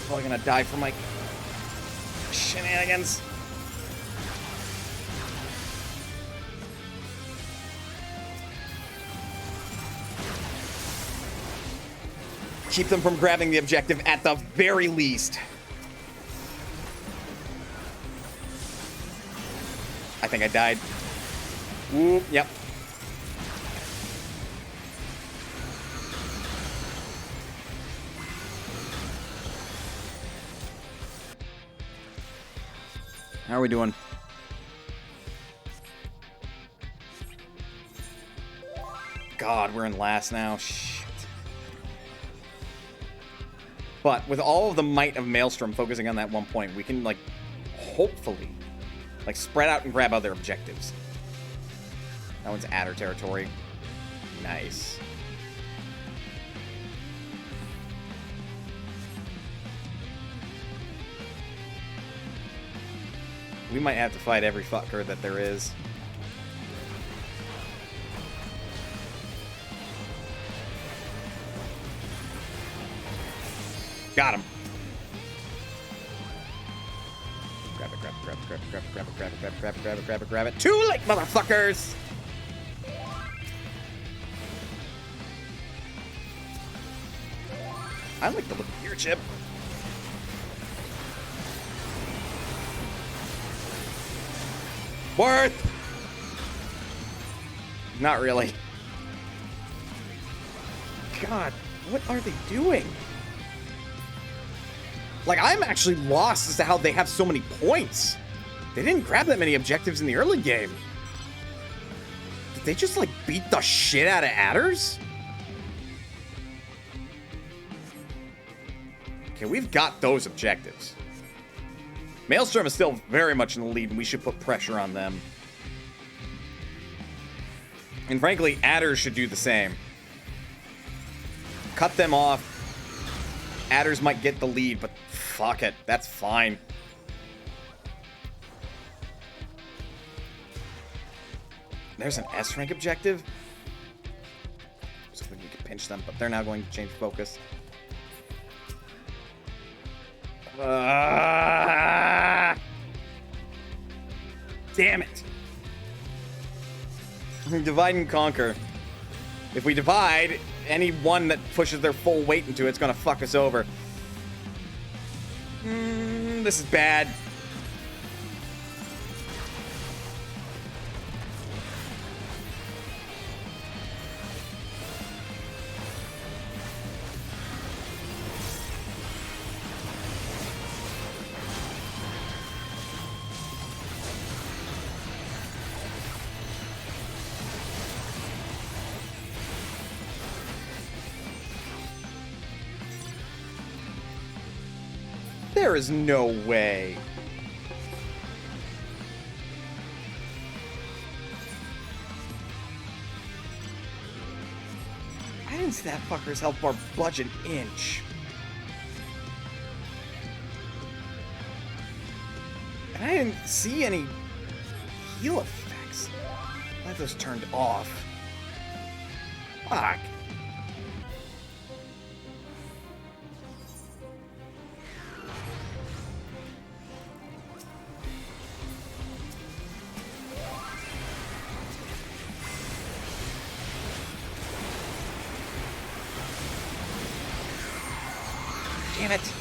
Probably gonna die for my shenanigans. Keep them from grabbing the objective at the very least. I think I died. Whoop, yep. How are we doing? God, we're in last now. Shit. But with all of the might of Maelstrom focusing on that one point, we can, like, hopefully, like, spread out and grab other objectives. That one's Adder territory. Nice. We might have to fight every fucker that there is. Got him. Grab it, grab it, grab it, grab it, grab it, grab it, grab it, grab it, grab it, grab it, grab it, grab it. Too late, motherfuckers! I like the look of your chip. Worth! Not really. God, what are they doing? Like, I'm actually lost as to how they have so many points. They didn't grab that many objectives in the early game. Did they just, like, beat the shit out of adders? Okay, we've got those objectives. Maelstrom is still very much in the lead, and we should put pressure on them. And frankly, adders should do the same. Cut them off. Adders might get the lead, but fuck it. That's fine. There's an S-rank objective. So we can pinch them, but they're now going to change focus. Damn it. Divide and conquer. If we divide, any one that pushes their full weight into it's gonna fuck us over. This is bad. There is no way. I didn't see that fucker's health bar budge an inch. And I didn't see any heal effects. I have those turned off. Fuck. Damn it.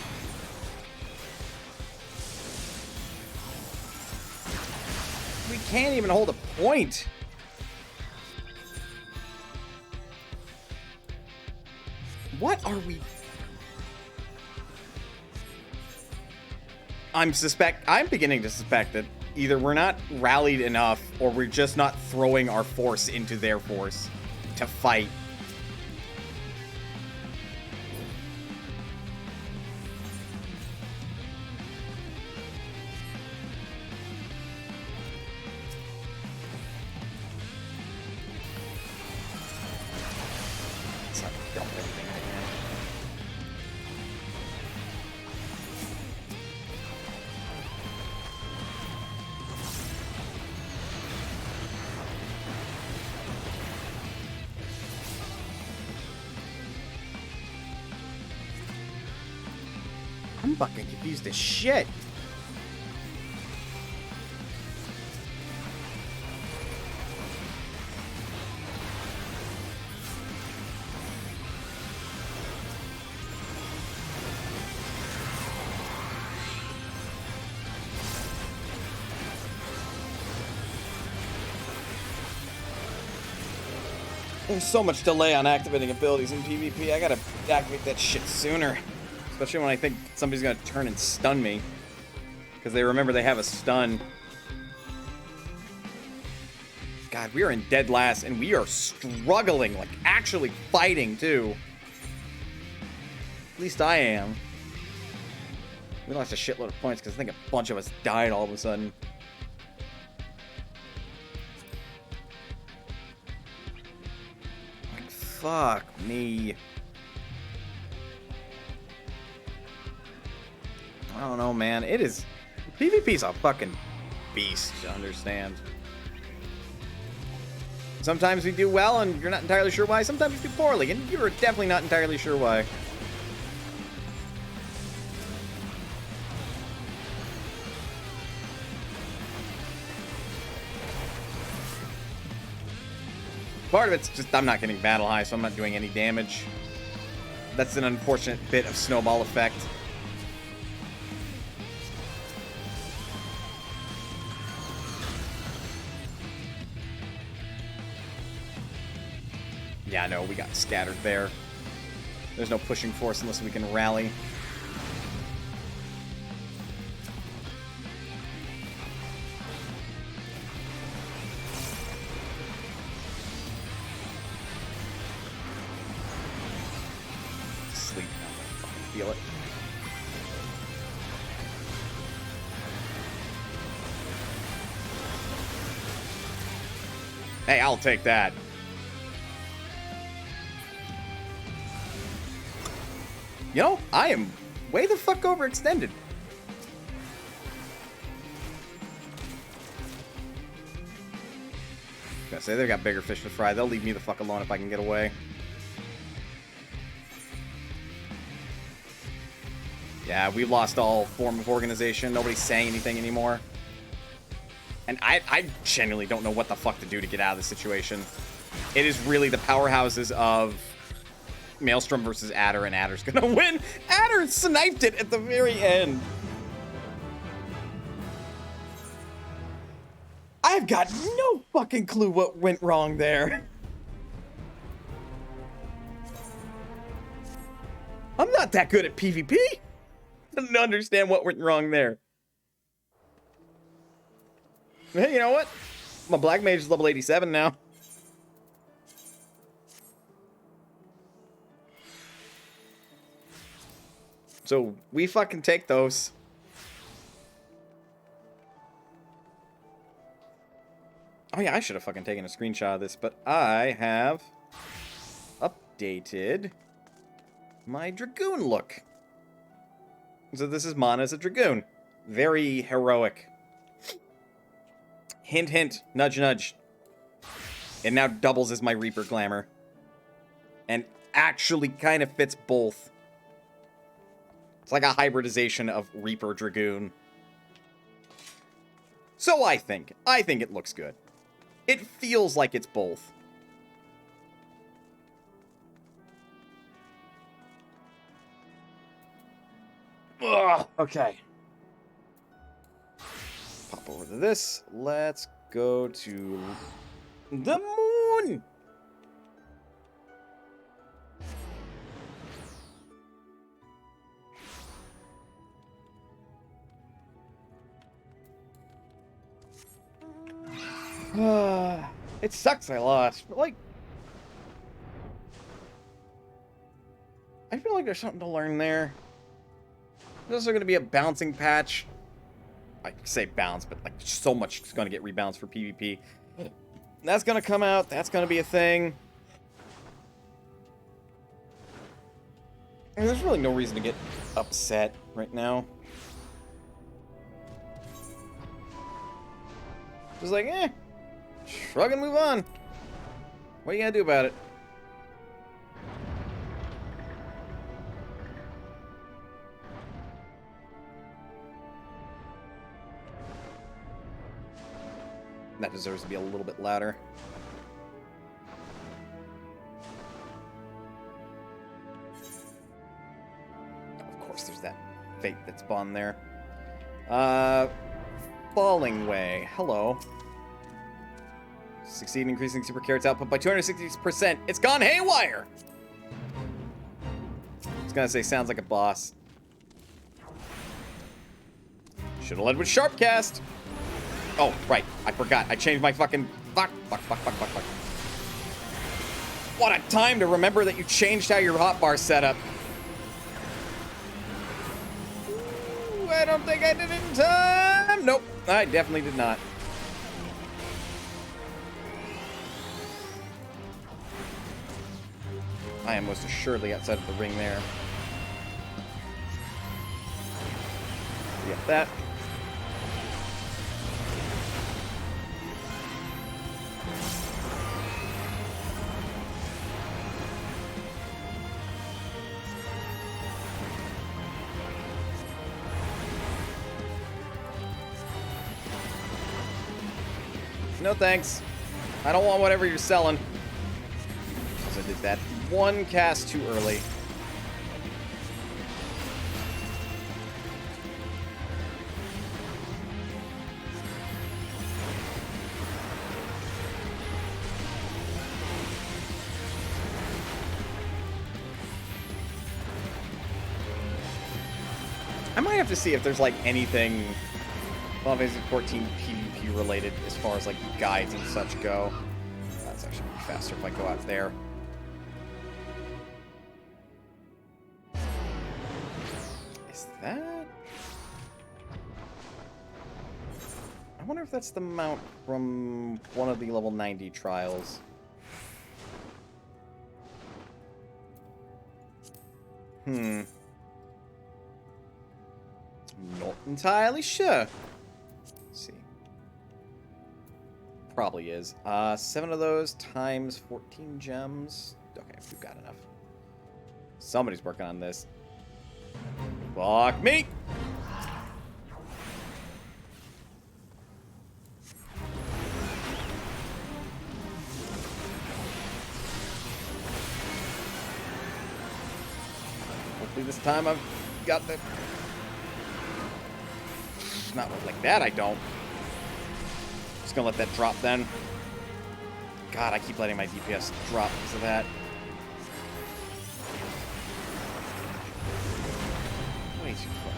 We can't even hold a point. What are we... I'm beginning to suspect that either we're not rallied enough or we're just not throwing our force into their force to fight. I'm fucking confused as shit. There's so much delay on activating abilities in PvP. I gotta activate that shit sooner. Especially when I think somebody's gonna turn and stun me. Because they remember they have a stun. God, we are in dead last and we are struggling. Like, actually fighting, too. At least I am. We lost a shitload of points because I think a bunch of us died all of a sudden. Fuck me. I don't know, man. It is... PvP's a fucking beast to understand. Sometimes we do well and you're not entirely sure why. Sometimes we do poorly and you're definitely not entirely sure why. Part of it's just I'm not getting battle high, so I'm not doing any damage. That's an unfortunate bit of snowball effect. Yeah, no, we got scattered there. There's no pushing force unless we can rally. Feel it. Hey, I'll take that. You know, I am way the fuck overextended. Gotta say, they got bigger fish to fry. They'll leave me the fuck alone if I can get away. Yeah, we've lost all form of organization. Nobody's saying anything anymore. And I genuinely don't know what the fuck to do to get out of this situation. It is really the powerhouses of Maelstrom versus Adder, and Adder's gonna win. Adder sniped it at the very end. I've got no fucking clue what went wrong there. I'm not that good at PvP. I don't understand what went wrong there. Hey, you know what? My Black Mage is level 87 now. So we fucking take those. Oh yeah, I should have fucking taken a screenshot of this, but I have updated my Dragoon look. So this is Mana as a Dragoon. Very heroic. Hint, hint. Nudge, nudge. It now doubles as my Reaper glamour. And actually kind of fits both. It's like a hybridization of Reaper Dragoon. So I think it looks good. It feels like it's both. Ugh, okay. Pop over to this. Let's go to the moon. It sucks I lost, but like, I feel like there's something to learn there. There's also going to be a bouncing patch. I say bounce, but like so much is going to get rebounced for PvP. That's going to come out. That's going to be a thing. And there's really no reason to get upset right now. Just like, shrug and move on. What are you going to do about it? That deserves to be a little bit louder. Of course, there's that fate that's spawned there. Falling Way. Hello. Succeed in increasing super carrots output by 260%. It's gone haywire! I was gonna say, sounds like a boss. Should've led with Sharpcast. Oh, right. I forgot. I changed my fucking... Fuck. What a time to remember that you changed how your hotbar set up. Ooh, I don't think I did it in time. Nope. I definitely did not. I am most assuredly outside of the ring there. Get that. No thanks. I don't want whatever you're selling. Because I did that one cast too early. I might have to see if there's like anything Final Fantasy 14 PvP related as far as like guides and such go. That's actually faster if I go out there. Is that? I wonder if that's the mount from one of the level 90 trials. Not entirely sure. Let's see. Probably is. 7 of those times 14 gems. Okay, we've got enough. Somebody's working on this. Fuck me! Hopefully this time I've got the... Not like that, I don't. Just gonna let that drop then. God, I keep letting my DPS drop because of that. Way too close.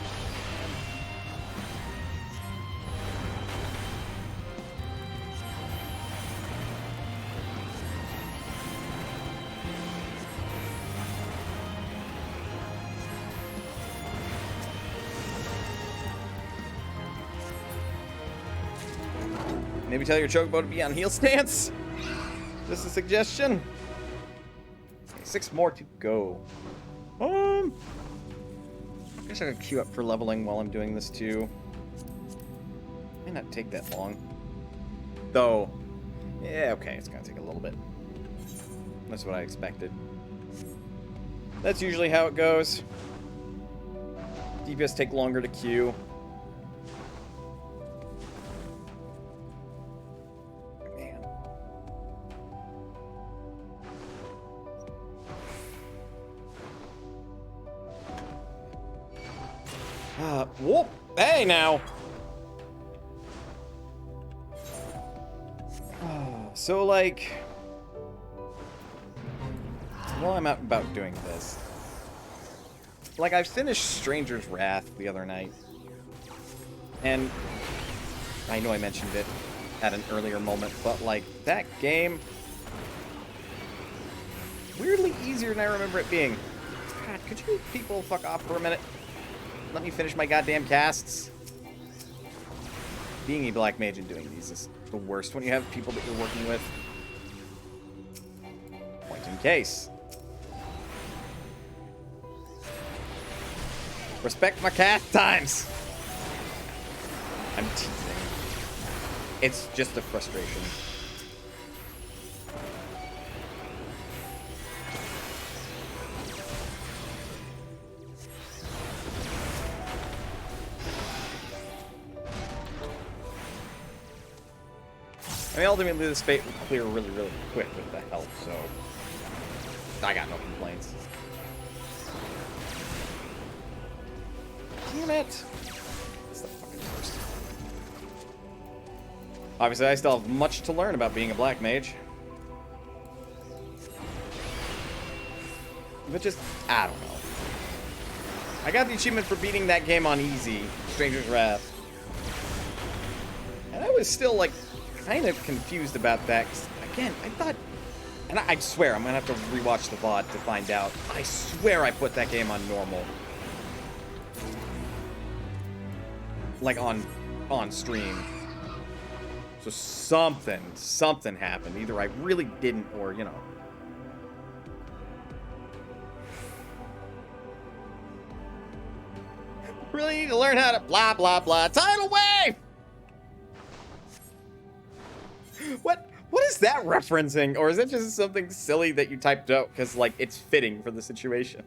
Maybe tell your chocobo to be on heel stance. Just a suggestion. Okay, 6 more to go. I guess I could queue up for leveling while I'm doing this too. May not take that long. Though, yeah, okay, it's gonna take a little bit. That's what I expected. That's usually how it goes. DPS take longer to queue. Whoop! Hey, now! So, like... While I'm out and about doing this... Like, I finished Stranger's Wrath the other night. And... I know I mentioned it at an earlier moment, but, like, that game... Weirdly easier than I remember it being. God, could you people fuck off for a minute? Let me finish my goddamn casts. Being a black mage and doing these is the worst when you have people that you're working with. Point in case. Respect my cast times. I'm teasing. It's just a frustration. I mean, ultimately, this fate will clear really, really quick with the help, so I got no complaints. Damn it! That's the fucking worst. Obviously, I still have much to learn about being a black mage. But just, I don't know. I got the achievement for beating that game on easy, Stranger's Wrath. And I was still, like, kind of confused about that. 'Cause, again, I thought... And I swear, I'm going to have to rewatch the VOD to find out. I swear I put that game on normal. Like, on stream. So something happened. Either I really didn't or, you know. Really need to learn how to blah, blah, blah. Tidal wave! What is that referencing? Or is it just something silly that you typed out because, like, it's fitting for the situation?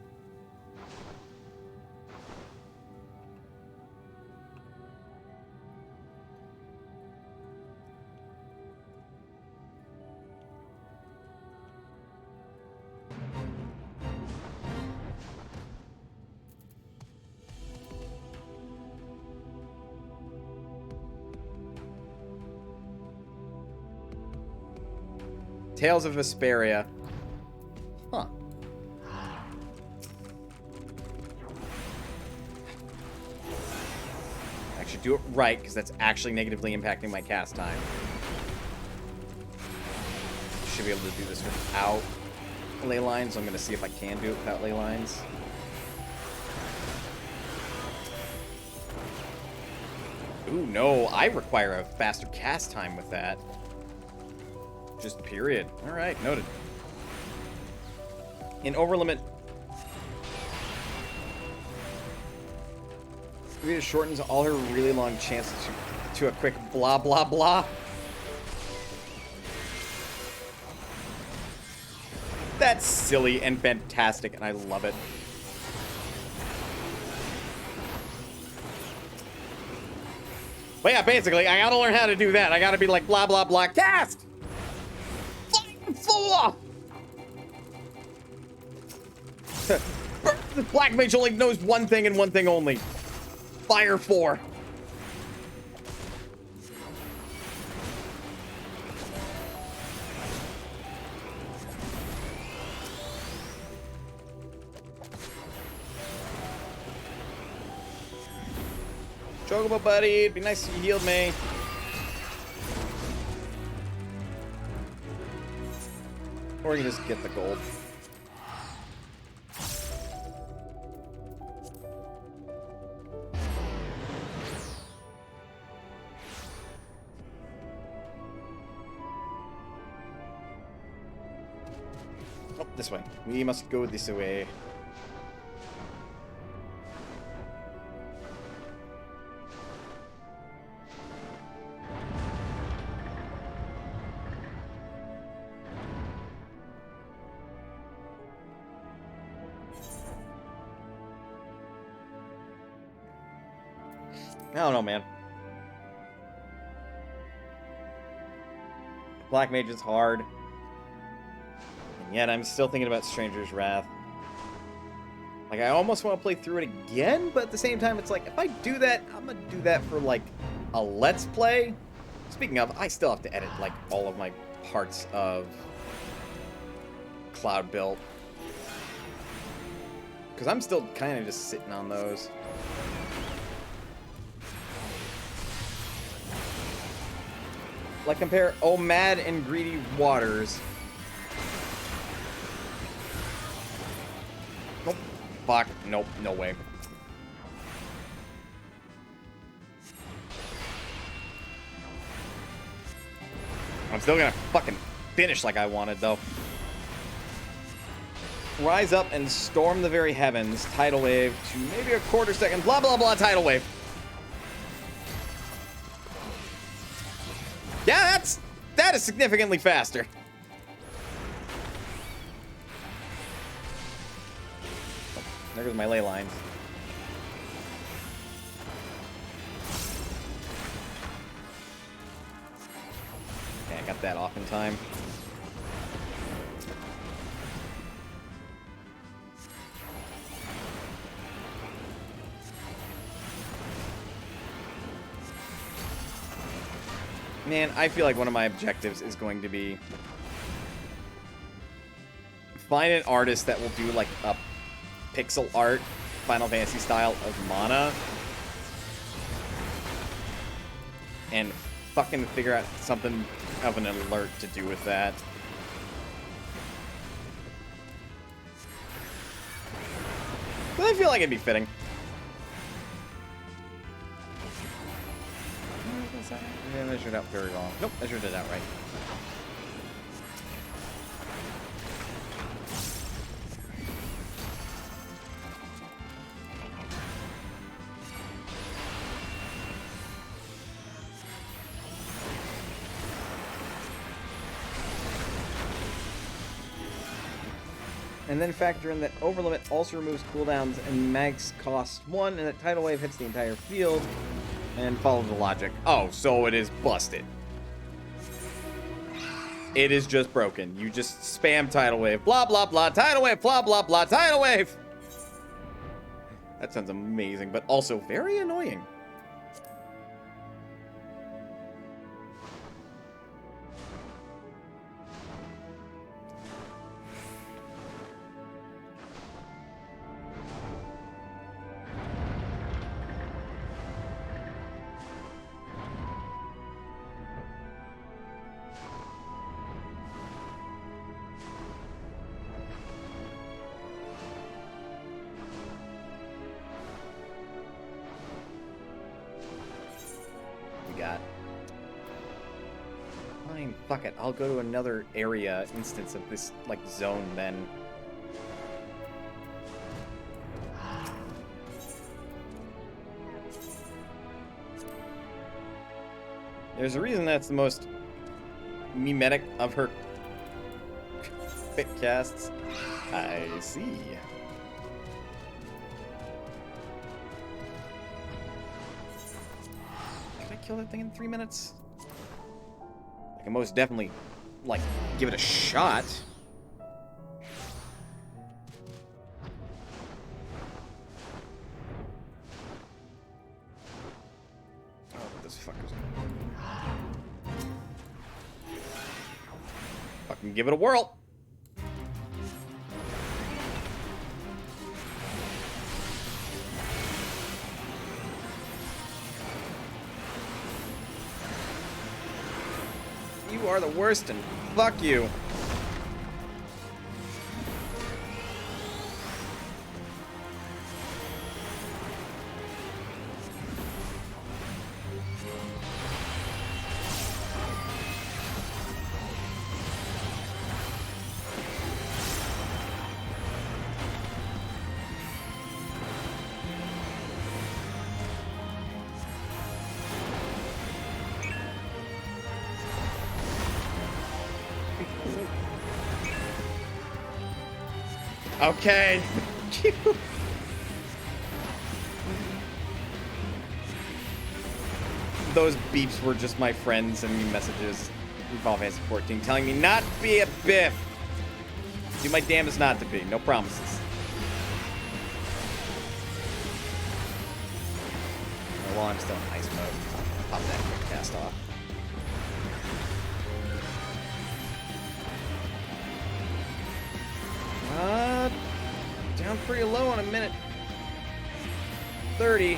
Tales of Vesperia. Huh. I should do it right, because that's actually negatively impacting my cast time. Should be able to do this without ley lines. I'm going to see if I can do it without ley lines. Ooh, no. I require a faster cast time with that. Just period. Alright, noted. In overlimit, Rita shortens all her really long chances to a quick blah blah blah. That's silly and fantastic, and I love it. But yeah, basically, I gotta learn how to do that. I gotta be like blah blah blah cast! Four! The black mage only knows one thing and one thing only. Fire 4. Chocobo buddy, it'd be nice if you healed me. Or you can just get the gold. Oh, this way. We must go this way. I don't know, man. Black Mage is hard. And yet I'm still thinking about Stranger's Wrath. Like, I almost want to play through it again, but at the same time, it's like, if I do that, I'm going to do that for, like, a Let's Play. Speaking of, I still have to edit, like, all of my parts of Cloud Built. Because I'm still kind of just sitting on those. Like, compare Oh Mad and Greedy Waters. Nope. Fuck. Nope. No way. I'm still gonna fucking finish like I wanted, though. Rise up and storm the very heavens. Tidal wave to maybe a quarter second. Blah, blah, blah. Tidal wave. Yeah, that is significantly faster. Oh, there goes my ley lines. Okay, I got that off in time. Man, I feel like one of my objectives is going to be find an artist that will do like a pixel art Final Fantasy style of Mana and fucking figure out something of an alert to do with that. But I feel like it'd be fitting. I measured out very wrong. Nope, measured it out right. And then factor in that Overlimit also removes cooldowns and max cost 1, and that Tidal Wave hits the entire field. And follow the logic. Oh, so it is busted. It is just broken. You just spam Tidal Wave. Blah, blah, blah. Tidal Wave. Blah, blah, blah. Tidal Wave. That sounds amazing, but also very annoying. Fuck it, I'll go to another area instance of this, like, zone then. There's a reason that's the most mimetic of her fit casts. I see. Could I kill that thing in 3 minutes? I can most definitely, like, give it a shot. Oh, this fucker's... Fucking give it a whirl. You are the worst, and fuck you. Okay. Those beeps were just my friends sending me messages in Final Fantasy 14 telling me not to be a biff. Do my damnedest not to be. No promises. While I'm still in ice mode, I'll pop that quick cast off. Down pretty low on a minute 30.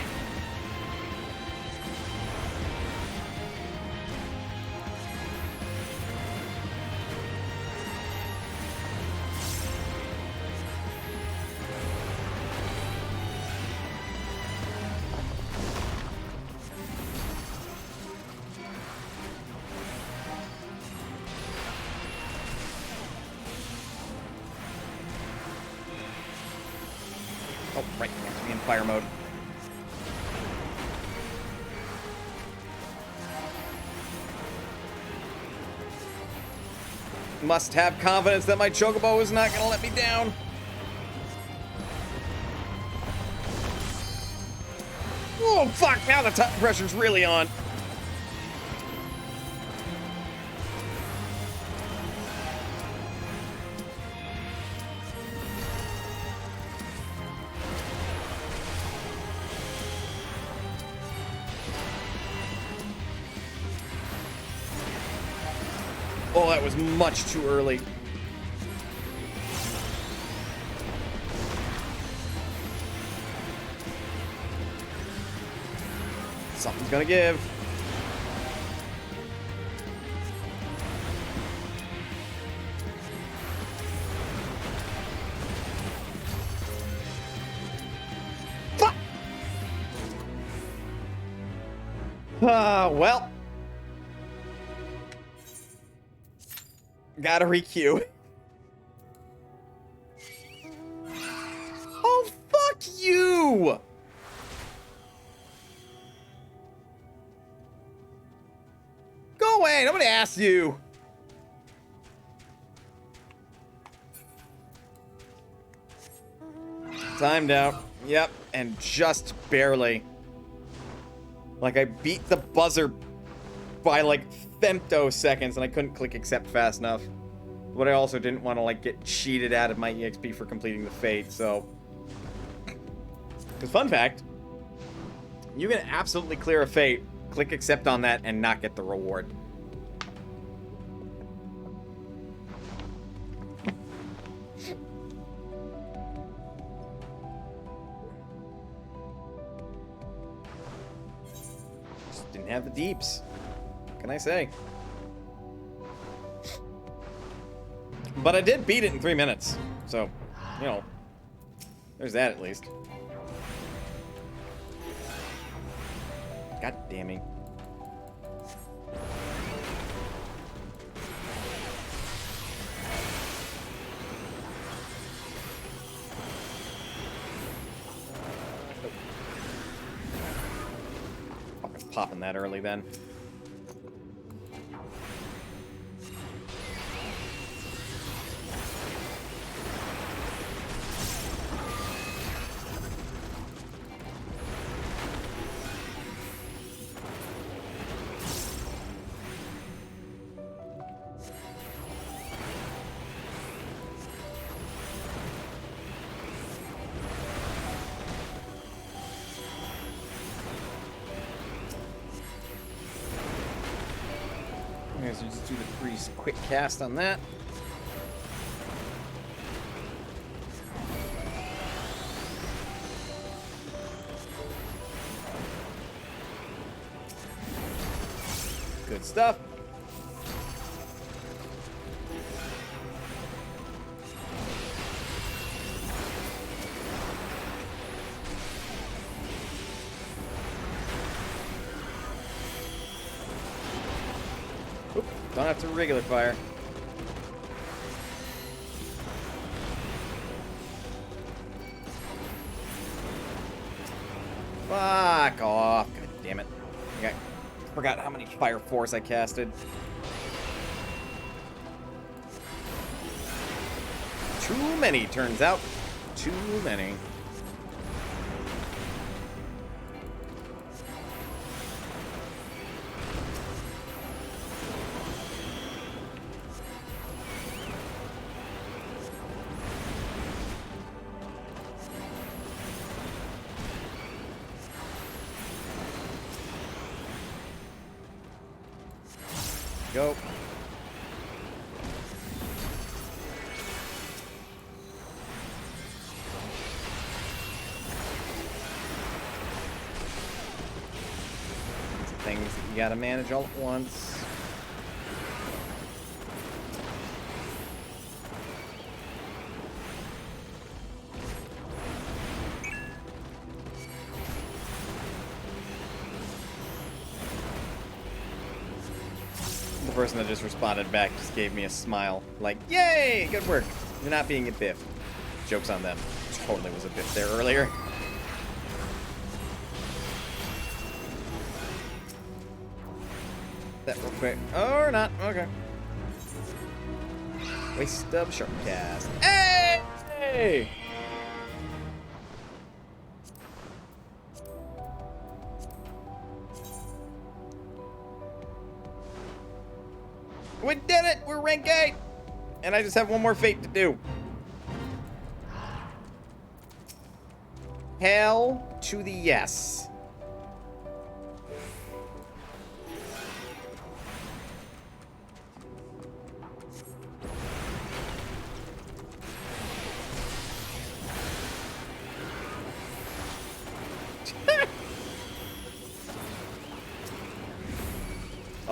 Oh, right, you have to be in fire mode. Must have confidence that my Chocobo is not gonna let me down. Oh, fuck, now the top pressure's really on. Oh, that was much too early. Something's gonna give. Fuck! Well. Gotta re-queue. Oh, fuck you! Go away! Nobody asked you! Timed out. Yep, and just barely. Like, I beat the buzzer by, like, femtoseconds, and I couldn't click accept fast enough. But I also didn't want to, like, get cheated out of my EXP for completing the fate, so... Because, fun fact, you can absolutely clear a fate, click accept on that, and not get the reward. Just didn't have the deeps. What can I say? But I did beat it in 3 minutes, so, you know, there's that at least. God damn me. Fucking popping that early then. So just do the priest quick cast on that. Good stuff. Don't have to regular fire. Fuck off. God damn it. I forgot how many fire force I casted. Too many, turns out. Too many. Go. Things that you gotta manage all at once. The person that just responded back just gave me a smile. Like, yay, good work. You're not being a biff. Joke's on them. Totally was a biff there earlier. That real quick. Or not. Okay. Waste of sharp cast. Hey! We did it! We're rank 8! And I just have one more fate to do. Hell to the yes.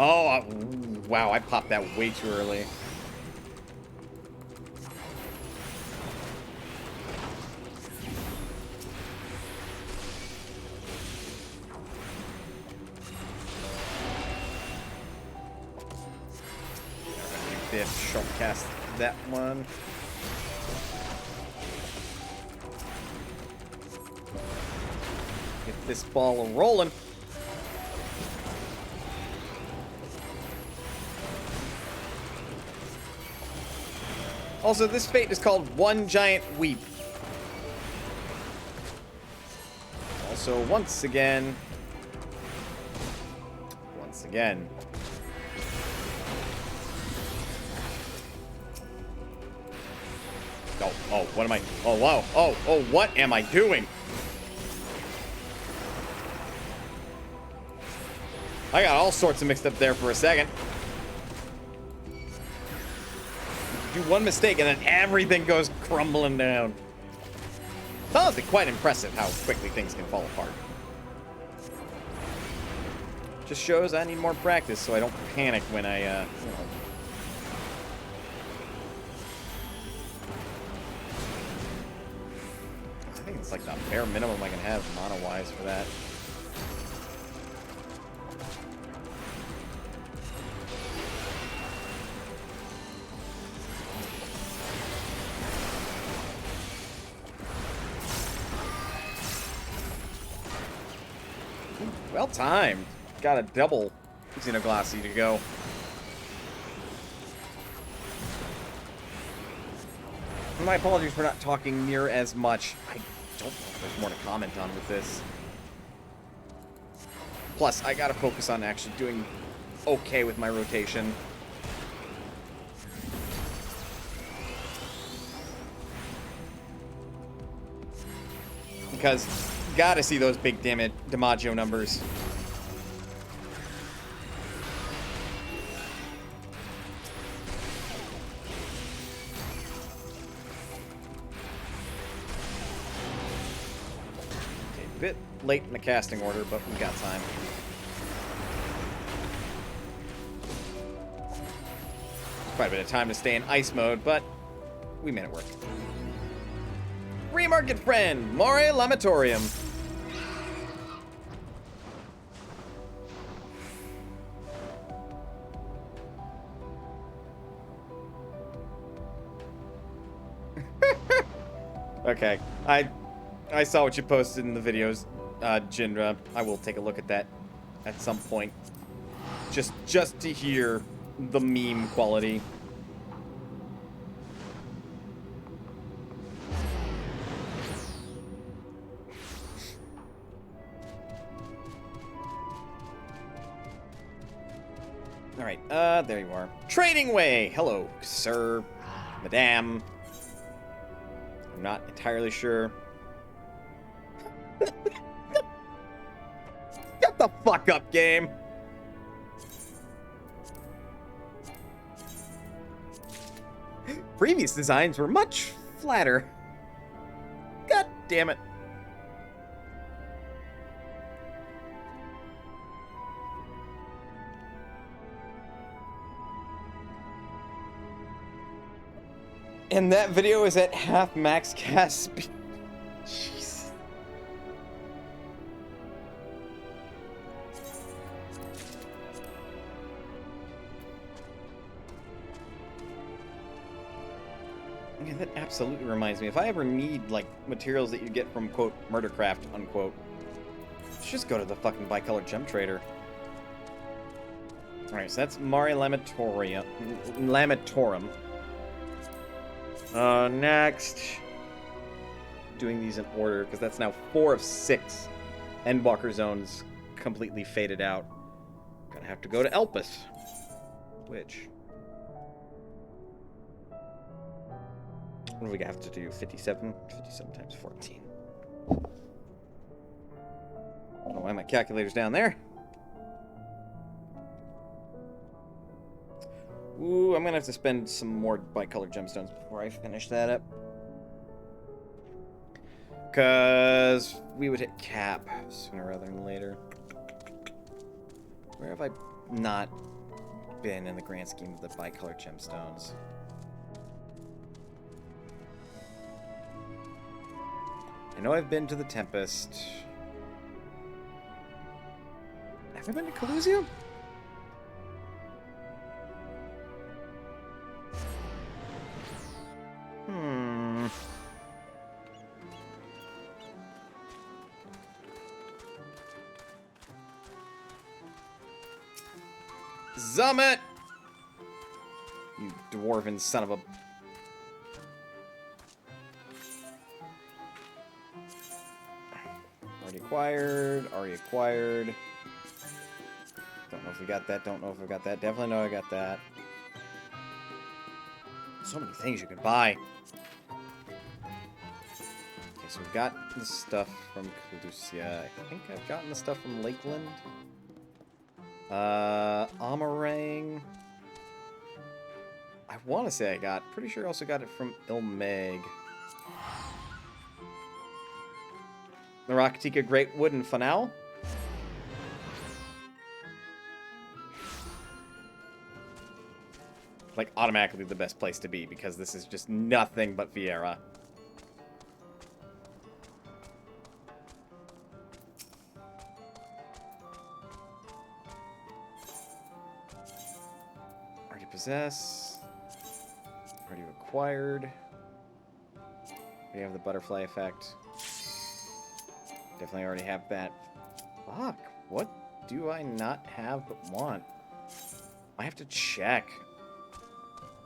Oh, wow, I popped that way too early. Biff, short cast that one. Get this ball rolling. Also, this fate is called One Giant Weep. Also, once again. Oh, what am I? Oh, wow. Oh, what am I doing? I got all sorts of mixed up there for a second. Do one mistake and then everything goes crumbling down. It's honestly quite impressive how quickly things can fall apart. Just shows I need more practice so I don't panic when I, you know. I think it's like the bare minimum I can have mana-wise for that. Well timed. Got a double Xenoglossy to go. My apologies for not talking near as much. I don't know if there's more to comment on with this. Plus, I gotta focus on actually doing okay with my rotation. Because gotta see those big DiMaggio numbers. Okay, a bit late in the casting order, but we got time. Quite a bit of time to stay in ice mode, but we made it work. Remarket friend, More Lamatorium. Okay, I saw what you posted in the videos, Jindra. I will take a look at that at some point. Just to hear the meme quality. Alright, there you are. Trading Way! Hello, sir, madame. I'm not entirely sure. Get the fuck up, game! Previous designs were much flatter. God damn it. And that video is at half max cast speed. Jeez. Yeah, that absolutely reminds me. If I ever need, like, materials that you get from, quote, Murdercraft, unquote, just go to the fucking Bicolor Gem Trader. Alright, so that's Mare Lamatorum. Next. Doing these in order, because that's now 4 of 6 Endwalker zones completely faded out. Gonna have to go to Elpis. Which... what do we have to do? 57? 57 times 14. I don't know why my calculator's down there. Ooh, I'm gonna have to spend some more Bicolor gemstones before I finish that up. Because we would hit cap sooner rather than later. Where have I not been in the grand scheme of the bicolor gemstones. I know I've been to the Tempest. Have I been to Collusium? Zummit! You dwarven son of a... Already acquired, already acquired. Don't know if we got that, don't know if we got that. Definitely know I got that. So many things you can buy. Okay, so we've got the stuff from Caducia. I think I've gotten the stuff from Lakeland. Amarang. I want to say I got. Pretty sure I also got it from Ilmeg. The Rakatika Great Wooden Fanal. Like, automatically the best place to be, because this is just nothing but Fiera. Already possess. Already acquired. We have the butterfly effect. Definitely already have that. Fuck. What do I not have but want? I have to check.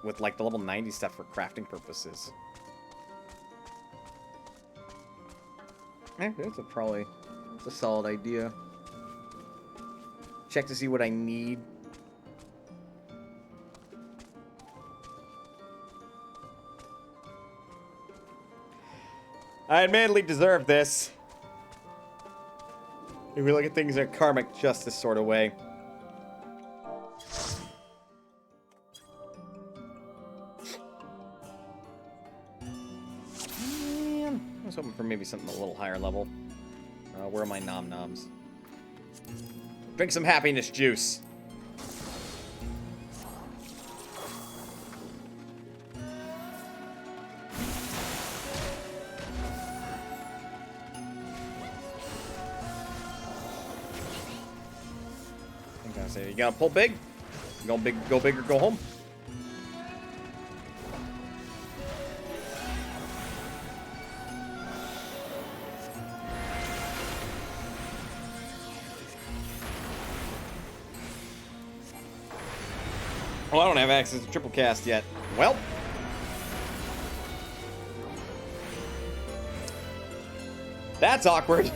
With, like, the level 90 stuff for crafting purposes. That's a solid idea. Check to see what I need. I admittedly deserve this. If we look at things in a karmic justice sort of way. I was hoping for maybe something a little higher level. Where are my nom-noms? Drink some happiness juice. I gotta say, you gotta pull big. Go big, go big or go home. Well, I don't have access to triple cast yet. Well. That's awkward.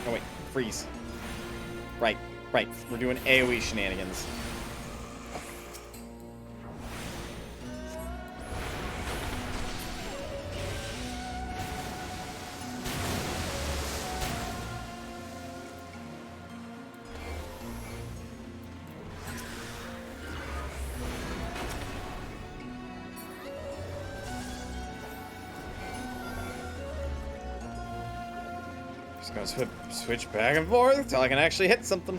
Oh, wait. Freeze. Right. Right. We're doing AoE shenanigans. Just gonna switch back and forth until I can actually hit something.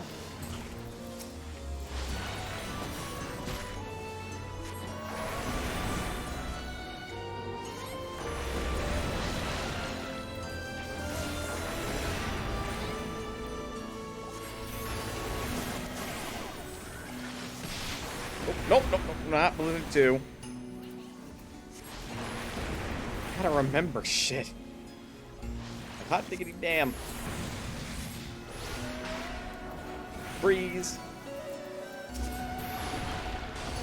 Nope, nope, nope, not balloon 2. Gotta remember shit. Hot diggity damn. Freeze.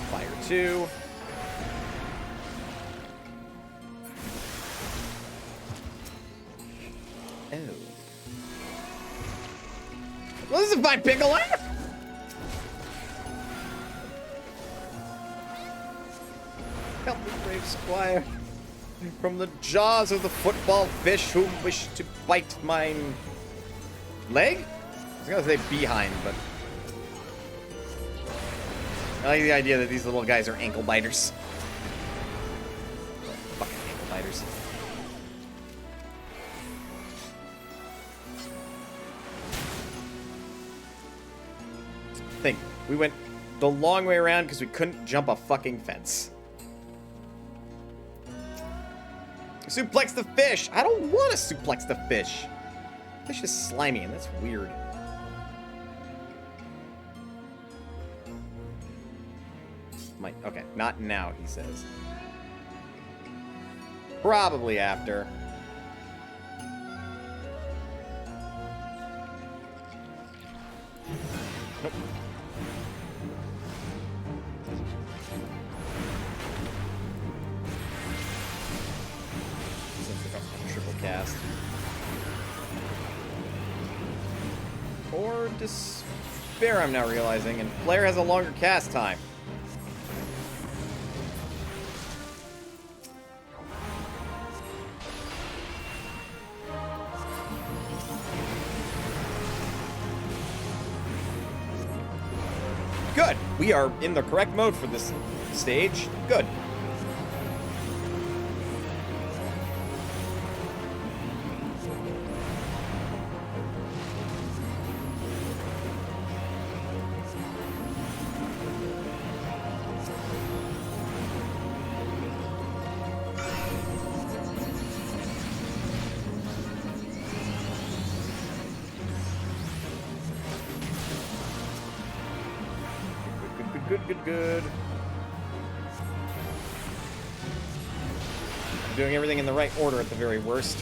Fire 2. Oh. Well, this is my pickle laugh. Help me, brave squire. From the jaws of the football fish who wish to bite my leg? I was gonna say behind, but I like the idea that these little guys are ankle biters. Fucking spiders. Think. We went the long way around because we couldn't jump a fucking fence. Suplex the fish! I don't want to suplex the fish! Fish is slimy and that's weird. Okay, not now, he says. Probably after. Nope. Triple cast. Or despair, I'm now realizing, and Flare has a longer cast time. Good. We are in the correct mode for this stage. Good. Good. I'm doing everything in the right order at the very worst.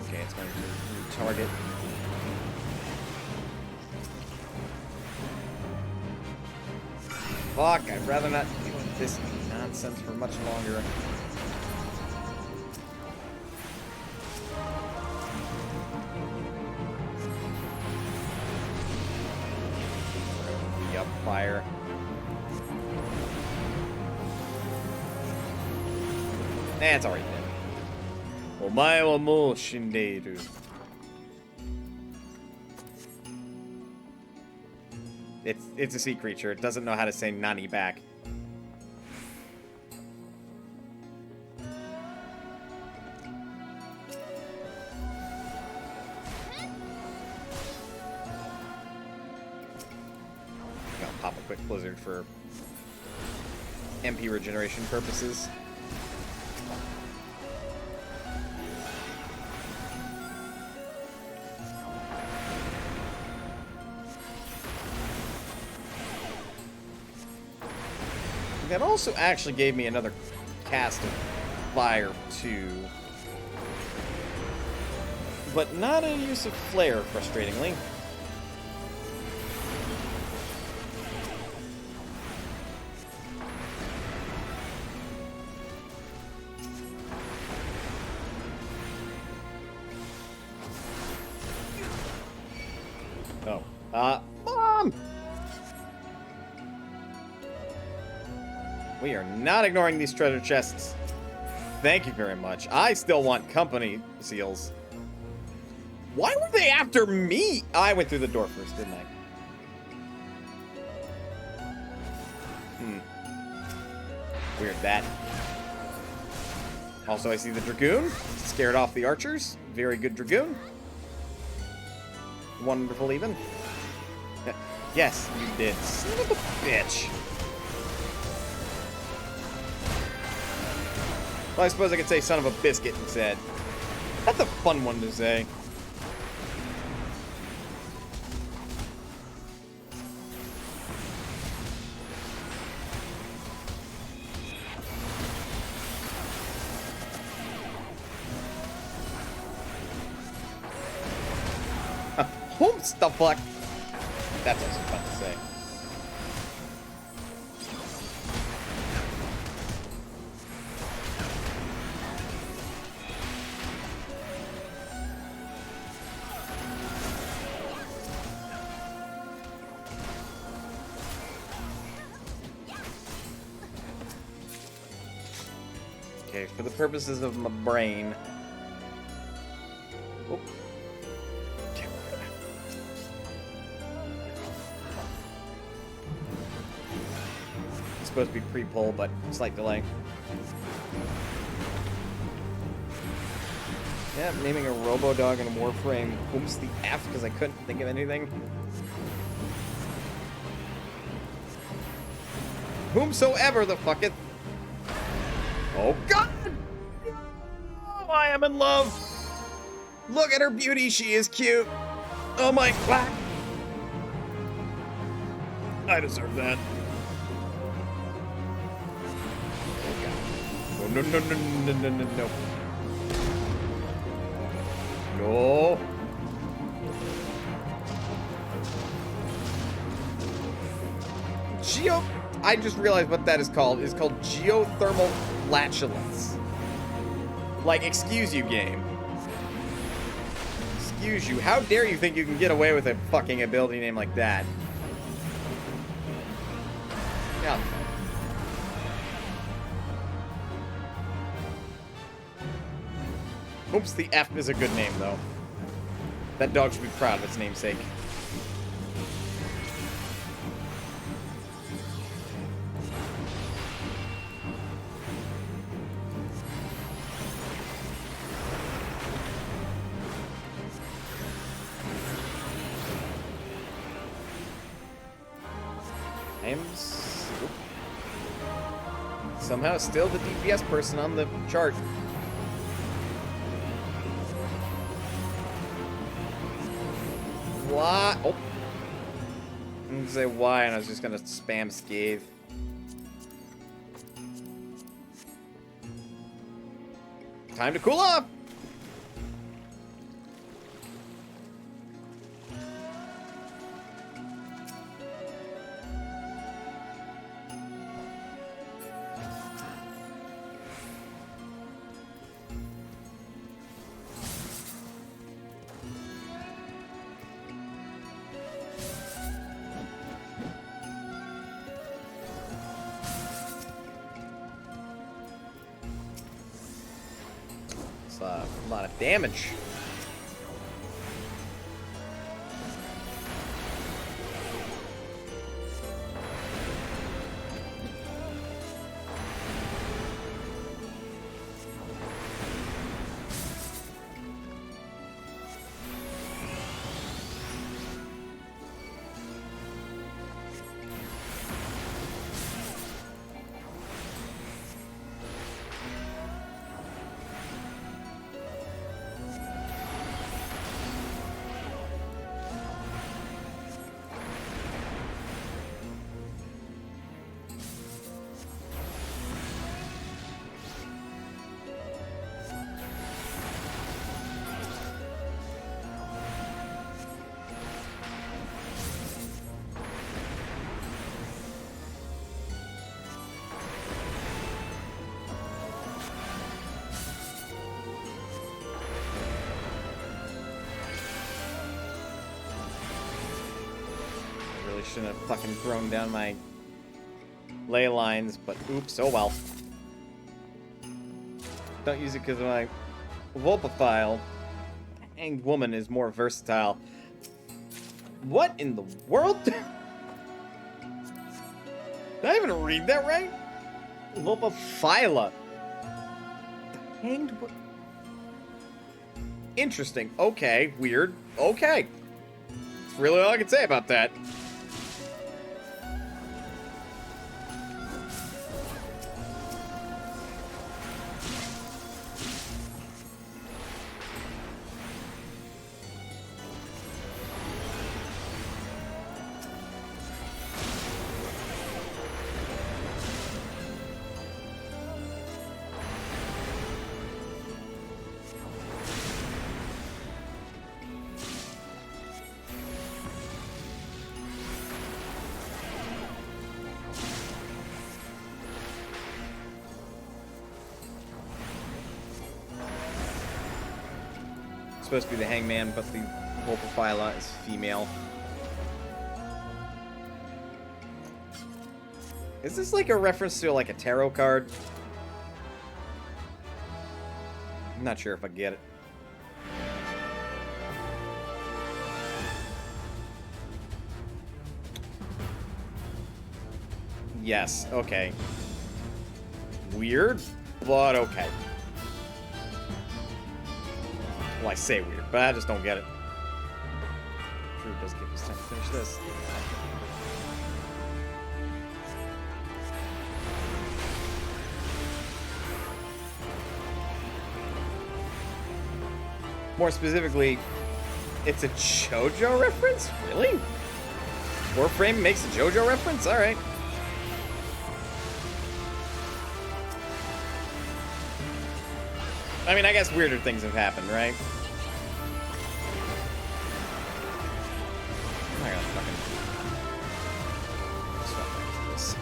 Okay, it's going to target. Fuck, I'd rather not deal with this nonsense for much longer. Fire. It's already dead. Omae wa mou shindeiru. It's a sea creature. It doesn't know how to say nani back. Pop a quick blizzard for MP regeneration purposes. That also actually gave me another cast of fire too. But not a use of flare, frustratingly. Mom! We are not ignoring these treasure chests. Thank you very much. I still want company seals. Why were they after me? I went through the door first, didn't I? Weird that. Also, I see the Dragoon. Scared off the archers. Very good Dragoon. Wonderful, even. Yes, you did. Son of a bitch. Well, I suppose I could say son of a biscuit instead. That's a fun one to say. Whoops, the fuck? That's also fun to say. Okay, for the purposes of my brain. Oop. supposed to be pre-pull, but slight delay. Yeah, naming a robo-dog in a Warframe. Oops, the F, because I couldn't think of anything. Whomsoever the fucketh. Oh, God! Oh, I am in love! Look at her beauty, she is cute! Oh my God! I deserve that. Oh, no, no, no, no, no, no, no. No. I just realized what that is called. It's called geothermal flatulence. Like, excuse you, game. Excuse you. How dare you think you can get away with a fucking ability name like that? Yeah. Oops, the F is a good name, though. That dog should be proud of its namesake. I am somehow still the DPS person on the chart. Why? Oh. I'm gonna say why, and I was just gonna spam Scathe. Time to cool off! A lot of damage. Shouldn't have fucking thrown down my ley lines, but oops, oh well. Don't use it because my Vulpophile hanged woman is more versatile. What in the world? Did I even read that right? Vulpophila. The hanged woman. Interesting. Okay. Weird. Okay. That's really all I can say about that. Supposed to be the hangman, but the Vulpophila is female. Is this like a reference to like a tarot card? I'm not sure if I get it. Yes, okay. Weird, but okay. Well, I say weird, but I just don't get it. True, does give us time to finish this. More specifically, it's a JoJo reference? Really? Warframe makes a JoJo reference? Alright. I mean, I guess weirder things have happened, right? I'm not gonna fucking swap back to this.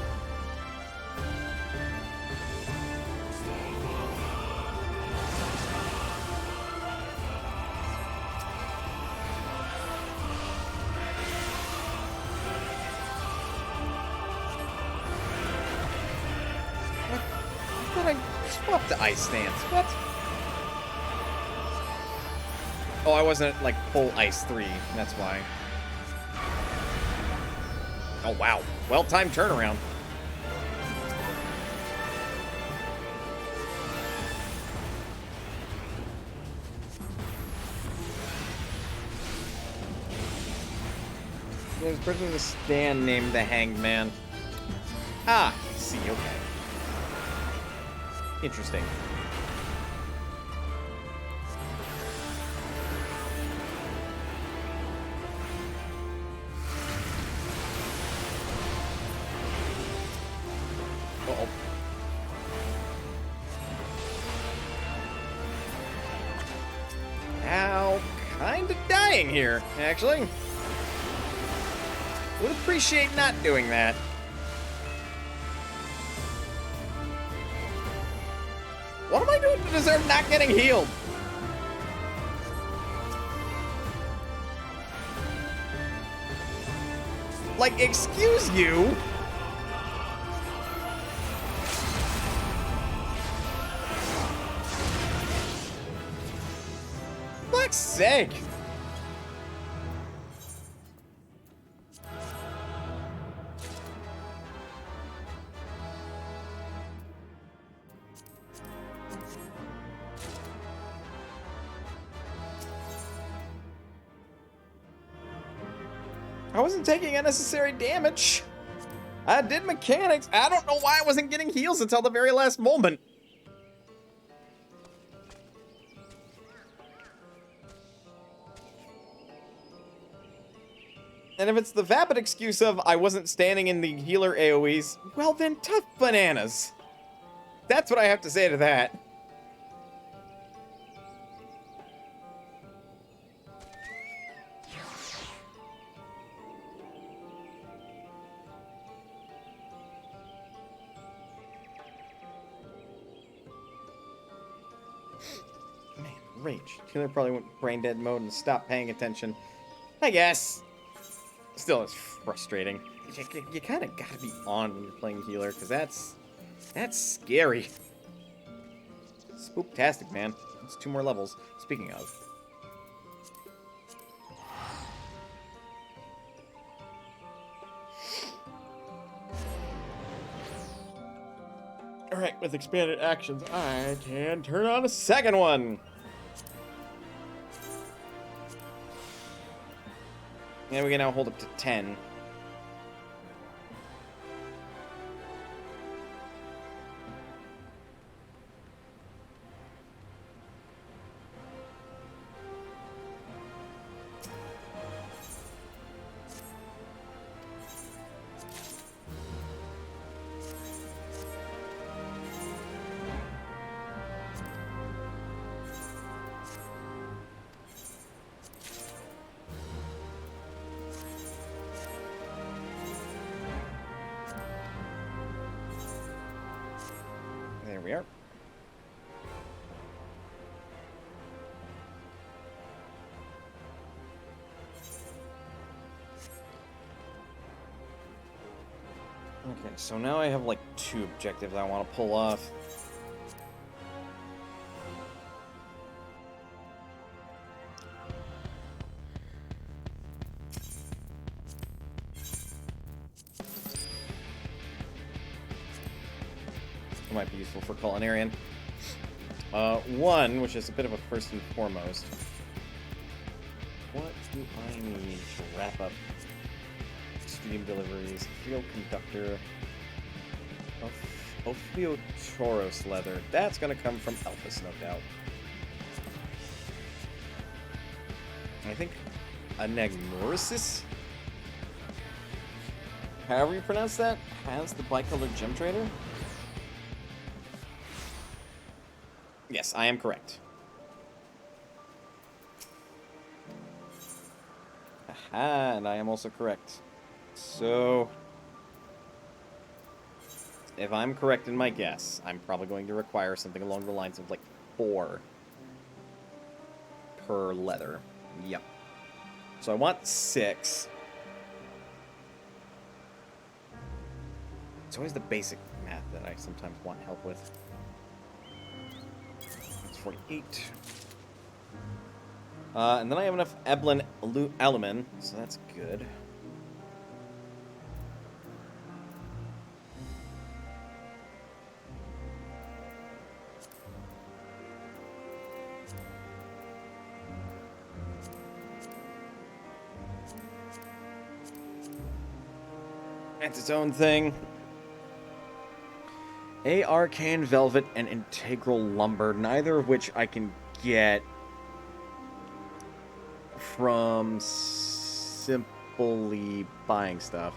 I thought I swapped to ice stance. What? Oh, I wasn't like full ice 3. That's why. Oh, wow. Well-timed turnaround. There's a person in the stand named the Hanged Man. Ah, I see, okay. Interesting. Uh-oh. Now, kinda dying here, actually. Would appreciate not doing that. What am I doing to deserve not getting healed? Like, excuse you? Fuck's sake. I wasn't taking unnecessary damage. I did mechanics. I don't know why I wasn't getting heals until the very last moment. And if it's the vapid excuse of I wasn't standing in the healer AoEs, well then tough bananas. That's what I have to say to that. Man, rage. Healer probably went brain dead mode and stopped paying attention. I guess. Still, it's frustrating. You kind of gotta be on when you're playing healer, because that's scary. Spooktastic, man. It's 2 more levels. Speaking of. Alright, with expanded actions, I can turn on a second one. And we can now hold up to 10. There we are. Okay, so now I have like 2 objectives I want to pull off. It might be useful for culinarian. One, which is a bit of a first and foremost. What do I need to wrap up stream deliveries? Field conductor. Ophiotoros leather. That's gonna come from Elphus, no doubt. I think Anagnoresis, however you pronounce that, has the bicolored gem trader. Yes, I am correct. Aha, and I am also correct. So, if I'm correct in my guess, I'm probably going to require something along the lines of like 4 per leather. Yep. So I want 6. It's always the basic math that I sometimes want help with. It's 48. And then I have enough Eblin Alumin, so that's good. It's its own thing. A Arcane Velvet and Integral Lumber, neither of which I can get from simply buying stuff.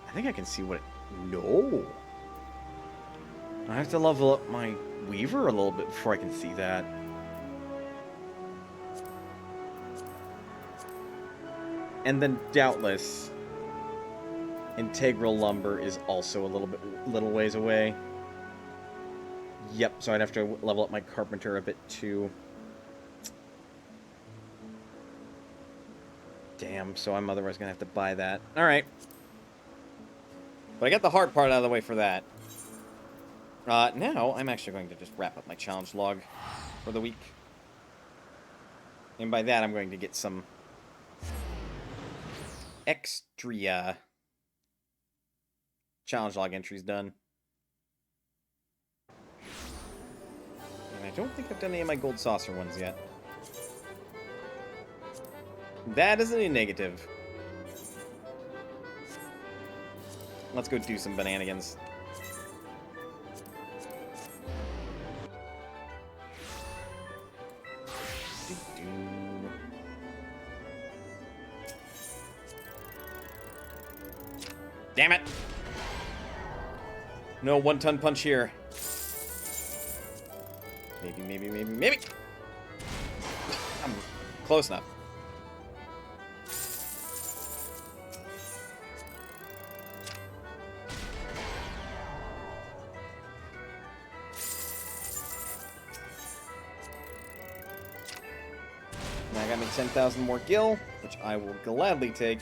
I think I can see what it... No! I have to level up my Weaver a little bit before I can see that. And then, doubtless, Integral Lumber is also a little ways away. Yep, so I'd have to level up my Carpenter a bit too. Damn, so I'm otherwise gonna have to buy that. Alright. But I got the hard part out of the way for that. Now, I'm actually going to just wrap up my challenge log for the week. And by that, I'm going to get some extra challenge log entries done. And I don't think I've done any of my gold saucer ones yet. That isn't a negative. Let's go do some bananigans. Damn it! No one-ton punch here. Maybe. I'm close enough. Now I got me 10,000 more gil, which I will gladly take.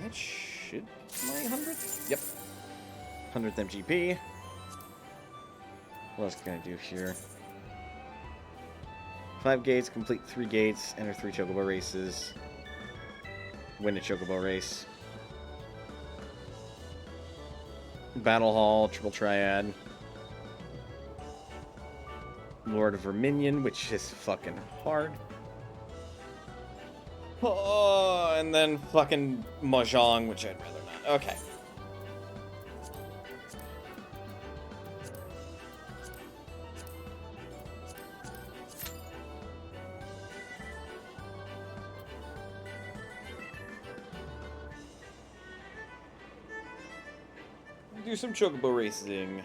That should be my 100th? Yep. 100th MGP. What else can I do here? 5 gates, complete 3 gates, enter 3 chocobo races. Win a chocobo race. Battle Hall, Triple Triad. Lord of Verminion, which is fucking hard. Oh, and then fucking Mahjong, which I'd rather not. Okay. Do some chocobo racing.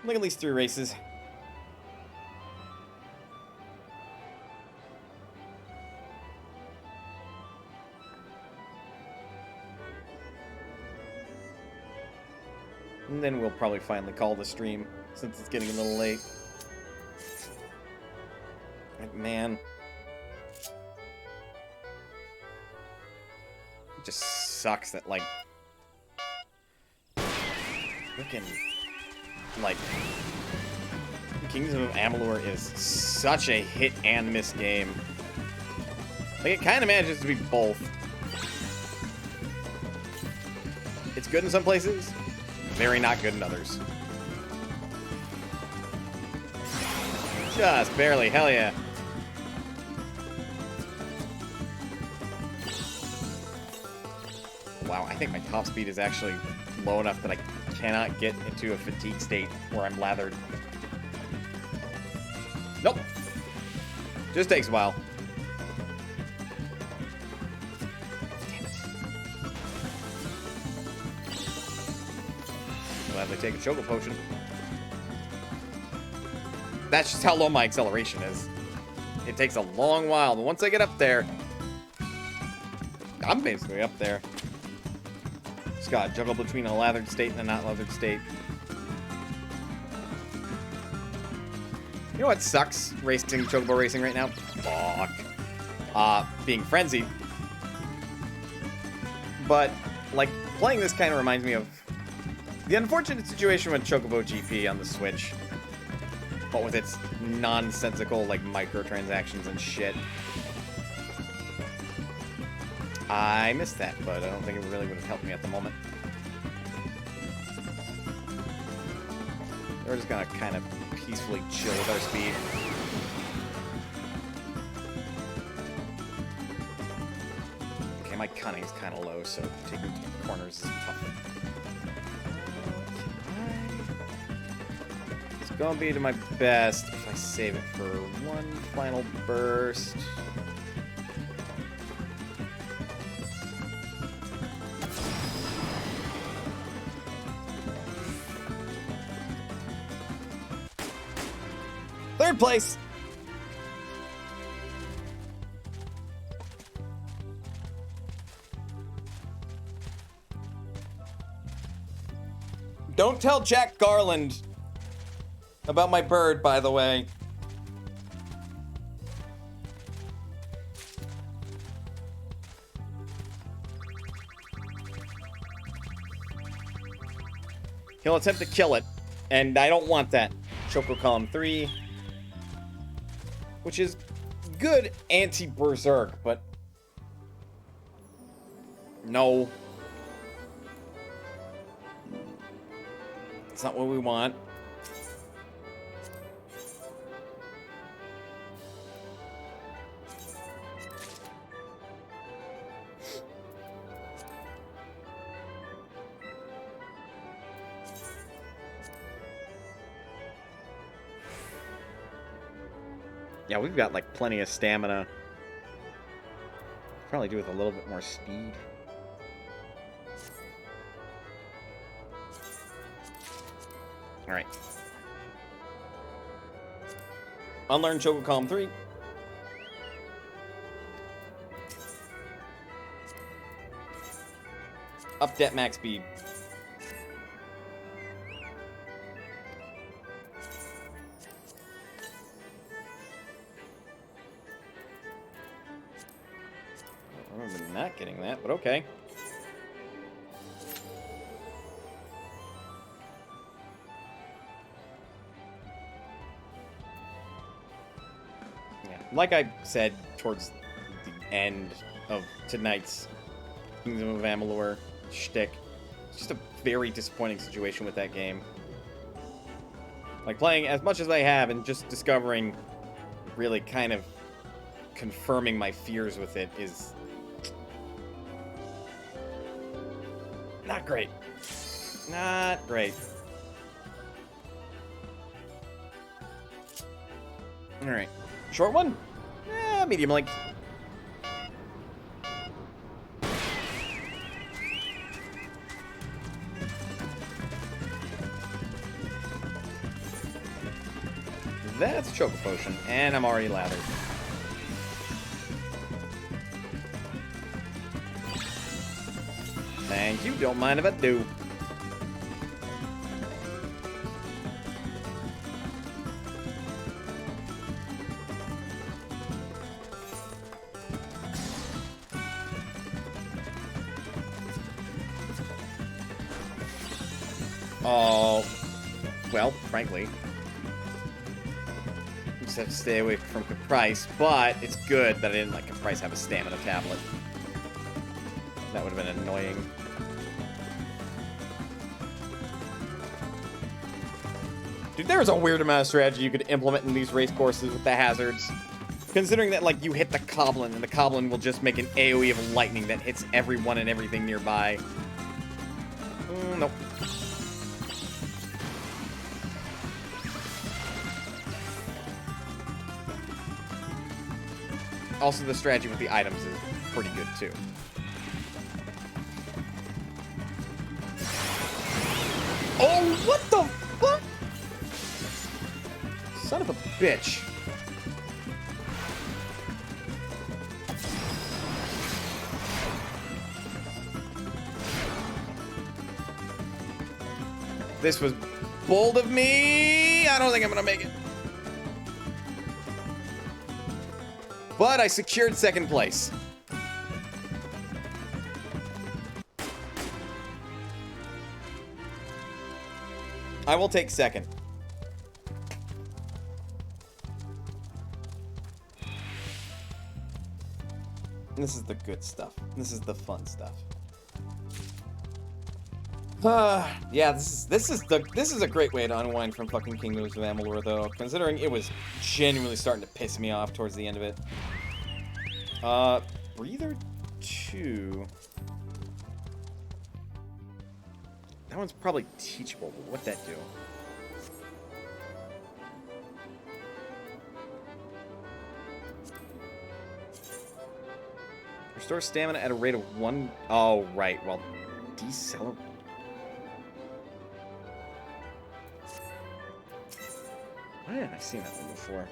Like at least 3 races. And then we'll probably finally call the stream, since it's getting a little late. Like, man. It just sucks that, like... Frickin'... Like... Kingdoms of Amalur is such a hit-and-miss game. Like, it kind of manages to be both. It's good in some places, very not good in others. Just barely, hell yeah. Wow, I think my top speed is actually low enough that I cannot get into a fatigue state where I'm lathered. Nope. Just takes a while. Glad they take a choco potion. That's just how low my acceleration is. It takes a long while, but once I get up there, I'm basically up there. Just gotta juggle between a lathered state and a not lathered state. You know what sucks racing, chocobo racing right now? Fuck. Being frenzied. But, like, playing this kind of reminds me of the unfortunate situation with Chocobo GP on the Switch. But with its nonsensical, like, microtransactions and shit. I missed that, but I don't think it really would have helped me at the moment. We're just gonna kind of peacefully chill with our speed. Okay, my cunning's kind of low, so taking corners is tough. It's gonna be to my best if I save it for one final burst. Third place. Don't tell Jack Garland about my bird, by the way. He'll attempt to kill it, and I don't want that. Choco Column 3. Which is good anti-berserk, but no. It's not what we want. Yeah, we've got, like, plenty of stamina. Probably do with a little bit more speed. Alright. Unlearn Choco Column 3. Up that max speed. I remember not getting that, but okay. Yeah, like I said towards the end of tonight's Kingdoms of Amalur shtick, it's just a very disappointing situation with that game. Like, playing as much as I have and just discovering, really kind of confirming my fears with it is not great. Not great. Alright. Short one? Yeah, medium length. That's a Choco Potion, and I'm already lathered. Thank you, don't mind if I do. Oh, well, frankly, just have to stay away from Caprice, but it's good that I didn't let Caprice have a stamina tablet. That would have been annoying. Dude, there's a weird amount of strategy you could implement in these race courses with the hazards. Considering that, like, you hit the Goblin, and the Goblin will just make an AoE of lightning that hits everyone and everything nearby. Nope. Also, the strategy with the items is pretty good, too. Oh, what the fuck? Son of a bitch. This was bold of me. I don't think I'm gonna make it. But I secured second place. I will take second. This is the good stuff. This is the fun stuff. Yeah, this is a great way to unwind from fucking Kingdoms of Amalur, though, considering it was genuinely starting to piss me off towards the end of it. Breather 2. That one's probably teachable, but what'd that do? Restore stamina at a rate of 1. Oh, right. Well, decelerate. Why haven't I seen that one before?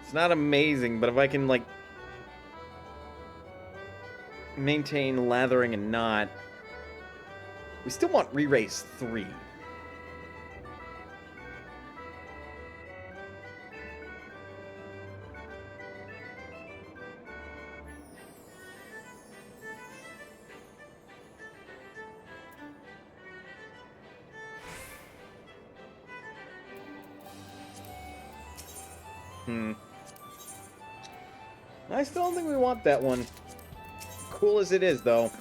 It's not amazing, but if I can, like, maintain lathering and not, we still want re-race 3. I still don't think we want that one. Cool as it is, though.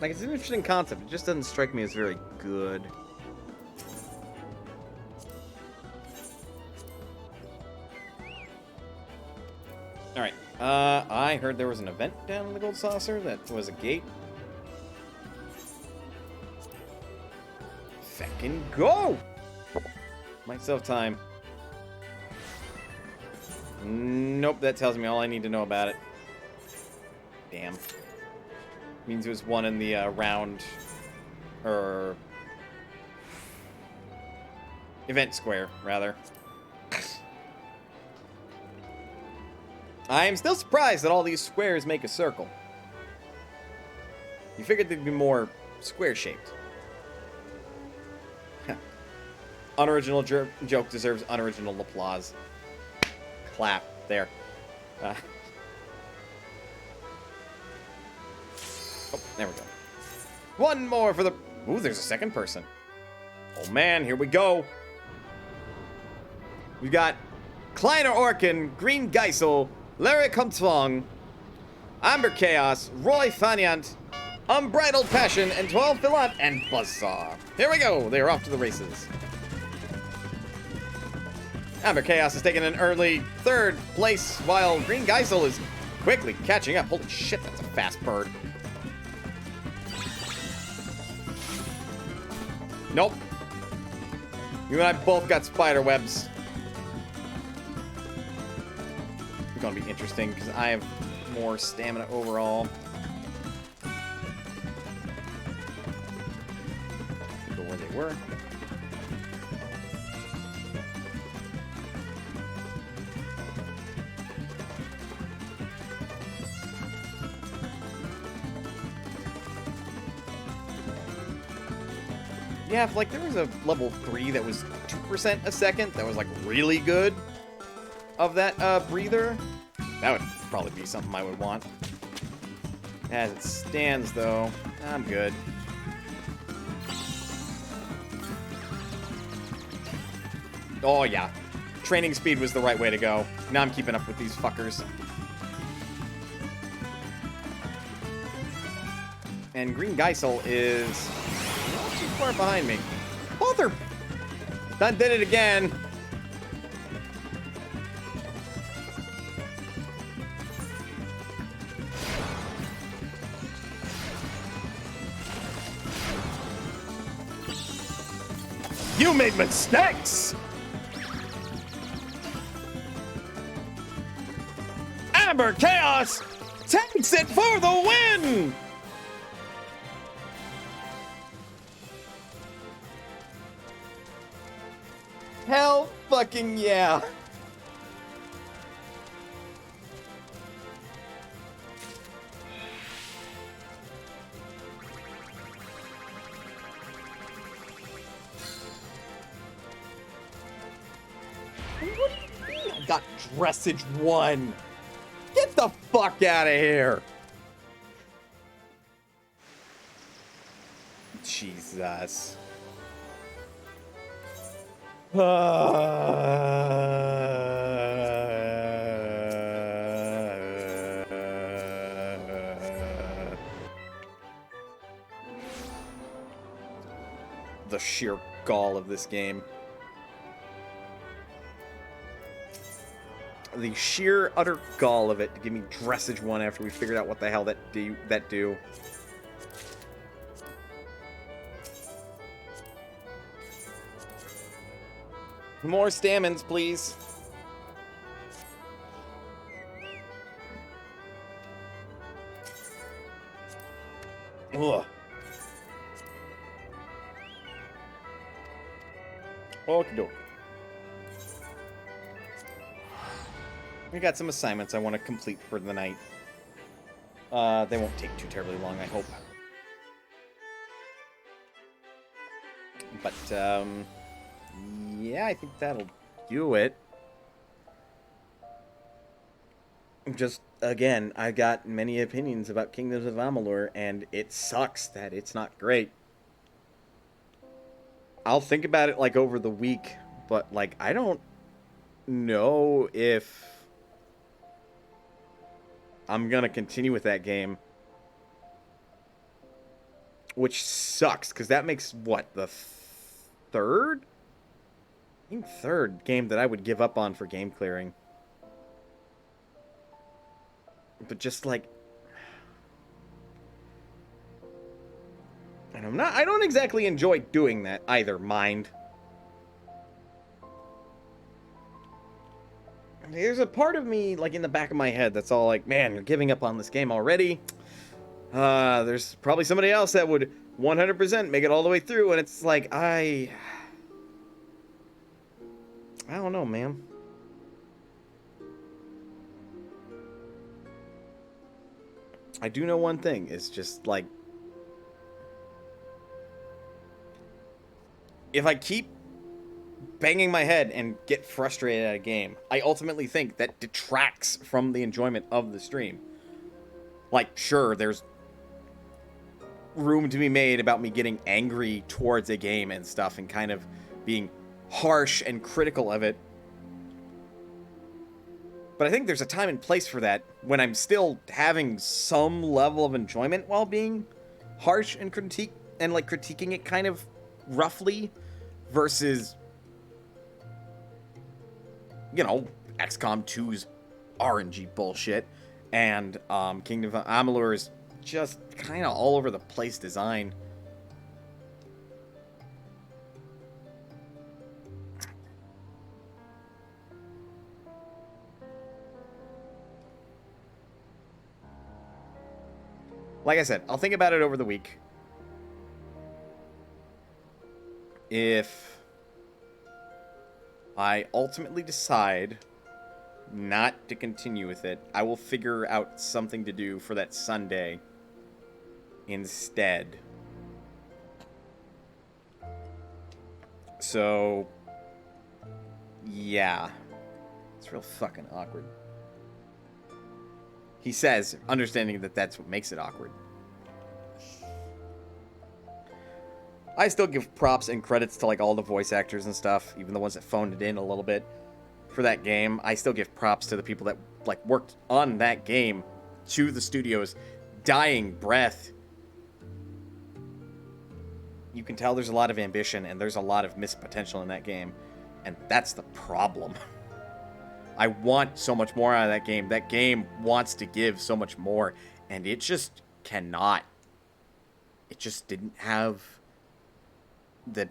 Like, it's an interesting concept. It just doesn't strike me as very good. Alright. I heard there was an event down in the Gold Saucer that was a gate. Feckin' go! Might still have time. Nope, that tells me all I need to know about it. Damn. Means it was one in the round, or event square, rather. I am still surprised that all these squares make a circle. You figured they'd be more square-shaped. Unoriginal joke deserves unoriginal applause. Clap. There. Oh, there we go. One more for the... Ooh, there's a second person. Oh, man, here we go. We've got Kleiner Orkin, Green Geisel, Larry Comtfong, Amber Chaos, Roy Faniant, Unbridled Passion, and 12 Philant, and Buzzsaw. Here we go. They are off to the races. Amber Chaos is taking an early third place, while Green Geisel is quickly catching up. Holy shit, that's a fast bird. Nope. You and I both got spider webs. It's gonna be interesting, because I have more stamina overall. Go where they were. Yeah, if like there was a level 3 that was 2% a second, that was like really good of that breather, that would probably be something I would want. As it stands, though, I'm good. Oh, yeah. Training speed was the right way to go. Now I'm keeping up with these fuckers. And Green Geisel is not too far behind me. Mother! Done did it again. You made mistakes! Amber Chaos takes it for the win! Hell fucking yeah. What do you mean I got dressage 1? Get the fuck out of here. Jesus. The sheer gall of this game. The sheer utter gall of it to give me dressage 1 after we figured out what the hell that do. More stamens, please. Ugh. Okie doke. I got some assignments I want to complete for the night. They won't take too terribly long, I hope. But, yeah, I think that'll do it. Just, again, I got many opinions about Kingdoms of Amalur, and it sucks that it's not great. I'll think about it, like, over the week, but, like, I don't know if I'm gonna continue with that game. Which sucks, because that makes, what, the third? I think third game that I would give up on for game clearing. But just, like... And I don't exactly enjoy doing that either, mind. There's a part of me, like, in the back of my head that's all like, man, you're giving up on this game already. There's probably somebody else that would 100% make it all the way through, and it's like, I don't know, man. I do know one thing, it's just, like, if I keep banging my head and get frustrated at a game, I ultimately think that detracts from the enjoyment of the stream. Like, sure, there's room to be made about me getting angry towards a game and stuff and kind of being harsh and critical of it. But I think there's a time and place for that when I'm still having some level of enjoyment while being harsh and critiquing it kind of roughly versus, you know, XCOM 2's RNG bullshit and Kingdom of Amalur's just kind of all over the place design. Like I said, I'll think about it over the week. If I ultimately decide not to continue with it, I will figure out something to do for that Sunday instead. So, yeah. It's real fucking awkward. He says, understanding that that's what makes it awkward. I still give props and credits to, like, all the voice actors and stuff, even the ones that phoned it in a little bit for that game. I still give props to the people that, like, worked on that game, to the studio's dying breath. You can tell there's a lot of ambition and there's a lot of missed potential in that game, and that's the problem. I want so much more out of that game. That game wants to give so much more, and it just cannot. It just didn't have the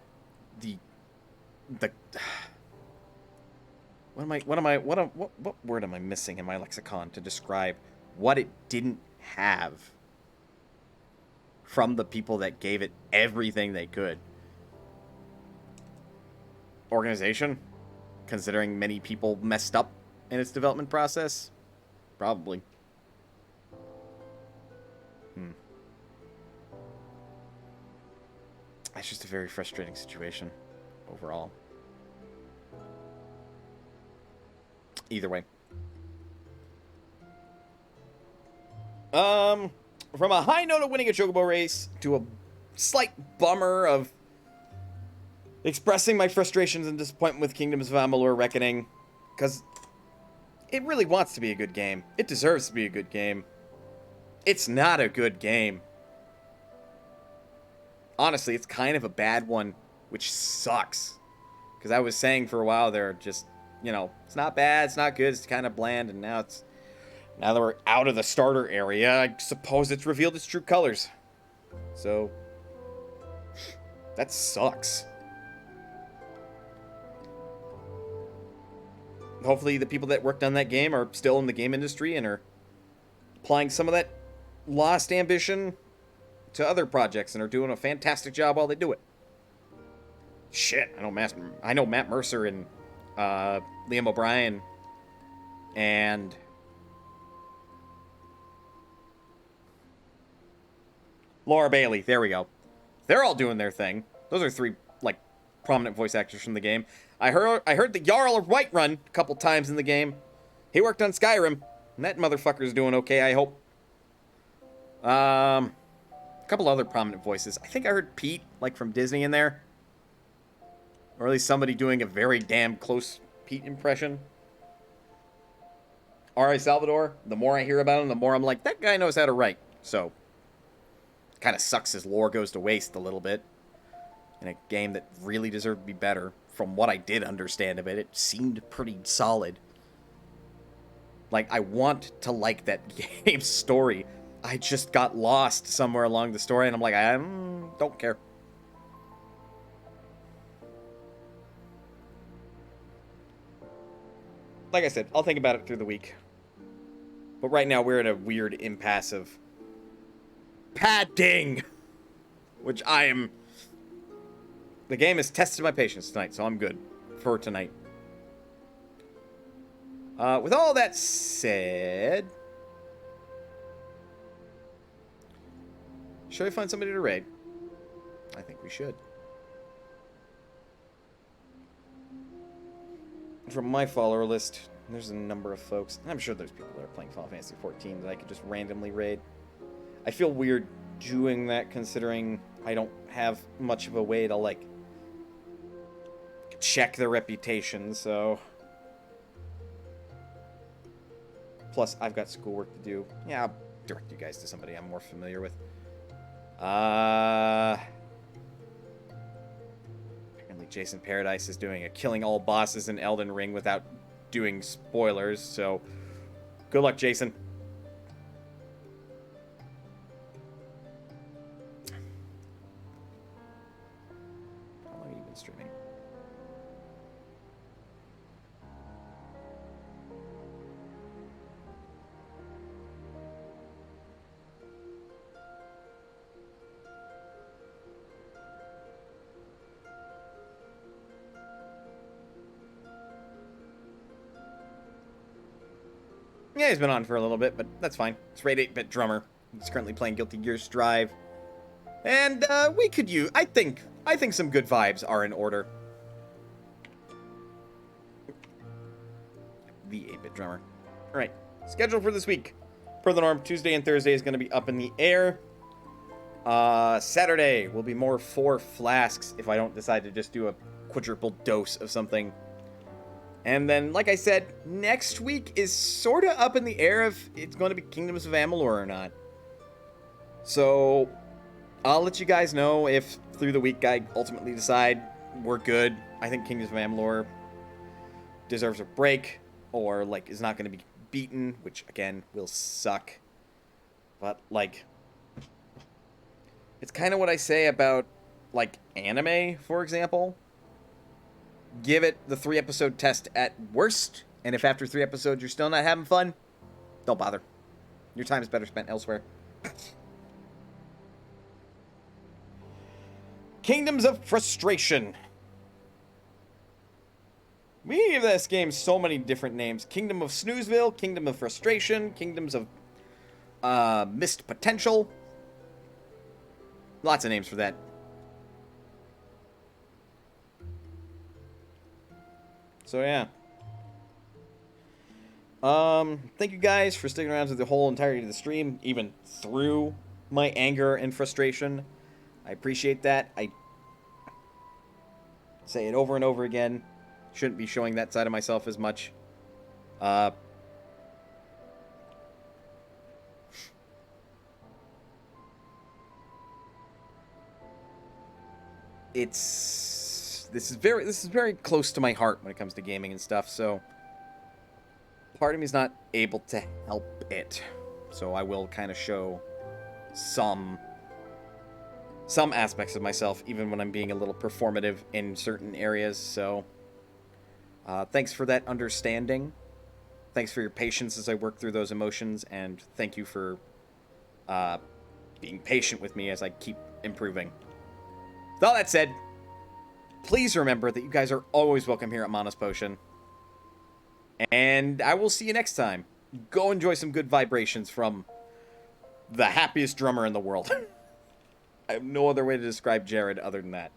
what word am I missing in my lexicon to describe what it didn't have from the people that gave it everything they could? Organization? Considering many people messed up in its development process? Probably. It's just a very frustrating situation overall. Either way. From a high note of winning a chocobo race to a slight bummer of expressing my frustrations and disappointment with Kingdoms of Amalur Reckoning, because it really wants to be a good game. It deserves to be a good game. It's not a good game. Honestly, it's kind of a bad one, which sucks. Because I was saying for a while there, just, you know, it's not bad, it's not good, it's kind of bland, and now that we're out of the starter area, I suppose it's revealed its true colors. So, that sucks. Hopefully the people that worked on that game are still in the game industry and are applying some of that lost ambition to other projects and are doing a fantastic job while they do it. Shit, I know Matt Mercer and Liam O'Brien and Laura Bailey. There we go. They're all doing their thing. Those are three, like, prominent voice actors from the game. I heard the Jarl of Whiterun a couple times in the game. He worked on Skyrim, and that motherfucker's doing okay, I hope. A couple other prominent voices. I think I heard Pete, like, from Disney in there. Or at least somebody doing a very damn close Pete impression. R.A. Salvador, the more I hear about him, the more I'm like, that guy knows how to write. So, kind of sucks his lore goes to waste a little bit. In a game that really deserved to be better. From what I did understand of it, it seemed pretty solid. Like, I want to like that game's story. I just got lost somewhere along the story, and I'm like, I don't care. Like I said, I'll think about it through the week. But right now, we're in a weird impasse of padding, which I am... The game has tested my patience tonight, so I'm good for tonight. With all that said... Should I find somebody to raid? I think we should. From my follower list, there's a number of folks. I'm sure there's people that are playing Final Fantasy XIV that I could just randomly raid. I feel weird doing that considering I don't have much of a way to, like, check their reputation, so... Plus, I've got schoolwork to do. Yeah, I'll direct you guys to somebody I'm more familiar with. Apparently Jason Paradise is doing a killing all bosses in Elden Ring without doing spoilers, so good luck, Jason. How long have you been streaming? Yeah, he's been on for a little bit, but that's fine. It's Raid 8-Bit Drummer. He's currently playing Guilty Gear Strive. And we could use... I think some good vibes are in order. the 8-bit drummer. All right, schedule for this week. Per the norm, Tuesday and Thursday is going to be up in the air. Saturday will be more 4 flasks if I don't decide to just do a quadruple dose of something. And then, like I said, next week is sort of up in the air if it's going to be Kingdoms of Amalur or not. So, I'll let you guys know if through the week I ultimately decide we're good. I think Kingdoms of Amalur deserves a break, or, like, is not going to be beaten, which, again, will suck. But, like, it's kind of what I say about, like, anime, for example. Give it the 3-episode test at worst, and if after 3 episodes you're still not having fun, don't bother. Your time is better spent elsewhere. Kingdoms of Frustration. We give this game so many different names. Kingdom of Snoozeville, Kingdom of Frustration, Kingdoms of Missed Potential. Lots of names for that. So yeah. Thank you guys for sticking around through the whole entirety of the stream, even through my anger and frustration. I appreciate that. I say it over and over again. Shouldn't be showing that side of myself as much. This is very close to my heart when it comes to gaming and stuff, so part of me is not able to help it. So I will kind of show some aspects of myself, even when I'm being a little performative in certain areas. So thanks for that understanding. Thanks for your patience as I work through those emotions, and thank you for being patient with me as I keep improving. With all that said, please remember that you guys are always welcome here at ManasPotion. And I will see you next time. Go enjoy some good vibrations from the happiest drummer in the world. I have no other way to describe Jared other than that.